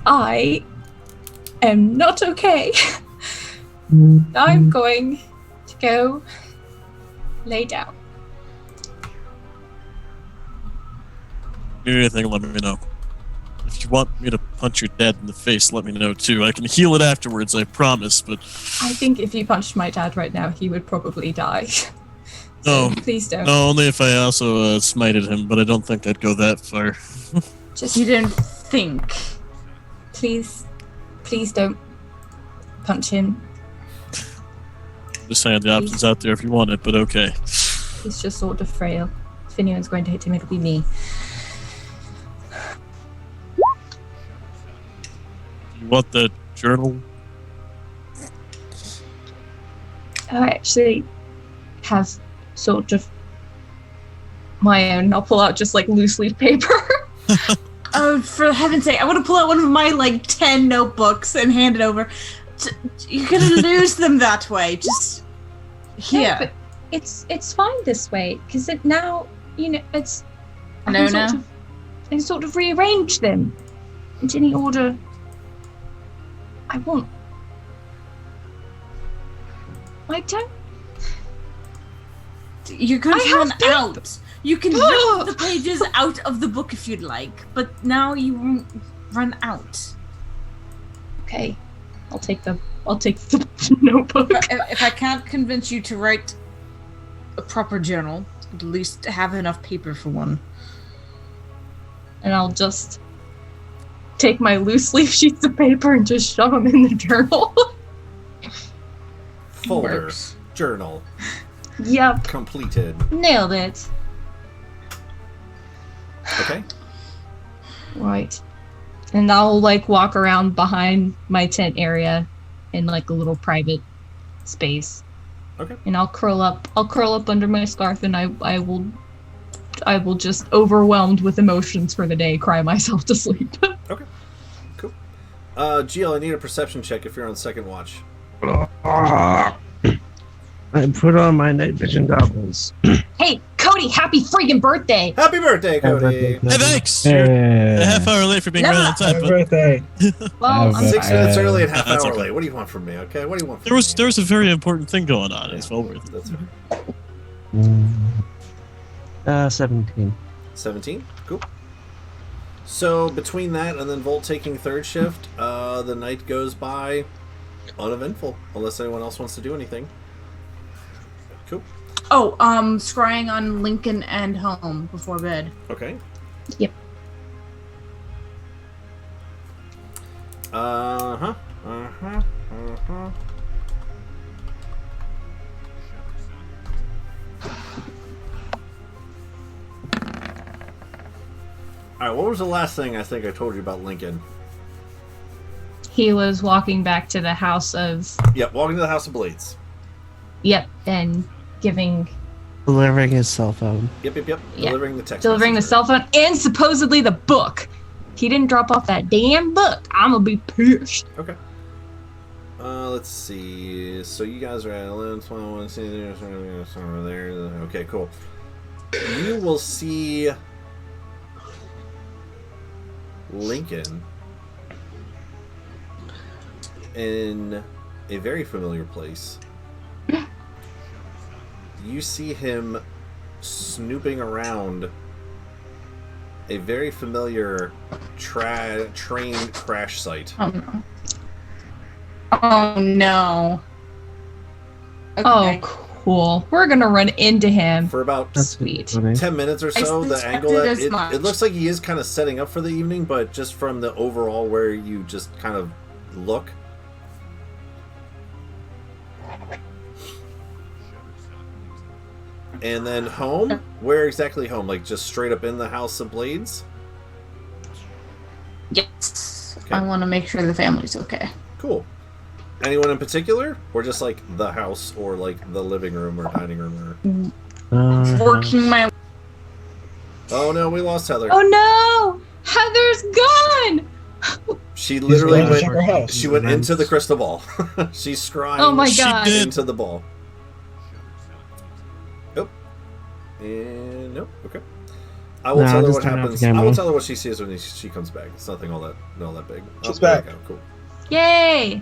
I am not okay. I'm going to go lay down. Need anything, let me know. If you want me to punch your dad in the face, let me know too. I can heal it afterwards, I promise, but... I think if you punched my dad right now, he would probably die. No. Please don't. No, only if I also smited him, but I don't think I'd go that far. Just You don't think. please don't punch him. Just saying the option's out there if you want it, but okay. He's just sort of frail. If anyone's going to hit him, it'll be me. You want the journal? I actually have sort of my own. I'll pull out just like loose leaf paper. Oh, for heaven's sake, I want to pull out one of my, 10 notebooks and hand it over. You're going to lose them that way. Just here. Yeah, but it's fine this way because it now it's. I No, can sort of rearrange them into any order I want. I don't. You're going I to have run paper. out. You can rip the pages out of the book if you'd like, but now you won't run out. Okay, I'll take the notebook. If I can't convince you to write a proper journal, at least have enough paper for one. And I'll just take my loose leaf sheets of paper and just shove them in the journal. Folder. Works. Journal. Yep, Completed. nailed it. Okay. Right. And I'll walk around behind my tent area in a little private space. Okay. And I'll curl up under my scarf and I will just overwhelmed with emotions for the day cry myself to sleep. Okay. Cool. Gio, I need a perception check if you're on second watch. I put on my night vision goggles. Hey, Cody, happy freaking birthday! Happy birthday, Cody! Hey, thanks! You're a half hour late for being right on time, Happy but birthday. Well, Have 6 minutes early and half That's hour okay. late. What do you want from me, okay? What do you want from there me? was a very important thing going on. It's well worth it. That's okay. 17. 17? Cool. So, between that and then Volt taking third shift, the night goes by uneventful, unless anyone else wants to do anything. Cool. Oh, scrying on Lincoln and home before bed. Okay. Yep. Uh-huh. Alright, what was the last thing I think I told you about Lincoln? he was walking back to the house of Yep, walking to the House of Blades. and Delivering his cell phone. Yep. Yeah. Delivering the text delivering the messenger. cell phone and supposedly the book. He didn't drop off that damn book. I'm gonna be pissed. Okay. Let's see. So you guys are at 11, 12, over there. Okay, cool. You will see Lincoln in a very familiar place. You see him snooping around a very familiar train crash site. Oh no. Oh no. Oh, cool. We're gonna run into him. For about Sweet. 10 minutes or so, the angle that as it looks like he is kind of setting up for the evening, but just from the overall where you just kind of look. And then home? Where exactly home? Like just straight up in the House of Blades? Yes. Okay. I want to make sure the family's okay. Cool. Anyone in particular? Or just like the house or like the living room or dining room or... Working my... Oh no, we lost Heather. Oh no! Heather's gone! She literally She's going to her house. she went into the crystal ball. She's scrying Oh my god. into the ball. Nope. And nope. Okay. I will tell her what happens. I will tell her what she sees when she comes back. It's nothing all that big. She's back. Okay, cool. Yay!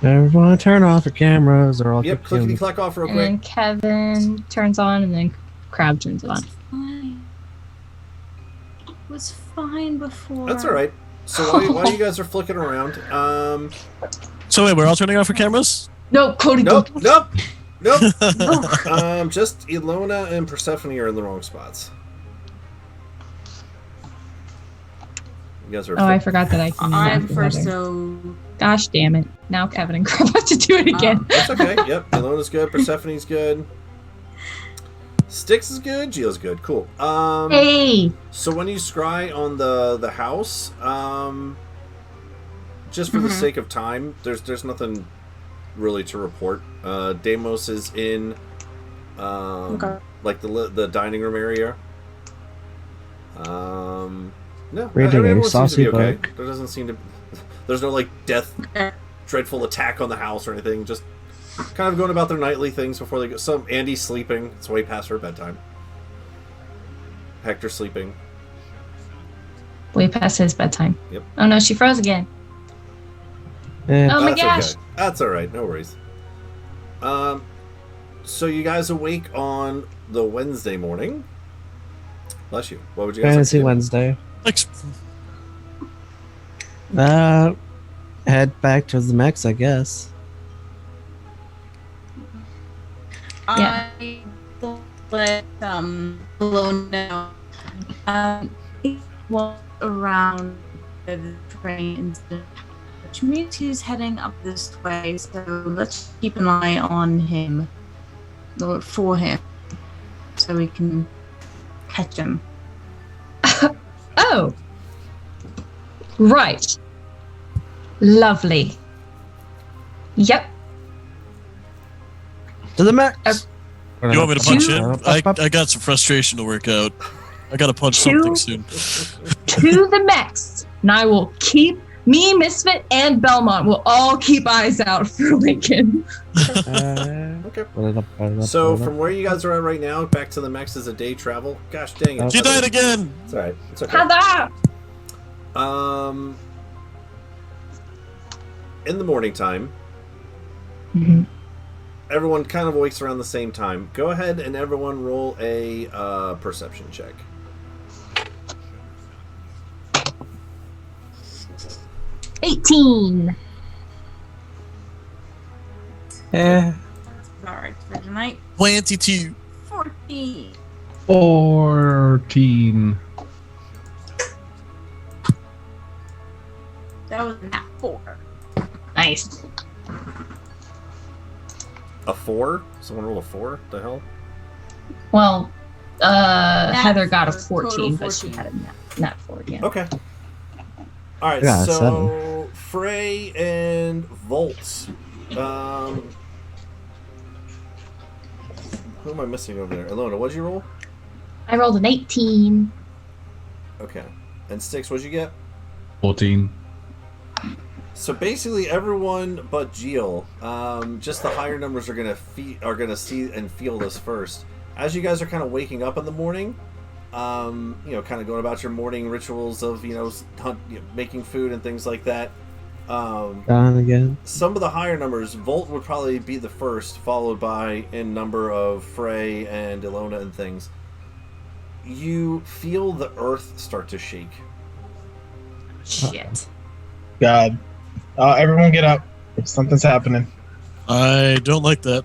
Everyone turn off your cameras or I'll Yep, kick you. clickety clack off real And then quick. Kevin turns on, and then Crab turns on. Fine. It was fine before. That's all right. So while you guys are flicking around, So wait, we're all turning off our cameras? No, Cody, nope, don't. nope, nope. Just Ilona and Persephone are in the wrong spots. You guys are. Oh, I forgot that I can. I'm for first, so... Gosh damn it! Now Kevin and Crab have to do it again. That's okay. Yep, Ilona's good. Persephone's good. Styx is good. Geo's good. Cool. Hey. So when you scry on the house, just for the sake of time, there's nothing really to report. Deimos is in, like the dining room area. No, Reading a everyone seems to be saucy okay. book. There doesn't seem to. There's no like dreadful attack on the house or anything. Just kind of going about their nightly things before they go. Andy's sleeping. It's way past her bedtime. Hector's sleeping. Way past his bedtime. Yep. Oh no, she froze again. Eh, Oh my That's gosh. okay. That's all right. No worries. So you guys awake on the Wednesday morning. Bless you. What would you guys like to Fantasy do? Wednesday. Thanks. Head back to the mechs, I guess. Yeah. I will let alone now. He walked around the trains, which means he's heading up this way. So let's keep an eye on him, or for him, so we can catch him. Oh. Right. Lovely. Yep. To the mechs! You want me to punch in? I I got some frustration to work out. I gotta punch something soon. To the max. And I will keep me, Misfit, and Belmont will all keep eyes out for Lincoln. Okay. So from where you guys are at right now, back to the Mex is a day travel. Gosh dang it! She died again. It's all right. It's okay. Heather! In the morning time, everyone kind of wakes around the same time. Go ahead and everyone roll a perception check. $18. Eh. Alright, for tonight. 22. 14. 14. That was not 4. Nice. A 4? Someone roll a 4? The hell? Well, Heather got a total 14, but she 14. had a nat 4, yeah. Okay. All right. Yeah, So Frey and Volt. Who am I missing over there? Ilona, what'd you roll? I rolled an 18. Okay. And Styx, what'd you get? 14. So basically, everyone but Geel, just the higher numbers are gonna see and feel this first. As you guys are kind of waking up in the morning, kind of going about your morning rituals of making food and things like that. Gone again. Some of the higher numbers, Volt would probably be the first, followed by in number of Frey and Ilona and things. You feel the earth start to shake. Shit. God. Everyone get up. Something's happening. I don't like that.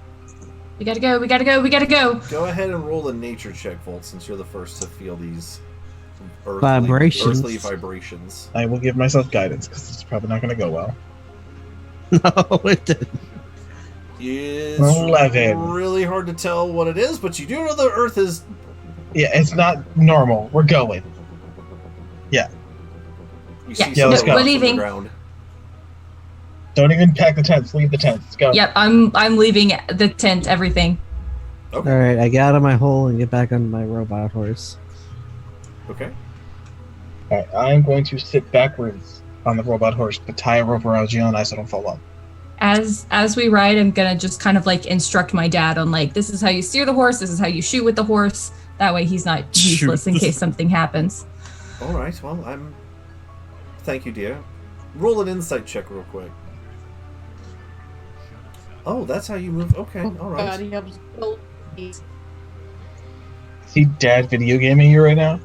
We gotta go. We gotta go. We gotta go. Go ahead and roll a nature check, Volt, since you're the first to feel these Vibrations. earthly vibrations. I will give myself guidance because it's probably not going to go well. No, it didn't. It's 11. really hard to tell what it is, but you do know the earth is... Yeah, it's not normal. We're going. Yeah. You see Yeah, let's some go. rocks We're on the leaving. ground. Don't even pack the tents. Leave the tents. Let's go. Yep, I'm leaving the tent, everything. Okay. All right, I get out of my hole and get back on my robot horse. Okay. All right, I'm going to sit backwards on the robot horse, but tie a rope around Geo and I so I don't fall off. As we ride, I'm gonna just kind of like instruct my dad on like, this is how you steer the horse, this is how you shoot with the horse. That way he's not useless in case something happens. All right, well, Thank you, dear. Roll an insight check real quick. Oh, that's how you move. Okay, all right. Is he dad video gaming you right now?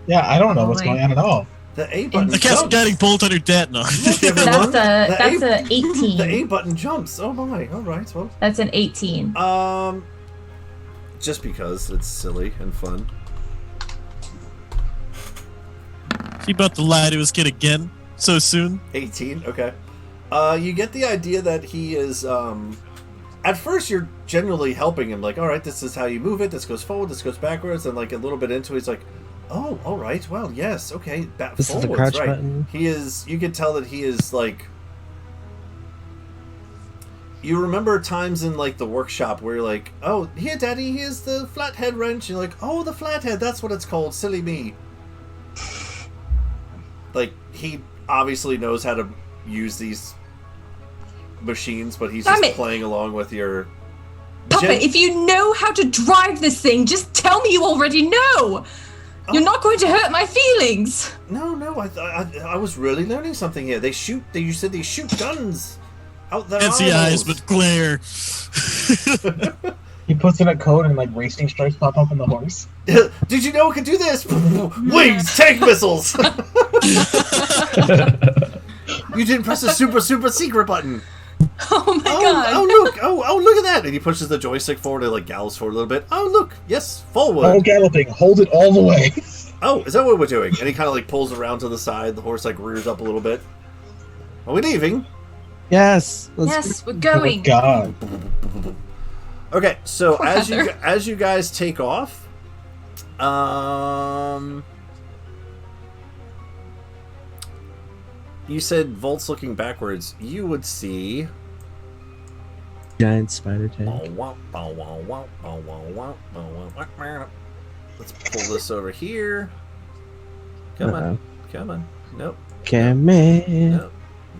Yeah, I don't know what's going on at all. The A button I cast jumps. guiding bolt on your dad now. Look, everyone. That's a 18. The A button jumps. Oh my. All right. Well. That's an 18. Just because it's silly and fun. He about to lie to his kid again so soon. 18. Okay. You get the idea that he is. At first, you're genuinely helping him. Like, all right, this is how you move it. This goes forward. This goes backwards. And like a little bit into it, he's like, oh, all right. Well, yes. Okay. This is the forwards, crouch right. button. He is. You can tell that he is like. You remember times in like the workshop where you're like, oh, here, Daddy, here's the flathead wrench. You're like, oh, the flathead. That's what it's called. Silly me. Like, he obviously knows how to use these machines, but he's just playing along with your... Papa, if you know how to drive this thing, just tell me you already know! You're not going to hurt my feelings! No, I was really learning something here. You said they shoot guns out their Fancy eyes, but glare. He puts in a code and like racing stripes pop up on the horse. Did you know it could do this? Wings, tank missiles! You didn't press the super secret button. Oh my god! Oh look! Oh look at that! And he pushes the joystick forward and like gallops forward a little bit. Oh look! Yes, forward. Oh, galloping! Hold it all the way. Oh, is that what we're doing? And he kind of like pulls around to the side. The horse like rears up a little bit. Are we leaving? Yes. Yes, we're going. Oh god. Okay, so Poor as Heather. you guys take off, you said Volt's looking backwards. You would see Giant spider tank. Let's pull this over here. Come on. Nope. Come in.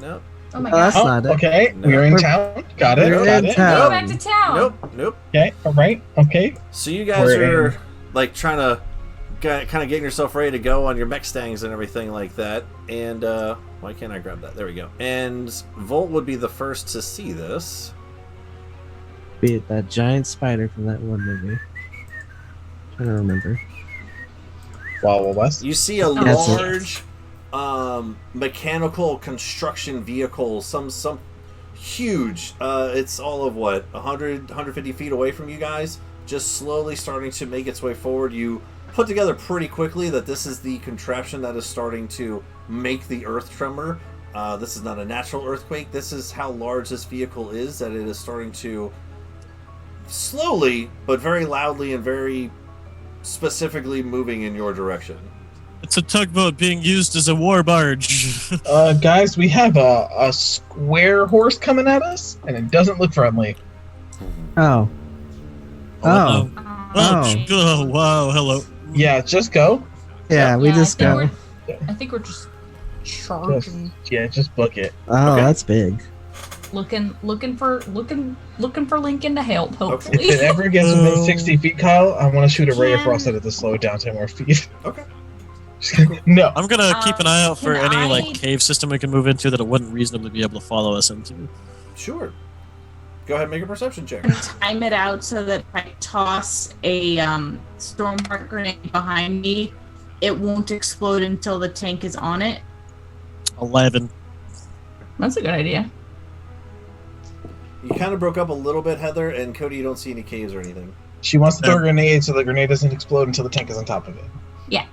Nope. Oh my Oh, that's god. not it. Okay, No. we're in town. Got it. We're Got in it. town. Go back to town! Nope. Okay. All right. Okay. So you guys We're are like trying to kind of getting yourself ready to go on your mech stangs and everything like that. And why can't I grab that? There we go. And Volt would be the first to see this. Be it that giant spider from that one movie. I don't remember. Wild Wild West. You see a That's it. large mechanical construction vehicle, some huge. It's all of what, 100, 150 feet away from you guys, just slowly starting to make its way forward. You put together pretty quickly that this is the contraption that is starting to make the earth tremor. This is not a natural earthquake. This is how large this vehicle is, that it is starting to slowly but very loudly and very specifically moving in your direction. It's a tugboat being used as a war barge. Guys, we have a square horse coming at us, and it doesn't look friendly. Oh. Oh. Oh, wow, hello. Yeah, just go. Yeah, we Yeah, just I go. think we're just charging, just book it. Oh, Okay. that's big. looking for Lincoln to help. Hopefully, If it ever gets within 60 feet, Kyle, I want to shoot a ray of Can- frost at it to slow it down 10 more feet. Okay. No. I'm gonna keep an eye out for can any I- like cave system we can move into that it wouldn't reasonably be able to follow us into. Sure. Go ahead and make a perception check. Time it out so that if I toss a storm heart grenade behind me, it won't explode until the tank is on it. 11. that's a good idea. You kind of broke up a little bit, Heather, and Cody, you don't see any caves or anything. She wants to throw a grenade so the grenade doesn't explode until the tank is on top of it. Yeah.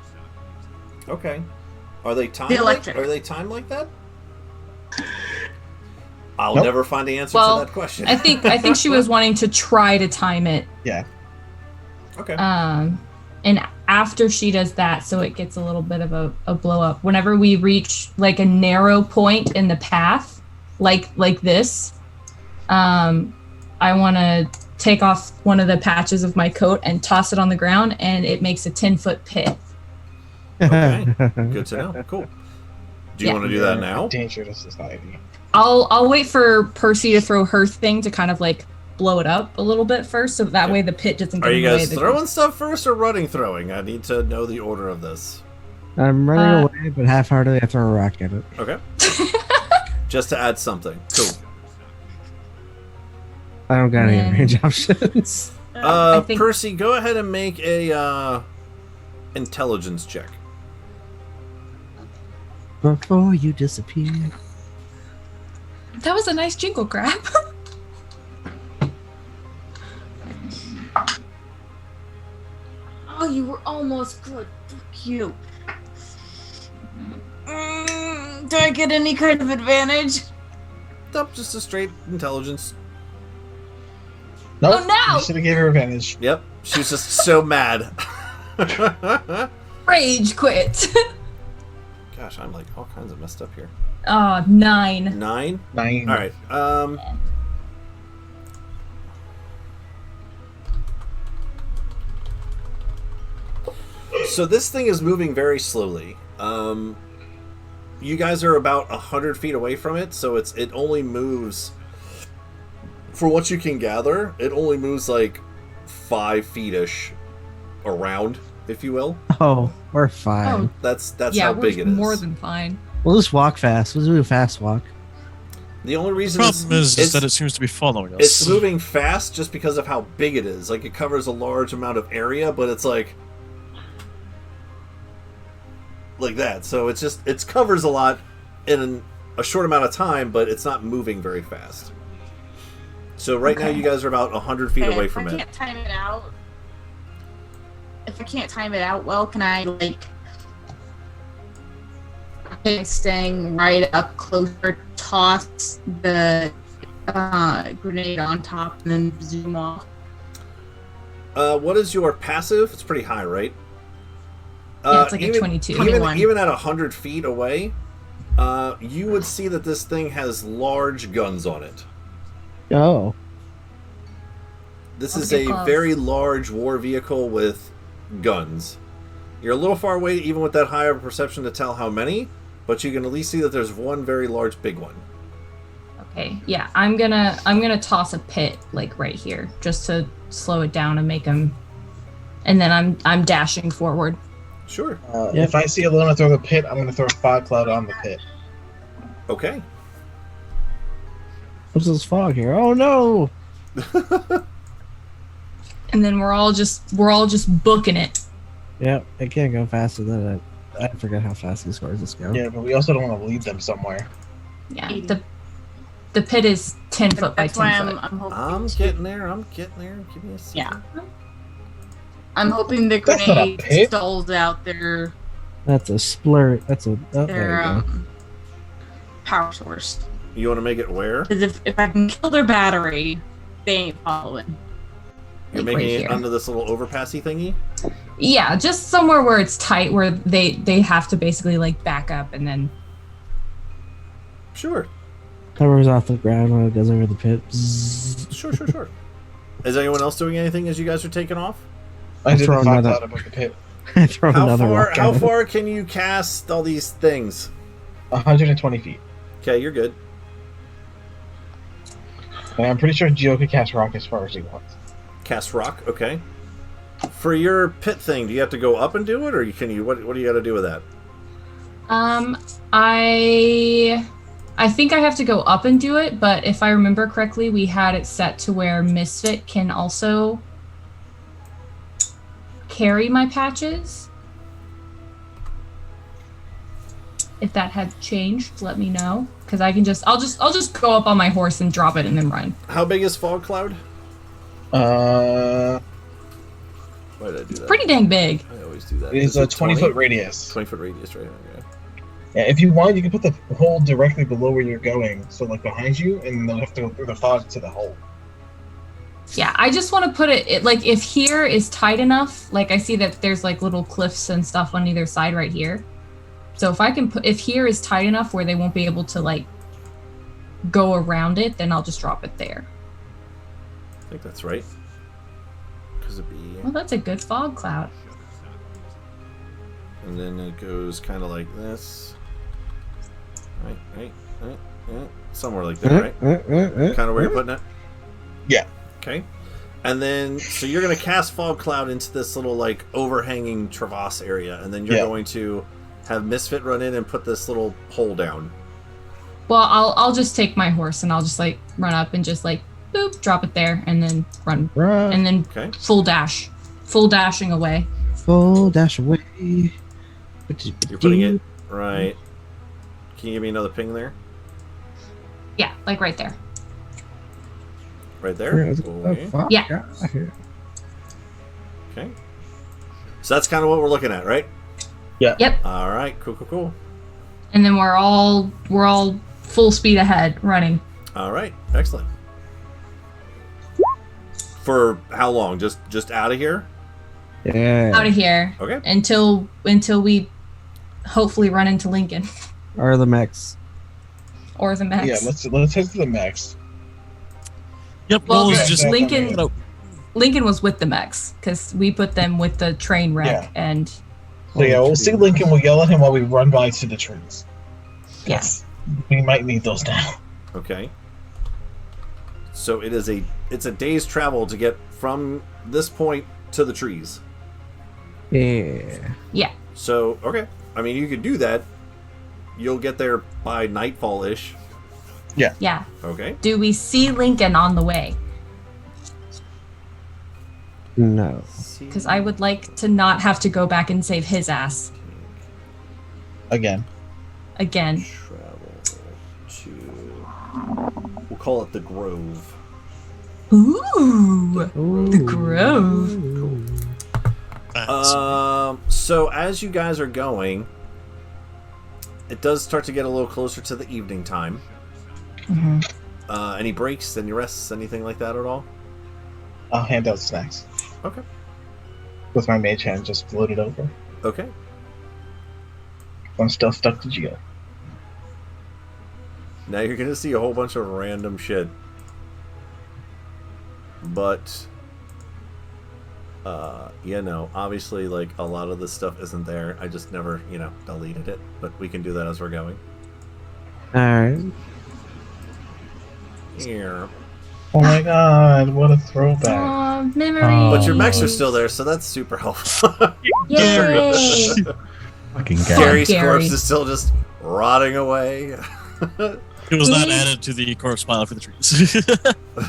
Okay. Are they timed? The electric. Are they timed like that? I'll Nope. never find the answer Well, to that question. I think she was wanting to try to time it. Yeah. Okay. And after she does that, so it gets a little bit of a blow up. Whenever we reach like a narrow point in the path, like this, I want to take off one of the patches of my coat and toss it on the ground, and it makes a 10-foot pit. Okay. Good to know. Cool. Do you Yeah. want to do that now? Danger to society. I'll wait for Percy to throw her thing to kind of like blow it up a little bit first, so that way the pit doesn't get Are in you the way. guys of the- throwing stuff first or running throwing? I need to know the order of this. I'm running away, but half-heartedly I throw a rock at it. Okay. Just to add something. Cool. I don't got any Man. range options. I think- Percy, go ahead and make a intelligence check. Before you disappear. That was a nice jingle grab. Oh, you were almost good. Fuck you. Do I get any kind of advantage? Nope, just a straight intelligence. Nope. Oh, no! You should have gave her advantage. Yep. She was just so mad. Rage quit. Gosh, I'm like all kinds of messed up here. 9. 9? 9. Alright. So this thing is moving very slowly. You guys are about 100 feet away from it, so it only moves, for what you can gather, it only moves like 5 feet-ish around, if you will. Oh, we're fine. Oh, That's yeah, how we're big it is. more than fine. We'll just walk fast. We'll do a fast walk. The only The reason problem is it's, that it seems to be following us. it's moving fast just because of how big it is. Like, it covers a large amount of area, but it's like that. So it covers a lot in a short amount of time, but it's not moving very fast. So right now you guys are about 100 feet away from If I it. can't time it out, if I can't time it out well, can I staying right up closer, toss the grenade on top, and then zoom off? What is your passive? It's pretty high, right? Yeah, it's like a 22. 21. Even at 100 feet away, you would see that this thing has large guns on it. Oh. This I'll is get a close. very large war vehicle with guns. You're a little far away, even with that high of a perception, to tell how many, but you can at least see that there's one very large big one. Okay, yeah, I'm gonna toss a pit like right here just to slow it down and make him. And then I'm dashing forward. Sure. If I see a Luna throw the pit, I'm going to throw a fog cloud on the pit. Okay. What's this fog here? Oh no! And then we're all just booking it. Yep, it can't go faster than that. I forget how fast these cars go. Yeah, but we also don't want to lead them somewhere. Yeah, the pit is 10 foot by That's why 10 foot. I'm hoping. I'm getting there. Give me a second. Yeah. I'm hoping the That's not a grenade pit. stalls out their That's a splurt. That's a. Oh, there their you go. power source. You want to make it where? Because if I can kill their battery, they ain't following. You're Like making right it here. under this little overpassy thingy? Yeah, just somewhere where it's tight, where they have to basically like back up and then. Sure. Covers off the ground when it goes over the pit. Bzzz. Sure. Is anyone else doing anything as you guys are taking off? I I'll did throw the fog another- cloud above the pit. I throw How another far? rock How at it. far can you cast all these things? 120 feet. Okay, you're good. And I'm pretty sure Geo could cast rock as far as he wants. Cast rock, okay. For your pit thing, do you have to go up and do it, or can you? What do you got to do with that? I think I have to go up and do it, but if I remember correctly, we had it set to where Misfit can also carry my patches. If that had changed, let me know, because I'll just go up on my horse and drop it and then run. How big is Fog Cloud? Uh, Why did I do that? Pretty dang big. I always do that. It's a 20-foot radius. 20-foot radius, right? Okay. Yeah, if you want, you can put the hole directly below where you're going, so like behind you, and they'll have to go through the fog to the hole. Yeah, I just want to put it like if here is tight enough, like I see that there's like little cliffs and stuff on either side right here. So if here is tight enough where they won't be able to like go around it, then I'll just drop it there. I think that's right. Because it'd be. Well, that's a good fog cloud. And then it goes kind of like this. Right. Somewhere like that, right? Kind of where you're putting it? Yeah. Okay. And then, so you're going to cast Fog Cloud into this little, like, overhanging crevasse area, and then you're going to have Misfit run in and put this little hole down. Well, I'll just take my horse and I'll just, like, run up and just, like, boop, drop it there, and then run. And then full dashing away. Full dash away. You're putting it right. Can you give me another ping there? Yeah, like right there. Right there? Okay. Yeah. Okay. So that's kind of what we're looking at, right? Yeah. Yep. All right. Cool. And then we're all full speed ahead, running. All right. Excellent. For how long? Just out of here? Yeah. Out of here. Okay. Until we hopefully run into Lincoln. Or the mechs. Or the mechs. Yeah, let's head to the mechs. Yep. Well, just Lincoln was with the mechs because we put them with the train wreck and. So yeah, we'll see Lincoln. We'll yell at him while we run by to the trees. Yes. We might need those now. Okay. So it's a day's travel to get from this point to the trees. Yeah. Yeah. So okay, I mean you could do that. You'll get there by nightfall-ish. Yeah. Yeah. Okay. Do we see Lincoln on the way? No. Because I would like to not have to go back and save his ass. Again. Travel to. We'll call it the Grove. Ooh. The Grove. Cool. So as you guys are going, it does start to get a little closer to the evening time. Mm-hmm. Any breaks, any rests, anything like that at all? I'll hand out snacks. Okay. With my mage hand just floated over. Okay. I'm still stuck to Geo. Now you're gonna see a whole bunch of random shit. But obviously like a lot of this stuff isn't there. I just never, deleted it. But we can do that as we're going. Alright. Here. Oh my god, what a throwback. Aw, memories. But your mechs are still there, so that's super helpful. Yay! Fucking Gary's Gary. corpse is still just rotting away. It was not added to the corpse pile for the trees.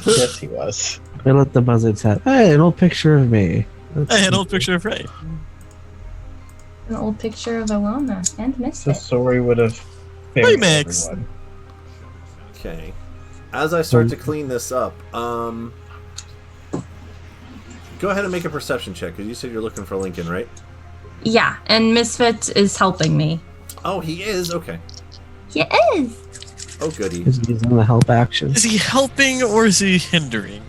Yes, he was. I let the buzzards have. Hey, an old picture of me. Hey, an old picture of Ray. An old picture of Alona and The Misfit. story would have Hey, favored Max. everyone. Okay. As I start to clean this up, go ahead and make a perception check, because you said you're looking for Lincoln, right? Yeah, and Misfit is helping me. Oh, he is? Okay. He is! Oh, goody. Is using the help action. Is he helping or is he hindering?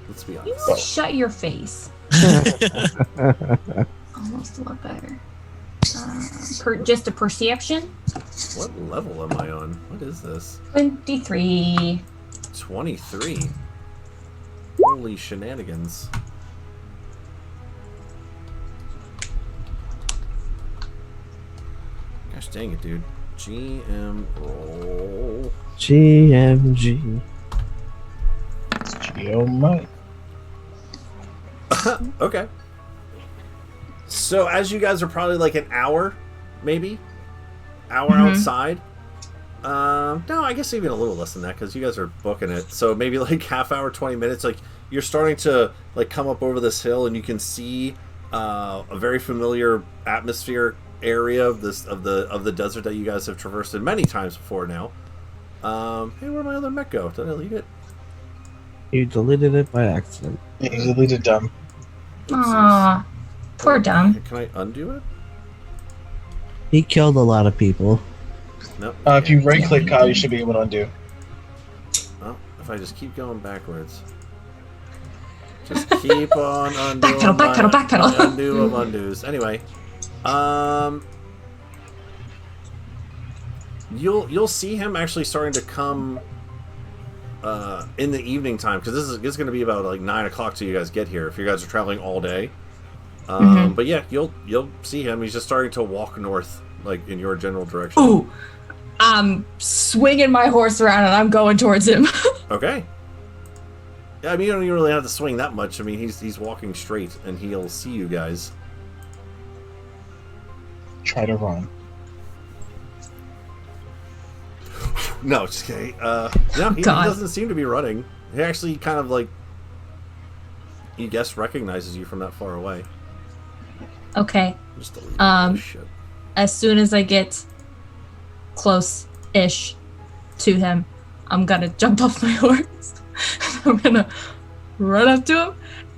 Let's be You honest. shut your face. Almost a lot better. Just a perception? What level am I on? What is this? 23. 23. Holy shenanigans. Gosh dang it, dude. GM roll. GMG. Oh my. Okay. So as you guys are probably like an hour, maybe? Hour outside? No, I guess even a little less than that, because you guys are booking it. So maybe like half hour, 20 minutes. Like, you're starting to like come up over this hill, and you can see a very familiar atmosphere area of the desert that you guys have traversed in many times before now. Hey, where'd my other mech go? Did I leave it? You deleted it by accident. Yeah, you deleted dumb. Aw, poor dumb. Can I undo it? He killed a lot of people. No. If you right-click Kyle, you should be able to undo. Oh, if I just keep going backwards. Just keep on undoing Backpedal. undo of undos. Anyway, you'll see him actually starting to come in the evening time, because this is going to be about like 9 o'clock till you guys get here. If you guys are traveling all day, but yeah, you'll see him. He's just starting to walk north, like in your general direction. Ooh, I'm swinging my horse around and I'm going towards him. Okay. Yeah, I mean, you don't even really have to swing that much. I mean, he's walking straight, and he'll see you guys. Try to run. No, just kidding. No, he doesn't seem to be running. He actually kind of like, you guess, recognizes you from that far away. Okay. Just delete this shit. As soon as I get close-ish to him, I'm gonna jump off my horse. I'm gonna run up to him,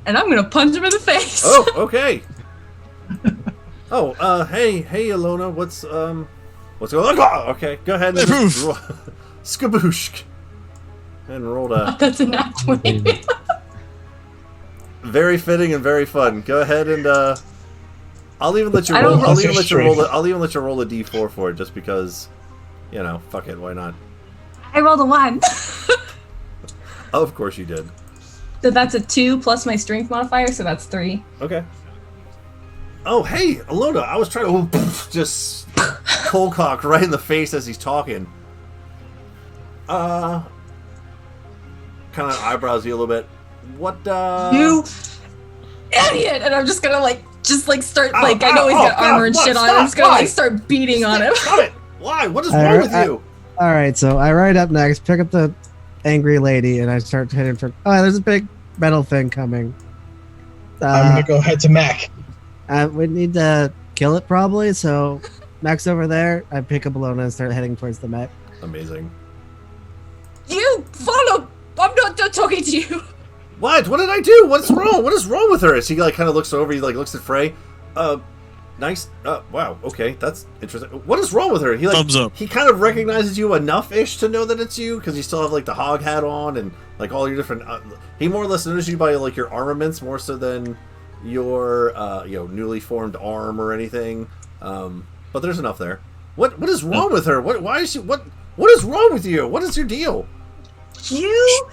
and I'm gonna punch him in the face. Oh, okay. Oh, hey, Ilona, what's going on? Oh, okay, go ahead and skaboosh. And rolled a... That's a nat 20. Very fitting and very fun. Go ahead and, I'll even let you roll. I'll even let you roll a d4 for it, just because, you know, fuck it, why not? I rolled a 1. Of course you did. So that's a 2 plus my strength modifier, so that's 3. Okay. Oh, hey, Ilona, I was trying to just cold cock right in the face as he's talking. Kind of eyebrows you a little bit. What, You idiot! And I'm just gonna start, I know he's got armor and shit on, I'm just gonna start beating on him. Stop it! Why? What is wrong with you? Alright, so I ride up next, pick up the angry lady, and I start heading for... Oh, there's a big metal thing coming. I'm gonna go head to Mac. We need to kill it, probably, so Mac's over there. I pick up Ilona and start heading towards the mech. Amazing. You follow! I'm not done talking to you! What? What did I do? What's wrong? What is wrong with her? As he kind of looks over, he looks at Frey. Nice. Wow. Okay, that's interesting. What is wrong with her? He Thumbs up. He kind of recognizes you enough-ish to know that it's you, because you still have the hog hat on and all your different. He more or less noticed you by your armaments more so than your newly formed arm or anything. But there's enough there. What is wrong with her? Why is she? What is wrong with you? What is your deal? You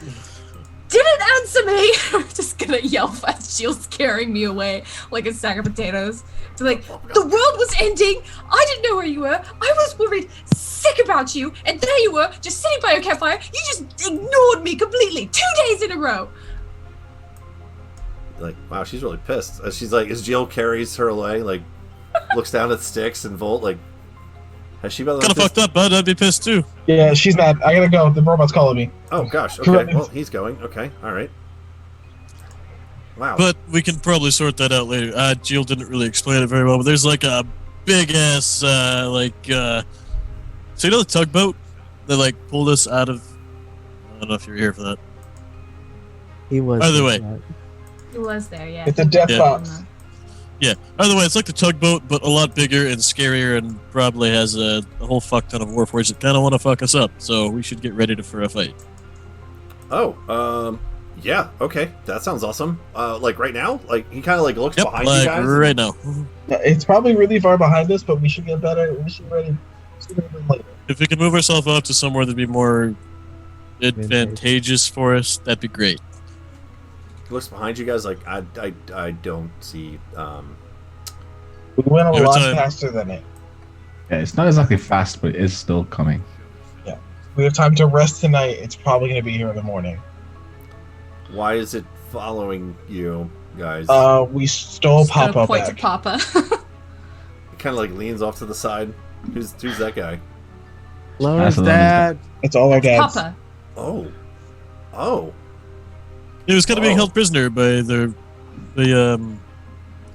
didn't answer me! I'm just gonna yell as Shield's carrying me away like a sack of potatoes. So the world was ending, I didn't know where you were, I was worried sick about you, and there you were, just sitting by your campfire, you just ignored me completely, 2 days in a row! Wow, she's really pissed. She's as Jill carries her away, looks down at Styx and Volt, has she been kind of fucked up, bud. I'd be pissed too. Yeah, she's mad. I gotta go. The robot's calling me. Oh gosh. Okay. Well, he's going. Okay. All right. Wow. But we can probably sort that out later. Jill didn't really explain it very well, but there's a big ass so you know the tugboat that pulled us out of. I don't know if you're here for that. He was. Either way. He was there, yeah. It's a death box. Yeah. Either way, it's like the tugboat, but a lot bigger and scarier, and probably has a whole fuck ton of warforged that kind of want to fuck us up. So we should get ready for a fight. Oh, yeah, okay, that sounds awesome. Right now, he kind of looks behind you guys. Right now. It's probably really far behind us, but we should get better. We should be ready later. If we can move ourselves up to somewhere that'd be more advantageous for us, that'd be great. He looks behind you guys I don't see. We went a lot faster than it. Yeah, it's not exactly fast, but it is still coming. Yeah. We have time to rest tonight. It's probably going to be here in the morning. Why is it following you guys? We stole Papa point back. to Papa. He kind of like leans off to the side. Who's that guy? Lona's That's dad. It's all our dads. Papa. Oh. He was kind of being held prisoner by the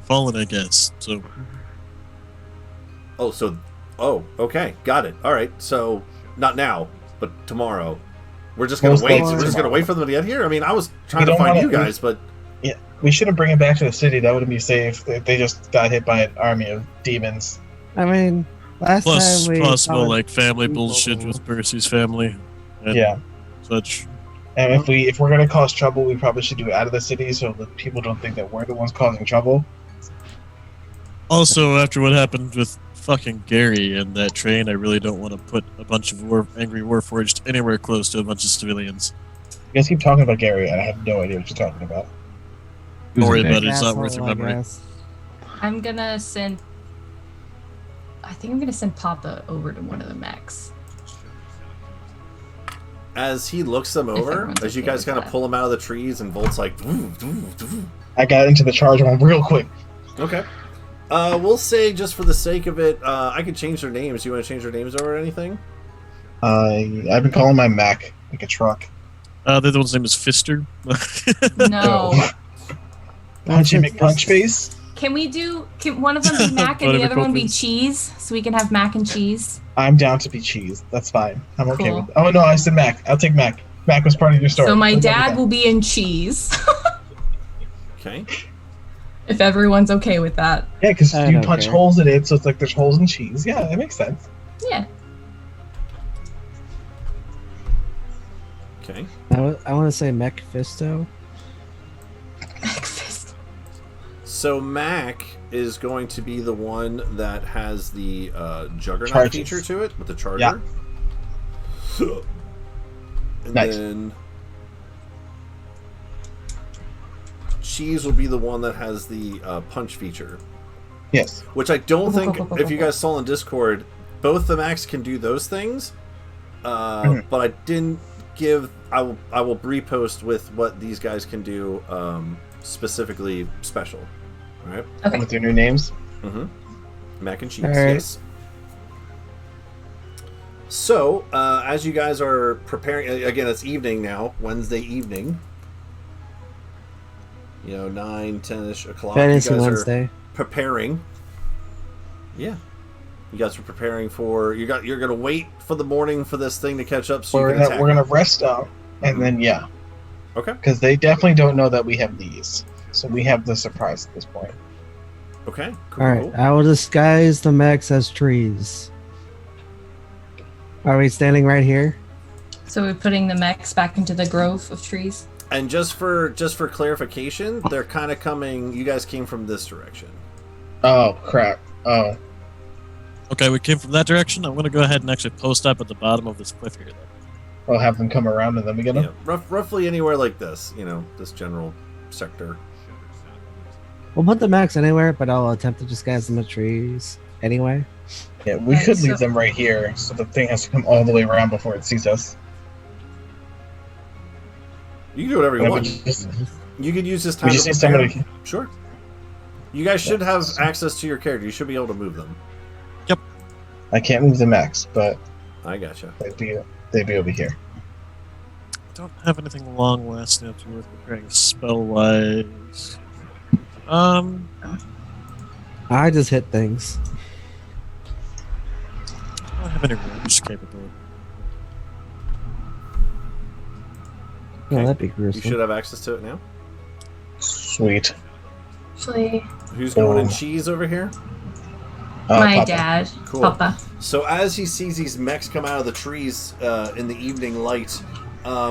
fallen, I guess. So. Okay, got it. All right, so not now, but tomorrow. We're just gonna wait. We're just gonna wait for them to get here. I mean, I was trying to find you guys, but yeah, we shouldn't bring him back to the city. That wouldn't be safe. They just got hit by an army of demons. I mean, last Plus time we possible found like family people- bullshit with Percy's family. And Yeah. Such. And if we're gonna cause trouble, we probably should do it out of the city so that people don't think that we're the ones causing trouble. Also, after what happened with fucking Gary and that train, I really don't want to put a bunch of angry warforged anywhere close to a bunch of civilians. You guys keep talking about Gary, and I have no idea what you're talking about. Don't worry Who's about his it. It's not worth Asshole, I remembering. guess. I'm gonna send. I think I'm gonna send Papa over to one of the mechs. as he looks them over, everyone's as you okay guys with kind of that. pull him out of the trees, and Volt's like, "Doo, doo, doo." I got into the charge one real quick. Okay. We'll say, just for the sake of it, I could change their names. You want to change their names over or anything? I've been calling my Mac like a truck. The other one's name is Fister. No. Punchy McPunchface? Can one of them be mac and the other one be cheese? So we can have mac and cheese? I'm down to be cheese. That's fine. I'm okay Cool. with it. Oh, no, I said Mac. I'll take Mac. Mac was part of your story. So my Let's go with dad that. will be in cheese. Okay. If everyone's okay with that. Yeah, because I you don't punch care. holes in it, so it's like there's holes in cheese. Yeah, that makes sense. Yeah. Okay. I want to say Mephisto. So Mac is going to be the one that has the Juggernaut Charges. feature to it with the charger. Yeah. And Nice. then Cheese will be the one that has the punch feature. Yes. Which I don't think, if you guys saw in Discord, both the Macs can do those things. But I didn't give. I will repost with what these guys can do specifically special. All right. Okay. With your new names? Mm-hmm. Mac and cheese, All right. yes. So, as you guys are preparing, again, it's evening now, Wednesday evening. 9, 10-ish o'clock. Fantasy you guys Wednesday. are preparing. Yeah. You guys are preparing for. You're gonna wait for the morning for this thing to catch up, so We're you can attack. gonna rest up, and then yeah, Okay. because they definitely don't know that we have these, so we have the surprise at this point. Okay. Cool. All right, I will disguise the mechs as trees. Are we standing right here? So we're putting the mechs back into the grove of trees. And just for clarification, they're kind of coming. You guys came from this direction. Oh crap! Oh, Okay, we came from that direction. I'm going to go ahead and actually post up at the bottom of this cliff here. Then. we'll have them come around and then we get them. Yeah, roughly anywhere like this. This general sector. We'll put the mechs anywhere, but I'll attempt to disguise them as trees anyway. Yeah, we Okay, could so- leave them right here, so the thing has to come all the way around before it sees us. You can do whatever you And we want. just, You could use this time we just to need prepare. somebody. Sure. You guys should have access to your character. You should be able to move them. I can't move the max, but I gotcha. they'd be over here. Don't have anything long lasting up to worth preparing spell wise. I just hit things. I don't have any range capability. Oh, Okay. that'd be You gruesome. should have access to it now. Sweet. Actually, Who's going in Oh. cheese over here? my Papa. dad, Cool. Papa. So as he sees these mechs come out of the trees in the evening light,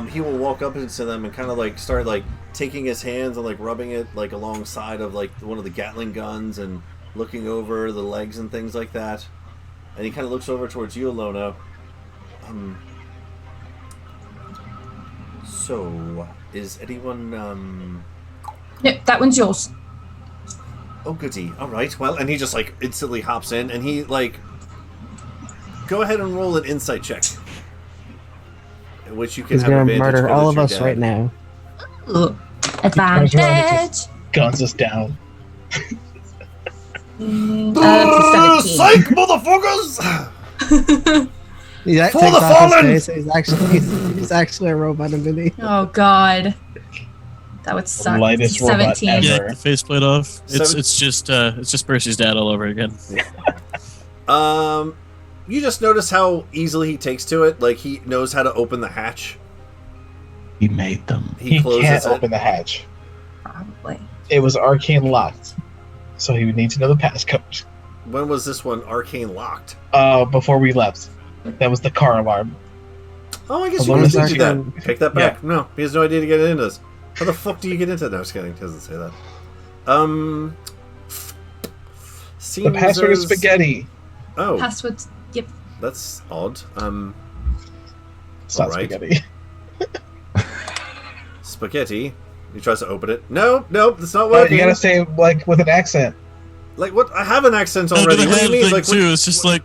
he will walk up into them and kind of like start like taking his hands and like rubbing it like alongside of like one of the Gatling guns and looking over the legs and things like that. And he kind of looks over towards you, Alona. So is anyone Yep, that one's yours. Oh, goody. All right. Well, and he just like instantly hops in, and he like go ahead and roll an insight check. Which you can He's have gonna advantage murder because all it's of your us dad. right now. Ooh. Turns around and Advantage. just guns us down. That's a 17. Psych, motherfuckers! He takes For the off fallen! his face. He's actually a robot, isn't he? Oh god. That would suck. Lightest robot 17. ever. Yeah, the faceplate off. Seven- It's just Percy's dad all over again. You just notice how easily he takes to it. Like, he knows how to open the hatch. He made them. He closes can't it. open the hatch. Probably. It was arcane locked, so he would need to know the passcode. When was this one arcane locked? Before we left. That was the car alarm. Oh, I guess As you long can as do I that. can- Take that back. No, he has no idea to get into this. How the fuck do you get into that? No, I'm just kidding. He doesn't say that. The Seems password is as- spaghetti. Oh, Passwords. Yep. that's odd. It's not Alright. spaghetti. Spaghetti. He tries to open it. No, that's not But working. you gotta say like with an accent. Like, what? I have an accent No, do already. the What do you hand mean? thing Like, too. what- It's just like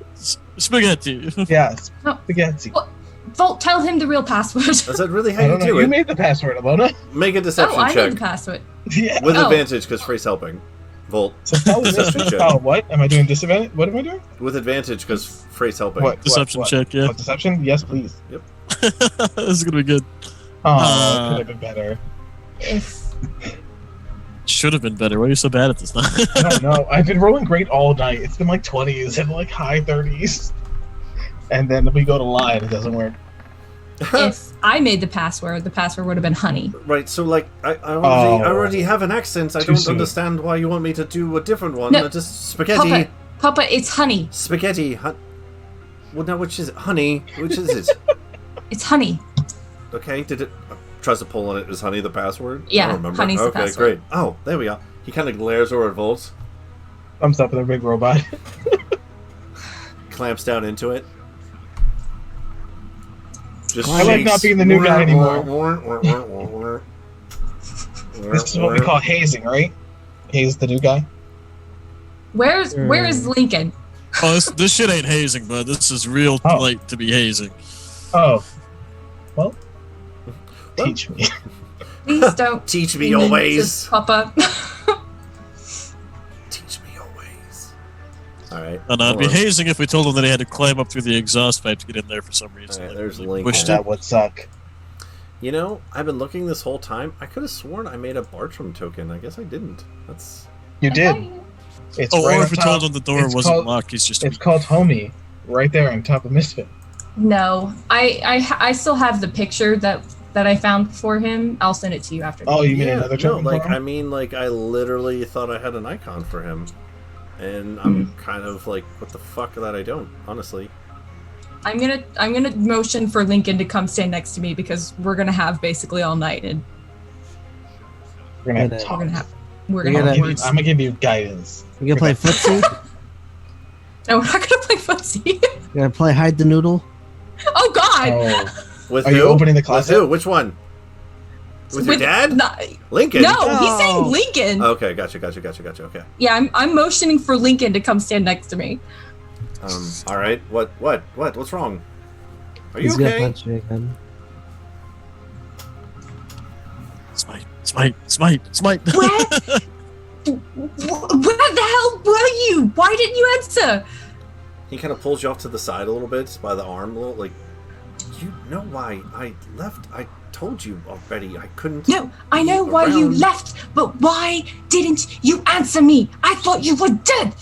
spaghetti. Yeah, Oh. spaghetti. What? Volt, tell him the real password. Is that really how I you don't know. do You it? made the password, Alona. Make a deception Oh, I check made the password. Yeah. with Oh. advantage because Frey's helping. Volt. So tell me this. Deception check. Oh, what? Am I doing disadvantage? What am I doing? With advantage because Frey's helping. What? Deception what? check, yeah. What, deception? Yes, please. This is gonna be good. Oh, it could have been better. If Should have been better. Why are you so bad at this now? I don't know. I've been rolling great all night. It's been like 20s and like high 30s. And then we go to lie and it doesn't work. if I made the password would have been honey. Right, so like I Oh. already have an accent. I Too don't soon. understand why you want me to do a different one. No. Just spaghetti. Papa, it's honey. Spaghetti. Well, now which is it? Honey? Which is it? It's honey. Okay, did it tries to pull on it? Is honey the password? Yeah, I don't remember. honey's the okay, password. great. Oh, there we go. He kind of glares over at Volt, Thumbs up with a big robot. clamps down into it. Just I like not shakes. being the new guy anymore. This is what we call hazing, right? Haze the new guy. Where is Lincoln? Oh, this shit ain't hazing, bud. This is real Oh. light to be hazing. Oh. Well, teach me. Please don't Teach me your ways. Just Papa. Teach me your ways. All right. And it'd be hold on. hazing if we told them that he had to climb up through the exhaust pipe to get in there for some reason. All right, That there's really Link. pushed it. That would suck. You know, I've been looking this whole time. I could have sworn I made a Bartram token. I guess I didn't. That's You did. It's Oh, right or on if we top. told him the door It's wasn't called- locked, he's just It's weak. called Homie, right there on top of Misfit. No, I still have the picture that I found for him. I'll send it to you after. Oh, you mean yeah, another no, token? like for him? I mean, like I literally thought I had an icon for him, and I'm kind of like, what the fuck that I don't, honestly. I'm gonna motion for Lincoln to come stand next to me because we're gonna have basically all night and We're gonna have to We're talk. we're You're gonna I'm have gonna words. give you guidance. You gonna play footsie? No, we're not gonna play footsie. You gonna play hide the noodle? Oh God! Oh, With Are who? you opening the With closet? who? Which one? With your dad? No, Lincoln? no, he's Oh. saying Lincoln. Okay, gotcha. Okay. Yeah, I'm motioning for Lincoln to come stand next to me. All right. What's wrong? Are you He's gonna okay? punch me again. Smite. Where? Where the hell were you? Why didn't you answer? He kind of pulls you off to the side a little bit by the arm, a little like. You know why I left? I told you already. I couldn't. No, I know be why you around. left, but why didn't you answer me? I thought you were dead.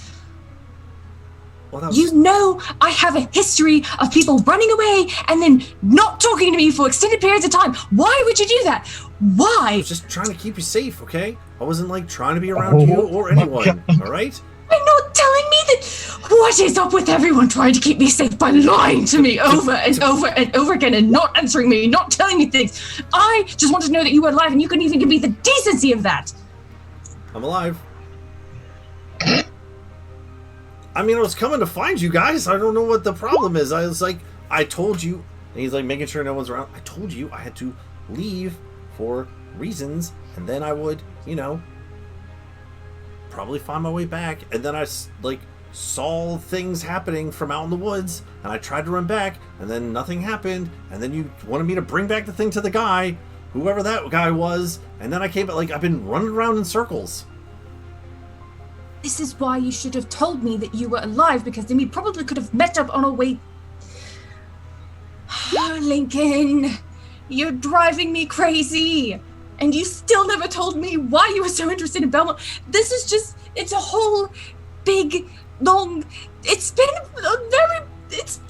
Well, that was You know I have a history of people running away and then not talking to me for extended periods of time. Why would you do that? I Why? was just trying to keep you safe, okay? I wasn't like trying to be around you or my anyone. God. All right. You're not telling me that. What is up with everyone trying to keep me safe by lying to me over and over and over again and not answering me, not telling me things? I just wanted to know that you were alive and you couldn't even give me the decency of that. I'm alive. I mean, I was coming to find you guys. I don't know what the problem is. I was like, I told you. And he's like making sure no one's around. I told you I had to leave for reasons, and then I would, probably find my way back. And then saw things happening from out in the woods, and I tried to run back, and then nothing happened, and then you wanted me to bring back the thing to the guy, whoever that guy was, and then I came back. Like, I've been running around in circles. This is why you should have told me that you were alive, because then we probably could have met up on our way. Lincoln, you're driving me crazy. And you still never told me why you were so interested in Belmont. This is just, it's a whole big, long, it's been a very, it's,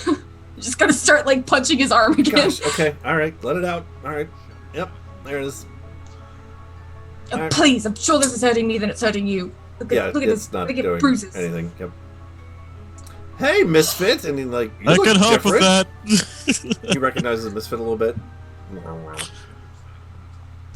I'm just gonna start like punching his arm again. Gosh, okay, alright, let it out. Alright, yep, there it is. Right. Please, I'm sure this is hurting me than it's hurting you. Look at this, not look at doing bruises. anything, yep. Hey, Misfit! And he, like, you I look can help with different. that. He recognizes Misfit a little bit.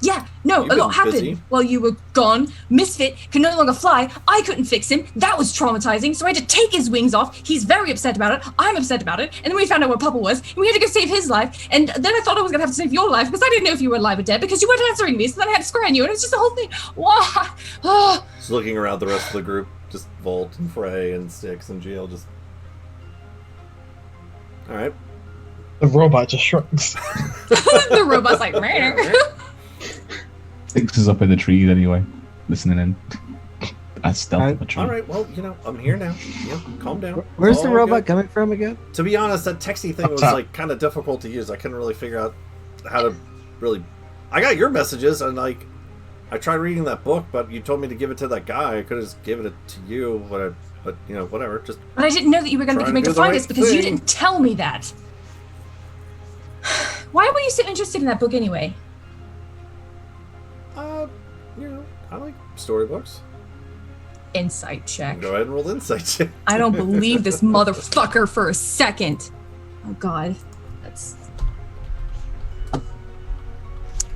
Yeah, no, You've a lot been happened busy. while you were gone. Misfit can no longer fly. I couldn't fix him. That was traumatizing, so I had to take his wings off. He's very upset about it. I'm upset about it. And then we found out where Papa was, and we had to go save his life. And then I thought I was going to have to save your life, because I didn't know if you were alive or dead, because you weren't answering me, so then I had to scry on you, and it's just the whole thing. Why? Oh. Just looking around the rest of the group, just Volt and Frey and Styx and Jill, just... Alright. The robot just shrugs. The robot's like, meh. Six is up in the trees anyway, listening in. That's stealth of a tree. Alright, well, you know, I'm here now. Yeah, calm down. Where's It's the all robot good. coming from again? To be honest, that texty thing was, like, kind of difficult to use. I couldn't really figure out how to really... I got your messages, and, like, I tried reading that book, but you told me to give it to that guy. I could have just given it to you, but you know, whatever. Just. But I didn't know that you were going to be Trying coming to to do the find right us, because you thing. didn't tell me that. Why were you so interested in that book anyway? You know, I like storybooks. Insight check. Go ahead and roll insight check. I don't believe this motherfucker for a second. Oh god. That's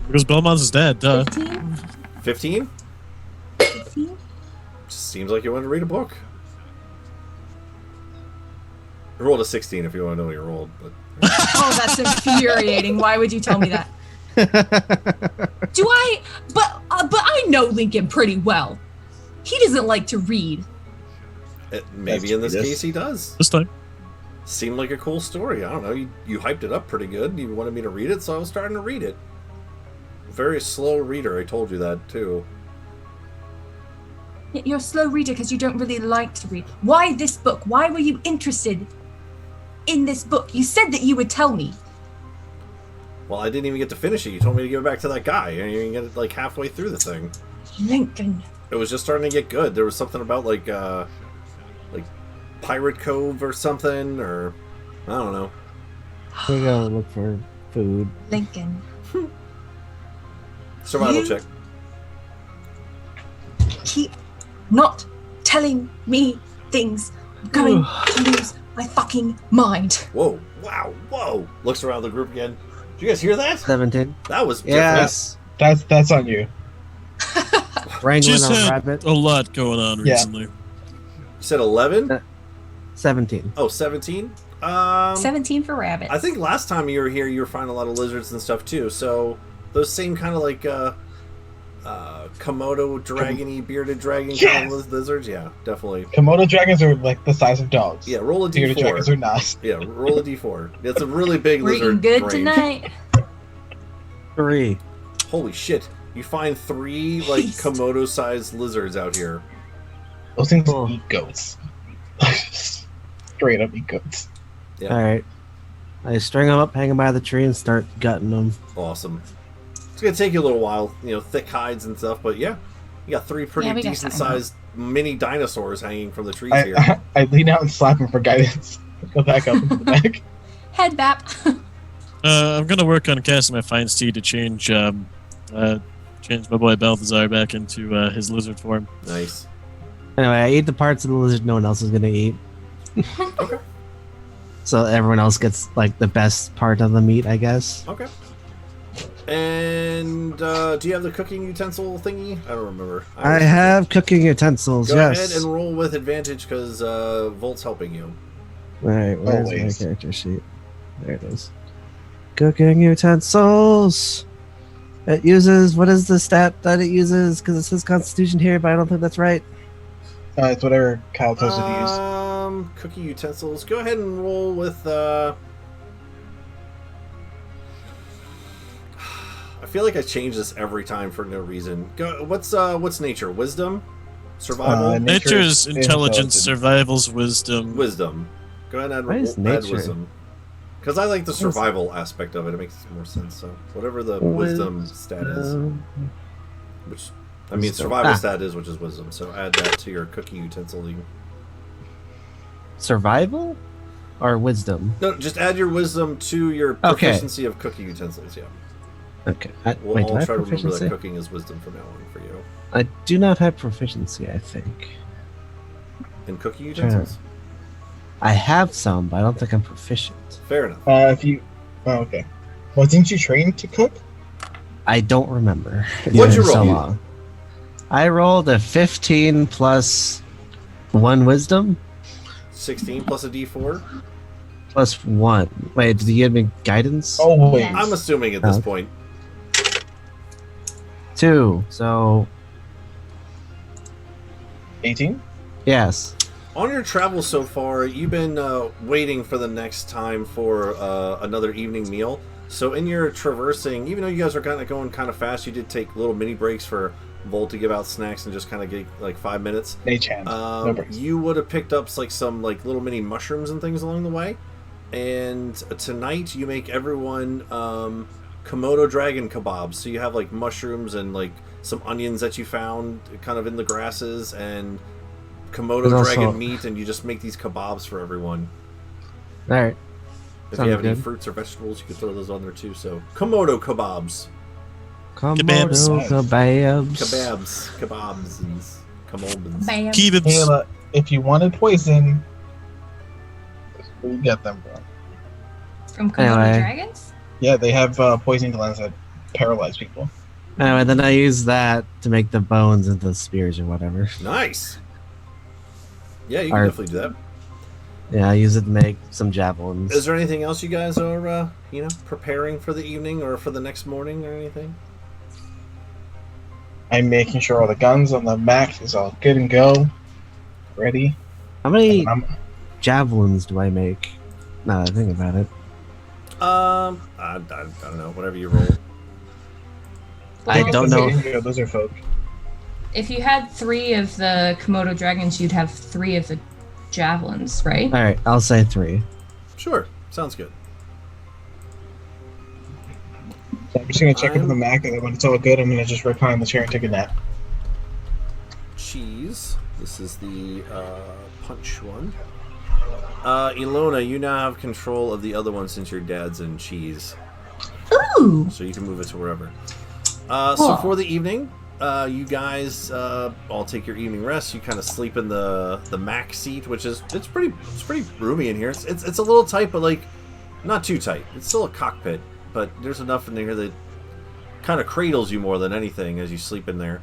Because Belmont's his dad, duh. 15? 15? Just seems like you wanted to read a book. I rolled a 16 if you want to know what you rolled, but... Oh, that's infuriating. Why would you tell me that? Do I? But I know Lincoln pretty well. He doesn't like to read. Maybe in this case he does. This time. Seemed like a cool story. I don't know. You hyped it up pretty good. You wanted me to read it, so I was starting to read it. Very slow reader. I told you that too. You're a slow reader because you don't really like to read. Why this book? Why were you interested in this book? You said that you would tell me. Well, I didn't even get to finish it. You told me to give it back to that guy. And you didn't get it like halfway through the thing. Lincoln. It was just starting to get good. There was something about like Pirate Cove or something, or I don't know. We gotta look for food. Lincoln. Survival You- check. Keep not telling me things. I'm going to lose my fucking mind. Whoa! Wow! Whoa! Looks around the group again. Did you guys hear that? 17. That was Yes. That's on you. Wrangling She's a had rabbit. a lot going on Yeah. recently. You said 11? 17. Oh, 17? 17 for rabbits. I think last time you were here, you were finding a lot of lizards and stuff too. So those same kind of like Komodo dragony, bearded dragon kind of lizards. Yeah, definitely. Komodo dragons are like the size of dogs. Yeah, roll a Bearded dragons d4. are not. Yeah, roll a d4. It's a really big We're lizard. eating good brain. tonight. 3. Holy shit! You find 3 like Feast. Komodo-sized lizards out here. Those things Oh. eat goats. Straight up eat goats. Yeah. Alright. I string them up, hang them by the tree, and start gutting them. Awesome. It's gonna take you a little while, you know, thick hides and stuff, but yeah, you got 3 pretty Yeah, we got decent time. sized mini dinosaurs hanging from the trees here. I lean out and slap him for guidance. Go back up into the back. Head bap. I'm gonna work on casting my Fine Steed to change my boy Balthazar back into his lizard form. Nice. Anyway, I eat the parts of the lizard no one else is gonna eat. Okay. So everyone else gets like the best part of the meat, I guess. Okay. And do you have the cooking utensil thingy? I don't remember. I have cooking utensils, Go yes. ahead and roll with advantage because Volt's helping you. Alright, where's Always. my character sheet? There it is. Cooking utensils! It uses, what is the stat that it uses? Because it says Constitution here, but I don't think that's right. It's whatever Kyle tells you to use. Cooking utensils. Go ahead and roll with. I feel like I change this every time for no reason. Go. What's nature? Wisdom, survival. Nature's intelligence, survival's wisdom. Wisdom. Go ahead and What is add nature? wisdom. Because I like the survival aspect of it. It makes more sense. So whatever the wisdom stat is, which I mean survival stat is, which is wisdom. So add that to your cooking utensil. Survival or wisdom? No, just add your wisdom to your proficiency of cooking utensils. Yeah. Okay. We'll Wait, do I all have try to remember proficiency? that cooking is wisdom from now on for you. I do not have proficiency, I think. In cooking utensils? I have some, but I don't think I'm proficient. Fair enough. Okay. Well, didn't you train to cook? I don't remember. It's What'd been you roll? so long. I rolled a 15 plus 1 wisdom 16 plus a d4? plus 1. Wait, did you give me guidance? Oh, wait. Yes. I'm assuming at this point. 2. So, 18? yes. On your travels so far, you've been waiting for the next time for another evening meal. So in your traversing, even though you guys are kind of going kind of fast, you did take little mini breaks for Volt to give out snacks and just kind of get like 5 minutes. Mage hand. No breaks. You would have picked up like some like little mini mushrooms and things along the way. And tonight you make everyone Komodo dragon kebabs. So you have like mushrooms and like some onions that you found kind of in the grasses and Komodo There's dragon also- meat, and you just make these kebabs for everyone. Alright. If Sounds you have any good. fruits or vegetables, you can throw those on there too. So Komodo kebabs, Komodo kebabs. kebabs, kebabs. Bam. Kebabs. Kayla, if you wanted poison, that's where you get them from. From Komodo Anyway. dragons? Yeah, they have poison glands that paralyze people. Anyway, then I use that to make the bones into spears or whatever. Nice. Yeah, you can Alright. definitely do that. Yeah, I use it to make some javelins. Is there anything else you guys are, preparing for the evening or for the next morning or anything? I'm making sure all the guns on the Mac is all good and go. Ready. How many I'm- javelins do I make? Now that I think about it. I don't know. Whatever you roll. I Well, don't Those are know. Indigo, those are folk. If you had 3 of the Komodo dragons, you'd have 3 of the javelins, right? Alright, I'll say 3. Sure, sounds good. So I'm just gonna check into the Mac, and then when it's all good, I'm gonna just recline the chair and take a nap. Cheese. This is the punch one. Ilona, you now have control of the other one since your dad's in cheese. Ooh! So you can move it to wherever. So for the evening, you guys all take your evening rest. You kind of sleep in the Mac seat, which is it's pretty roomy in here. It's a little tight, but like not too tight. It's still a cockpit, but there's enough in there that kind of cradles you more than anything as you sleep in there.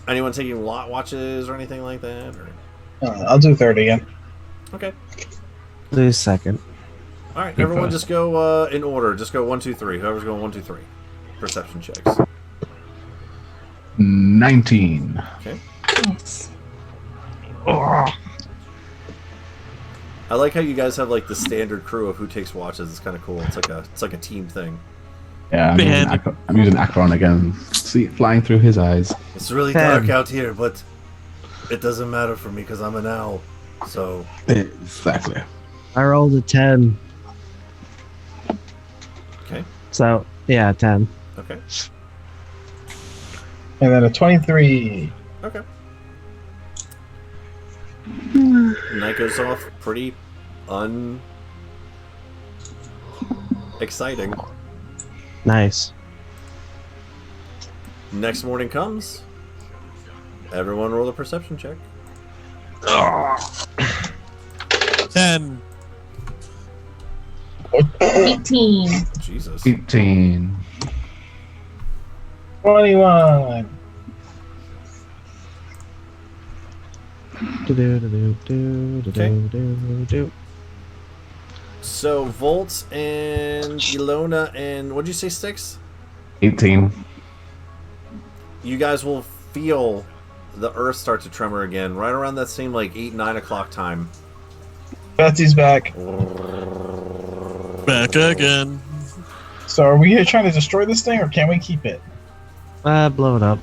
Anyone taking lot watches or anything like that? Or? I'll do third again. Okay. Lose second. All right, Good everyone, first. just go in order. Just go 1, 2, 3. Whoever's going 1, 2, 3. Perception checks. 19. Okay. Nice. I like how you guys have like the standard crew of who takes watches. It's kind of cool. It's like a team thing. Yeah, Man. I'm using Akron again. See it flying through his eyes. It's really dark out here, but it doesn't matter for me because I'm an owl. So Exactly. I rolled a 10. okay, So, yeah, 10. okay, And then a 23. okay. Night goes off pretty exciting. Nice. Next morning comes. Everyone roll a perception check. 10. 18. Jesus. 18. 21. Do-do-do-do-do-do-do-do. So Volt and Ilona and what'd you say, Styx? 18. You guys will feel the earth start to tremor again, right around that same 8-9 o'clock time. Betsy's back. Back again. So are we here trying to destroy this thing, or can we keep it? Blow it up.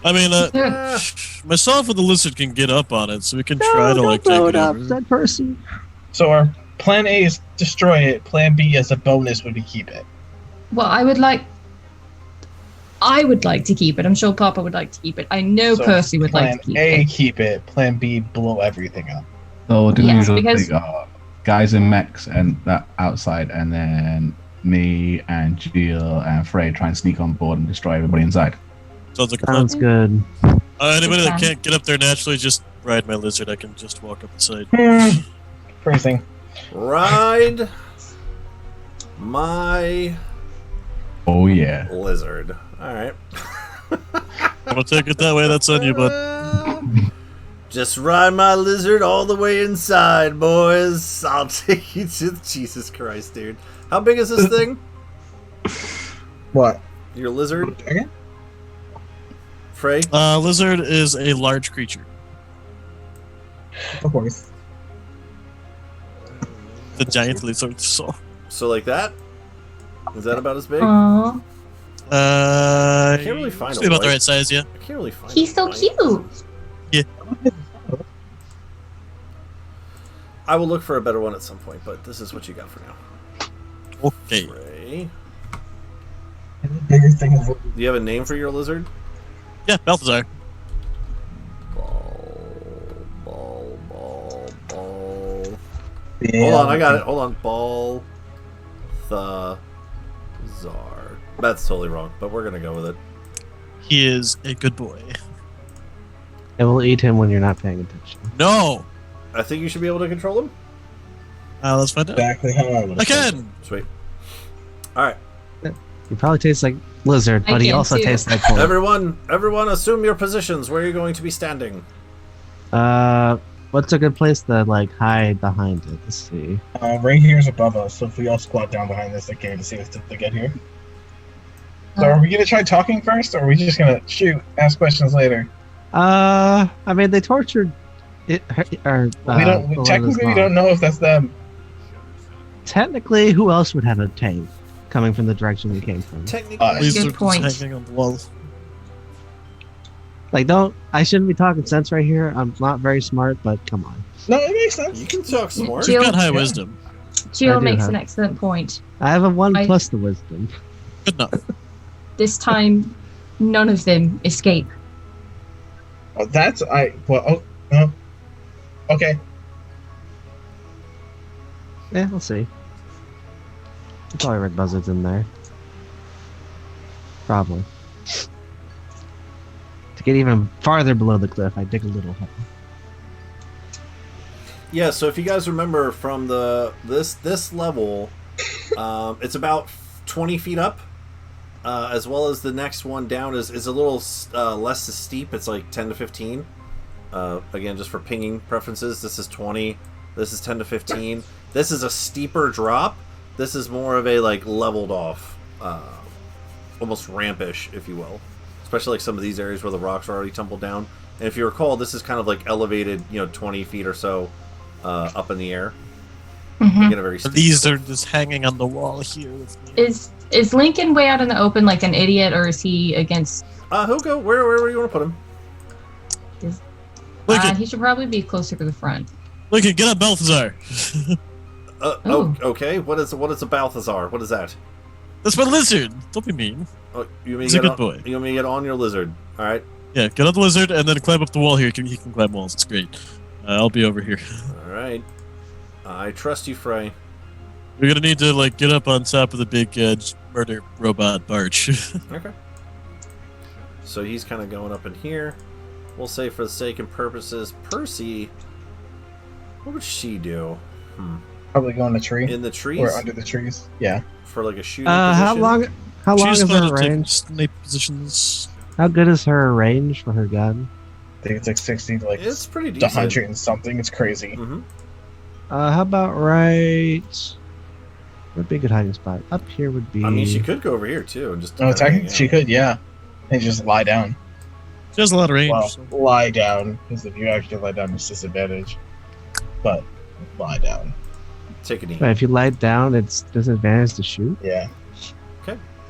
I mean, myself and the lizard can get up on it, so we can try to take blow it it up. over. Dead person. So our plan A is destroy it. Plan B as a bonus would be keep it. Well, I would like to keep it. I'm sure Papa would like to keep it. I know So Percy would plan like to keep A, it. keep it. Plan B, blow everything up. So do we Yes, usually because- guys in mechs and that outside, and then me and Jill and Frey try and sneak on board and destroy everybody inside. Sounds like a plan. Sounds good. Anybody that Good can't get up there naturally, just ride my lizard. I can just walk up the side. Phrasing. Ride my Oh yeah. lizard. All right. I'm gonna take it that way. That's on you, bud. Just ride my lizard all the way inside, boys. I'll take you to Jesus Christ, dude. How big is this thing? What? Your lizard? Okay. Frey? Lizard is a large creature. Of course. The giant lizard. So. So like that? Is that about as big? Aww. I can't really find It's a about the white- right size, yeah. I can't really find He's a so white. cute. I will look for a better one at some point, but this is what you got for now. Okay. Frey. Bigger thing is Do you have a name for your lizard? Yeah, Balthazar. Ball. yeah. Hold on, I got it. Hold on. Balthazar. That's totally wrong, but we're gonna go with it. He is a good boy. It will eat him when you're not paying attention. No! I think you should be able to control him. Let's find out. Exactly how I would I have can! Sweet. All right, He probably tastes like lizard, I but he can also too. tastes like corn. everyone, assume your positions. Where are you going to be standing? What's a good place to hide behind it? Let's see. Right here is above us, so if we all squat down behind this, they can't even see us to get here. So are we gonna try talking first, or are we just gonna shoot, ask questions later? I mean, they tortured it. Technically, we don't know if that's them. Technically, who else would have a tank coming from the direction we came from? Technically, Lizard Good point. is hanging on the wall. I shouldn't be talking sense right here. I'm not very smart, but come on. No, it makes sense. you can talk smart. Jill- You've got high Yeah. wisdom. Jill I do makes have- an excellent point. I have a 1 I- plus the wisdom. Good enough. This time, none of them escape. Oh, that's I. Well, oh, no. Okay. Yeah, we'll see. Probably red buzzards in there. Probably. To get even farther below the cliff, I dig a little hole. Yeah. So if you guys remember from this level, it's about 20 feet up, as well as the next one down is a little less steep. It's like 10 to 15. Again, just for pinging preferences, this is 20. This is 10 to 15. This is a steeper drop. This is more of a leveled off, almost rampish, if you will. Especially some of these areas where the rocks are already tumbled down. And if you recall, this is kind of elevated, 20 feet or so up in the air. Mhm. Again, a very steep These are cliff. just hanging on the wall here with me. Is Lincoln way out in the open like an idiot, or is he against? He'll go. Where do you want to put him? Lincoln, He should probably be closer to the front. Lincoln, get up, Balthazar. Oh. Okay. What is a Balthazar? What is that? That's my lizard. Don't be mean. Oh, you mean He's a get good on, boy. You want me to get on your lizard? All right. Yeah, get up the lizard and then climb up the wall here. He can climb walls. It's great. I'll be over here. All right. I trust you, Frey. We're gonna need to get up on top of the big murder robot barge. Okay. So he's kind of going up in here. We'll say for the sake and purposes, Percy. What would she do? Probably go in the tree In the trees or under the trees. Yeah. for a shooting How position? long? How long She's is going her to take range? snipe positions. How good is her range for her gun? I think it's 60 to It's pretty to decent. 100 and something. It's crazy. Mm-hmm. How about right? Would be a good hiding spot. Up here would be. I mean, she could go over here too and just. No, kinda hang technically she out. could, yeah, and just lie down. She has a lot of range. Well, so- lie down, because if you actually lie down, it's disadvantage. But lie down. Take a knee. But if you lie down, it's disadvantage to shoot. Yeah.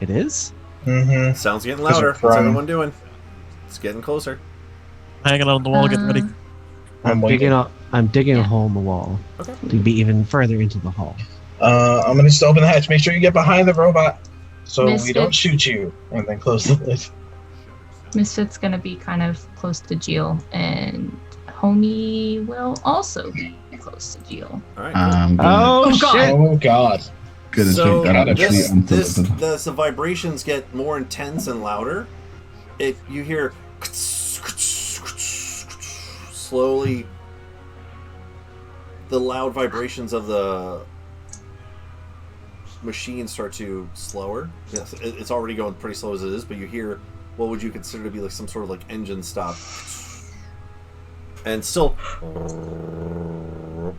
It is. Mm-hmm. Sounds getting 'Cause louder. you're What's prone. everyone doing? It's getting closer. Hanging on the wall, getting ready. I'm waiting. I'm digging a hole in the wall Okay. to be even further into the hall. I'm gonna just open the hatch. Make sure you get behind the robot, so we Misfits. don't shoot you, and then close the lid. Misfit's gonna be kind of close to Jill, and Homie will also be close to Jill. All right. I'm gonna, Oh, God. shit! Oh God. gonna So take that out of tree onto the vibrations get more intense and louder. You hear slowly the loud vibrations of the machine start to slower. Yes, it's already going pretty slow as it is, but you hear what would you consider to be like some sort of like engine stop, and still,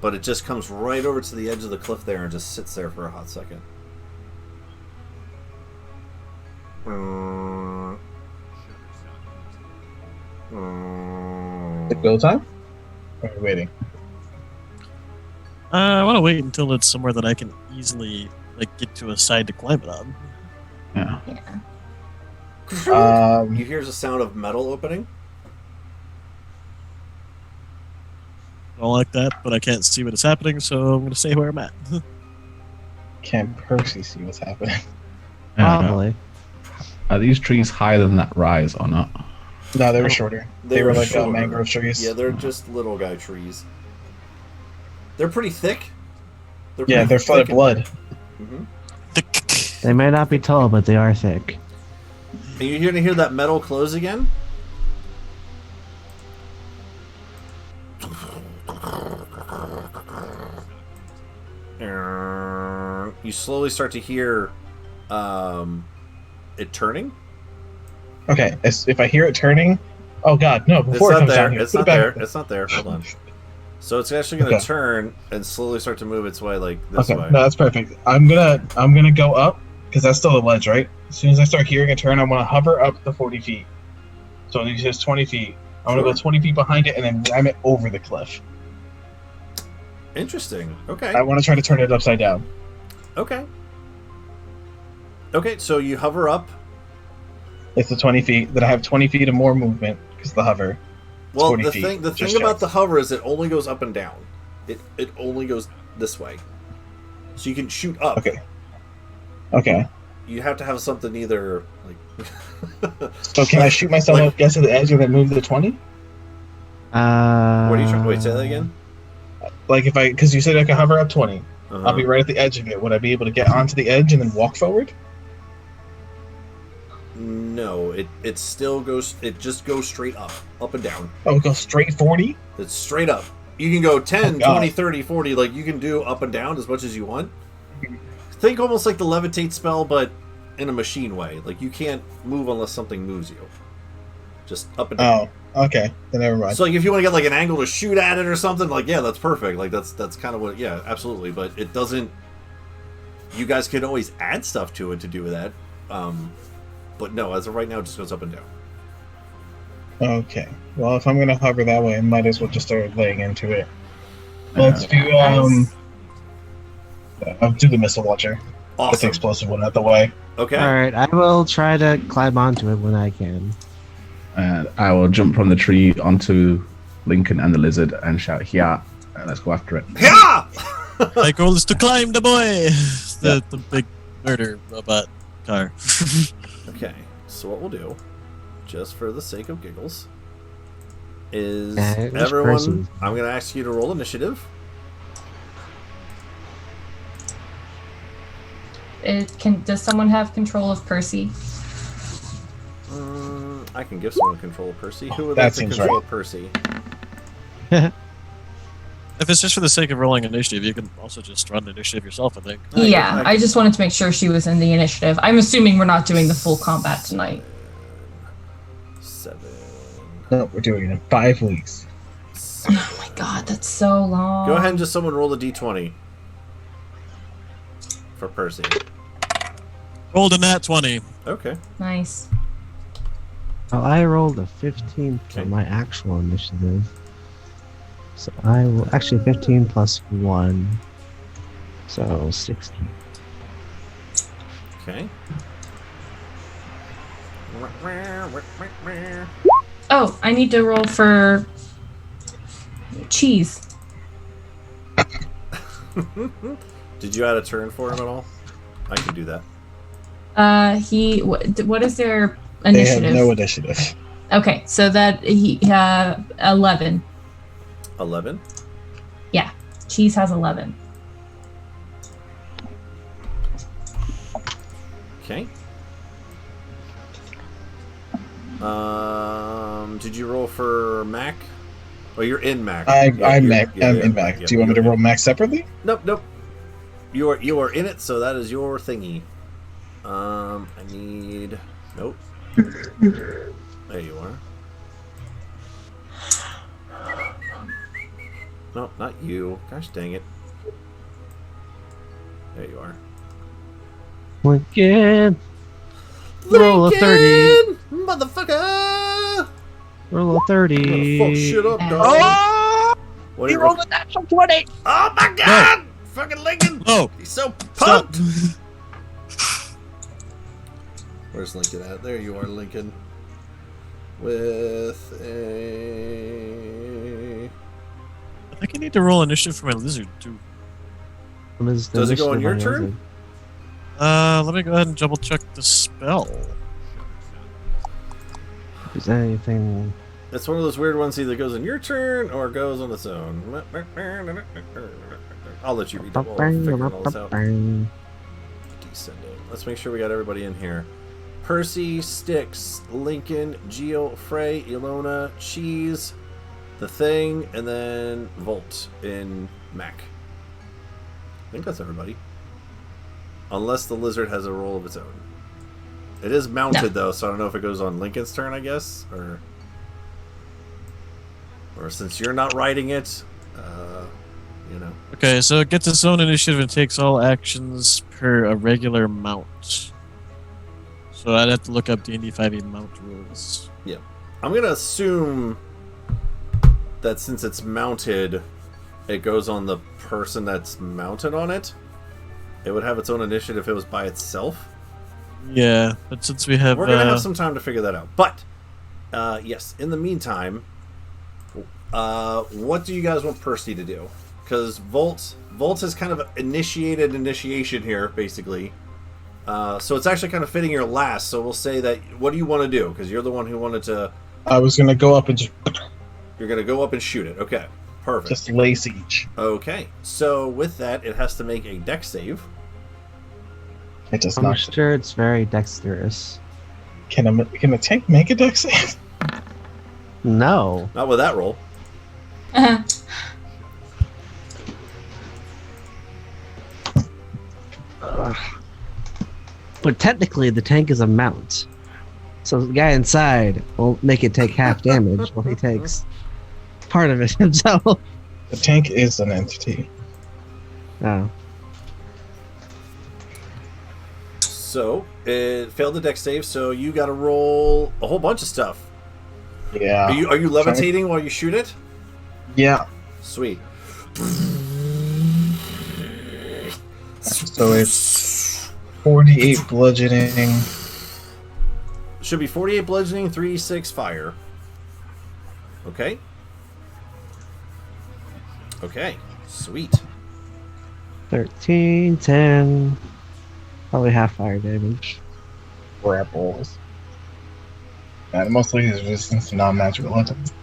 but it just comes right over to the edge of the cliff there and just sits there for a hot second. Is it go time? Or are we waiting? I want to wait until it's somewhere that I can easily like get to a side to climb it on. Yeah. You hear the sound of metal opening. I don't like that, but I can't see what is happening, so I'm going to stay where I'm at. Can Percy see what's happening? Probably. Are these trees higher than that rise or not? No, they were shorter. They were like shorter. mangrove trees. Yeah, they're just little guy trees. They're pretty thick. Yeah, they're full of blood. Mm-hmm. They may not be tall, but they are thick. And you're going to hear that metal close again. You slowly start to hear it turning. Okay, if I hear it turning, oh God, no! Before It's it not comes there. down here, It's put not it back. there. It's not there. Hold on. So it's actually going to Okay. turn and slowly start to move its way like this Okay, way. no, that's perfect. I'm gonna go up because that's still a ledge, right? As soon as I start hearing a turn, I want to hover up the 40 feet. So it says 20 feet. I want to go 20 feet behind it and then ram it over the cliff. Interesting. Okay. I want to try to turn it upside down. Okay. Okay, so you hover up. It's the 20 feet. Then I have 20 feet of more movement because the hover. It's Well, 40 the feet. thing Just about checked. the hover is it only goes up and down. It only goes this way. So you can shoot up. Okay. You have to have something either like. So can I shoot myself up, get to the edge, and then move the 20? What are you trying? Wait, say that again. Like if because you said I can hover up 20. Uh-huh. I'll be right at the edge of it. Would I be able to get onto the edge and then walk forward? No, it still goes. It just goes straight up and down. Oh, it goes straight 40? It's straight up. You can go 10, Oh, God. 20, 30, 40. Like you can do up and down as much as you want. Think almost like the levitate spell, but in a machine way. Like you can't move unless something moves you. Just up and down. Oh, okay. Then never mind. So like if you want to get like an angle to shoot at it or something, like yeah, that's perfect. Like that's kind of what absolutely. But it doesn't. You guys can always add stuff to it to do that. But no, as of right now, it just goes up and down. Okay. Well, if I'm gonna hover that way, I might as well just start laying into it. Let's do I'll do the missile launcher. Get the Awesome. explosive one out the way. Okay. Alright, I will try to climb onto it when I can. And I will jump from the tree onto Lincoln and the lizard and shout, "Yeah!" And let's go after it. Yeah. My goal is to climb the boy, the big murder robot car. Okay. So what we'll do, just for the sake of giggles, is which everyone. person? I'm going to ask you to roll initiative. Does someone have control of Percy? I can give someone control of Percy. Who would That like to seems control right. Percy? If it's just for the sake of rolling initiative, you can also just run the initiative yourself, I think. Yeah, I just wanted to make sure she was in the initiative. I'm assuming we're not doing the full combat tonight. 7. No, we're doing it in 5 weeks. Oh my god, that's so long. Go ahead and just someone roll the d20 for Percy. Rolled a nat 20. Okay. Nice. Well, I rolled a 15 for my actual initiative. So I will actually 15 plus 1. So 16. Okay. Oh, I need to roll for cheese. Did you add a turn for him at all? I can do that. What is their initiative? They have no initiative. Okay, so that 11. 11? Yeah, cheese has 11. Okay. Did you roll for Mac? Oh, you're in Mac. I'm Mac. I'm in Mac. Do you want me to roll Mac separately? Nope. You are in it, so that is your thingy. I need. Nope. There you are. No, not you. Gosh dang it. There you are. Lincoln! Roll a 30. Motherfucker! Roll a 30. I'm gonna fuck shit up, dog. Oh! What He rolled a natural 20. Oh my god! Fucking Lincoln! Oh! He's so pumped! Where's Lincoln at? There you are, Lincoln. With a... I think I need to roll initiative for my lizard, too. Does it go on your turn? Let me go ahead and double check the spell. Is there anything... It's one of those weird ones, either goes on your turn or goes on its own. I'll let you read that while I'm figuring all this out. Descending. Let's make sure we got everybody in here. Percy, Styx, Lincoln, Geo, Frey, Ilona, Cheese, The Thing, and then Volt in Mac. I think that's everybody. Unless the lizard has a roll of its own. It is mounted though, so I don't know if it goes on Lincoln's turn, I guess, or since you're not riding it, you know. Okay, so it gets its own initiative and takes all actions per a regular mount. So I'd have to look up D&D 5e mount rules. Yeah. I'm going to assume that since it's mounted, it goes on the person that's mounted on it. It would have its own initiative if it was by itself. Yeah, but since we have... We're going to have some time to figure that out. But, yes, in the meantime, what do you guys want Percy to do? Because Volt has kind of initiated initiation here, basically. So it's actually kind of fitting your last. So we'll say that, what do you want to do? Because you're the one who wanted to... I was going to go up and just... You're going to go up and shoot it. Okay, perfect. Just lay siege. Okay, so with that, it has to make a dex save. It does I'm not. sure it's very dexterous. Can a tank make a dex save? No. Not with that roll. Uh-huh. But technically, the tank is a mount. So the guy inside will make it take half damage while he takes part of it himself. The tank is an entity. Oh. So, it failed the dex save, so you gotta roll a whole bunch of stuff. Yeah. Are you levitating while you shoot it? Yeah. Sweet. So it's 48 bludgeoning. Should be 48 bludgeoning, 3d6 fire. Okay. Okay. Sweet. 13, 10. Probably half fire damage. Grapples. And mostly his resistance to non-magical weapons.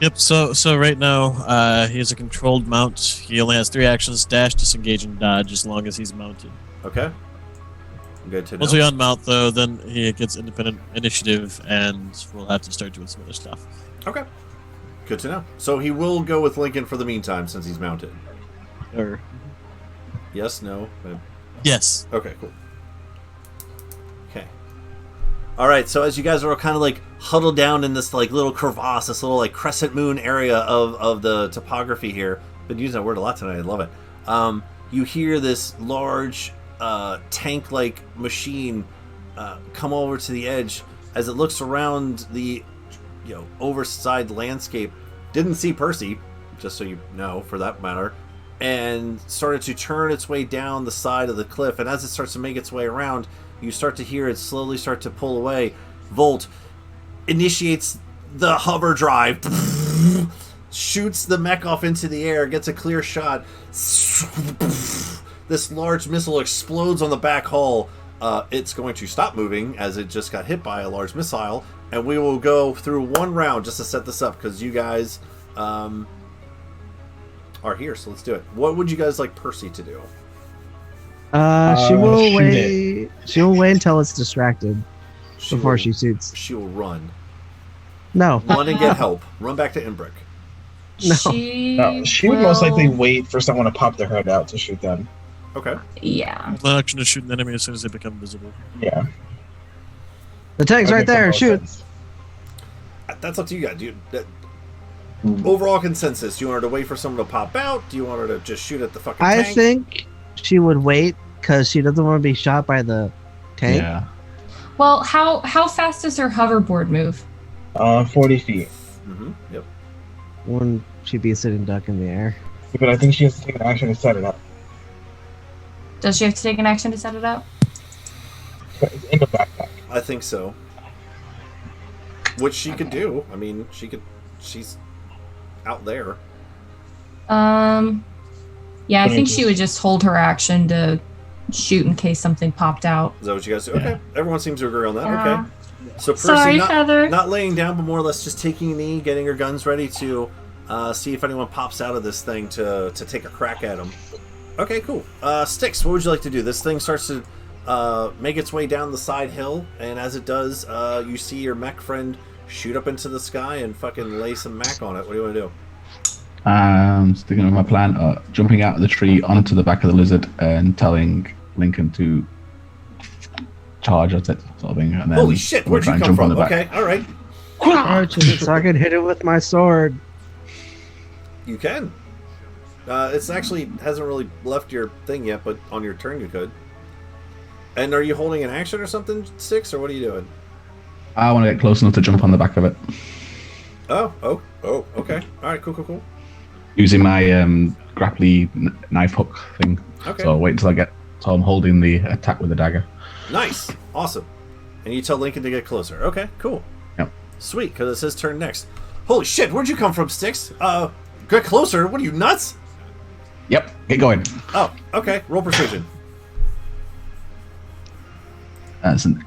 Yep, so right now, he has a controlled mount. He only has 3 actions: dash, disengage, and dodge, as long as he's mounted. Okay. Good to know. Once we unmount, though, then he gets independent initiative, and we'll have to start doing some other stuff. Okay. Good to know. So he will go with Lincoln for the meantime, since he's mounted. Or Yes, no? yes. Okay, cool. Okay. Alright, so as you guys are all kind of like huddled down in this like little crevasse, this little like crescent moon area of the topography here. Been using that word a lot tonight, I love it. you hear this large tank-like machine come over to the edge. As it looks around the oversized landscape, didn't see Percy, just so you know, for that matter, and started to turn its way down the side of the cliff. And as it starts to make its way around, you start to hear it slowly start to pull away. Volt initiates the hover drive, shoots the mech off into the air, gets a clear shot. This large missile explodes on the back hull. It's going to stop moving as it just got hit by a large missile, and we will go through one round just to set this up because you guys are here, so let's do it. What would you guys like Percy to do? She will wait. She will wait until it's distracted before she shoots. She will run. No. Run and get help. Run back to Imbrick. No. She would most likely wait for someone to pop their head out to shoot them. Okay. Yeah. The action is shoot an enemy as soon as they become visible. Yeah. The tank's right there. Shoot. That's up to you guys. Overall consensus, do you want her to wait for someone to pop out? Do you want her to just shoot at the fucking tank? I think she would wait because she doesn't want to be shot by the tank. Yeah. Well, how fast does her hoverboard move? 40 feet. Mm-hmm. Yep. Wouldn't she be a sitting duck in the air? But I think she has to take an action to set it up. Does she have to take an action to set it up? It's in the backpack. I think so. Which she could do. I mean, she's out there. Yeah, I think she would just hold her action to shoot in case something popped out. Is that what you guys do? Okay. Yeah. Everyone seems to agree on that. Yeah. Okay. So Percy, Sorry, Heather. not laying down, but more or less just taking a knee, getting her guns ready to see if anyone pops out of this thing to take a crack at him. Okay, cool. Styx, what would you like to do? This thing starts to make its way down the side hill, and as it does, you see your mech friend shoot up into the sky and fucking lay some mac on it. What do you want to do? Sticking with my plan, jumping out of the tree onto the back of the lizard and telling Lincoln to charge at it, sort of thing. And then Holy shit, where'd you come from? Okay, alright. So I can hit it with my sword. You can. It's actually hasn't really left your thing yet, but on your turn you could. And are you holding an action or something, Styx, or what are you doing? I want to get close enough to jump on the back of it. Oh, okay. Alright, cool. Using my grapply knife hook thing. Okay. So I'll wait until so I'm holding the attack with the dagger. Nice. Awesome. And you tell Lincoln to get closer. Okay, cool. Yep. Sweet, because it's his turn next. Holy shit, where'd you come from, Styx? Get closer? What are you, nuts? Yep, get going. Oh, okay. Roll precision. That's an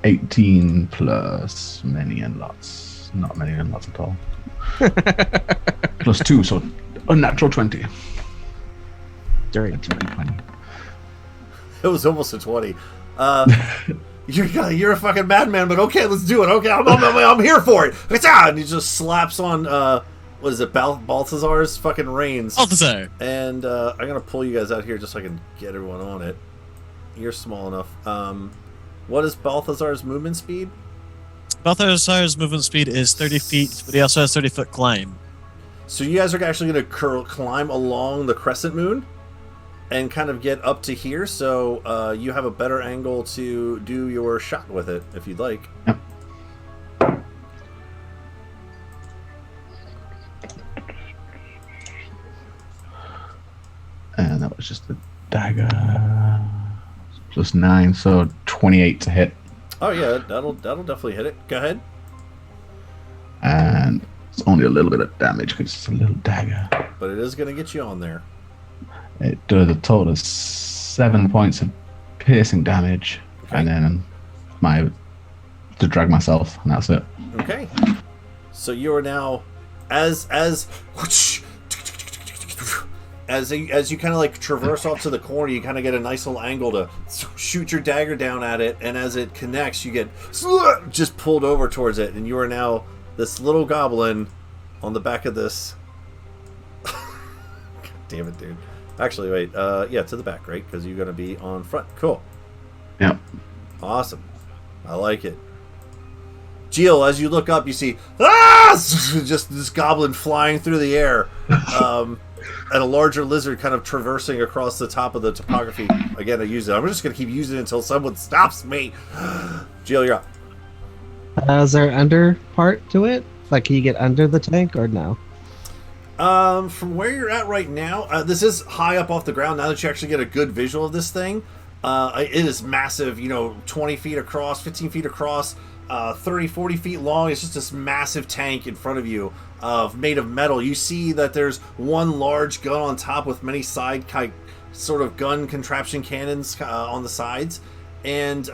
18 plus many and lots. Not many and lots at all. Plus 2, so unnatural 20. During 20. It was almost a 20. You're a fucking madman, but okay, let's do it. Okay, I'm here for it. And he just slaps on what is it, Balthazar's fucking reins. Balthazar. And I'm gonna pull you guys out here just so I can get everyone on it. You're small enough. What is Balthazar's movement speed? Balthazar's movement speed is 30 feet, but he also has 30-foot climb. So you guys are actually gonna climb along the crescent moon and kind of get up to here, so you have a better angle to do your shot with it, if you'd like. Yep. And that was just the dagger. Plus 9, so 28 to hit. Oh yeah, that'll definitely hit it. Go ahead. And it's only a little bit of damage because it's a little dagger. But it is gonna get you on there. It does a total of 7 points of piercing damage, Okay. and then to drag myself, and that's it. Okay. So you are now as you kind of like traverse off to the corner, you kind of get a nice little angle to shoot your dagger down at it, and as it connects, you get just pulled over towards it, and you are now this little goblin on the back of this. God damn it, dude. Actually, wait. Yeah, to the back, right? Because you're going to be on front. Cool. Yep. Awesome. I like it. Jill, as you look up, you see just this goblin flying through the air. and a larger lizard kind of traversing across the top of the topography. Again, I use it. I'm just going to keep using it until someone stops me. Jill, you're up. Is there under part to it? Like, can you get under the tank or no? From where you're at right now, this is high up off the ground. Now that you actually get a good visual of this thing, it is massive, 20 feet across, 15 feet across, 30, 40 feet long. It's just this massive tank in front of you, made of metal. You see that there's one large gun on top with many side sort of gun contraption cannons on the sides, and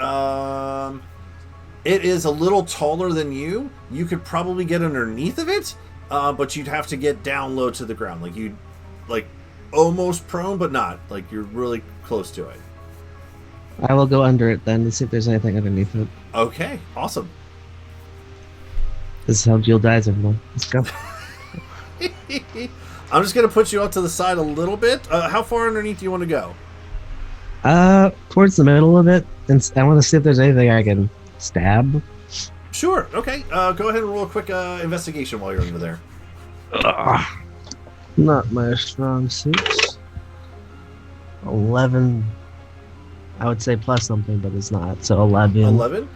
it is a little taller than you. You could probably get underneath of it, but you'd have to get down low to the ground. Like, you'd, almost prone, but not. Like, you're really close to it. I will go under it then to see if there's anything underneath it. Okay, awesome. This is how Jill dies, everyone. Let's go. I'm just going to put you up to the side a little bit. How far underneath do you want to go? Towards the middle of it, and I want to see if there's anything I can stab. Sure, okay. Go ahead and roll a quick investigation while you're under there. Not my strong suit. 11. I would say plus something, but it's not. So 11. 11?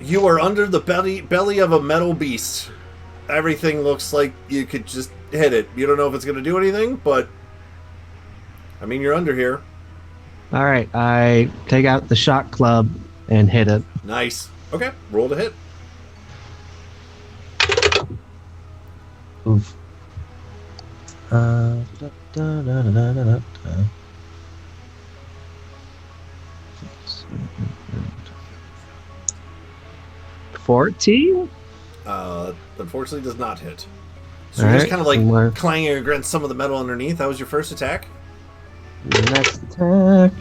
You are under the belly of a metal beast. Everything looks like you could just hit it. You don't know if it's going to do anything, but I mean, you're under here. All right, I take out the shot club and hit it. Nice. Okay, roll to hit. Oof. 14? Unfortunately does not hit. So All you're right, just kind of clanging against some of the metal underneath. That was your first attack? Next attack.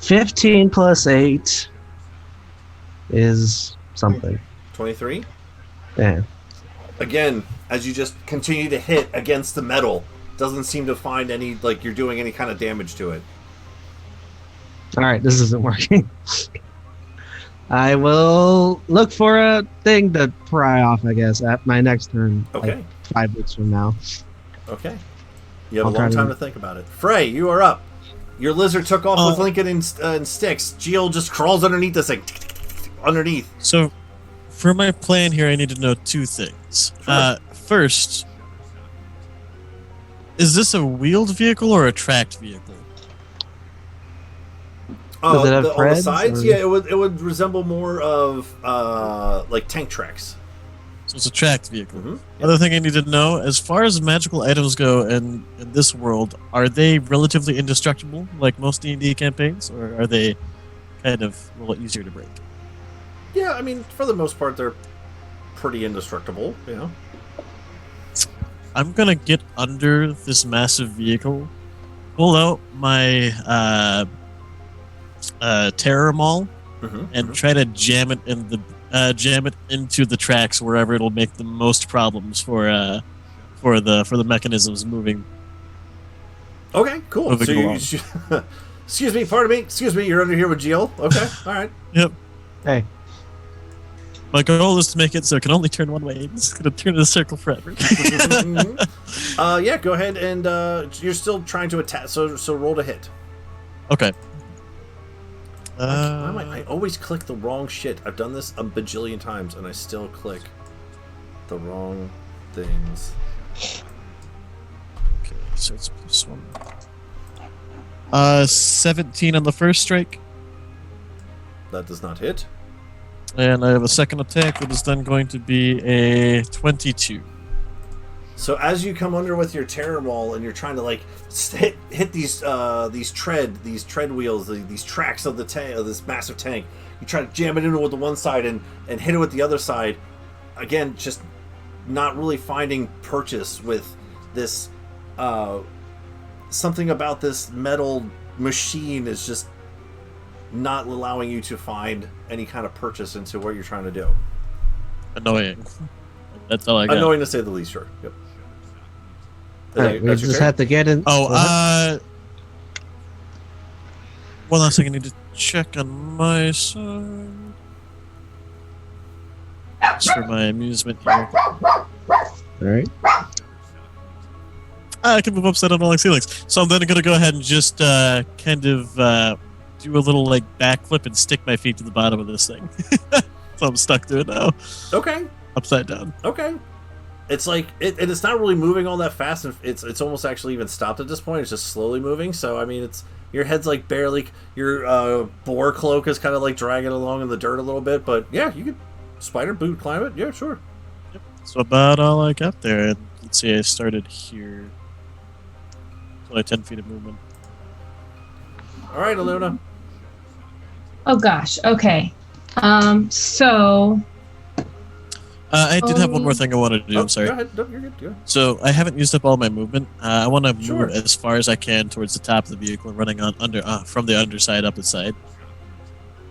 15 plus 8 is something. 23? Yeah. Again, as you just continue to hit against the metal, doesn't seem to find any, you're doing any kind of damage to it. Alright, this isn't working. I will look for a thing to pry off, I guess, at my next turn. Okay. 5 weeks from now. Okay. You have a long time to think about it. Frey, you are up. Your lizard took off with Lincoln and sticks. Jill just crawls underneath this thing. Underneath. So, for my plan here, I need to know two things. Sure. First, is this a wheeled vehicle or a tracked vehicle? Does it have on the treads, sides? or- Yeah, it would resemble more of tank tracks. So it's a tracked vehicle. Mm-hmm. Other thing I need to know, as far as magical items go in this world, are they relatively indestructible, like most D&D campaigns, or are they kind of a little easier to break? Yeah, I mean, for the most part, they're pretty indestructible, I'm gonna get under this massive vehicle, pull out my terror maul, and try to jam it into the tracks wherever it'll make the most problems for the mechanisms moving. Okay, cool. Moving So along. excuse me, pardon me. Excuse me, you're under here with Jill. Okay, all right. Yep. Hey. My goal is to make it so it can only turn one way. It's going to turn in a circle forever. Yeah, go ahead and you're still trying to attack. So roll to hit. Okay. I always click the wrong shit. I've done this a bajillion times, and I still click the wrong things. Okay, so it's plus 1. 17 on the first strike. That does not hit. And I have a second attack that is then going to be a 22. So as you come under with your terror maul and you're trying to hit these tread wheels, these tracks of the tank, of this massive tank, you try to jam it into with the one side and hit it with the other side. Again, just not really finding purchase with this. Something about this metal machine is just not allowing you to find any kind of purchase into what you're trying to do. Annoying. That's all I got. Annoying to say the least, sure. Yep. Alright, we just have to get in. One last thing I need to check on my side. Just for my amusement here. Alright. I can move upside down along ceilings. So I'm then going to go ahead and just kind of do a little like backflip and stick my feet to the bottom of this thing. So I'm stuck to it now. Okay. Upside down. Okay. It's like it's not really moving all that fast, and it's almost actually even stopped at this point. It's just slowly moving. So I mean, it's your head's like barely, your boar cloak is kind of like dragging along in the dirt a little bit. But yeah, you could spider boot climb it. Yeah, sure. Yep. So about all I got there. And let's see, I started here. So like 10 feet of movement. All right, Aluna. Oh gosh. Okay. So. I did have one more thing I wanted to do. I'm sorry. Go ahead. No, you're good. Go ahead. So I haven't used up all my movement. I want to Sure. move as far as I can towards the top of the vehicle, running on from the underside up the side.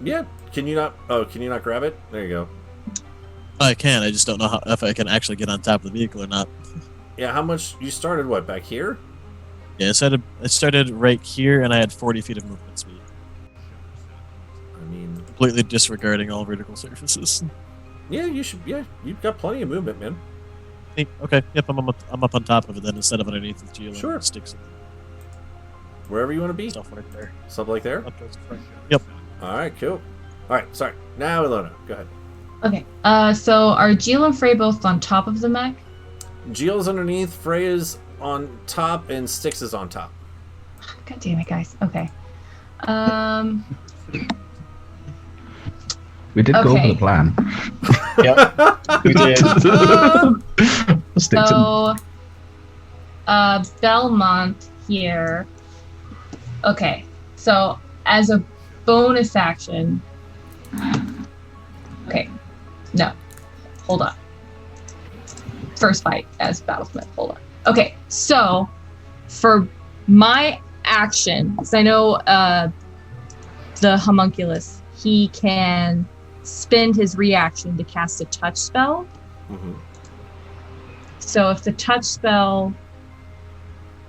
Yeah. Can you not? Oh, can you not grab it? There you go. I can. I just don't know if I can actually get on top of the vehicle or not. Yeah. How much you started? What, back here? Yeah, I started right here, and I had 40 feet of movement speed. I mean, Completely disregarding all vertical surfaces. yeah. You should. Yeah. You've got plenty of movement, man. Okay, yep, I'm up on top of it then instead of underneath the geo. Sure. Sticks Wherever you want to be. stuff right there. Something like there. Up towards the front. Yep. All right. Cool. All right. Sorry. Now, Ilona, go ahead. Okay. So are Jill and Frey both on top of the mech? Gio's underneath. Frey is on top, and Styx is on top. God damn it, guys. Okay. We did go over Okay. the plan. Yep, we did. Stick to So, Belmont here. Okay, so as a bonus action. Okay, no, hold on. First fight as Battlesmith. Hold on. Okay, so for my action, because I know the homunculus, he can spend his reaction to cast a touch spell. Mm-hmm. So if the touch spell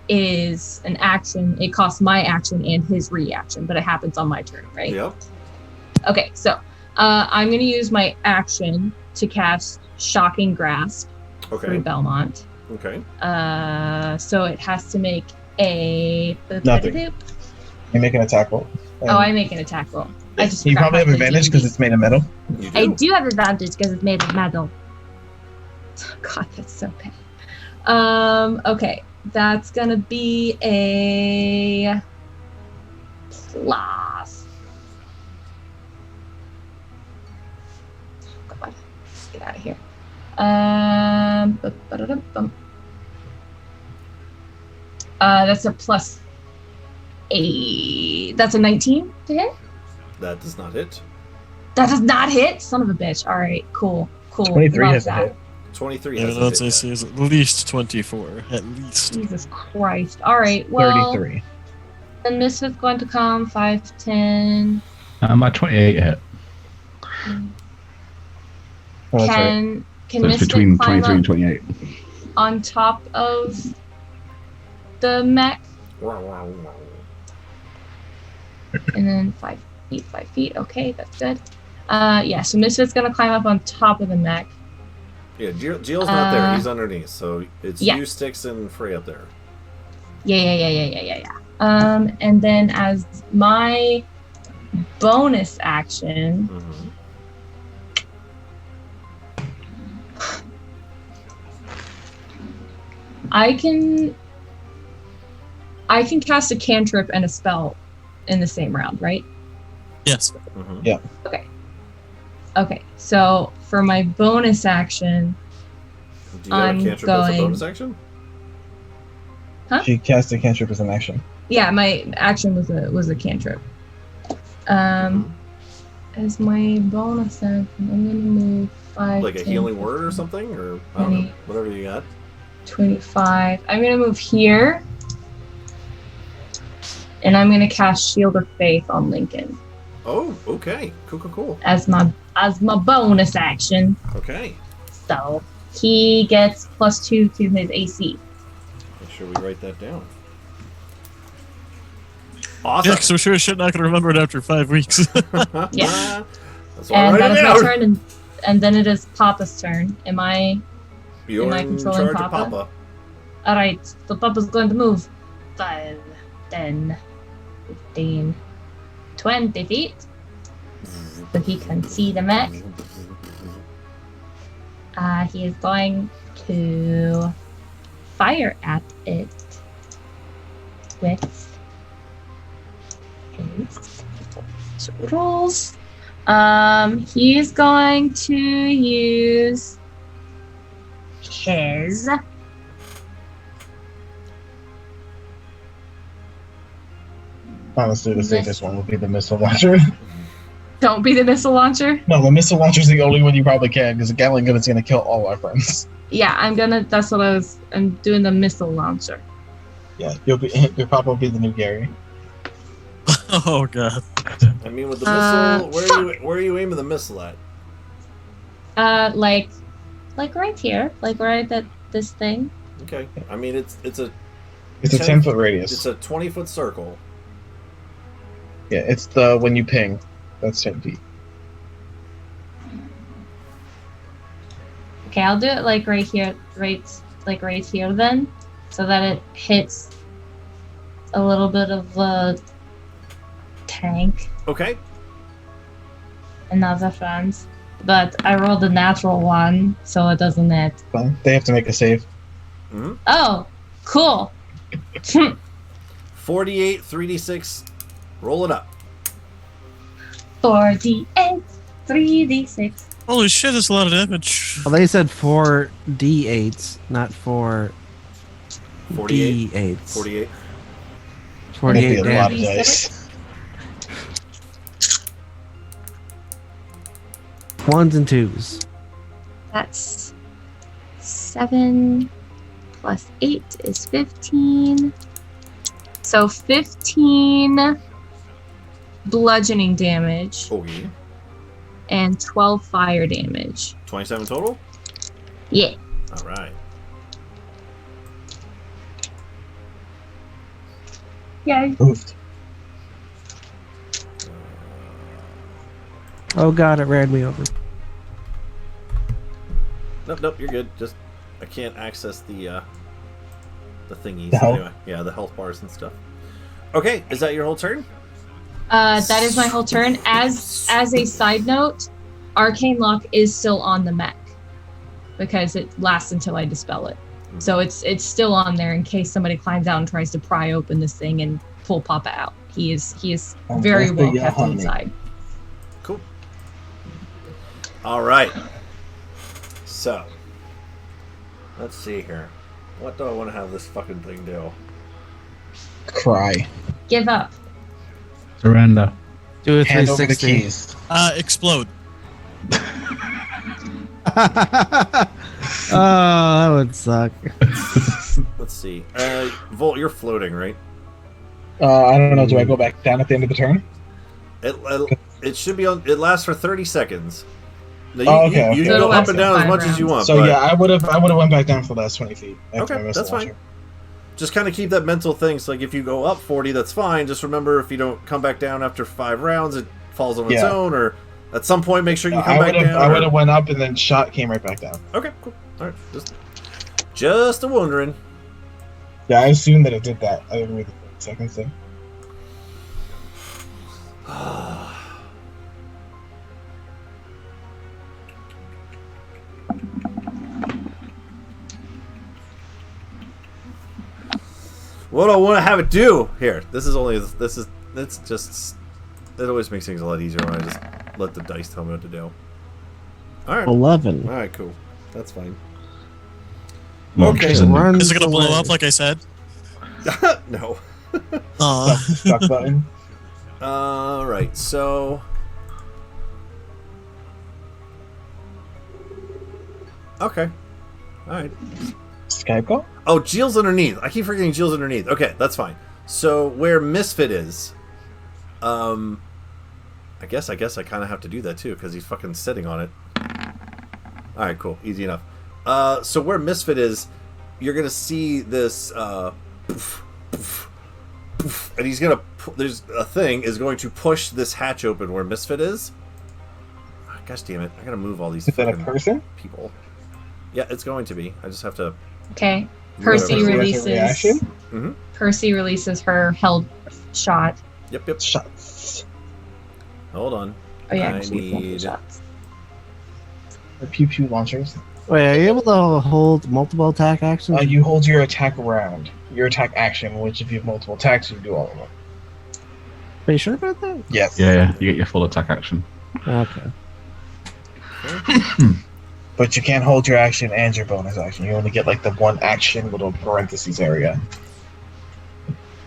is an action, it costs my action and his reaction, but it happens on my turn, right? Yep. Okay, so I'm going to use my action to cast Shocking Grasp for Okay. Belmont. Okay. So it has to make a... Nothing. You make an attack roll. Oh, I make an attack roll. I just You forgot probably how have to advantage do because these. it's made of metal. You I do. do have advantage because it's made of metal. God, that's so bad. Okay, that's gonna be a plus. God, let's get out of here. That's a plus 8. That's a 19 to hit. That does not hit. That does not hit. Son of a bitch. All right, cool. 23 Love has a that. hit. 23 Yeah, has a that's hit. AC is at least 24. At least. Jesus Christ. All right, well, 33. then this is going to come 5, 10. my 28 hit. Oh, that's right. Can So it's Misfit between climb 23 and up 28. on top of the mech? And then 5 feet, 5 feet. Okay, that's good. Yeah, so Misfit's going to climb up on top of the mech. Yeah, Gio's not there. He's underneath. So it's yeah. you, Styx, and Frey up there. Yeah. And then as my bonus action, Mm-hmm. I can cast a cantrip and a spell in the same round, right? Yes. Mm-hmm. Yeah. Okay. So for my bonus action, Do you have I'm a cantrip as a going- bonus action? Huh? She cast a cantrip as an action. yeah, my action was a cantrip. As my bonus action, I'm gonna move 5, Like a 10, healing word or something? Or, I don't know, whatever you got. 25. I'm gonna move here, and I'm gonna cast Shield of Faith on Lincoln Oh, okay. Cool. as my bonus action. Okay. So he gets +2 to his AC. Make sure we write that down. Yeah, Awesome. because we're sure as shit not going to remember it after 5 weeks. Yeah. That's why I And write that it is my down. turn, and then it is Papa's turn. Am I You're am I in controlling charge of Papa? Papa. Alright, the pup is going to move. 5, 10, 15, 20 feet. So he can see the mech. He is going to fire at it with his rolls. He's going to use his Honestly, the safest one would be the missile launcher. Don't be the missile launcher. No, the missile launcher is the only one you probably can, because the Gatling gun is going to kill all our friends. Yeah, I'm doing the missile launcher. Yeah, your papa will be the new Gary. Oh god. I mean, with the missile, where are you aiming the missile at? Like right here, like right at this thing. Okay. I mean, it's a 10-foot radius. It's a 20-foot circle. Yeah, it's the when you ping. That's 10 feet. Okay, I'll do it like right here, right here then, so that it hits a little bit of a tank. Okay. And other friends. But I rolled a natural one, so it doesn't hit. Fine. They have to make a save. Mm-hmm. Oh, cool. 48, 3d6. Roll it up. 4d8, 3d6. Holy shit, that's a lot of damage. Well, they said 4 D8s, not 4 48. D8s. 48. 48 That'd be a lot of damage. dice. 1s and 2s. That's 7 plus 8 is 15. So 15 bludgeoning damage Okay. and 12 fire damage. 27 total? Yeah. All right. Yeah. Oofed. Oh god, it ran me over. Nope, you're good. Just I can't access the thingies. The health? Anyway, yeah, the health bars and stuff. Okay, is that your whole turn? That is my whole turn. As a side note, Arcane Lock is still on the mech because it lasts until I dispel it. So it's still on there in case somebody climbs out and tries to pry open this thing and pull Papa out. He is very well kept inside. Cool. All right. So, let's see here. What do I want to have this fucking thing do? Cry. Give up. Surrender. Do a Hand over the 360. keys. Explode. Oh, that would suck. Let's see. Volt, you're floating, right? I don't know. Do I go back down at the end of the turn? It should be on. It lasts for 30 seconds. Now, Okay. You So can it'll go up last and for down as 5 much as you want. So but yeah, I would have went back down for the last 20 feet. after Okay, I missed that's the fine. launcher. Just kind of keep that mental thing. So, like, if you go up 40, that's fine. Just remember, if you don't come back down after 5 rounds, it falls on its Yeah. own. Or at some point, make sure you I come back would have. down. I or- would have went up and then shot came right back down. Okay, cool. All right, just a wondering. Yeah, I assumed that it did that. I didn't read the 30 seconds thing. What do I want to have it do? Here, it's just, it always makes things a lot easier when I just let the dice tell me what to do. Alright. 11. Alright, cool. That's fine. Okay. Okay. Runs Is it gonna blow away. up like I said? No. Stuck button. Alright, so... Okay. Alright. Skype call? Oh, Jill's underneath. I keep forgetting Jill's underneath. Okay, that's fine. So where Misfit is, I guess I kind of have to do that too because he's fucking sitting on it. All right, cool, easy enough. So where Misfit is, you're gonna see this, poof, poof, poof, and he's gonna. There's a thing is going to push this hatch open where Misfit is. Oh, gosh damn it! I gotta move all these. Is that a fucking person? people? Yeah, it's going to be. I just have to. Okay. Percy Percy has a releases. reaction? Mm-hmm. Percy releases her held shot. Yep. Shots. Hold on. Oh yeah, I she's multiple need. shots. Or pew pew launchers. Wait, are you able to hold multiple attack actions? You hold your attack round. Your attack action, which if you have multiple attacks, you do all of them. Are you sure about that? Yes. Yeah, you get your full attack action. Okay. But you can't hold your action and your bonus action. You only get like the one action little parentheses area.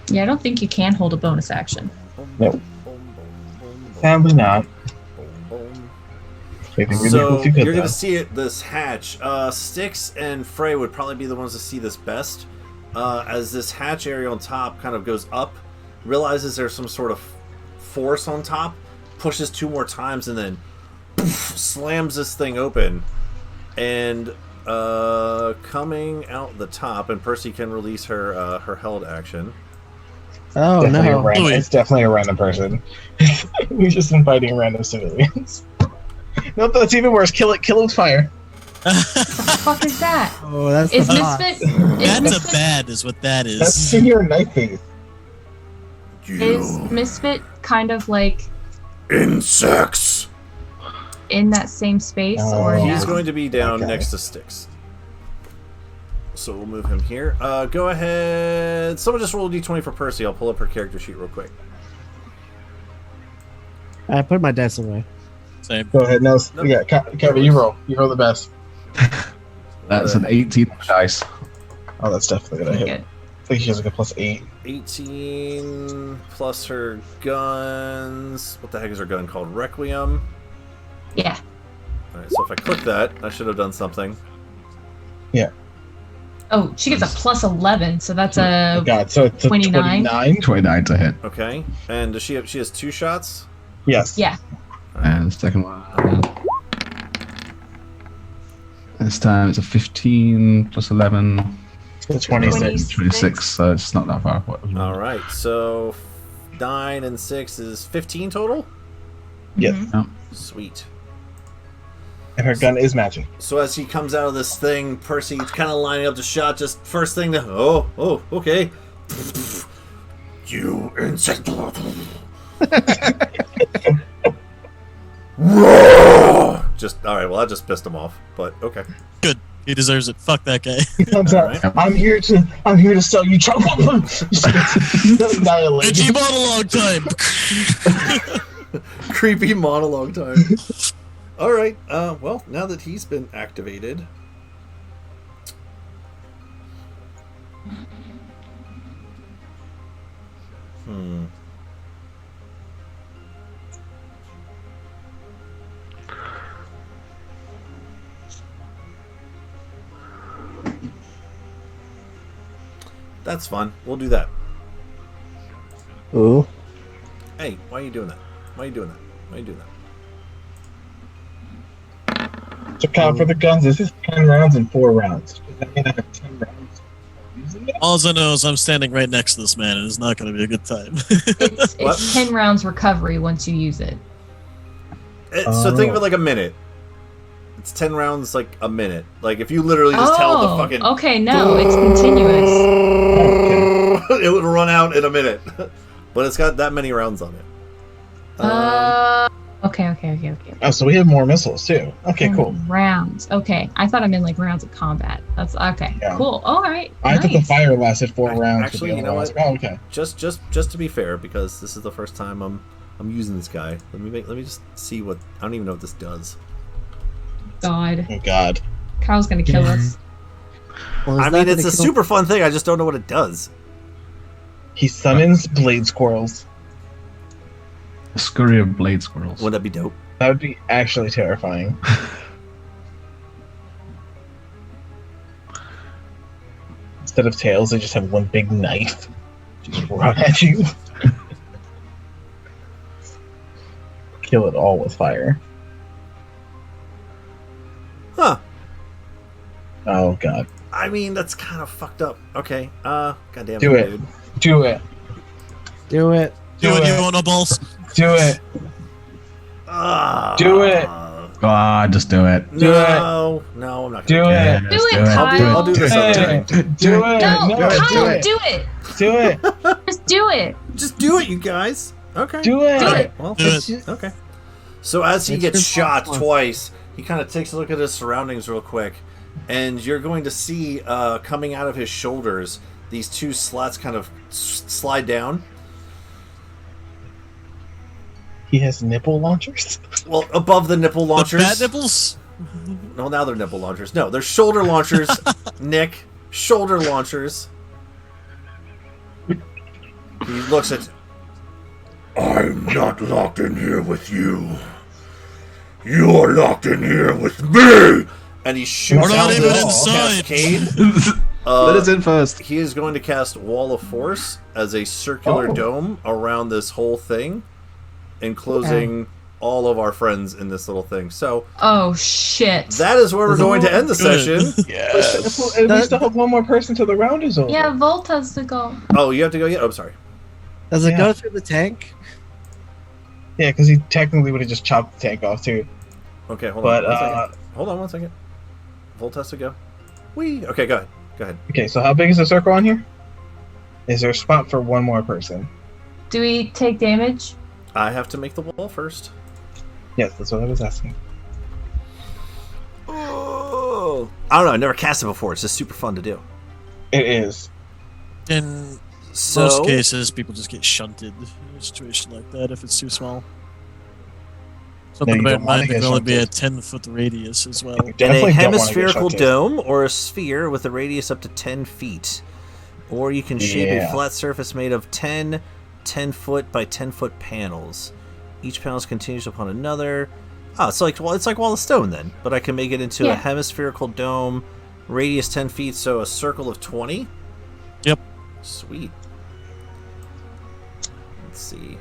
Yeah, I don't think you can hold a bonus action. No. Sadly not. Maybe really So cool if you could, you're though. gonna see it. This hatch. Styx and Frey would probably be the ones to see this best. As this hatch area on top kind of goes up, realizes there's some sort of force on top, pushes 2 more times, and then poof, slams this thing open. And coming out the top, and Percy can release her her held action. Oh Definitely a no! random, it's definitely a random person. We're just inviting random civilians. No, that's even worse. Kill it with fire. What the fuck is that? Oh, that's Is the boss. Misfit? That's a bad, is what that is. That's your knife face. Is Misfit kind of like Insects. in that same space, or He's no? going to be down Okay. next to Styx. So we'll move him here. Go ahead. Someone just roll a d20 for Percy. I'll pull up her character sheet real quick. I put my dice away. Same. Go ahead. No, yeah, Kevin, you roll. You roll the best. That's an 18 dice. Oh, that's definitely gonna hit. Good. I think she has like a +8. 18 plus her guns. What the heck is her gun called? Requiem. Yeah. Alright, so if I click that, I should have done something. Yeah. Oh, she gets a +11, so that's a Oh God, so it's a 29? 29 to hit. Okay. And does she have? She has 2 shots. Yes. yeah. And the second one. This time it's a 15 plus 11. So 26. 26, so it's not that far apart. All right. So 9 and 6 is 15 total. Yes. Sweet. And her gun is magic. So as he comes out of this thing, Percy kind of lining up the shot. Just first thing to okay. You insect. Just all right. Well, I just pissed him off, but okay. Good. He deserves it. Fuck that guy. He comes out. Right. I'm here to sell you trouble. Annihilate. Itchy monologue time. Creepy monologue time. All right. Well, now that he's been activated. That's fun. We'll do that. Ooh. Hey, why are you doing that? Why are you doing that? Why are you doing that? To count for the guns, this is 10 rounds and 4 rounds. Does that mean I have 10 rounds using it? All I know is I'm standing right next to this man, and it's not going to be a good time. It's 10 rounds recovery once you use it. So think of it like a minute. It's 10 rounds, like a minute. Like if you literally just tell the fucking. Okay, no, it's continuous. It would run out in a minute, but it's got that many rounds on it. Okay. Oh, so we have more missiles too. Okay, 10 cool. Rounds. Okay, I thought I meant like rounds of combat. That's okay. Yeah. Cool. All right. I thought the nice. fire lasted 4 rounds. Actually, but the you know other what? one was- Oh, okay. Just to be fair, because this is the first time I'm using this guy. Let me just see what I don't even know what this does. God. Oh God. Kyle's gonna kill us. Well, is I that mean, it's gonna a kill- super fun thing. I just don't know what it does. He summons blade squirrels. A scurry of blade squirrels. Wouldn't that be dope? That would be actually terrifying. Instead of tails, they just have one big knife. Just run at you. Kill it all with fire. Huh. Oh God. I mean, that's kind of fucked up. Okay. Goddamn Do it. dude. Do it. Do it. Do it, you on a balls. Do it. Ah. Do it. Just do it. No, I'm not Do gonna it. Do it, Kyle. I'll do this other thing. Do it. No, Kyle, do it. do it. Do it. Just do it. Just do it, you guys. Okay. Do it. Do it. Well, Do it. okay. So as he It's gets your shot fault. twice, he kind of takes a look at his surroundings real quick, and you're going to see coming out of his shoulders these two slats kind of slide down. He has nipple launchers. Well, above the nipple launchers. The fat nipples? No, now they're nipple launchers. No, they're shoulder launchers. Nick, shoulder launchers. He looks at. I'm not locked in here with you. You're locked in here with me. And he shoots We're not out even this inside. cascade. Let us in first. He is going to cast Wall of Force as a circular dome around this whole thing, enclosing all of our friends in this little thing. So Oh shit. that is where we're going to end the session. Yes. And we still have one more person till the round is over. Yeah, Volt has to go. Oh, you have to go yet? Oh, I'm sorry. Does it Yeah. go through the tank? Yeah, because he technically would have just chopped the tank off too. Okay, hold But on. 1 second. Hold on 1 second. Volt has to go. Whee! Okay, go ahead. Go ahead. okay, so how big is the circle on here? Is there a spot for one more person? Do we take damage? I have to make the wall first. Yes, that's what I was asking. Oh! I don't know. I never cast it before. It's just super fun to do. It is. In So, most cases, people just get shunted in a situation like that if it's too small. Something you about don't wanna mine get could only be a shunted. 10-foot radius as well. You in a definitely don't wanna get hemispherical shunted. dome or a sphere with a radius up to 10 feet. Or you can shape a Yeah. flat surface made of 10-foot by 10-foot panels. Each panel is continuous upon another. Oh, it's like Wall of Stone then. But I can make it into a Yeah. hemispherical dome, radius 10 feet, so a circle of 20. Yep. Sweet. Let's see.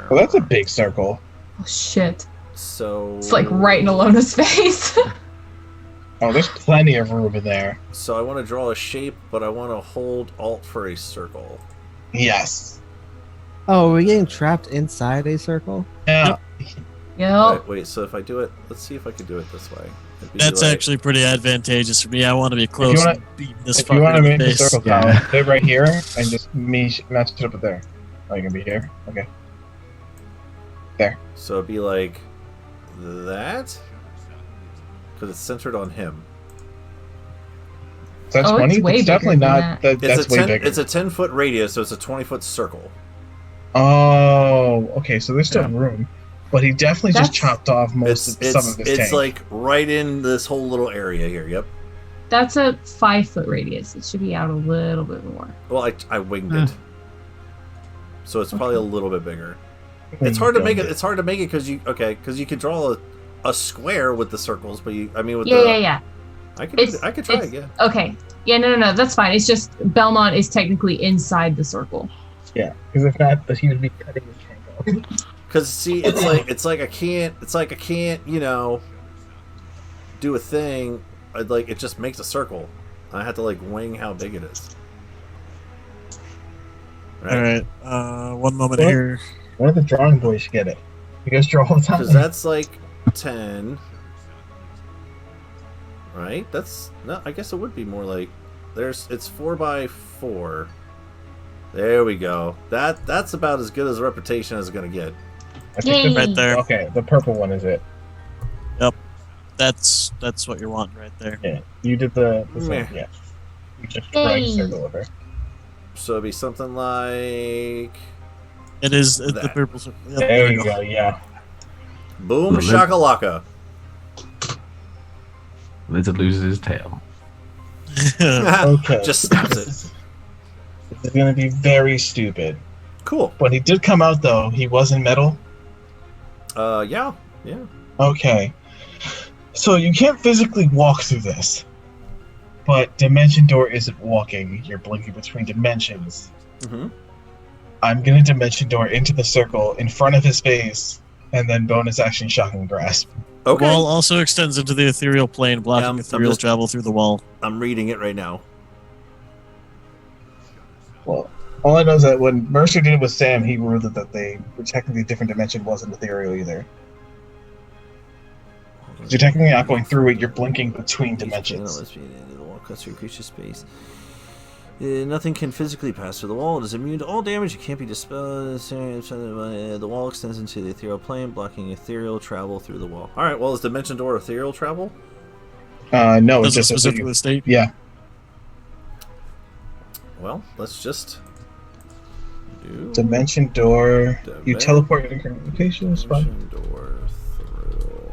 Well, that's a big circle. Oh shit. So It's like right in Alona's face. Oh, there's plenty of room in there. So I want to draw a shape, but I want to hold Alt for a circle. Yes. Oh, are we getting trapped inside a circle? Yeah. Yep. Wait, so if I do it, let's see if I can do it this way. It'd be That's like- actually pretty advantageous for me. I want to be close wanna- and beating this If you want fucker to in make the the face. circle, Yeah. Kyle, stay right here and just match it up with there. Oh, you can be here? Okay. So it'd be like that, because it's centered on him. So that's Oh, it's 20? way It's bigger definitely than not. that. That's way bigger. It's a 10-foot radius, so it's a 20-foot circle. Oh, okay. So there's still Yeah. room, but he definitely just That's- chopped off most of some of his It's tank. like right in this whole little area here. Yep. That's a 5-foot radius. It should be out a little bit more. Well, I winged it, so it's probably a little bit bigger. It's You hard to don't make it. get- It's hard to make it because you could draw a square with the circles, but with Yeah. I could try it. Yeah. Okay. Yeah, no. That's fine. It's just Belmont is technically inside the circle. Yeah, because if not, but he would be cutting his tank off. Because see, it's like I can't do a thing. It just makes a circle. I have to wing how big it is. Alright, one moment What? here. One of the drawing boys should get it. You guys draw all the time. Because that's 10. Right? That's no. I guess it would be more like it's 4 by 4. There we go. That's about as good as a reputation as it's gonna get. I think Yay. Right there. Okay, the purple one is it. That's what you're wanting right there. Yeah, you did the Meh. yeah. You just drag a Yay. circle over. So it'd be something like It is the That. purple circle. Yep, There you go. Yeah. boom Lizard. shakalaka. Lizard loses his tail. Okay. Just snaps it. This is gonna be very stupid. Cool. When he did come out, though, he was in metal. Yeah. Okay. So you can't physically walk through this, but Dimension Door isn't walking. You're blinking between dimensions. Mm-hmm. I'm gonna Dimension Door into the circle in front of his face, and then bonus action Shocking Grasp. The Okay. wall also extends into the ethereal plane, blocking Yeah, I'm ethereal just- travel through the wall. I'm reading it right now. Well, all I know is that when Mercer did it with Sam, he ruled that they were technically a different dimension, wasn't ethereal either. You're technically not going through it. You're blinking between dimensions. The wall cuts through creature space. Nothing can physically pass through the wall. It is immune to all damage. It can't be dispelled. The wall extends into the ethereal plane, blocking ethereal travel through the wall. All right. Well, is Dimension Door ethereal travel? No, it's Does it just specifically state? Yeah. Well, let's just do Dimension Door. You teleport your communication spot. Dimension Door through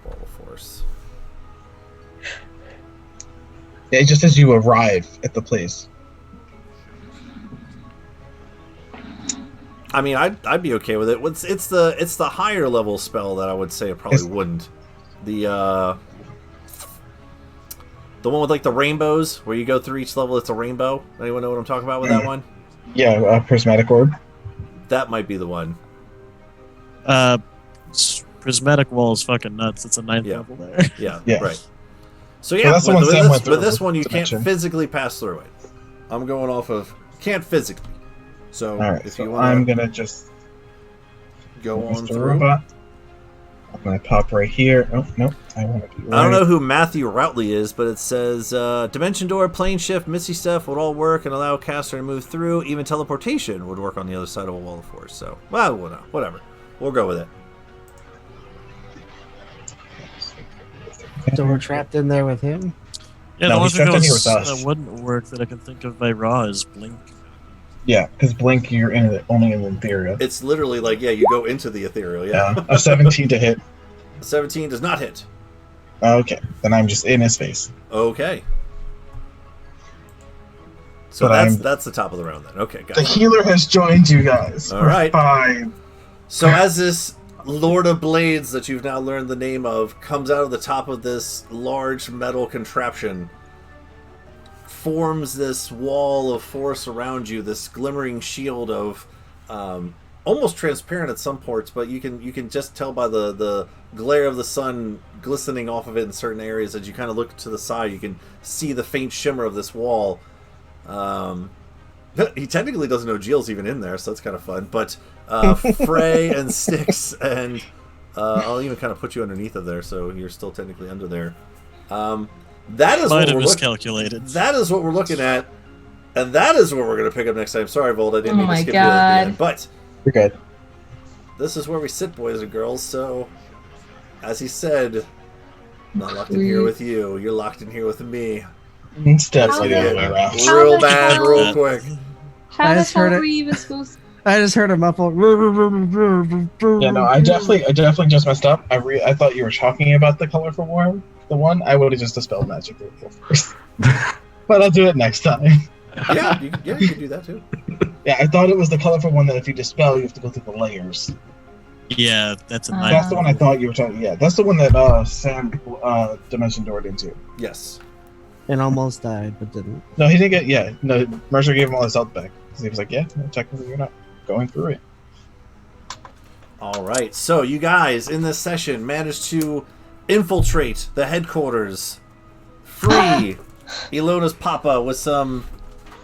wall of force. Yeah, it just says you arrive at the place. I mean, I'd be okay with it. It's the higher level spell that I would say it probably wouldn't. The one with like the rainbows, where you go through each level, it's a rainbow. Anyone know what I'm talking about with that one? Yeah, Prismatic Orb. That might be the one. Prismatic Wall is fucking nuts. It's a 9th level there. Yeah, right. So yeah, that's the one Sam went through with this one you Dimension. can't physically pass through it. I'm going off of can't physically. So Alright, if so you want, I'm gonna just go on Mr. through. Robot. I'm gonna pop right here. Oh no, I want to be right. I don't know who Matthew Routley is, but it says Dimension Door, Plane Shift, Misty Step would all work and allow a caster to move through. Even teleportation would work on the other side of a wall of force. So, well, whatever. We'll go with it. So we're trapped in there with him? Yeah, No, the only he's thing trapped in here with us. that wouldn't work that I can think of by Raw is Blink. Yeah, because Blink, you're in it only in the ethereal. It's literally like, you go into the ethereal, Yeah, a 17 to hit. 17 does not hit. Okay, then I'm just in his face. Okay. So But that's the top of the round then. Okay, got The it. healer has joined you guys. All right. Fine. So as this Lord of Blades that you've now learned the name of comes out of the top of this large metal contraption, forms this wall of force around you, this glimmering shield of almost transparent at some parts, but you can just tell by the glare of the sun glistening off of it in certain areas. As you kind of look to the side, you can see the faint shimmer of this wall. He technically doesn't know Jill's even in there, so that's kind of fun. But Frey and Styx, and I'll even kind of put you underneath of there, so you're still technically under there. That is Might what have we're miscalculated. That is what we're looking at, and that is what we're going to pick up next time. Sorry, Volt, I didn't mean to skip you at the end, but you're good. This is where we sit, boys and girls. So, as he said, I'm not locked in here with you. You're locked in here with me. It's definitely the other way around. Real bad, real quick. How the just heard fuck it. were you even supposed to... I just heard a muffle. Yeah, no, I definitely just messed up. I thought you were talking about the colorful worm, the one. I would have just dispelled magic first. But I'll do it next time. Yeah, you can do that too. Yeah, I thought it was the colorful one that if you dispel, you have to go through the layers. Yeah, that's a That's the one I thought you were talking. Yeah, that's the one that Sam Dimension Doored into. Yes. And almost died, but didn't. No, he didn't get. Yeah, no, Mercer gave him all his health back. He was like, "Yeah, no, technically you're not going through it." All right, so you guys in this session managed to infiltrate the headquarters, free Ilona's Papa with some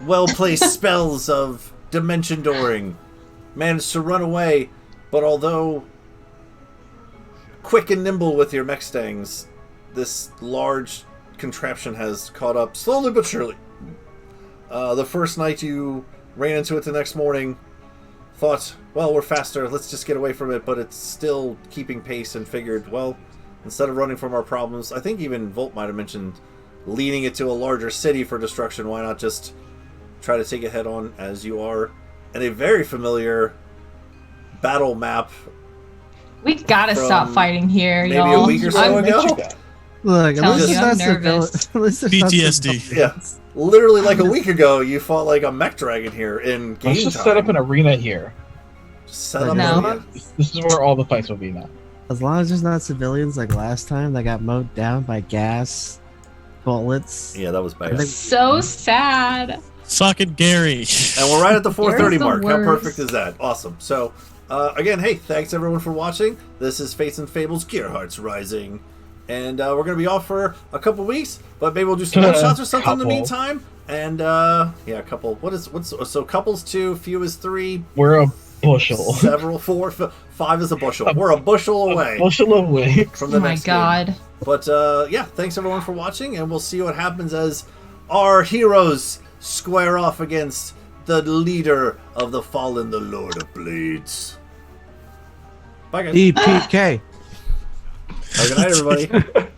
well-placed spells of dimension dooring, managed to run away, but although quick and nimble with your mech stangs, this large contraption has caught up slowly but surely. The first night you ran into it the next morning, thought, well, we're faster, let's just get away from it, but it's still keeping pace, and figured, well, instead of running from our problems, I think even Volt might have mentioned leading it to a larger city for destruction. Why not just try to take it head on, as you are in a very familiar battle map. We gotta From stop fighting here, maybe y'all. a week or so ago? Look, Telling at you, I'm least nervous. PTSD. Yeah, literally like a week ago, you fought like a mech dragon here in game Let's just time. set up an arena here. Set up No. an arena. This is where all the fights will be now. As long as there's not civilians like last time that got mowed down by gas bullets. Yeah, that was bad. So sad. Fucking Gary. And we're right at the 4:30 Gary's the mark. How worst. perfect is that? Awesome. So, again, hey, thanks everyone for watching. This is Fates and Fables Gearhearts Rising. And we're going to be off for a couple weeks, but maybe we'll do some one-shots or something in the Couple. meantime. And, yeah, a couple. So couples 2, few is 3. We're bushel. Several, 4, 5 is a bushel. We're a bushel away. A bushel away. From the Oh my next god. game. But yeah, thanks everyone for watching, and we'll see what happens as our heroes square off against the leader of the Fallen, the Lord of Blades. Bye, guys. EPK. Have a good night, everybody.